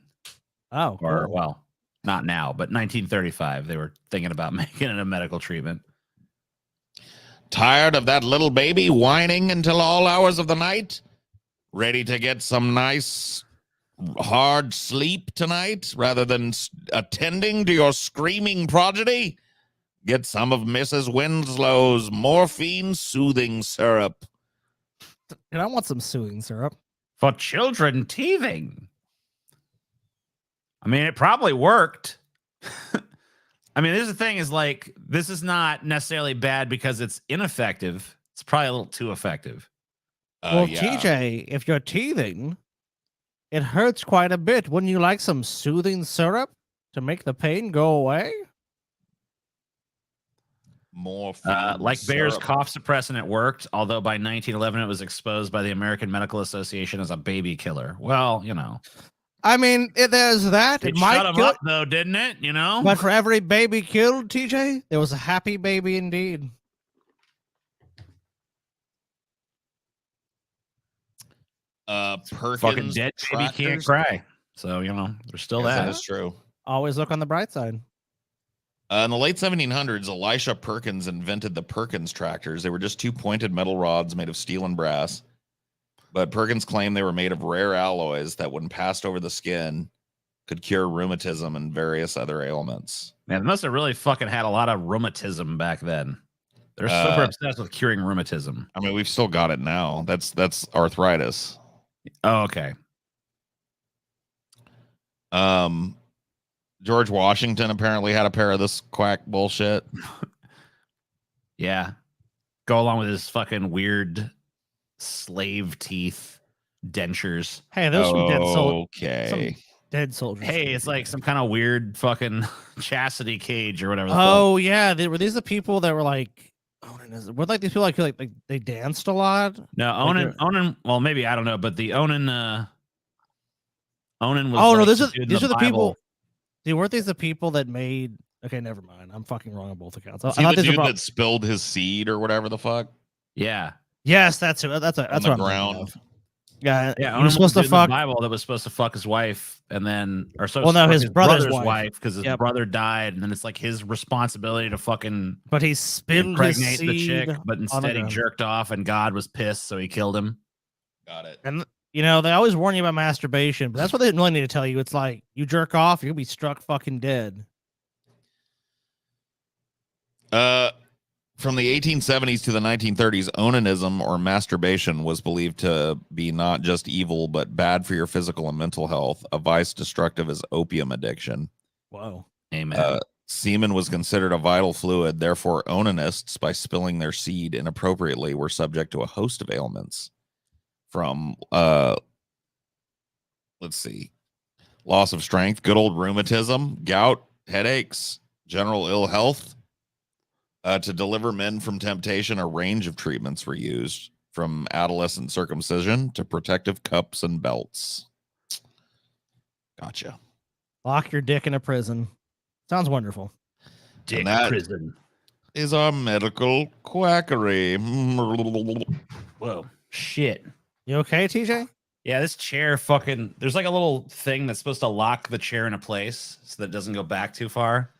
Oh, Or, cool. well, not now, but 1935, they were thinking about making it a medical treatment. Tired of that little baby whining until all hours of the night? Ready to get some nice hard sleep tonight rather than attending to your screaming progeny? Get some of Mrs. Winslow's morphine soothing syrup. And I want some soothing syrup. For children teething. I mean, it probably worked. I mean, this is the thing is like, this is not necessarily bad because it's ineffective. It's probably a little too effective. Well, Yeah. TJ, if you're teething, it hurts quite a bit. Wouldn't you like some soothing syrup to make the pain go away? Morphine Like Bayer's syrup. cough suppressant, it worked. Although by 1911, it was exposed by the American Medical Association as a baby killer. Well, you know, I mean, there's that. it It might shut him kill, up though, didn't it? You know, but for every baby killed, TJ, there was a happy baby indeed. Perkins fucking dead baby can't tractors. cry. So you know, there's still Yes, that. that is true. Always look on the bright side. In the late 1700s, Elisha Perkins invented the Perkins tractors. They were just two pointed metal rods made of steel and brass. But Perkins claimed they were made of rare alloys that, when passed over the skin, could cure rheumatism and various other ailments. Man, they must have really fucking had a lot of rheumatism back then. They're super obsessed with curing rheumatism. I mean, we've still got it now. That's arthritis. Oh, okay. George Washington apparently had a pair of this quack bullshit. Yeah. Go along with his fucking weird slave teeth dentures. Hey, there's some dead soldiers. Okay. Dead soldiers. Hey, it's like some kind of weird fucking chastity cage or whatever. the Oh yeah, were these the people that were like, were like these people like they danced a lot? fuck? No, Like Onan. Well, maybe I don't know, but the Onan was. Oh no, like these the are dude in these are the Bible. people. See, weren't these the people that made? Okay, never mind. I'm fucking wrong on both accounts. I Is he thought the these were dude about- that spilled his seed or whatever the fuck Yeah, Yes, that's on what the I'm thinking ground? of. Yeah, yeah. he Onan was supposed the to dude in the fuck. Bible that was supposed to fuck his wife, and then Well, no, his brother's wife. because his Yep. brother died, and then it's like his responsibility to fucking But he spilled his impregnate the seed chick, but on the instead he ground. jerked off, and God was pissed, so he killed him. Got it. And you know they always warn you about masturbation, but that's what they really need to tell you. It's like you jerk off, you'll be struck fucking dead. From the 1870s to the 1930s, onanism or masturbation was believed to be not just evil, but bad for your physical and mental health, a vice destructive as opium addiction. Whoa. Amen. Semen was considered a vital fluid. Therefore, onanists, by spilling their seed inappropriately, were subject to a host of ailments from, let's see, loss of strength, good old rheumatism, gout, headaches, general ill health. To deliver men from temptation, a range of treatments were used, from adolescent circumcision to protective cups and belts. Gotcha. Lock your dick in a prison. Sounds wonderful. Dick that- prison. Is our medical quackery. Whoa, shit. You okay, TJ? Yeah, this chair fucking. There's like a little thing that's supposed to lock the chair into place so that it doesn't go back too far,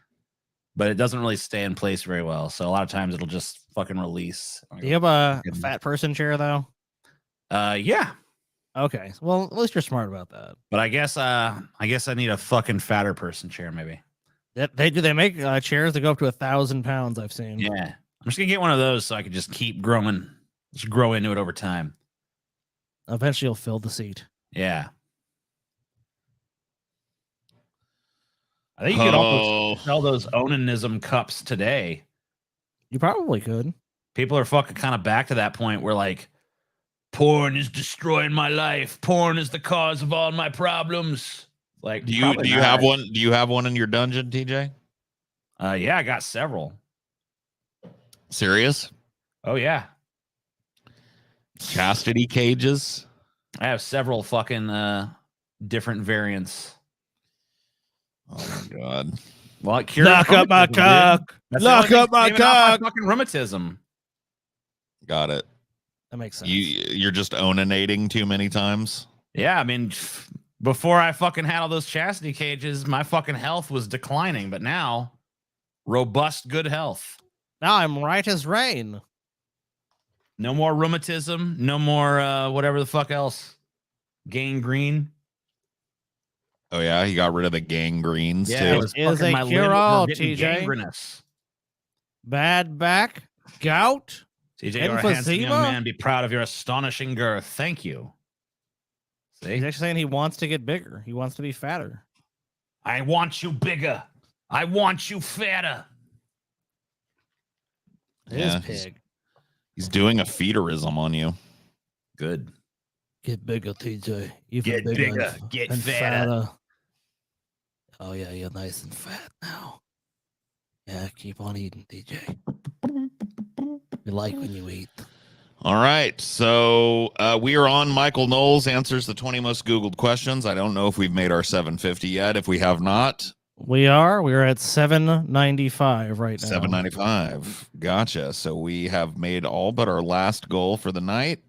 but it doesn't really stay in place very well. So a lot of times it'll just fucking release. Do you have a fat person chair though? Yeah, Okay. Well, at least you're smart about that. but I guess I need a fucking fatter person chair maybe. They make chairs that go up to 1,000 pounds. I've seen. Yeah, I'm just gonna get one of those so I can just keep growing, just grow into it over time. Eventually, you'll fill the seat. Yeah. I think you could also sell those onanism cups today. You probably could. People are fucking kind of back to that point where like porn is destroying my life. Porn is the cause of all my problems. Like, Do you probably not. have one? Do you have one in your dungeon, TJ? Yeah, I got several. Serious? Oh yeah, Chastity cages. I have several fucking different variants. Oh my god. Well, it cures Lock up my rheumatism, dude. cock. That's the Lock only thing up my saving off cock. fucking rheumatism. Got it. That makes sense. You're just onating too many times. Yeah, I mean, before I fucking had all those chastity cages, my fucking health was declining, but now, robust, good health. Now I'm right as rain. No more rheumatism. No more whatever the fuck else. Gangrene. Oh yeah, he got rid of the gangrenes Yeah, it too. was Is fucking a my cure-all, limbs were getting TJ. gangrenous. Bad back, gout. TJ, you're a handsome young Emphysema? man. Be proud of your astonishing girth. Thank you. He's See? actually saying he wants to get bigger. He wants to be fatter. I want you bigger. I want you fatter. Yeah, His pig. He's doing a feederism on you. Good. Get bigger, TJ. Even Get bigger. Get fatter. Oh yeah, you're nice and fat now. Yeah, keep on eating, TJ. You like when you eat. All right, so we are on. Michael Knowles answers the 20 most Googled questions. I don't know if we've made our 750 yet. If we have not, We are at 795 right now. 795. Gotcha. So we have made all but our last goal for the night.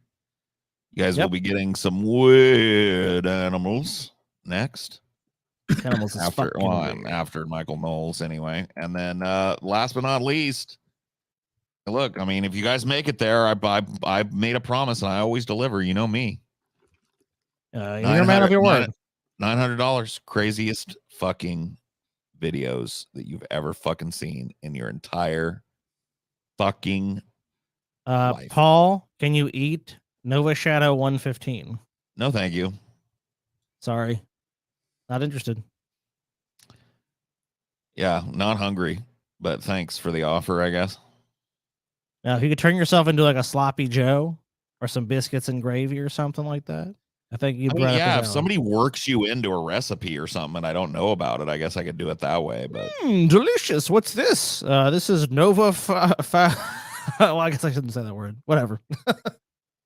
You guys will Yep. be getting some weird animals next. Animals is After fucking well, weird. after Michael Knowles anyway. And then last but not least, look, I mean, if you guys make it there, I made a promise and I always deliver. You know me. You're a man of your word. $900. Craziest fucking videos that you've ever fucking seen in your entire fucking life. Paul, can you eat Nova Shadow 115? No, thank you. Sorry. Not interested. Yeah, not hungry, but thanks for the offer, I guess. Now, if you could turn yourself into like a sloppy Joe or some biscuits and gravy or something like that, I think you'd I mean, right up yeah, his if alley. somebody works you into a recipe or something and I don't know about it, I guess I could do it that way. But Delicious. What's this? This is Nova. Well, I guess I shouldn't say that word. Whatever.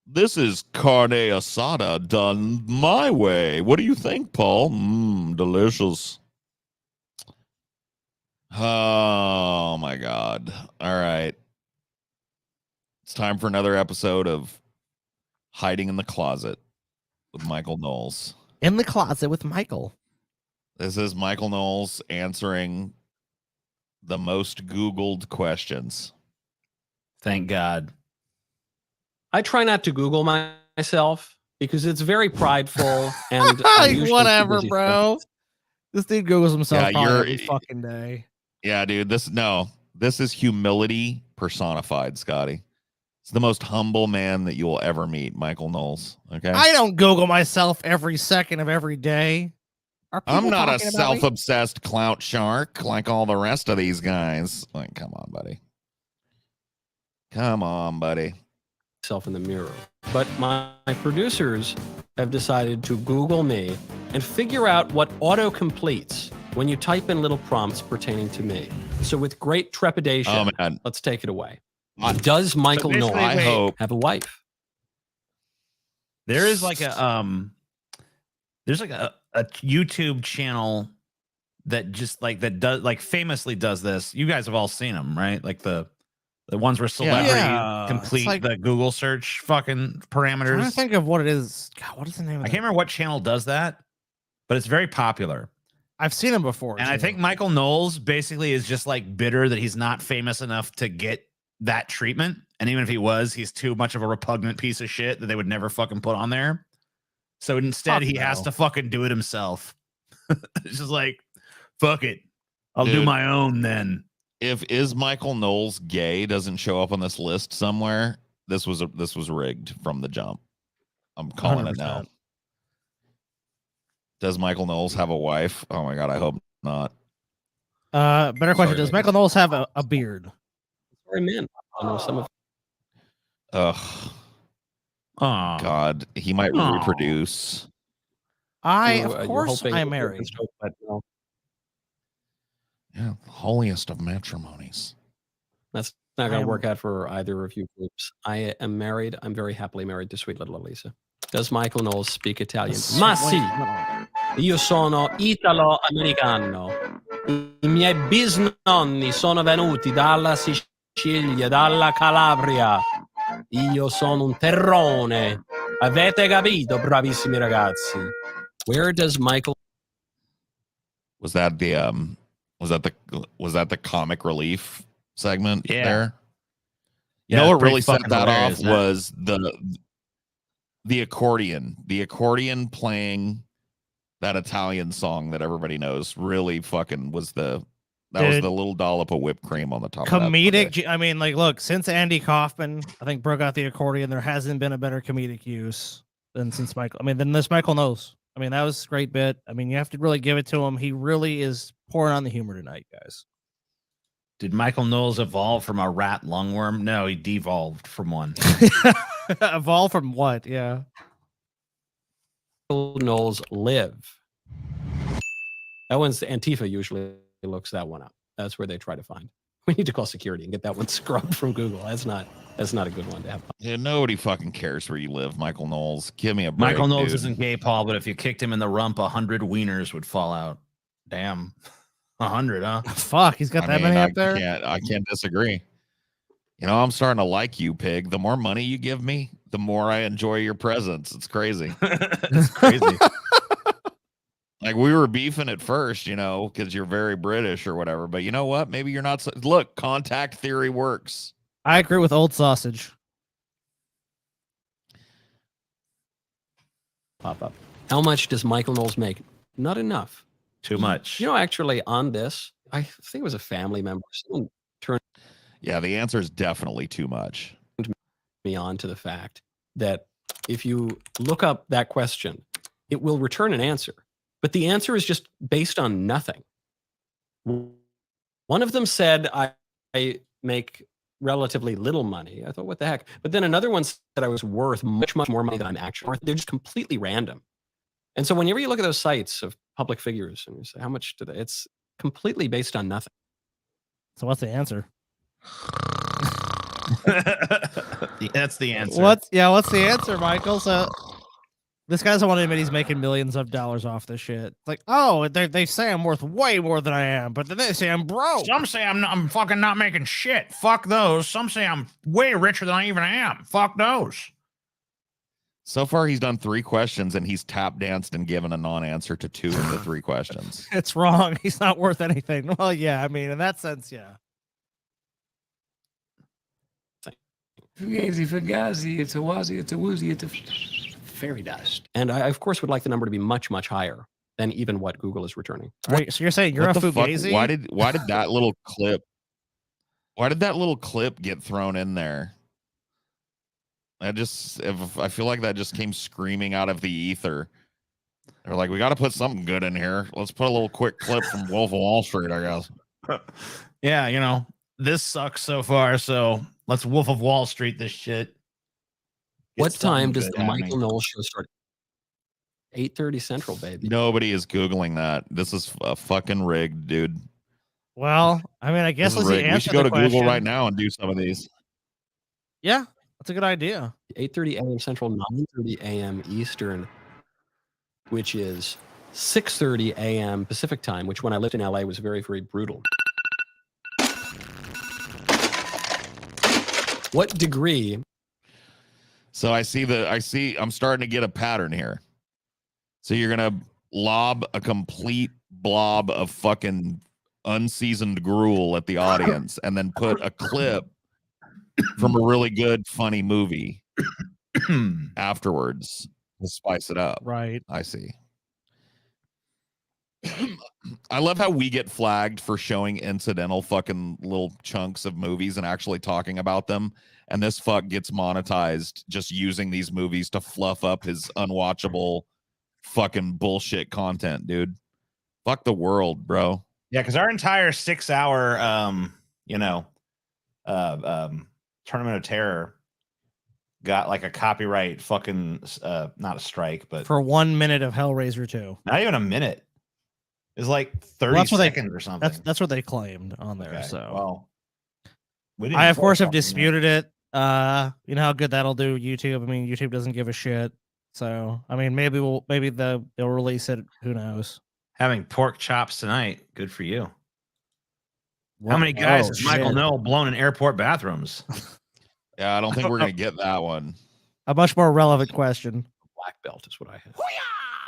this is carne asada done my way. What do you think, Paul? Delicious. Oh my God. All right. It's time for another episode of Hiding in the Closet with Michael Knowles. In the closet with Michael. This is Michael Knowles answering the most Googled questions. Thank God. I try not to Google myself because it's very prideful and I'm usually too Whatever, busy bro. This dude Googles himself Yeah, probably you're- every fucking day. Yeah, dude. This is humility personified, Scotty. It's the most humble man that you will ever meet, Michael Knowles. Okay. I don't Google myself every second of every day. Are I'm people not a talking about me? self-obsessed clout shark like all the rest of these guys. Like, come on, buddy. Come on, buddy. myself in the mirror. But my producers have decided to Google me and figure out what auto completes when you type in little prompts pertaining to me. So with great trepidation, Oh man, let's take it away. I- Does Michael basically, Knowles I hope. have a wife? There is like there's like a YouTube channel that just like that does like famously does this. You guys have all seen them, right? Like the ones where celebrity Yeah, complete it's like- the Google search fucking I'm trying to parameters. think of what it is. God, what is the name of I that? can't remember what channel does that, but it's very popular. I've seen him before. And I too. think Michael Knowles basically is just like bitter that he's not famous enough to get that treatment. And even if he was, he's too much of a repugnant piece of shit that they would never fucking put on there. So instead, Fuck he has no. to fucking do it himself. It's just like, fuck it. I'll do Dude. my own then. If Is Michael Knowles gay doesn't show up on this list somewhere, this was rigged from the jump. I'm calling it now. 100%. Does Michael Knowles have a wife? Oh my God, I hope not. Better question. Sorry, Does Megan. Michael Knowles have a beard? Sorry, men. I know some of Ugh, Oh, God, he might Aw. reproduce. Of course, I'm married. But, no, Yeah, holiest of matrimonies. that's not going to work out for either of you groups. I am married. I'm very happily married to sweet little Elisa. Does Michael Knowles speak Italian? Ma sì, io sono italo-americano. I miei bisnonni sono venuti dalla Sicilia, dalla Calabria. Io sono un terrone. Avete capito, bravissimi ragazzi? Where does Michael? Was that the comic relief segment there? You Yeah, know what it's really pretty set that off fucking was the accordion. The accordion playing that Italian song that everybody knows really fucking was was the little dollop of whipped cream on the top comedic. of that. I mean, like, look, since Andy Kaufman, I think, broke out the accordion, there hasn't been a better comedic use than this Michael Knowles. I mean, that was a great bit. I mean, you have to really give it to him. He really is pouring on the humor tonight, guys. Did Michael Knowles evolve from a rat lungworm? No, he devolved from one. Evolve from what? Yeah. Michael Knowles live? That one's Antifa usually looks that one up. That's where they try to find. We need to call security and get that one scrubbed from Google. That's not a good one to have. Yeah, nobody fucking cares where you live, Michael Knowles. Give me a break, Michael Knowles dude. isn't gay, Paul, but if you kicked him in the rump, 100 wieners would fall out. Damn. 100, huh? Fuck, he's got that many up there? I can't disagree. You know, I'm starting to like you, Pig. The more money you give me, the more I enjoy your presence. It's crazy. It's crazy. Like, we were beefing at first, you know, because you're very British or whatever. But you know what? Maybe you're not. Look, contact theory works. I agree with Old Sausage. Pop up. How much does Michael Knowles make? Not enough. Too much. You know, actually, on this, I think it was a family member. Someone turned Yeah, the answer is definitely too much. me on to the fact that if you look up that question, it will return an answer. But the answer is just based on nothing. One of them said, I make relatively little money. I thought, what the heck? But then another one said I was worth much, much more money than I'm actually worth. They're just completely random. And so whenever you look at those sites of public figures and you say, how much do they? It's completely based on nothing. So what's the answer? That's the answer. What's the answer, Michael? So this guy doesn't want to admit he's making millions of dollars off this shit. It's like, oh, they say I'm worth way more than I am, but then they say I'm broke. Some say I'm fucking not making shit. Fuck those. Some say I'm way richer than I even am. Fuck those. So far, he's done 3 questions and he's tap danced and given a non-answer to 2 of the 3 questions. It's wrong. He's not worth anything. Well, yeah, I mean, in that sense, yeah. Fugazi, Fugazi, it's a Wazi, it's a Woozy, it's a fairy dust. And I, of course, would like the number to be much, much higher than even what Google is returning. Right, so you're saying you're a Fugazi? Why did that little clip? Why did that little clip get thrown in there? I feel like that just came screaming out of the ether. They're like, we got to put something good in here. Let's put a little quick clip from Wolf of Wall Street, I guess. Yeah, you know, this sucks so far, so let's Wolf of Wall Street this shit. What time does the Michael Knowles show start? 8:30 Central, baby. Nobody is Googling that. This is fucking rigged, dude. Well, I mean, I guess let's answer we should go to question. Google right now and do some of these. Yeah, that's a good idea. 8:30 a.m. Central, 9:30 a.m. Eastern, which is 6:30 a.m. Pacific time, which when I lived in LA was very, very brutal. What degree? So I'm starting to get a pattern here. So you're going to lob a complete blob of fucking unseasoned gruel at the audience and then put a clip from a really good, funny movie afterwards to spice it up. Right. I see. I love how we get flagged for showing incidental fucking little chunks of movies and actually talking about them. And this fuck gets monetized just using these movies to fluff up his unwatchable fucking bullshit content, dude. Fuck the world, bro. Yeah, because our entire 6-hour Tournament of Terror got like a copyright fucking not a strike, but For 1 minute of Hellraiser 2. not even a minute. It's like 30 Well, that's what seconds or something. That's what they claimed on there. Okay, So well, we didn't I of play course have fucking disputed it. You know how good that'll do YouTube. I mean, YouTube doesn't give a shit. So I mean, maybe they'll release it. Who knows? having pork chops tonight. Good for you. How many guys has Michael Knowles blown in airport bathrooms? Yeah, I don't think we're gonna get that one. A much more relevant question. Black belt is what I have.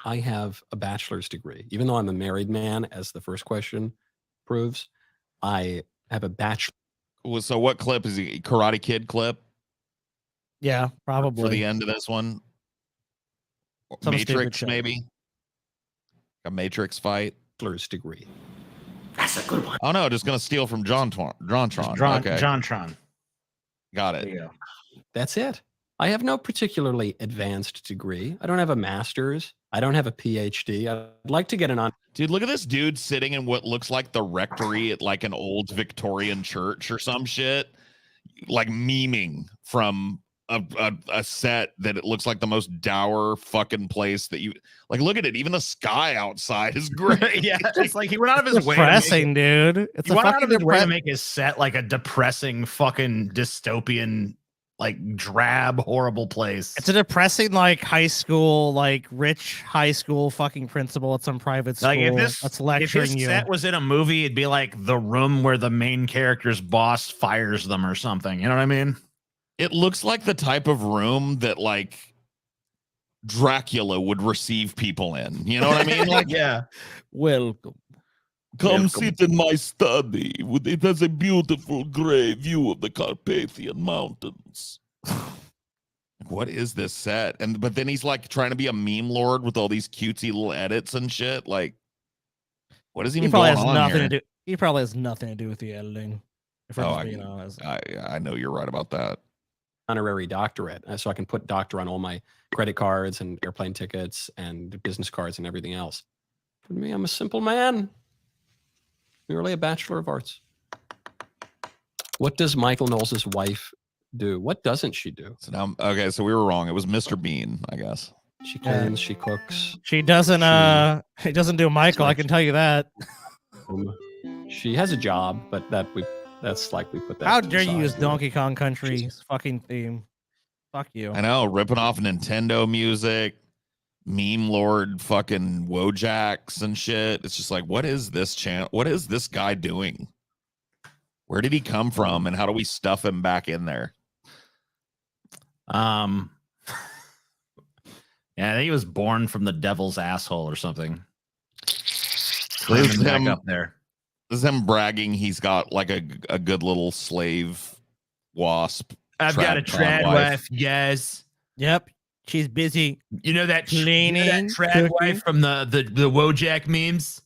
I have a bachelor's degree. Even though I'm a married man, as the first question proves, I have a bachelor. Well, so what clip is he? Karate Kid clip Yeah, for probably. the end of this one? Some stupid Matrix, shit. maybe a Matrix fight. Bachelor's degree. That's a good one. Oh no, just gonna steal from Jontron. Okay, Jontron. got There it. you go. That's it. I have no particularly advanced degree. I don't have a master's. I don't have a PhD. I'd like to get an on. Dude, look at this dude sitting in what looks like the rectory at like an old Victorian church or some shit, like memeing from a set that it looks like the most dour fucking place that you like. Look at it. Even the sky outside is great. Yeah, it's like he went out of his way. Depressing, dude. It's He a went out of fucking his way to make his set like a depressing, fucking dystopian, like drab, horrible place. It's a depressing, like high school, like rich high school fucking principal at some private school Like if that's this lecturing you. set was in a movie, it'd be like the room where the main character's boss fires them or something. You know what I mean? It looks like the type of room that like Dracula would receive people in. You know what I mean? Like, Yeah. Welcome. come sit in my study. It has a beautiful gray view of the Carpathian Mountains. What is this set? But then he's like trying to be a meme lord with all these cutesy little edits and shit. Like, what is He even probably going has on nothing here? to do. He probably has nothing to do with the editing. If we're Oh, just being honest. I know you're right about that. Honorary doctorate, so I can put doctor on all my credit cards and airplane tickets and business cards and everything else. For me, I'm a simple man, merely a bachelor of arts. What does Michael Knowles' wife do? What doesn't she do? So now, okay, so we were wrong. It was Mr. Bean, I guess. She cleans, she cooks. She doesn't. He doesn't do Michael. I can tell you that. She has a job, but that's like we put that. How to the dare you side. use Donkey Kong Country's fucking theme? Fuck you. I know, ripping off Nintendo music, meme lord fucking Wojaks and shit. It's just like, what is this channel? What is this guy doing? Where did he come from, and how do we stuff him back in there? Yeah, I think he was born from the devil's asshole or something. This is Back him, up there. this is him bragging he's got like a good little slave wasp. I've got a trad wife, yes. Yep. She's busy. You know that Cleaning, trad cooking. wife from the Wojak memes?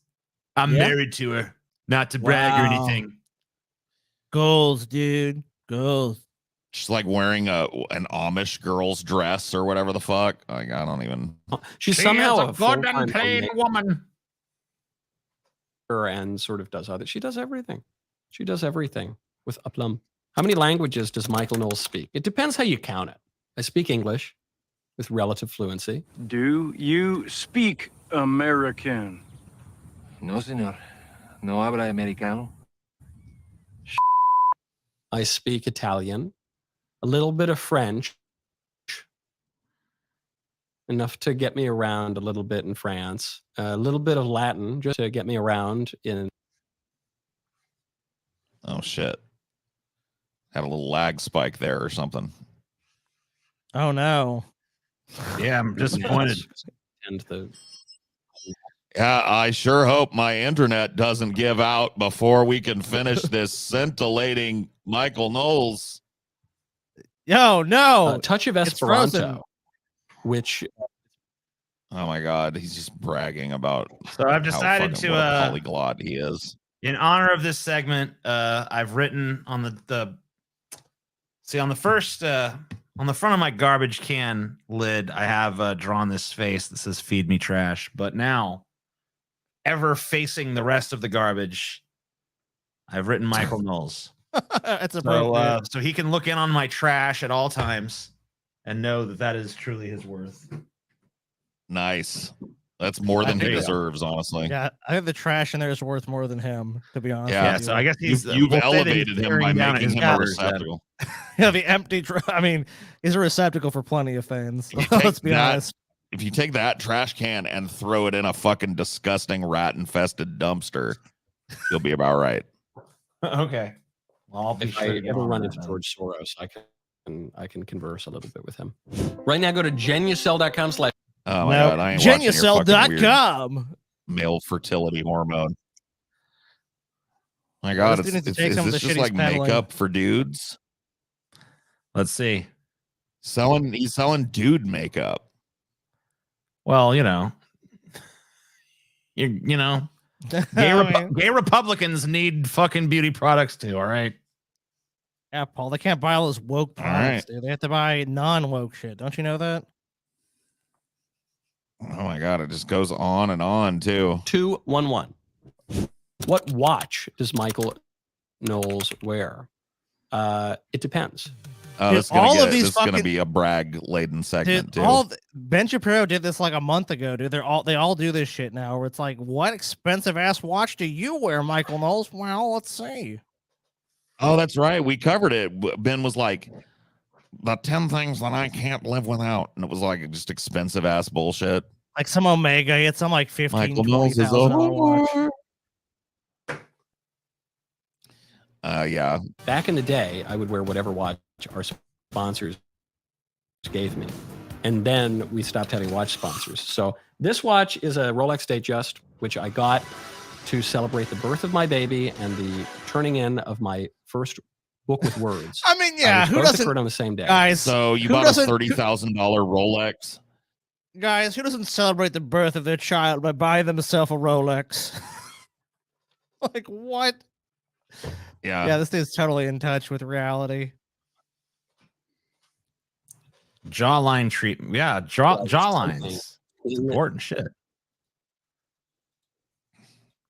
I'm Yeah. married to her. Not to brag or Wow. anything. GOALZ, dude. GOALZ. She's like wearing an Amish girl's dress or whatever the fuck. Like, I don't even. She's She somehow is a good full-time and plain homemaker woman. and sort of does other. She does everything. She does everything with aplomb. How many languages does Michael Knowles speak? It depends how you count it. I speak English with relative fluency. Do you speak American? No, señor. No habla americano. I speak Italian, a little bit of French, enough to get me around a little bit in France, a little bit of Latin just to get me around in. Oh shit! Had a little lag spike there or something. Oh no. Yeah, I'm disappointed. And the Yeah, I sure hope my internet doesn't give out before we can finish this scintillating Michael Knowles. Yo, no. touch of It's frozen. Esperanto, which Oh my god, he's just bragging about. So I've how decided fucking to, what a polyglot he is. In honor of this segment, I've written on the see on the first on the front of my garbage can lid, I have drawn this face that says "Feed me trash." But now, ever facing the rest of the garbage, I've written Michael Knowles. That's appropriate. So he can look in on my trash at all times. and know that that is truly his worth. Nice. That's more than he deserves, honestly. Yeah, I think the trash in there is worth more than him, to be honest. Yeah, with you. So I guess you've elevated him by making him a receptacle. Yeah, the empty. I mean, he's a receptacle for plenty of things. Let's be honest. If you take that trash can and throw it in a fucking disgusting rat-infested dumpster, you'll be about right. Okay. Well, I'll be If sure I to get ever on run that into then. George Soros, I can converse a little bit with him. Right now, go to genucell.com/. Oh my god, I ain't watching your fucking weird Genucell.com. male fertility hormone. My god, Those is dudes take some of this the just shit like he's peddling. makeup for dudes? Let's see. He's selling dude makeup. Well, you know, you know, gay Republicans need fucking beauty products too. All right. Yeah, Paul, they can't buy all those woke All products, right. dude. They have to buy non-woke shit. Don't you know that? Oh my god, it just goes on and on too. 211. What watch does Michael Knowles wear? It depends. Oh, Dude, all of these this is gonna fucking- be a brag laden segment Dude, too. Ben Shapiro did this like a month ago, dude. They all do this shit now. Where it's like, what expensive ass watch do you wear, Michael Knowles? Well, let's see. Oh, that's right. We covered it. Ben was like, the 10 things that I can't live without. And it was like just expensive ass bullshit. Like some Omega, it's some like Michael Knowles is a $15,000 watch. yeah. Back in the day, I would wear whatever watch our sponsors gave me. And then we stopped having watch sponsors. So this watch is a Rolex Datejust, which I got to celebrate the birth of my baby and the turning in of my first book with words. I mean, yeah, which who both doesn't? occurred on the same day. Guys, So you who bought a doesn't- $30,000 Rolex. Guys, who doesn't celebrate the birth of their child by buying themselves a Rolex? Like what? Yeah. Yeah, this dude's totally in touch with reality. Jawline treatment. Yeah, jawlines. It's Isn't it? important shit.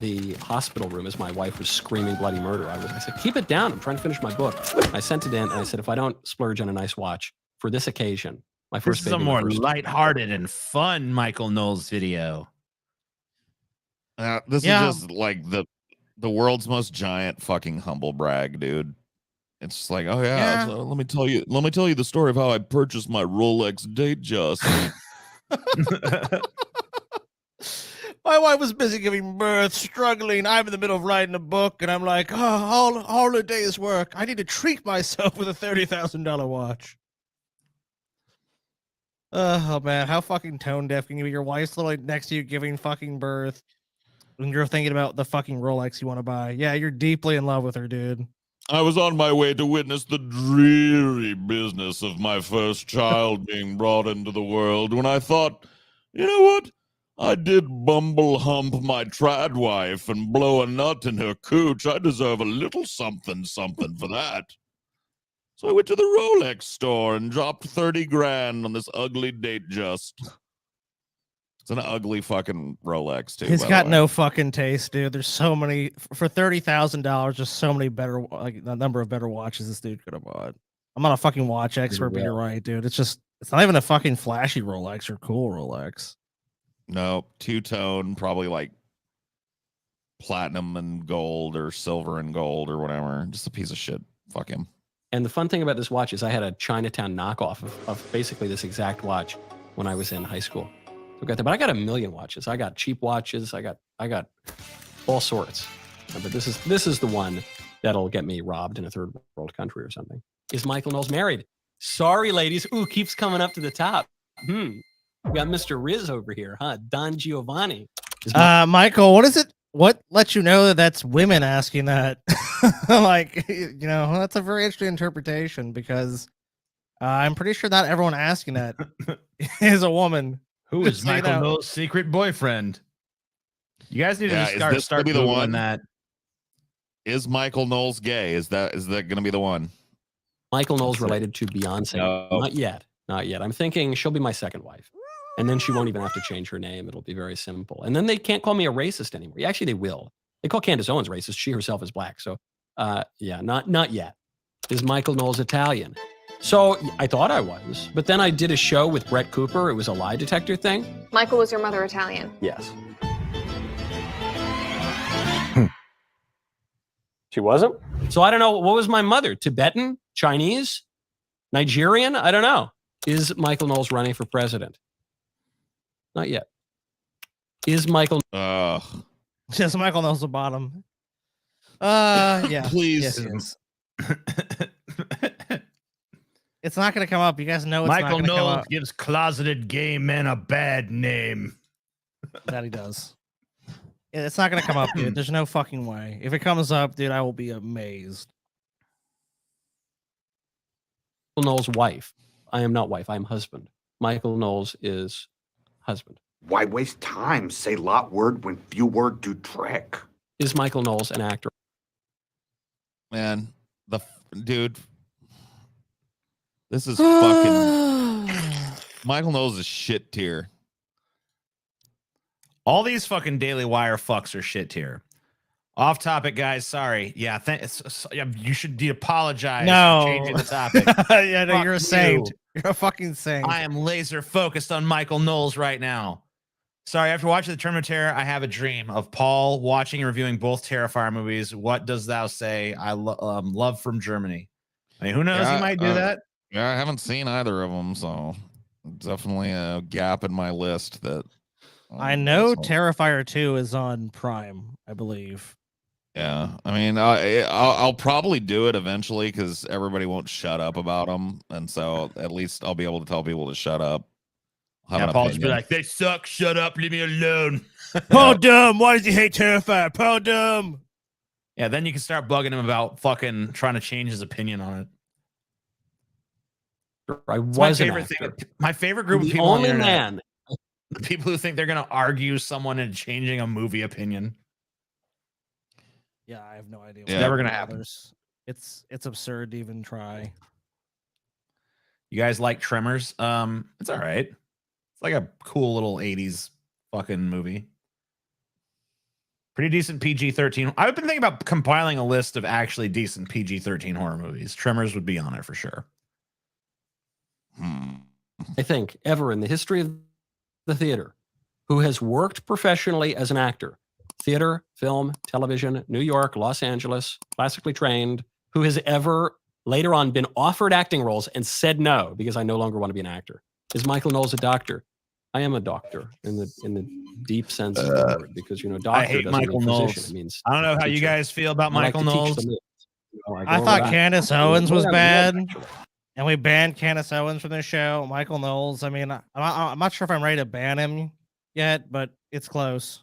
The hospital room as my wife was screaming bloody murder. I said, keep it down. I'm trying to finish my book. I sent it in and I said, if I don't splurge on a nice watch for this occasion, my first This is a baby, my more first- lighthearted and fun Michael Knowles video. This Yeah. is just like the world's most giant fucking humble brag, dude. It's just like, oh yeah, Yeah. so let me tell you the story of how I purchased my Rolex Datejust. My wife was busy giving birth, struggling. I'm in the middle of writing a book, and I'm like, oh, all a day's work. I need to treat myself with a $30,000 watch. Oh man, how fucking tone deaf can you be? Your wife's literally next to you giving fucking birth, and you're thinking about the fucking Rolex you want to buy. Yeah, you're deeply in love with her, dude. I was on my way to witness the dreary business of my first child being brought into the world when I thought, you know what? I did bumble hump my trad wife and blow a nut in her cooch. I deserve a little something for that. So I went to the Rolex store and dropped 30 grand on this ugly Datejust. It's an ugly fucking Rolex too. He's by got the way. no fucking taste, dude. There's so many for $30,000. There's so many better, like the number of better watches this dude could have bought. I'm not a fucking watch expert, but you're right, dude. It's not even a fucking flashy Rolex or cool Rolex. No, two-tone, probably like platinum and gold or silver and gold or whatever. Just a piece of shit. Fuck him. And the fun thing about this watch is I had a Chinatown knockoff of basically this exact watch when I was in high school. So I got that, but I got a million watches. I got cheap watches. I got all sorts. But this is the one that'll get me robbed in a third world country or something. Is Michael Knowles married? Sorry, ladies. Ooh, keeps coming up to the top. We got Mr. Riz over here, huh? Don Giovanni. Michael, what is it? What lets you know that that's women asking that? Like, you know, that's a very interesting interpretation because I'm pretty sure not everyone asking that is a woman. Who is So, you Michael know- Knowles' secret boyfriend? You guys need to Yeah, just is start, this start gonna be the Googling one? that. Is Michael Knowles gay? Is that gonna be the one? Michael Knowles That's it. related to Beyonce? No. Not yet. Not yet. I'm thinking she'll be my second wife. And then she won't even have to change her name. It'll be very simple. And then they can't call me a racist anymore. Actually, they will. They call Candace Owens racist. She herself is black. So, yeah, not yet. Is Michael Knowles Italian? So I thought I was, but then I did a show with Brett Cooper. It was a lie detector thing. Michael, was your mother Italian? Yes. She wasn't? So I don't know. What was my mother? Tibetan? Chinese? Nigerian? I don't know. Is Michael Knowles running for president? Not yet. Is Michael... Just Michael Knowles the bottom. Yeah. Please. Yes, he is. It's not going to come up. You guys know it's Michael not going to come Knowles up. gives closeted gay men a bad name. That he does. Yeah, it's not going to come up, dude. There's no fucking way. If it comes up, dude, I will be amazed. Michael Knowles' wife. I am not wife. I am husband. Michael Knowles is husband. Why waste time? Say lot word when few word do trick. Is Michael Knowles an actor? Man, dude, this is fucking Michael Knowles is shit tier. All these fucking Daily Wire fucks are shit tier. Off topic, guys. Sorry. Yeah, you should apologize No. for changing the topic. Yeah, no, Fuck you're a you. saint. You're a fucking saint. I am laser focused on Michael Knowles right now. Sorry, after watching The Tournament of Terror, I have a dream of Paul watching and reviewing both Terrifier movies. What does thou say? I love from Germany. I mean, who knows? Yeah, He might do that. Yeah, I haven't seen either of them, so definitely a gap in my list that I know Terrifier 2 is on Prime, I believe. Yeah, I mean, I'll probably do it eventually because everybody won't shut up about them, and so at least I'll be able to tell people to shut up. Yeah, Paul just be like, they suck. Shut up. Leave me alone. Paul Dumb. Why does he hate Terrifier? Paul Dumb. Yeah, then you can start bugging him about fucking trying to change his opinion on it. I It's was my an favorite actor. thing. My favorite group of The people on the only internet. man. The people who think they're going to argue someone into changing a movie opinion. Yeah, I have no idea. It's never going to happen. It's absurd to even try. You guys like Tremors? It's all right. It's like a cool little 80s fucking movie. Pretty decent PG-13. I've been thinking about compiling a list of actually decent PG-13 horror movies. Tremors would be on it for sure. I think, ever in the history of the theater, who has worked professionally as an actor, theater, film, television, New York, Los Angeles, classically trained, who has ever later on been offered acting roles and said no because I no longer want to be an actor. Is Michael Knowles a doctor? I am a doctor in the deep sense of the word because, you know, doctor I hate doesn't Michael mean Knowles. physician. It means I don't know how you teacher. guys feel about I like Michael to teach Knowles. the moves. You know, I go thought over that. Candace Owens was Yeah, bad, actually. and we banned Candace Owens from the show. Michael Knowles. I mean, I'm not sure if I'm ready to ban him yet, but it's close.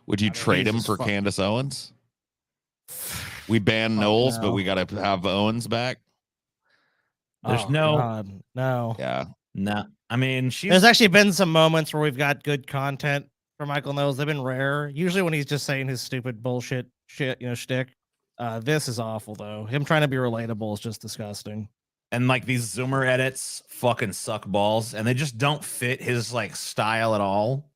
Would you trade him he's for fuck- Candace Owens? We banned Knowles, but no. we got to have Owens back. There's Oh, no, God, no. Yeah. no. I mean, she's There's actually been some moments where we've got good content for Michael Knowles. They've been rare. Usually when he's just saying his stupid bullshit shit, you know, shtick. This is awful though. Him trying to be relatable is just disgusting. and like these Zoomer edits fucking suck balls, and they just don't fit his like style at all.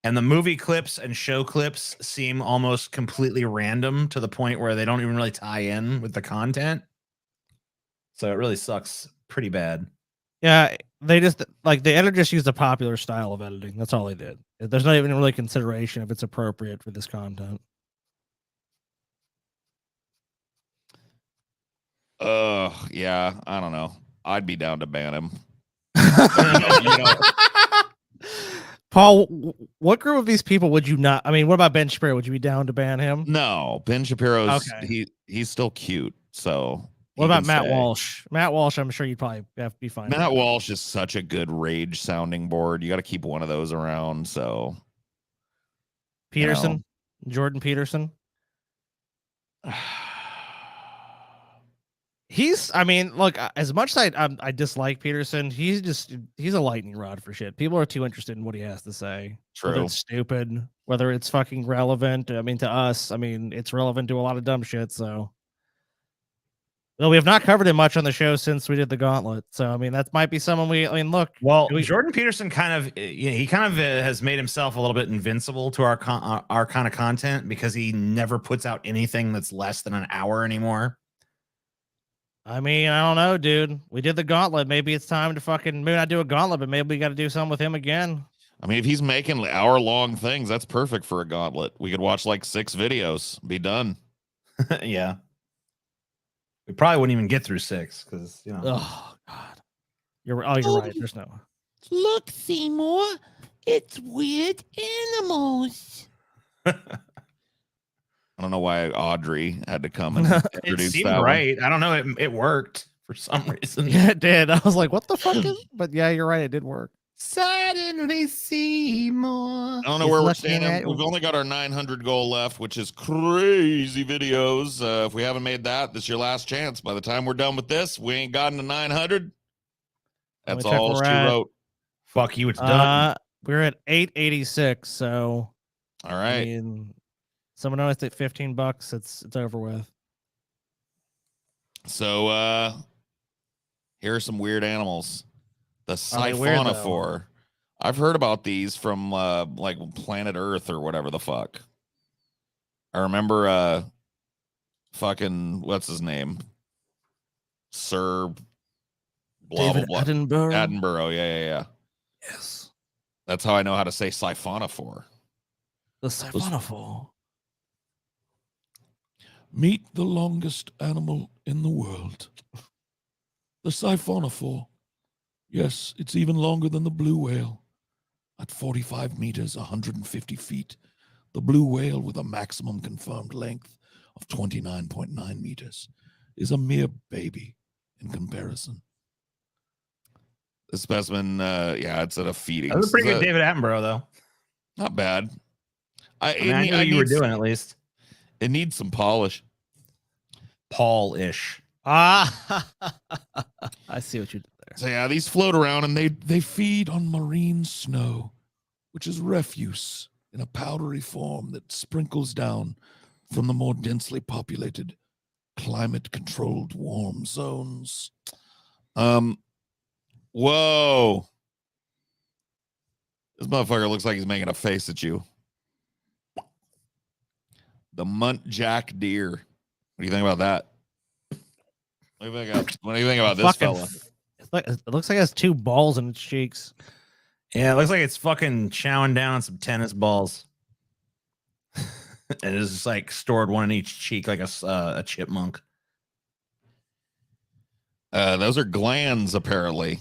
And the movie clips and show clips seem almost completely random to the point where they don't even really tie in with the content. So it really sucks pretty bad. Yeah, they just like the editor just used a popular style of editing. That's all they did. There's not even really consideration if it's appropriate for this content. Yeah, I don't know. I'd be down to ban him. Paul, what group of these people would you not? I mean, what about Ben Shapiro? Would you be down to ban him? No, Ben Shapiro's Okay. he's still cute. So What he about can Matt stay. Walsh? Matt Walsh, I'm sure you'd probably have to be fine. Matt with. Walsh is such a good rage sounding board. You got to keep one of those around. So Peterson, Jordan Peterson. He's, I mean, look, as much as I dislike Peterson, he's a lightning rod for shit. People are too interested in what he has to say. Whether True. it's stupid, whether it's fucking relevant. I mean, to us, I mean, it's relevant to a lot of dumb shit. So, well, we have not covered him much on the show since we did the Gauntlet. So, I mean, that might be someone I mean, look. Well, Jordan Peterson kind of, he kind of has made himself a little bit invincible to our kind of content because he never puts out anything that's less than an hour anymore. I mean, I don't know, dude. We did the gauntlet. Maybe it's time to maybe not do a gauntlet, but maybe we got to do something with him again. I mean, if he's making hour-long things, that's perfect for a gauntlet. We could watch like 6 videos, be done. Yeah. We probably wouldn't even get through 6 because, you know. Oh, God. You're right. There's no. Look, Seymour, it's weird animals. I don't know why Audrey had to come and It introduce seemed that right. I don't know. It worked for some reason. Yeah, it did. I was like, what the fuck is? But yeah, you're right. It did work. Suddenly Seymour. I don't know He's where we're looking standing. at- We've only got our 900 goal left, which is crazy videos. If we haven't made that, this is your last chance. By the time we're done with this, we ain't gotten to 900. Let me That's check all where she we're at. wrote. Fuck you, it's done. We're at 886. So All right. I mean, someone noticed at $15. It's over with. So here are some weird animals. The Are they weird, though? siphonophore. I've heard about these from like Planet Earth or whatever the fuck. I remember fucking what's his name? Sir blah David blah blah. Attenborough. Attenborough, yeah. Yes. That's how I know how to say siphonophore. The siphonophore. Meet the longest animal in the world. The siphonophore. Yes, it's even longer than the blue whale. At 45 meters, 150 feet, the blue whale, with a maximum confirmed length of 29.9 meters, is a mere baby in comparison. The specimen, yeah, it's at a feeding. That was a pretty good David Attenborough, though. Not bad. I knew you were doing at least. It needs some polish. Paul-ish. Ah, I see what you did there. So yeah, these float around and They feed on marine snow, which is refuse in a powdery form that sprinkles down from the more densely populated, climate-controlled warm zones. Whoa. This motherfucker looks like he's making a face at you. The muntjac deer. What do you think about that? What do you think about this fella? It looks like it has 2 balls in its cheeks. Yeah, it looks like it's fucking chowing down on some tennis balls. And it's just like stored one in each cheek like a chipmunk. Those are glands, apparently.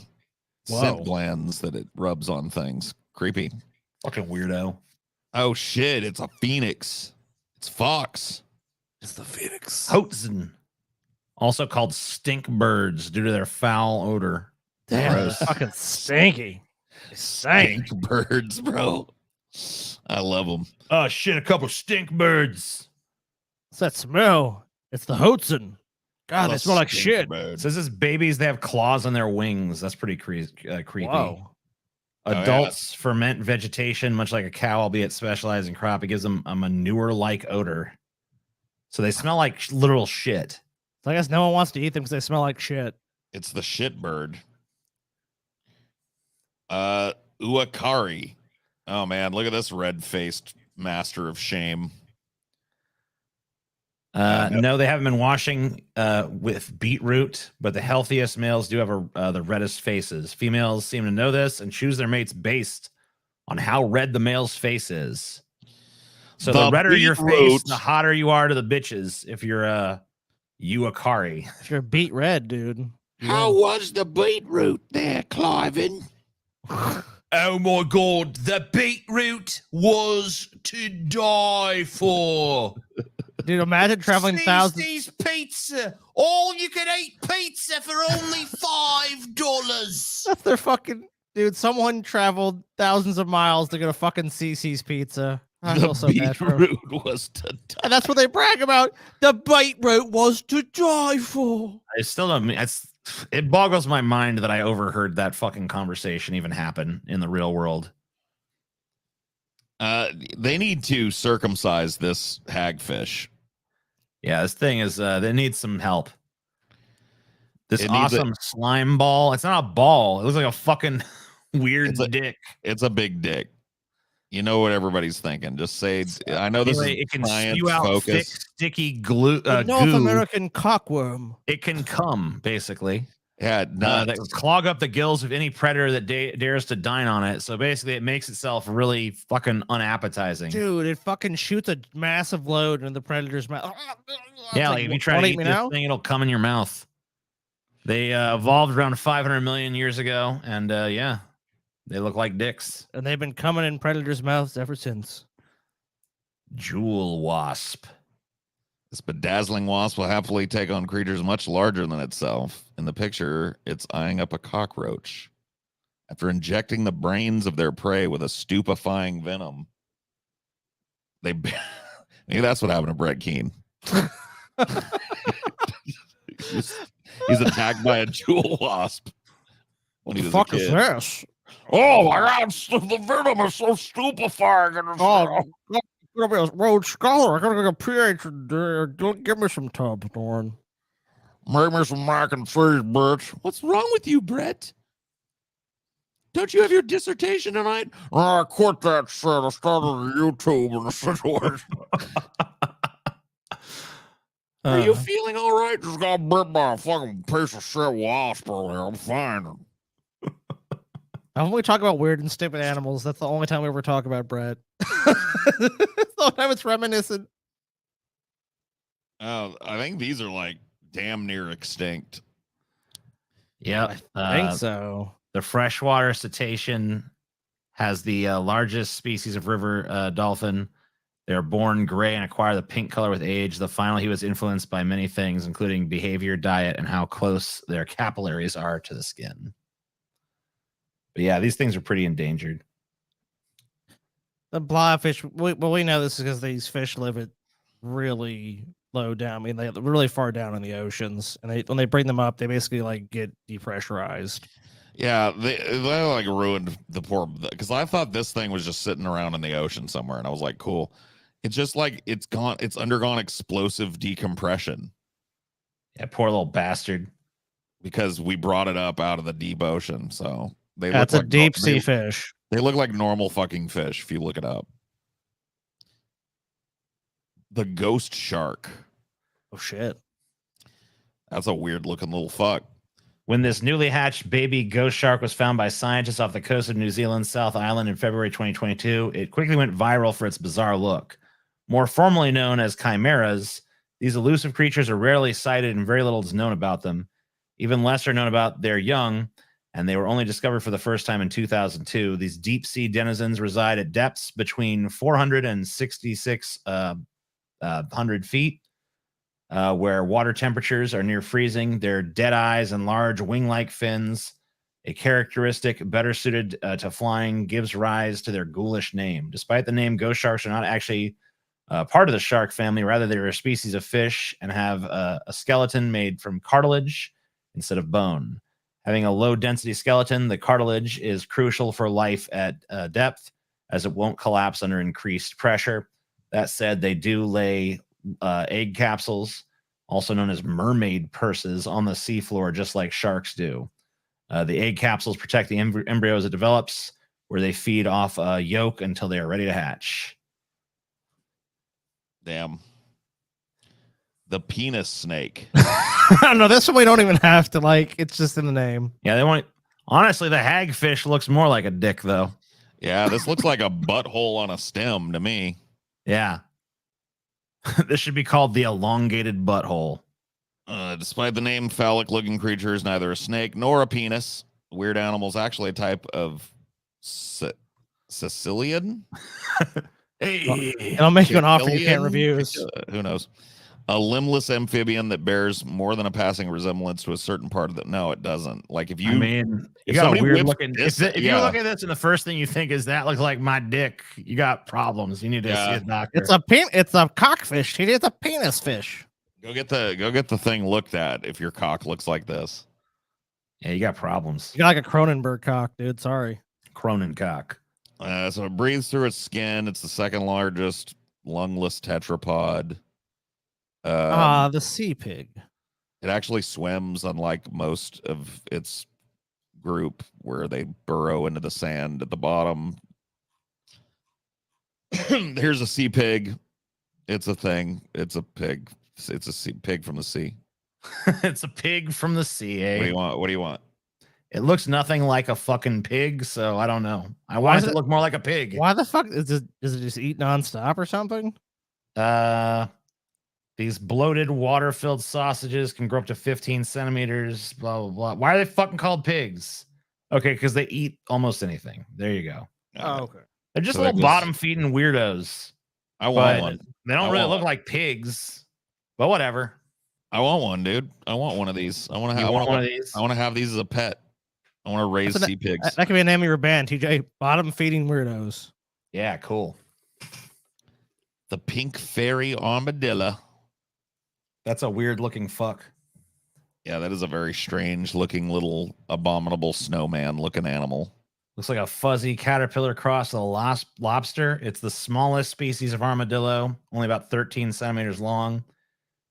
Whoa. Scent glands that it rubs on things. Creepy. Fucking weirdo. Oh, shit. It's a phoenix. It's fox. It's the phoenix. Hoatzin. Also called stink birds due to their foul odor. Damn, it's fucking stinky. Stink birds, bro. I love them. Oh, shit. A couple stink birds. What's that smell? It's the Hoatzin. God, they smell like shit. It says this babies, they have claws on their wings. That's pretty creepy. Whoa. Adults ferment vegetation, much like a cow, albeit specialized in crop. It gives them a manure-like odor. So they smell like literal shit. So I guess no one wants to eat them because they smell like shit. It's the shit bird. Uakari. Oh, man. Look at this red-faced master of shame. No, they haven't been washing with beetroot, but the healthiest males do have the reddest faces. Females seem to know this and choose their mates based on how red the male's face is. So the redder your face, the hotter you are to the bitches if you're Uakari. If you're beet red, dude. How was the beetroot there, Cliven? Oh my god, the beetroot was to die for. Dude, imagine traveling thousands. Cece's Pizza. All you can eat pizza for only $5. That's their fucking dude. Someone traveled thousands of miles to get a fucking CC's pizza. I feel so bad for 'em. Beetroot was to die. And that's what they brag about. The beetroot was to die for. I still don't. It boggles my mind that I overheard that fucking conversation even happen in the real world. They need to circumcise this hagfish. Yeah, this thing is they need some help. This It needs awesome slime ball. It's not a ball. It looks like a fucking weird dick. It's a big dick. You know what everybody's thinking. Just say, I know this Anyway, is it can science spew out thick, focused. sticky glue. The North Goo. American cockworm. It can come, basically. Yeah, that would clog up the gills of any predator that dares to dine on it. So basically, it makes itself really fucking unappetizing. Dude, it fucking shoots a massive load into the predator's mouth. Yeah, like if you try to eat this thing, it'll come in your mouth. They evolved around 500 million years ago, and yeah, they look like dicks. And they've been coming in predators' mouths ever since. Jewel wasp. This bedazzling wasp will happily take on creatures much larger than itself. In the picture, it's eyeing up a cockroach. After injecting the brains of their prey with a stupefying venom, maybe that's what happened to Brett Keane. He's attacked by a jewel wasp when he was a kid. Is this? Oh my God! The venom is so stupefying. And Oh, I'm gonna be a Rhodes Scholar. I gotta get a PhD. Don't give me some tubs, Dorn. Make me some mac and cheese, Brett. What's wrong with you, Brett? Don't you have your dissertation tonight? I quit that shit. I started YouTube in the situation. Are you feeling all right? Just got bit by a fucking piece of shit wasp earlier. I'm fine. When we talk about weird and stupid animals, that's the only time we ever talk about Brett. The only time it's reminiscent. I think these are like damn near extinct. Yep. I think so. The freshwater cetacean has the largest species of river dolphin. They're born gray and acquire the pink color with age. Finally, he was influenced by many things, including behavior, diet, and how close their capillaries are to the skin. But yeah, these things are pretty endangered. The blobfish, we know this is because these fish live at really low down. I mean, they're really far down in the oceans, and when they bring them up, they basically like get depressurized. Yeah, they like ruined the poor, because I thought this thing was just sitting around in the ocean somewhere, and I was like, cool. It's just like it's undergone explosive decompression. Yeah, poor little bastard. Because we brought it up out of the deep ocean, so That's a deep sea fish. They look like normal fucking fish if you look it up. The ghost shark. Oh shit. That's a weird looking little fuck. When this newly hatched baby ghost shark was found by scientists off the coast of New Zealand's South Island in February 2022, it quickly went viral for its bizarre look. More formally known as chimeras, these elusive creatures are rarely sighted and very little is known about them. Even less are known about their young, and they were only discovered for the first time in 2002. These deep sea denizens reside at depths between 400 and 6,600 feet, where water temperatures are near freezing. Their dead eyes and large wing-like fins, a characteristic better suited to flying, gives rise to their ghoulish name. Despite the name, ghost sharks are not actually part of the shark family. Rather, they are a species of fish and have a skeleton made from cartilage instead of bone. Having a low-density skeleton, the cartilage is crucial for life at depth, as it won't collapse under increased pressure. That said, they do lay egg capsules, also known as mermaid purses, on the seafloor, just like sharks do. The egg capsules protect the embryo as it develops, where they feed off a yolk until they are ready to hatch. Damn. The penis snake. No, this one we don't even have to like. It's just in the name. Yeah, they want. Honestly, the hagfish looks more like a dick, though. Yeah, this looks like a butthole on a stem to me. Yeah. This should be called the elongated butthole. Despite the name, phallic-looking creature is neither a snake nor a penis. Weird animal is actually a type of Sicilian. Hey, I'll make you an offer you can't refuse. Who knows? A limbless amphibian that bears more than a passing resemblance to a certain part of the. No, it doesn't. Like if you, I mean, you if got a somebody weird whips looking. this- If you yeah. look at this and the first thing you think is that looks like my dick, you got problems. You need to see a doctor. It's a cockfish. It's a penis fish. Go get the thing looked at if your cock looks like this. Yeah, you got problems. You got like a Cronenberg cock, dude. Sorry. Cronin cock. So it breathes through its skin. It's the second largest lungless tetrapod. The sea pig. It actually swims, unlike most of its group, where they burrow into the sand at the bottom. Here's a sea pig. It's a thing. It's a pig. It's a pig from the sea. It's a pig from the sea. Eh? What do you want? What do you want? It looks nothing like a fucking pig, so I don't know. I Why want is it to it- look more like a pig. Why the fuck is it just eat nonstop or something? These bloated, water-filled sausages can grow up to 15 centimeters. Blah blah blah. Why are they fucking called pigs? Okay, because they eat almost anything. There you go. Oh, okay. They're just So little they're just- bottom-feeding weirdos. I want But one. they don't I really want look one. like pigs. But whatever. I want one, dude. I want one of these. I want to You have want one of these? I want to have these as a pet. I want to raise That's sea pigs. That could be a name of your band, TJ. Bottom feeding weirdos. Yeah, cool. The pink fairy armadillo. That's a weird-lobsting fuck. Yeah, that is a very strange looking little abominable snowman looking animal. Looks like a fuzzy caterpillar cross with a lobster. It's the smallest species of armadillo, only about 13 centimeters long.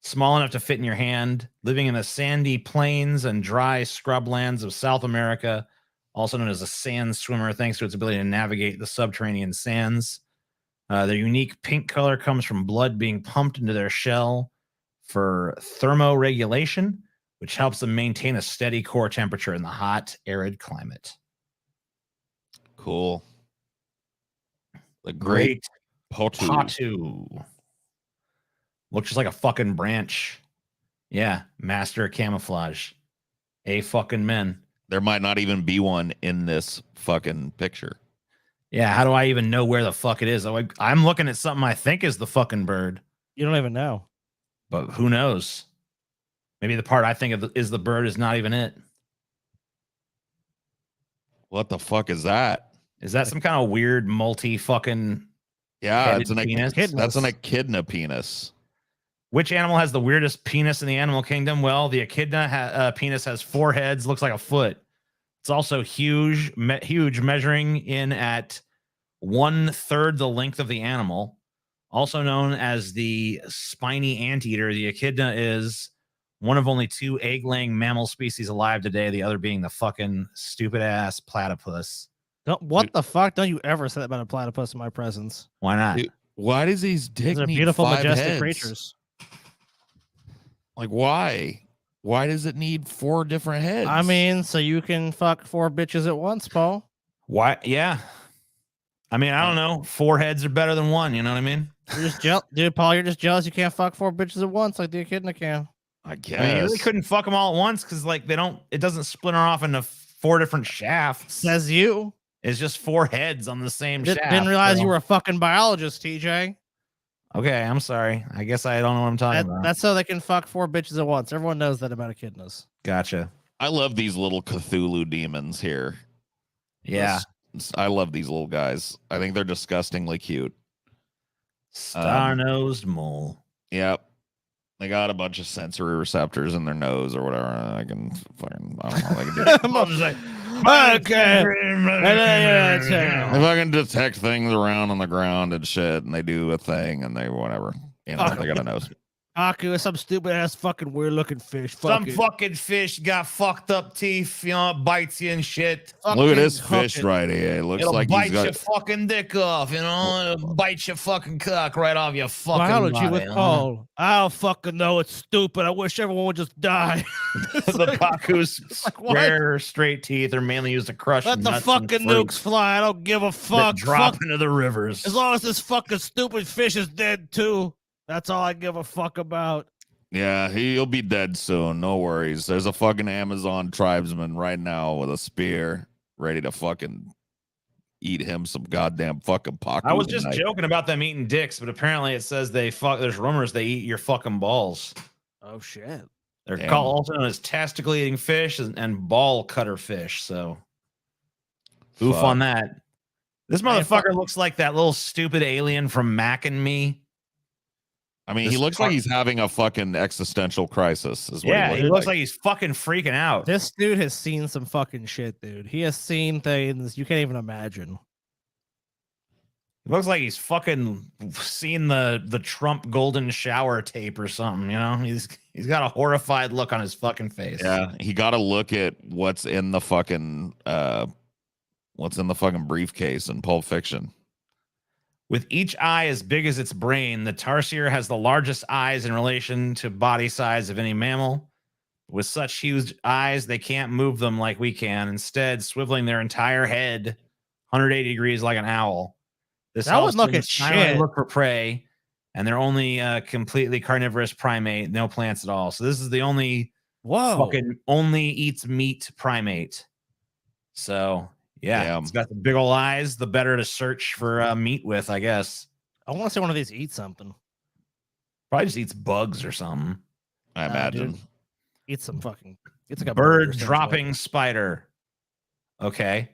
Small enough to fit in your hand, living in the sandy plains and dry scrublands of South America, also known as a sand swimmer, thanks to its ability to navigate the subterranean sands. Their unique pink color comes from blood being pumped into their shell for thermoregulation, which helps them maintain a steady core temperature in the hot, arid climate. Cool. The great Potu. Patu. Looks just like a fucking branch. Yeah, master of camouflage. A fucking men. There might not even be one in this fucking picture. Yeah, how do I even know where the fuck it is? I'm looking at something I think is the fucking bird, You don't even know. but who knows? Maybe the part I think of is the bird is not even it. What the fuck is that? Is that some kind of weird multi fucking Yeah, headed it's an penis? that's an echidna penis. Which animal has the weirdest penis in the animal kingdom? Well, the echidna penis has 4 heads, looks like a foot. It's also huge, huge, measuring in at 1/3 the length of the animal. Also known as the spiny anteater, the echidna is one of only 2 egg-laying mammal species alive today, the other being the fucking stupid-ass platypus. What the fuck? Don't you ever say that about a platypus in my presence. Why not? Dude, why does these dick These are need beautiful, 5 majestic heads? creatures. Like, why? Why does it need 4 different heads? I mean, so you can fuck 4 bitches at once, Paul. Why? Yeah. I mean, I don't know. 4 heads are better than 1. You know what I mean? You're just jealous, dude. Paul, you're just jealous you can't fuck 4 bitches at once like the echidna can. I guess. I mean, you really couldn't fuck them all at once because, like, it doesn't splinter off into 4 different shafts. Says you. It's just 4 heads on the same shaft. Didn't realize so- you were a fucking biologist, TJ. Okay, I'm sorry. I guess I don't know what I'm talking about. That's so they can fuck 4 bitches at once. Everyone knows that about echidnas. Gotcha. I love these little Cthulhu demons here. Yeah. I love these little guys. I think they're disgustingly cute. Star-nosed mole. Yep. They got a bunch of sensory receptors in their nose or whatever. I can fucking, I don't know. They can do I'm just like, Okay. They fucking detect things around on the ground and shit, and they do a thing, and they whatever. You know, they got a nose. Aku is some stupid ass fucking weird looking fish. Some fucking fish got fucked up teeth, you know, it bites you and shit. Look at this fish right here. It looks It'll like bite he's got. your fucking dick off, you know. It'll bite your fucking cock right off your fucking Biology body, with you know? Paul. I don't fucking know. It's stupid. I wish everyone would just die. The Paku's what? rare straight teeth are mainly used to crush Let the nuts and fucking fruits nukes fly. I don't give a that fuck. drop Fuck. into the rivers. As long as this fucking stupid fish is dead too. That's all I give a fuck about. Yeah, he'll be dead soon. No worries. There's a fucking Amazon tribesman right now with a spear, ready to fucking eat him some goddamn fucking Paku. I was just tonight. joking about them eating dicks, but apparently it says they fuck. There's rumors they eat your fucking balls. Oh shit. They're Damn. called also known as testicle eating fish and ball cutter fish. So, oof Fuck. on that. This motherfucker looks like that little stupid alien from Mac and Me. I mean, he This looks like he's having a fucking existential crisis. Is what Yeah, he he looks like he's fucking freaking out. This dude has seen some fucking shit, dude. He has seen things you can't even imagine. It looks like he's fucking seen the Trump golden shower tape or something. You know, he's got a horrified look on his fucking face. Yeah, he got to look at what's in the fucking briefcase in Pulp Fiction. With each eye as big as its brain, the tarsier has the largest eyes in relation to body size of any mammal. With such huge eyes, they can't move them like we can, instead swiveling their entire head 180 degrees like an owl. This That helps would look them at silently shit. look for prey, and they're only completely carnivorous primate, no plants at all. So this is the only fucking only eats meat primate. So yeah, it's got the big old eyes, the better to search for meat with, I guess. I want to see one of these eat something. Probably just eats bugs or something. I imagine. Dude. Eat some fucking. It's like a bird burger, dropping spider. Okay.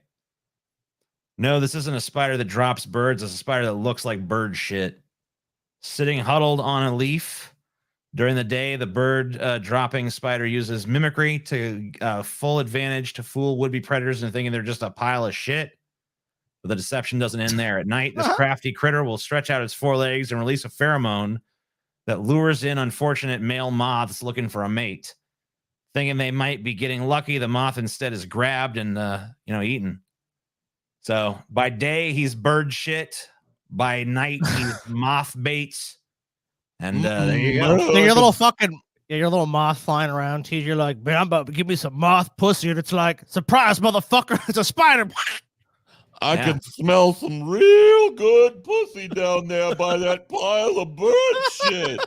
No, this isn't a spider that drops birds. It's a spider that looks like bird shit. Sitting huddled on a leaf. During the day, the bird dropping spider uses mimicry to full advantage to fool would-be predators into thinking they're just a pile of shit. But the deception doesn't end there. At night, this crafty critter will stretch out its forelegs and release a pheromone that lures in unfortunate male moths looking for a mate. Thinking they might be getting lucky, the moth instead is grabbed and eaten. So by day, he's bird shit. By night, he's moth baits. And there you go. So your little fucking your little moth flying around. Tease, you're like, man, I'm about to give me some moth pussy, and it's like, surprise, motherfucker, it's a spider. I can smell some real good pussy down there by that pile of bird shit.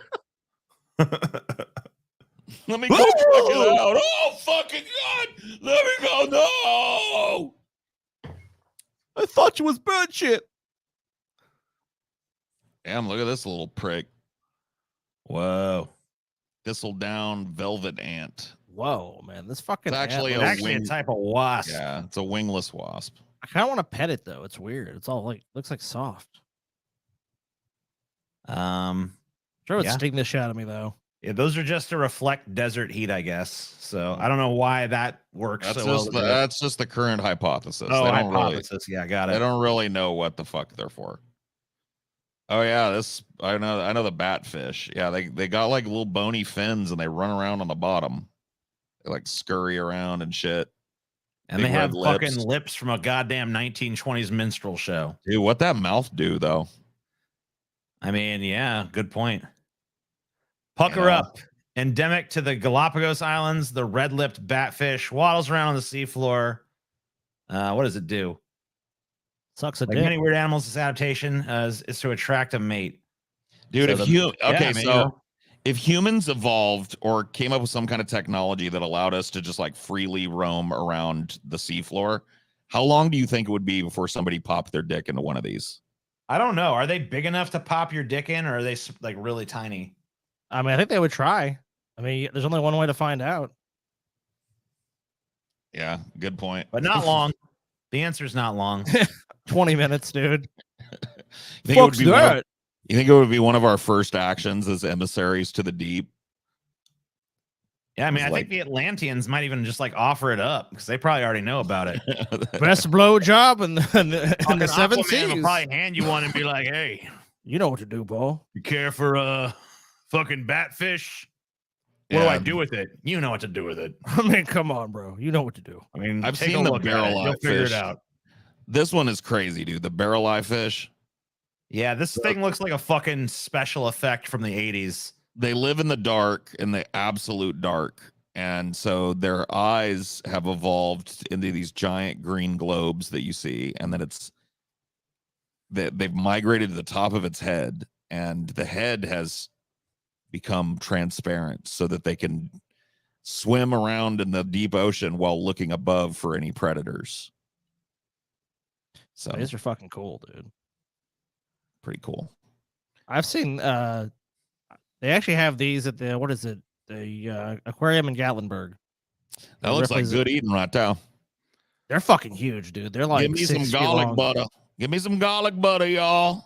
Let me go check it out. Oh, fucking God. Let me go. No. I thought you was bird shit. Damn, look at this little prick. Whoa. Thistle down velvet ant. Whoa, man. This fucking It's actually a type of wasp. Yeah, it's a wingless wasp. I kind of want to pet it though. It's weird. It's all like looks like soft. Sure it would sting the shit out of me though. Yeah, those are just to reflect desert heat, I guess. So I don't know why that works. That's just the current hypothesis. Oh, They don't hypothesis. Yeah, got it. They don't really know what the fuck they're for. Oh yeah, I know the batfish. Yeah, they got like little bony fins and they run around on the bottom. They like scurry around and shit. And Big they have red fucking lips from a goddamn 1920s minstrel show. Dude, what that mouth do though? I mean, yeah, good point. Pucker up. Endemic to the Galapagos Islands, the red-lipped batfish waddles around on the seafloor. What does it do? Sucks a like dick. many weird animals, this adaptation is to attract a mate. Dude, So if humans evolved or came up with some kind of technology that allowed us to just like freely roam around the seafloor, how long do you think it would be before somebody popped their dick into one of these? I don't know. Are they big enough to pop your dick in, or are they like really tiny? I mean, I think they would try. I mean, there's only one way to find out. Yeah, good point. But not long. The answer is not long. 20 minutes, dude. You think it would be one of our first actions as emissaries to the deep? Yeah, I mean, I think the Atlanteans might even just like offer it up because they probably already know about it. Best blow job in the seven Aquaman seas. will probably hand you one and be like, "Hey, you know what to do, Paul. You care for fucking batfish? What do I do with it? You know what to do with it. I mean, come on, bro. You know what to do. I mean, I've take seen a the look at barrel it. eye You'll figure fish. it out. This one is crazy, dude. The barrel eye fish. Yeah, this thing looks like a fucking special effect from the 80s. They live in the dark, in the absolute dark. And so their eyes have evolved into these giant green globes that you see. And then they've migrated to the top of its head. And the head has become transparent so that they can swim around in the deep ocean while looking above for any predators. So These are fucking cool, dude. Pretty cool. I've seen they actually have these at the the aquarium in Gatlinburg. That looks like good eating right now. They're fucking huge, dude. They're like give me some 6 feet garlic long. butter. Give me some garlic butter, y'all.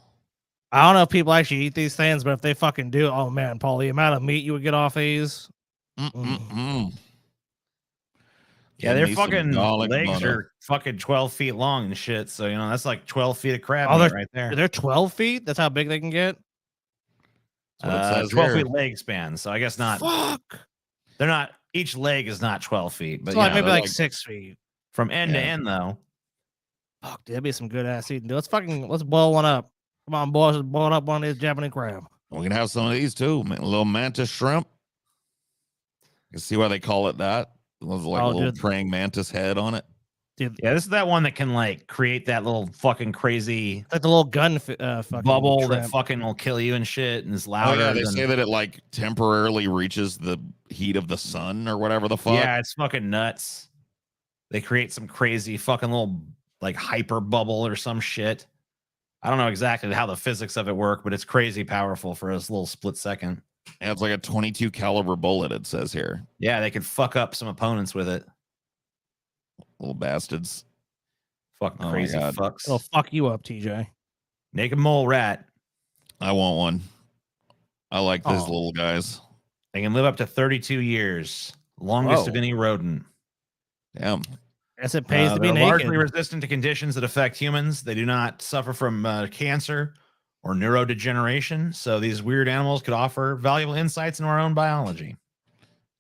I don't know if people actually eat these things, but if they fucking do, oh man, Paul, the amount of meat you would get off these. Yeah, their fucking legs are fucking 12 feet long and shit. So, that's like 12 feet of crab meat right there. They're 12 feet? That's how big they can get? 12 feet leg span. So I guess not. Fuck. They're not, each leg is not 12 feet. But It's like maybe like 6 feet. From end to end, though. Fuck, that'd be some good ass eating. Let's boil one up. Come on, boys, let's boil up one of these Japanese crab. We can have some of these too. A little mantis shrimp. You see why they call it that? It was like a little praying mantis head on it. Dude, Yeah, this is that one that can like create that little fucking crazy like the little gun fucking bubble shrimp. that fucking will kill you and shit, and it's Oh louder. yeah, they say that it like temporarily reaches the heat of the sun or whatever the fuck. Yeah, it's fucking nuts. They create some crazy fucking little like hyper bubble or some shit. I don't know exactly how the physics of it work, but it's crazy powerful for a little split second. Yeah, it's like a 22 caliber bullet, it says here. Yeah, they could fuck up some opponents with it. Little bastards. Fucking crazy fucks. It'll fuck you up, TJ. Naked mole rat. I want one. I like these little guys. They can live up to 32 years. Longest of any rodent. Damn. Guess it pays to be they're naked. largely resistant to conditions that affect humans. They do not suffer from cancer or neurodegeneration. So these weird animals could offer valuable insights into our own biology.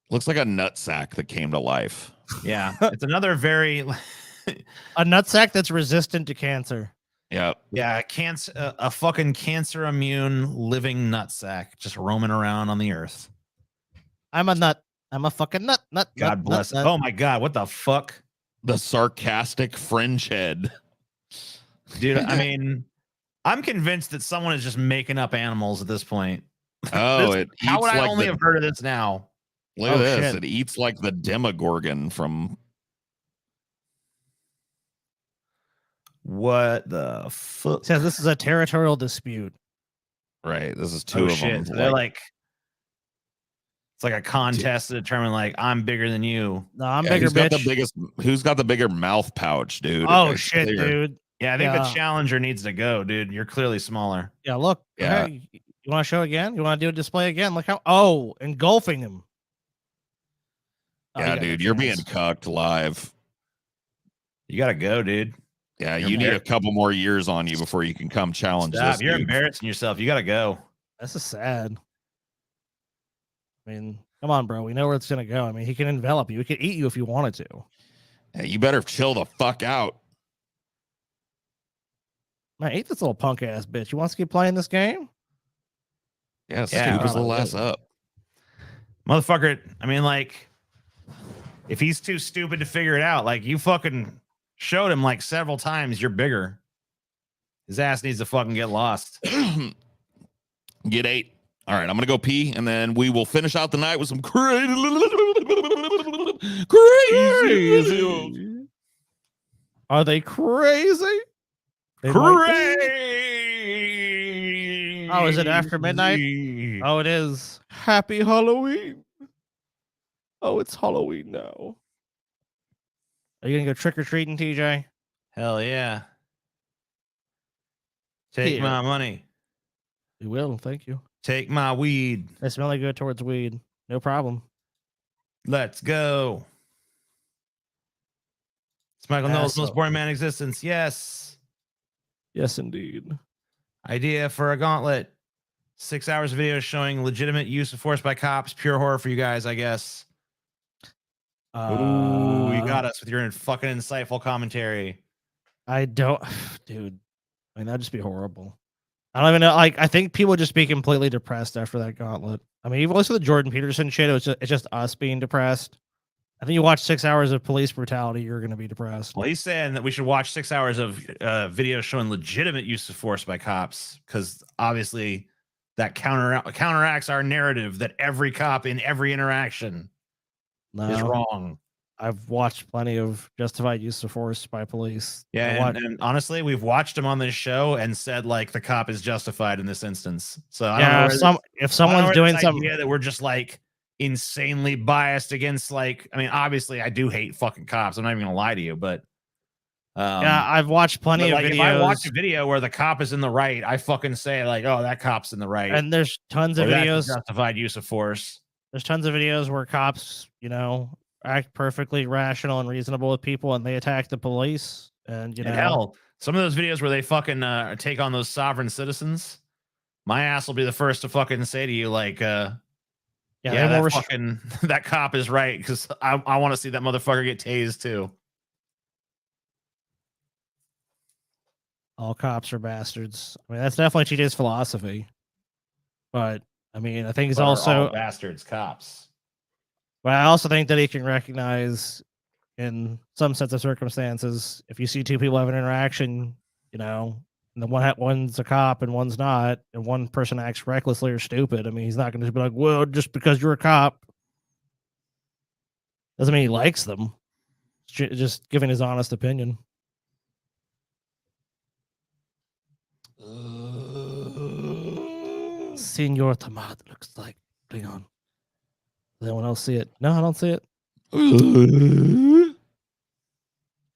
Looks like a nutsack that came to life. Yeah, it's another very a nutsack that's resistant to cancer. Yeah, yeah, a fucking cancer immune living nutsack just roaming around on the earth. I'm a nut. I'm a fucking nut. God bless. Nut. Oh my god, what the fuck? The sarcastic fringe head. Dude, I mean, I'm convinced that someone is just making up animals at this point. Oh, how would I only have heard of this now? Look at this. Shit. It eats like the Demogorgon from. What the fuck? It says this is a territorial dispute. Right. This is two of them. So they're like, it's like a contest to determine, like, I'm bigger than you. No, I'm bigger, bitch. Who's got the bigger mouth pouch, dude? Oh, shit, dude. Yeah, I think the challenger needs to go, dude. You're clearly smaller. Yeah, look. Yeah. Okay. You want to show again? You want to do a display again? Look how. Oh, engulfing him. Yeah, dude, you're being cucked live. You gotta go, dude. Yeah, you need a couple more years on you before you can come challenge this. You're embarrassing yourself. You gotta go. This is sad. I mean, come on, bro. We know where it's gonna go. I mean, he can envelop you. He could eat you if you wanted to. Yeah, you better chill the fuck out. Man, eat this little punk ass bitch. You want to keep playing this game? Yeah, scoop his little ass up. Motherfucker, I mean, like, if he's too stupid to figure it out, like, you fucking showed him like several times you're bigger. His ass needs to fucking get lost. Get 8. All right, I'm gonna go pee, and then we will finish out the night with some crazy. Are they crazy? Crazy. Oh, is it after midnight? Oh, it is. Happy Halloween. Oh, it's Halloween now. Are you gonna go trick or treating, TJ? Hell yeah. Take my money. We will. Thank you. Take my weed. I smell like good towards weed. No problem. Let's go. It's Michael Knowles, most boring man in existence. Yes. Yes, indeed. Idea for a gauntlet. 6 hours of video showing legitimate use of force by cops. Pure horror for you guys, I guess. Ooh, you got us with your fucking insightful commentary. I don't, dude. I mean, that'd just be horrible. I don't even know. Like, I think people would just be completely depressed after that gauntlet. I mean, even listen to the Jordan Peterson shit. It's just us being depressed. I think you watch 6 hours of police brutality, you're going to be depressed. Well, he's saying that we should watch 6 hours of video showing legitimate use of force by cops, because obviously that counteracts our narrative that every cop in every interaction is wrong. I've watched plenty of justified use of force by police. Yeah, and honestly, we've watched him on this show and said like the cop is justified in this instance. So I don't know if someone's doing something that we're just like insanely biased against, like, I mean, obviously I do hate fucking cops. I'm not even gonna lie to you, but yeah, I've watched plenty of videos. If I watch a video where the cop is in the right, I fucking say like, oh, that cop's in the right. And there's tons of videos justified use of force. There's tons of videos where cops, you know, act perfectly rational and reasonable with people, and they attack the police. And you know, hell, some of those videos where they fucking take on those sovereign citizens, my ass will be the first to fucking say to you, like, that cop is right, because I want to see that motherfucker get tased too. all cops are bastards. I mean, that's definitely TJ's philosophy. But I mean, I think he's But are also all bastards cops. But I also think that he can recognize, in some sense of circumstances, if you see two people have an interaction, you know, and the one's a cop and one's not, and one person acts recklessly or stupid. I mean, he's not going to be like, "Well, just because you're a cop doesn't mean he likes them." Just giving his honest opinion. Senor Tomato looks like. Hang on. Does anyone else see it? No, I don't see it.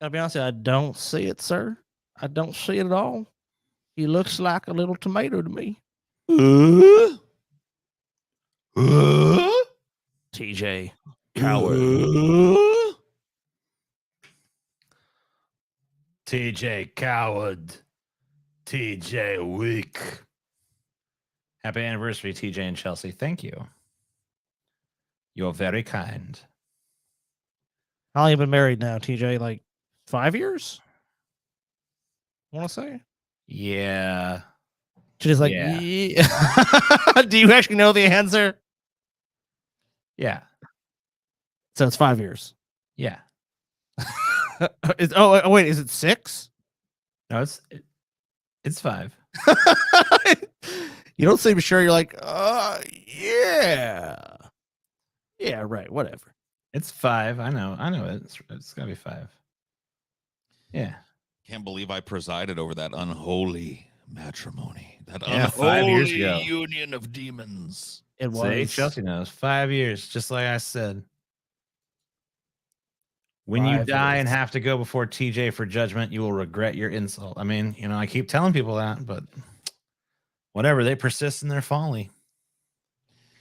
I'll be honest with you, I don't see it, sir. I don't see it at all. He looks like a little tomato to me. TJ, coward. TJ coward. TJ weak. Happy anniversary, TJ and Chelsea. Thank you. You're very kind. How long have you been married now, TJ? Like 5 years? I want to say. Yeah. She's like, yeah. Do you actually know the answer? Yeah. So it's 5 years. Yeah. Wait, is it 6? No, it's 5. You don't seem sure. You're like, yeah. Yeah, right. Whatever. It's 5. I know it. It's gotta be 5. Yeah. Can't believe I presided over that unholy matrimony. That 5 years unholy ago. union of demons. It was. See, Chelsea knows. 5 years, just like I said. When you 5 die and years. have to go before TJ for judgment, you will regret your insult. I mean, you know, I keep telling people that, but whatever, they persist in their folly.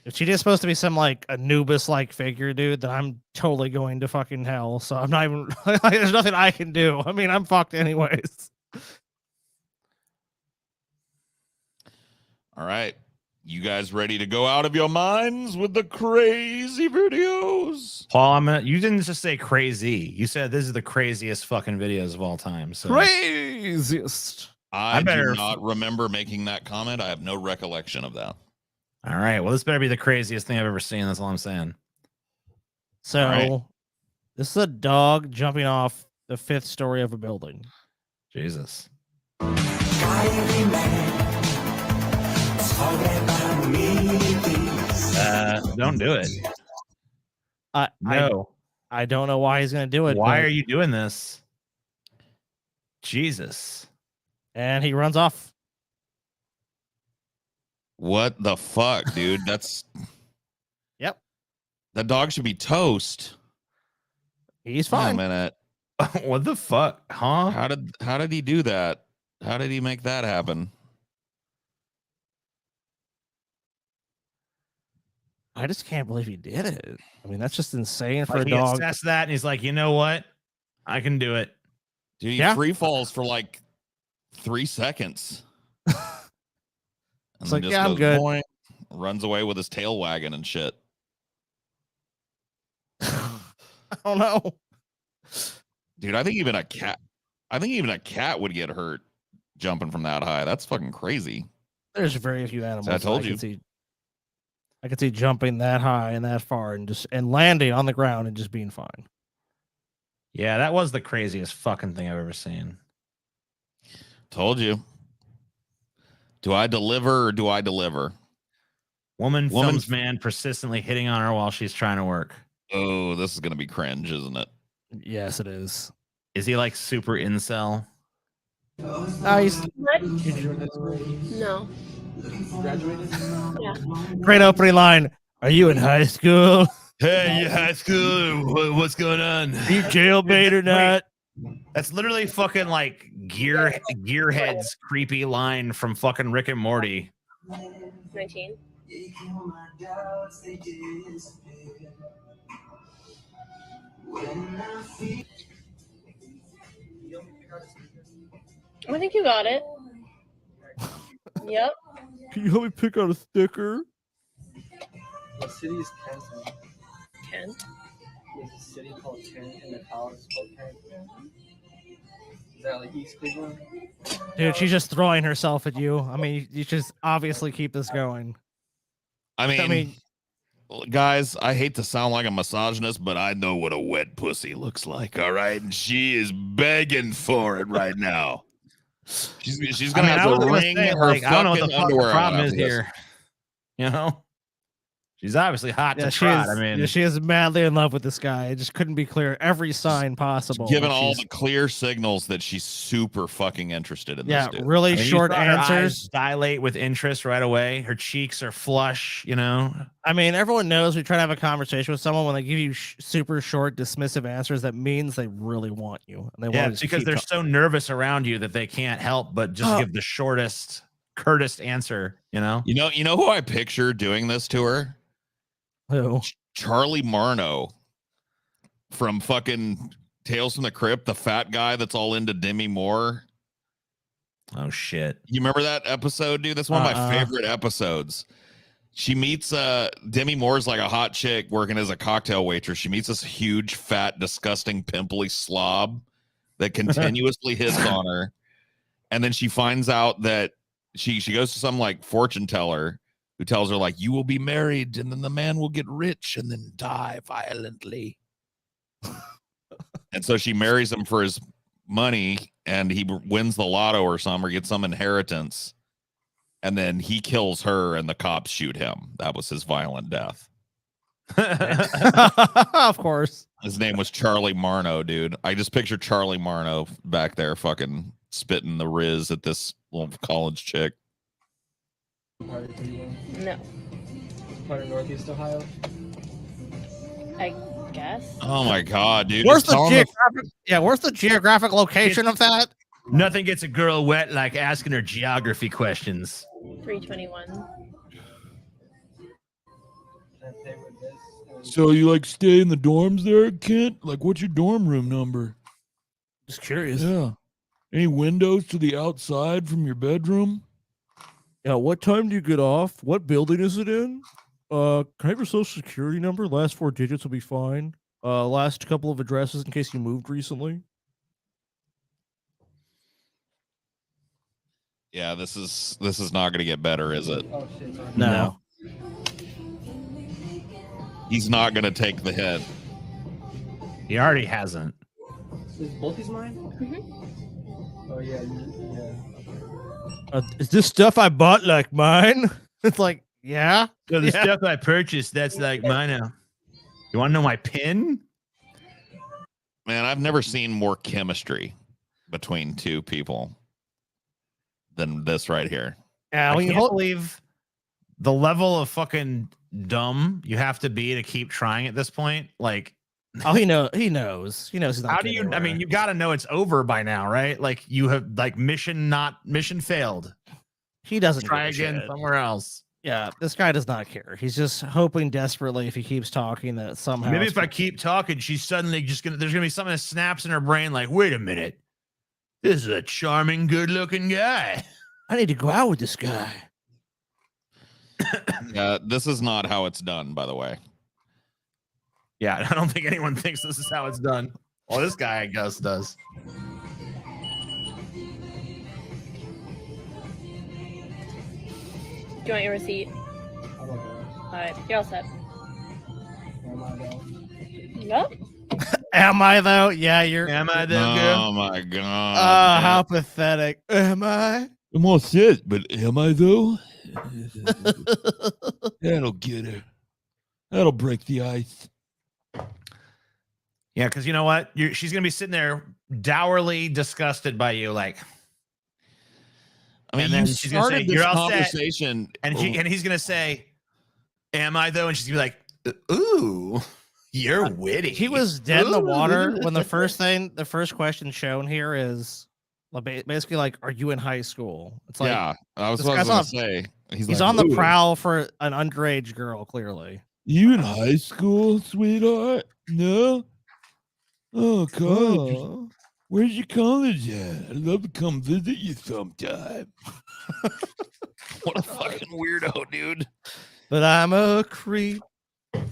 If TJ's supposed to be some like Anubis like figure, dude, then I'm totally going to fucking hell. So I'm not even like, there's nothing I can do. I mean, I'm fucked anyways. All right. You guys ready to go out of your minds with the crazy videos? Paul, you didn't just say crazy. You said this is the craziest fucking videos of all time. So Craziest. I do not remember making that comment. I have no recollection of that. All right. Well, this better be the craziest thing I've ever seen. That's all I'm saying. So right. This is a dog jumping off the 5th story of a building. Jesus. Don't do it. No. I don't know why he's going to do it. Why are you doing this? Jesus. And he runs off. What the fuck, dude? That's Yep. That dog should be toast. He's fine. Wait a minute. What the fuck? Huh? How did he do that? How did he make that happen? I just can't believe he did it. I mean, that's just insane for Like a he dog. assessed that and he's like, you know what? I can do it. Dude, he free falls for like 3 seconds. It's like, yeah, I'm good. Boing, runs away with his tail wagging and shit. I don't know. Dude, I think even a cat would get hurt jumping from that high. That's fucking crazy. There's very few animals I told you. I could see jumping that high and that far and landing on the ground and just being fine. Yeah, that was the craziest fucking thing I've ever seen. Told you. Do I deliver or do I deliver? Woman films man persistently hitting on her while she's trying to work. Oh, this is going to be cringe, isn't it? Yes, it is. Is he like super incel? Nice. No. Graduated? Yeah. Great opening line. Are you in high school? Hey, you high school. What's going on? Are you jailbait or not? That's literally fucking like Gearhead's creepy line from fucking Rick and Morty. 19. I think you got it. Yep. Can you help me pick out a sticker? What city is Kent in? Kent. There's a city called Kent and the college is called Kent. Is that like East Cleveland? Dude, she's just throwing herself at you. I mean, you just obviously keep this going. I mean, guys, I hate to sound like a misogynist, but I know what a wet pussy looks like. All right, and she is begging for it right now. She's gonna have to wring her like, I don't know what the fucking fuck the underwear problem out is after this. here. You know, she's obviously hot Yeah, to she trot. is, I mean, yeah, she is madly in love with this guy. It just couldn't be clear. Every sign possible. Given that all she's- the clear signals that she's super fucking interested in Yeah, this dude. really I mean, you short saw her eyes answers. dilate with interest right away. Her cheeks are flush. You know, I mean, everyone knows we try to have a conversation with someone when they give you super short, dismissive answers. That means they really want you, and they yeah, want it's to because they're so nervous around you that they can't help but just give the shortest, curtest answer. You know, You know who I picture doing this to her? Who? Charlie Marno from fucking Tales from the Crypt, the fat guy that's all into Demi Moore. Oh shit! You remember that episode, dude? That's one of my favorite episodes. She meets Demi Moore's like a hot chick working as a cocktail waitress. She meets this huge, fat, disgusting, pimply slob that continuously hits on her. And then she finds out that she goes to some like fortune teller who tells her like, you will be married and then the man will get rich and then die violently. And so she marries him for his money and he wins the lotto or something or gets some inheritance. And then he kills her and the cops shoot him. That was his violent death. Of course. His name was Charlie Marno, dude. I just picture Charlie Marno back there fucking spitting the riz at this little college chick. No. Part of Northeast Ohio. I guess. Oh my god, dude. Where's Just the tell him geographic? Yeah, where's the geographic location of that? Nothing gets a girl wet like asking her geography questions. 321. So you like stay in the dorms there, Kent? Like, what's your dorm room number? Just curious. Yeah. Any windows to the outside from your bedroom? Yeah, what time do you get off? What building is it in? Can I have your social security number? Last 4 digits will be fine. Last couple of addresses in case you moved recently. Yeah, this is not gonna get better, is it? Oh shit. Sorry. No. He's not gonna take the hit. He already hasn't. Is both these mine? Mm-hmm. Oh yeah, yeah. Is this stuff I bought like mine? It's like, yeah. So the Yeah. stuff I purchased, that's like mine now. You want to know my pin? Man, I've never seen more chemistry between two people than this right here. Yeah, I when you can't hold, believe the level of fucking dumb you have to be to keep trying at this point. Like, oh, he knows. He knows. He's not. how do you? I mean, you got to know it's over by now, right? Like, you have like mission failed. he doesn't Try give a again shit. somewhere else. Yeah, this guy does not care. He's just hoping desperately if he keeps talking that somehow. Maybe if I keep talking, she's suddenly just gonna. There's gonna be something that snaps in her brain. Like, wait a minute, this is a charming, good-looking guy. I need to go out with this guy. This is not how it's done, by the way. Yeah, I don't think anyone thinks this is how it's done. Well, this guy, I guess, does. Do you want your receipt? Alright, you're all set. Yep. Am I though? Yeah, you're. Am I the girl? Oh my god. How pathetic. Am I? I'm all set, but am I though? That'll get her. That'll break the ice. Yeah, because you know what? She's gonna be sitting there dourly disgusted by you, like. I mean, and then you she's gonna say, started this "You're all set." conversation, And he's gonna say, "Am I though?" And she's gonna be like, "Ooh, you're witty." He was dead in the water when the first question shown here is basically like, "Are you in high school?" It's like, yeah, I was this going guy's to on- say. he's like, on the "Ooh." prowl for an underage girl. Clearly, You in high school, sweetheart? No? Oh, college. Where's your college at? I'd love to come visit you sometime. What a fucking weirdo, dude. but I'm a creep. Give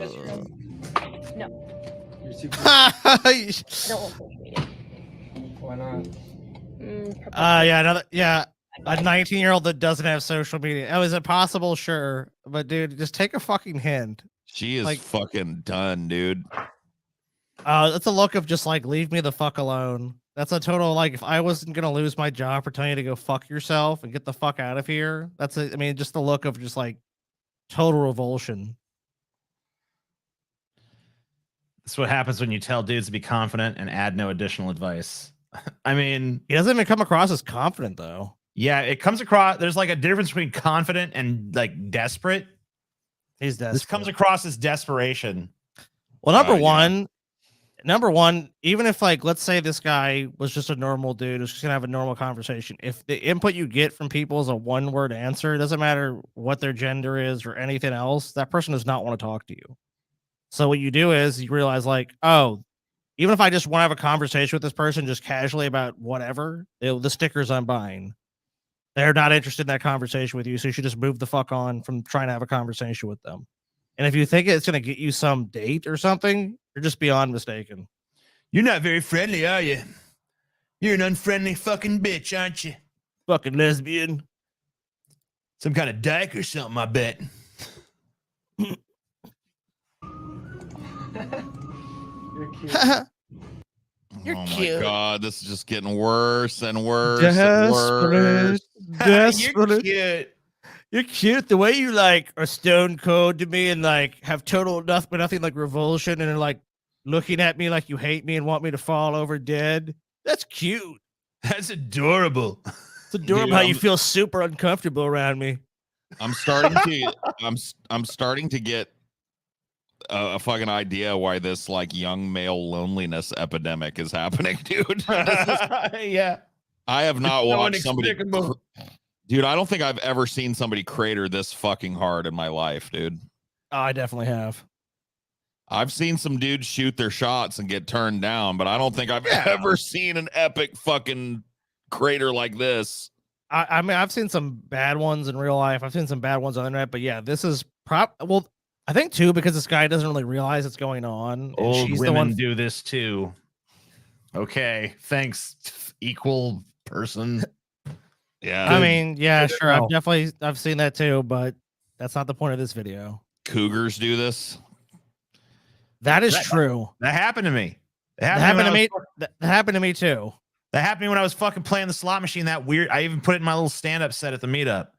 us your No. I don't want social media. Why not? Yeah, a 19-year-old that doesn't have social media. Oh, is it possible? Sure, but dude, just take a fucking hint. She is Like- fucking done, dude. That's a look of just like leave me the fuck alone. That's a total like if I wasn't gonna lose my job for telling you to go fuck yourself and get the fuck out of here. That's I mean, just the look of just like total revulsion. That's what happens when you tell dudes to be confident and add no additional advice. I mean, He doesn't even come across as confident though. yeah, it comes across. There's like a difference between confident and like desperate. He's desperate. This comes across as desperation. Well, yeah. number one, even if like let's say this guy was just a normal dude who's just gonna have a normal conversation, if the input you get from people is a one-word answer, it doesn't matter what their gender is or anything else, that person does not want to talk to you. So what you do is you realize like, oh, even if I just want to have a conversation with this person just casually about whatever, the stickers I'm buying, they're not interested in that conversation with you. So you should just move the fuck on from trying to have a conversation with them. And if you think it's going to get you some date or something, you're just beyond mistaken. You're not very friendly, are you? You're an unfriendly fucking bitch, aren't you? Fucking lesbian. Some kind of dyke or something, I bet. You're cute. You're oh cute. my god, this is just getting worse and worse and worse. Desperate. You're cute. You're cute. The way you like are stone cold to me and like have total nothing like revulsion and are like looking at me like you hate me and want me to fall over dead. That's cute. That's adorable. It's adorable Dude, how you feel super uncomfortable around me. I'm starting to I'm starting to get a fucking idea why this like young male loneliness epidemic is happening, dude. Yeah. I have not So watched somebody inexplicable. dude, I don't think I've ever seen somebody crater this fucking hard in my life, dude. Oh, I definitely have. I've seen some dudes shoot their shots and get turned down, but I don't think I've ever seen an epic fucking crater like this. I mean, I've seen some bad ones in real life. I've seen some bad ones on the internet, but yeah, this is well, I think too, because this guy doesn't really realize it's going on. and Old she's women the one do this too. Okay, thanks, equal person. Yeah. I mean, yeah, sure. No. I've seen that too, but that's not the point of this video. Cougars do this. That is true. That happened to me. That happened to me. That happened to me too. That happened to me when I was fucking playing the slot machine. That weird. I even put it in my little stand-up set at the meetup.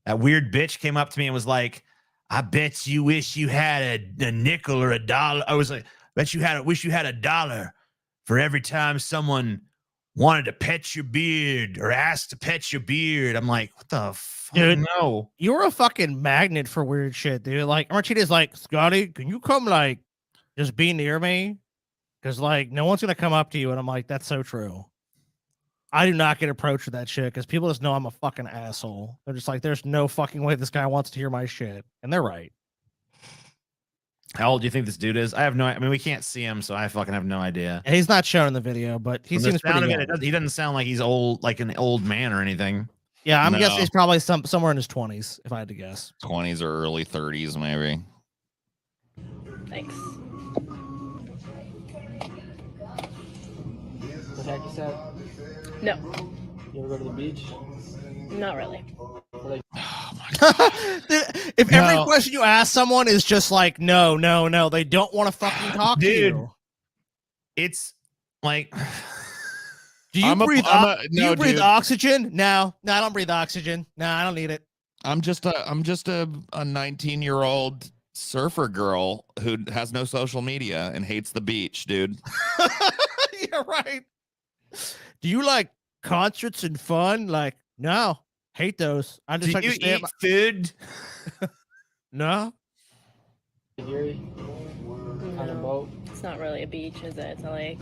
That weird bitch came up to me and was like, "I bet you wish you had a nickel or a dollar." I was like, "Bet you wish you had $1 for every time someone wanted to pet your beard or asked to pet your beard." I'm like, "What the fuck?" Dude, no. You're a fucking magnet for weird shit, dude. Like Martinez, like Scotty, can you come like just be near me? Because like no one's gonna come up to you, and I'm like, that's so true. I do not get approached with that shit because people just know I'm a fucking asshole. They're just like, there's no fucking way this guy wants to hear my shit, and they're right. How old do you think this dude is? I have no. I mean, we can't see him, so I fucking have no idea. And he's not shown in the video, but he From the seems sound pretty of it, young. he doesn't sound like he's old, like an old man or anything. Yeah, I'm No. guessing he's probably somewhere in his 20s, if I had to guess. 20s or early 30s, maybe. Thanks. The heck is that? No, You ever go to the beach? not really. Like, If every No. question you ask someone is just like, no, they don't want to fucking talk to Dude. you. It's like, Do you I'm a- breathe? I'm a- do no, you breathe dude. oxygen? No, I don't breathe oxygen. No, I don't need it. I'm just a 19-year-old surfer girl who has no social media and hates the beach, dude. Yeah, right. Do you like concerts and fun? Like, no, hate those. I just do like you to stay at eat food? No. Yuri, on a boat. It's not really a beach, is it? It's a lake.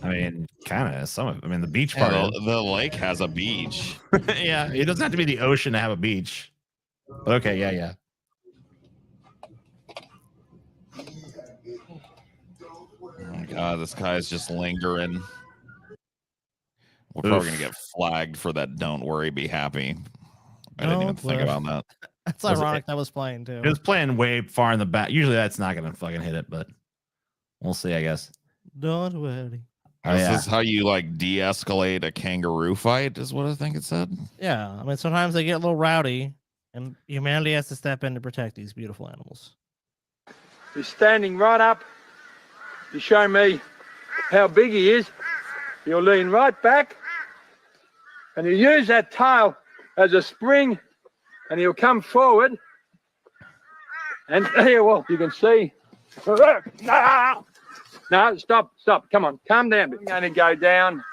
I mean, kind of. I mean, the beach Yeah, part. the lake has a beach. Yeah, it doesn't have to be the ocean to have a beach. But okay, yeah. Oh my god, this guy's just lingering. We're probably Oof. gonna get flagged for that "Don't worry, be happy." I didn't even Don't think worry. about that. It's ironic that was playing too. It was playing way far in the back. Usually that's not gonna fucking hit it, but we'll see, I guess. Don't worry. Oh, This yeah. is how you like de-escalate a kangaroo fight, is what I think it said. Yeah, I mean sometimes they get a little rowdy, and humanity has to step in to protect these beautiful animals. He's standing right up to show me how big he is. He'll lean right back and he'll use that tail as a spring and he'll come forward. And here, well, you can see. No, stop. Come on, calm down. I'm going to go down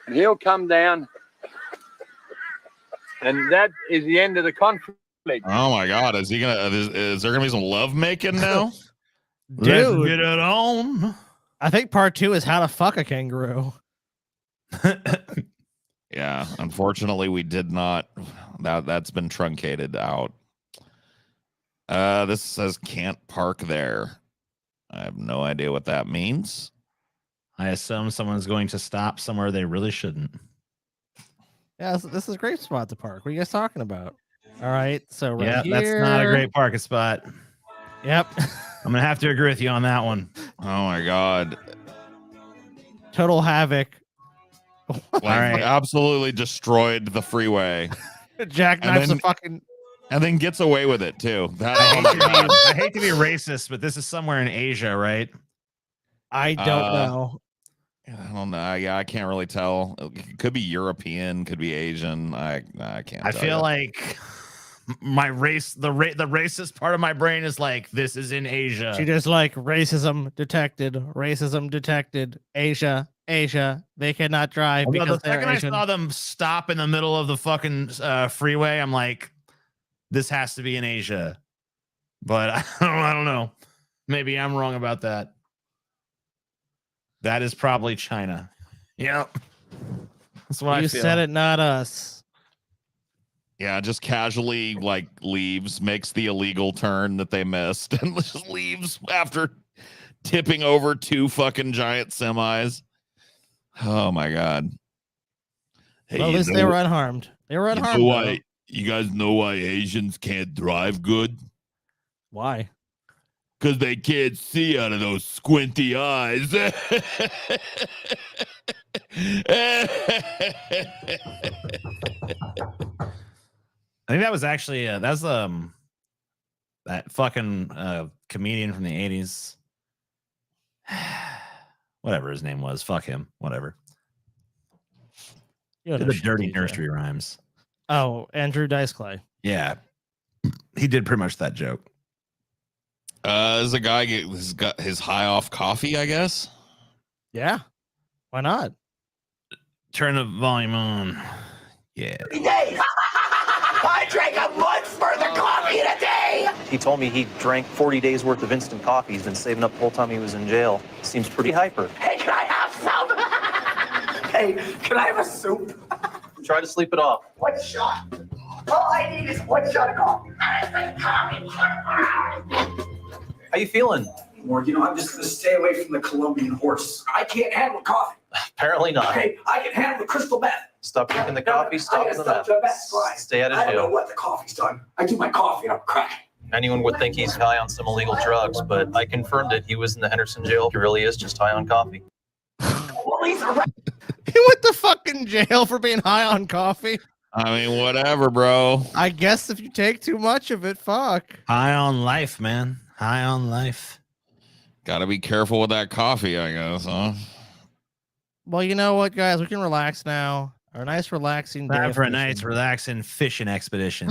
and he'll come down. And that is the end of the conflict. Oh my God, is he gonna? Is there gonna be some love making now? Let's Dude, get it on. I think part 2 is how to fuck a kangaroo. Yeah, unfortunately, we did not. That's been truncated out. This says can't park there. I have no idea what that means. I assume someone's going to stop somewhere they really shouldn't. Yeah, this is a great spot to park. What are you guys talking about? All right, so right Yeah, here. that's not a great parking spot. Yep. I'm gonna have to agree with you on that one. Oh my God. Total havoc. Like, absolutely destroyed the freeway. Jackknifes a fucking. And then gets away with it too. That, I hate to be racist, but this is somewhere in Asia, right? I don't know. I don't know. I can't really tell. It could be European, could be Asian. I can't. I tell feel you. like my race, the racist part of my brain is like, this is in Asia. She just like racism detected, Asia, they cannot drive Although because the they're second I Asian. saw them stop in the middle of the fucking freeway, I'm like, this has to be in Asia. But I don't know. Maybe I'm wrong about that. That is probably China. Yep. That's what I You feel. said it, not us. Yeah, just casually like leaves, makes the illegal turn that they missed, and just leaves after tipping over 2 fucking giant semis. Oh my God. Hey, Well, at least they were unharmed. They were unharmed. though. You guys know why Asians can't drive good? Why? Because they can't see out of those squinty eyes. I think that was actually that's that fucking comedian from the 80s. Whatever his name was. Fuck him. Whatever. You Did know the dirty shit, nursery rhymes. Oh, Andrew Dice Clay. Yeah. He did pretty much that joke. Does a guy got his high off coffee, I guess? Yeah. Why not? Turn the volume on. Yeah. I drank a month's worth of coffee in a day. He told me he drank 40 days worth of instant coffee. He's been saving up the whole time he was in jail. Seems pretty hyper. Hey, can I have some? Hey, can I have a soup? Try to sleep it off. 1 shot. All I need is 1 shot of coffee. How you feeling? Or, I'm just going to stay away from the Colombian horse. I can't handle coffee. Apparently not. Okay, I can handle the crystal meth. Stop drinking the coffee, stop the meth. Stay out of I don't know jail. what the coffee's done. I do my coffee and I'm cracking. Anyone would think he's high on some illegal drugs, but I confirmed it. He was in the Henderson jail. He really is just high on coffee. Police are He went to fucking jail for being high on coffee. I mean, whatever, bro. I guess if you take too much of it, fuck. High on life, man. High on life. Got to be careful with that coffee, I guess, huh? Well, you know what, guys? We can relax now. Our nice, relaxing day. Time of for a fishing. nice, relaxing fishing expedition.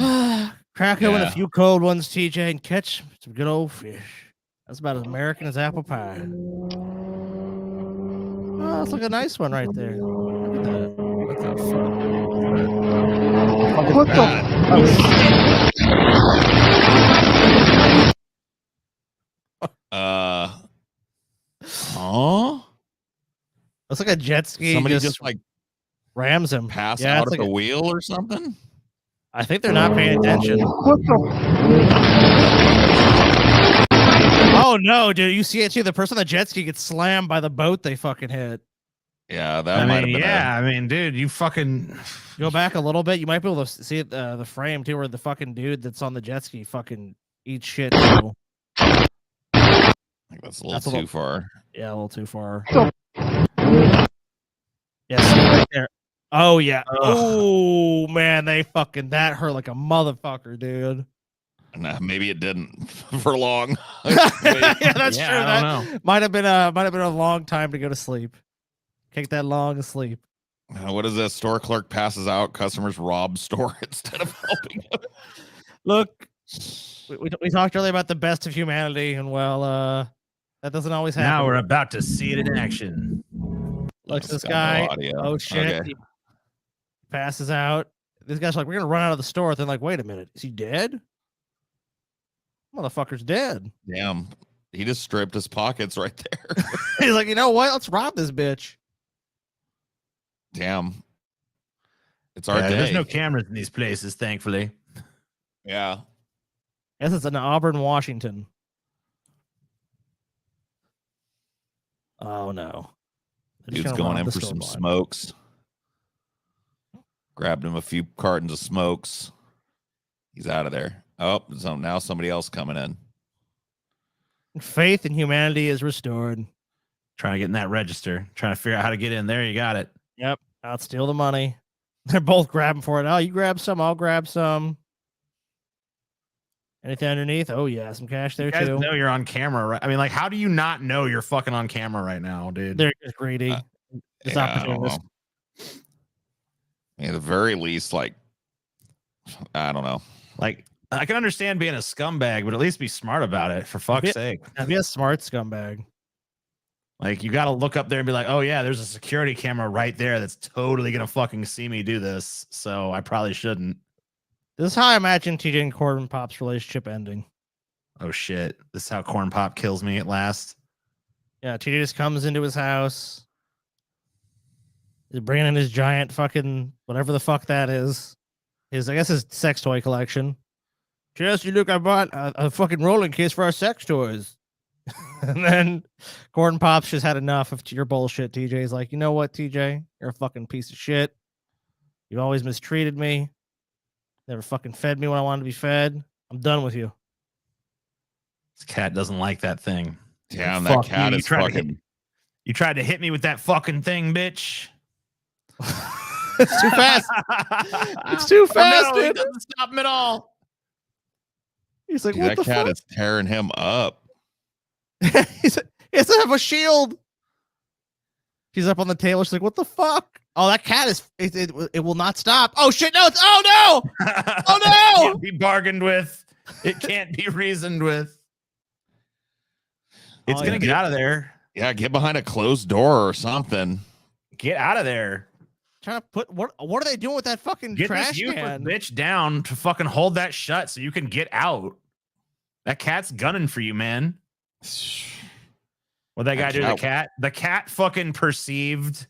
Crack open Yeah. a few cold ones, TJ, and catch some good old fish. That's about as American as apple pie. Oh, that's like a nice one right there. Look at that. What the fuck? What Huh? That's like a jet ski. Somebody just like rams him. pass Yeah, out it's at like the wheel or something? I think they're not paying attention. Oh no, dude! You see it too. The person on the jet ski gets slammed by the boat they fucking hit. Yeah, that might have been. I mean, dude, you fucking Go back a little bit. You might be able to see it, the frame too, where the fucking dude that's on the jet ski fucking eats shit too. I think that's a little too far. Yeah, a little too far. Yeah, right there. Oh yeah. Oh man, that hurt like a motherfucker, dude. Nah, maybe it didn't for long. Yeah, that's true. I don't That might have been a long time to go to sleep. Take that long to sleep. What is this? Store clerk passes out. Customers rob store instead of helping him. Look, we talked earlier about the best of humanity, and well, that doesn't always happen. now we're about to see it in action. Looks this got no guy. audio. Oh shit! Okay. He passes out. This guy's like, "We're gonna run out of the store." Then like, wait a minute, is he dead? Motherfucker's dead. Damn, he just stripped his pockets right there. He's like, you know what? Let's rob this bitch. Damn, it's our day. There's no cameras in these places, thankfully. Yeah. Yes, it's in Auburn, Washington. Oh no. They're just Dude's gonna going rob in the for store some blind. smokes. Grabbed him a few cartons of smokes. He's out of there. Oh, so now somebody else coming in. Faith in humanity is restored. Trying to get in that register. Trying to figure out how to get in. There, you got it. Yep. I'll steal the money. They're both grabbing for it. Oh, you grab some, I'll grab some. Anything underneath? Oh yeah, some cash there You guys too. know you're on camera, right? I mean, like, how do you not know you're fucking on camera right now, dude? They're just greedy. Just Yeah, I don't opportunist. know. At the very least, like, I don't know. Like, I can understand being a scumbag, but at least be smart about it, for fuck's sake. Be a smart scumbag. Like, you got to look up there and be like, oh, yeah, there's a security camera right there that's totally going to fucking see me do this. So I probably shouldn't. This is how I imagine TJ and Corbin Pop's relationship ending. Oh, shit. This is how Corn Pop kills me at last. Yeah, TJ just comes into his house. He's bringing in his giant fucking whatever the fuck that is. I guess his sex toy collection. Jesse, look, I bought a fucking rolling case for our sex toys. And then Gordon Pops just had enough of your bullshit. TJ's like, you know what, TJ? You're a fucking piece of shit. You always mistreated me. Never fucking fed me when I wanted to be fed. I'm done with you. This cat doesn't like that thing. Damn, Fuck that cat you. is fucking. You tried to hit me with that fucking thing, bitch. It's too fast. It's too fast, He dude. doesn't stop him at all. He's like, Dude, what that the cat fuck? is tearing him up. He has to have a shield. She's up on the table. She's like, what the fuck? Oh, that cat is, it will not stop. Oh, shit. No, oh, no. Oh, no. Can't be bargained with. It can't be reasoned with. It's going to get out of there. Yeah, get behind a closed door or something. Get out of there. Trying to put, what are they doing with that fucking Get trash this useless can? bitch down to fucking hold that shut so you can get out. That cat's gunning for you, man. What that guy do to the cat? The cat fucking perceived,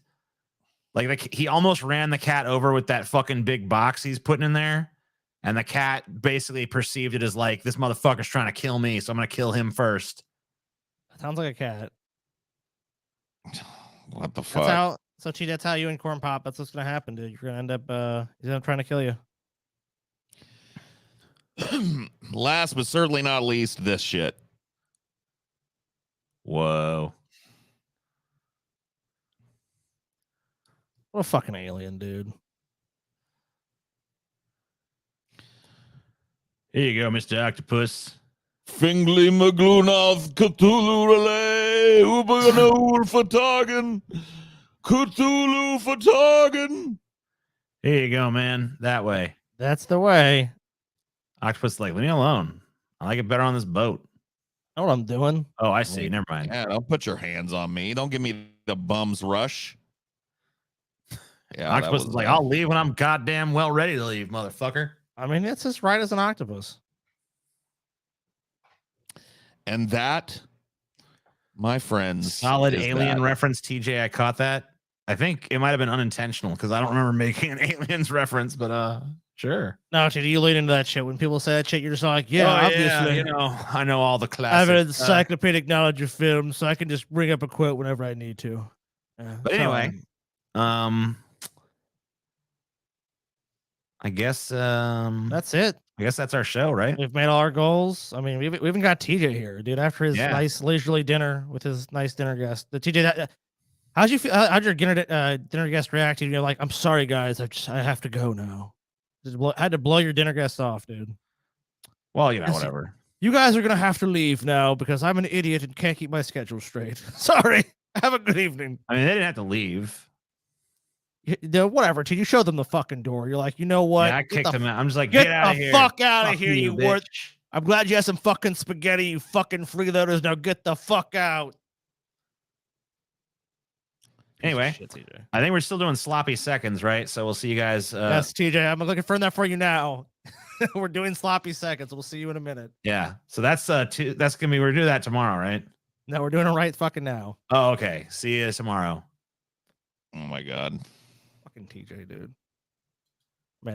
like he almost ran the cat over with that fucking big box he's putting in there. And the cat basically perceived it as like, this motherfucker's trying to kill me, so I'm going to kill him first. Sounds like a cat. What the fuck? That's how you and Corn Pop, that's what's going to happen, dude. You're going to end up, he's going to trying to kill you. Last but certainly not least, this shit. Whoa. What a fucking alien, dude. Here you go, Mr. Octopus. Fingli Maglunath Cthulhu Relay Ubaganool Fatagan Cthulhu Fatagan. Here you go, man. That way. That's the way. Octopus is like, leave me alone. I like it better on this boat. I know what I'm doing. Oh, I see. Never mind. Yeah, don't put your hands on me. Don't give me the bum's rush. Yeah, Octopus is like, I'll leave when I'm goddamn well ready to leave, motherfucker. I mean, it's as right as an octopus. And that, my friends, Solid is alien that. reference, TJ. I caught that. I think it might have been unintentional because I don't remember making an aliens reference, but sure. No, dude, you lean into that shit. When people say that shit, you're just like, yeah, Oh, obviously. you know, I know all the I have an classics. encyclopedic knowledge of film, so I can just bring up a quote whenever I need to. But anyway, I guess that's it. I guess that's our show, right? We've made all our goals. I mean, we even got TJ here, dude. After his Yeah. nice leisurely dinner with his nice dinner guest, the TJ. How'd you feel? How'd your dinner guest react to you? You're like, I'm sorry, guys. I have to go now. Had to blow your dinner guest off, dude. Well, you know, whatever. You guys are gonna have to leave now because I'm an idiot and can't keep my schedule straight. Sorry. Have a good evening. I mean, they didn't have to leave. Whatever. Till you show them the fucking door. You're like, you know what? Yeah, I kicked him out. I'm just like, get out of the here. fuck out of Fuck here, you bitch. word. I'm glad you had some fucking spaghetti, you fucking freeloaders. Now get the fuck out. Anyway, I think we're still doing sloppy seconds, right? So we'll see you guys. Yes, TJ. I'm gonna confirm that for you now. We're doing sloppy seconds. We'll see you in a minute. Yeah. So that's that's gonna be we're doing that tomorrow, right? No, we're doing it right fucking now. Oh, okay. See you tomorrow. Oh my god. Fucking TJ, dude.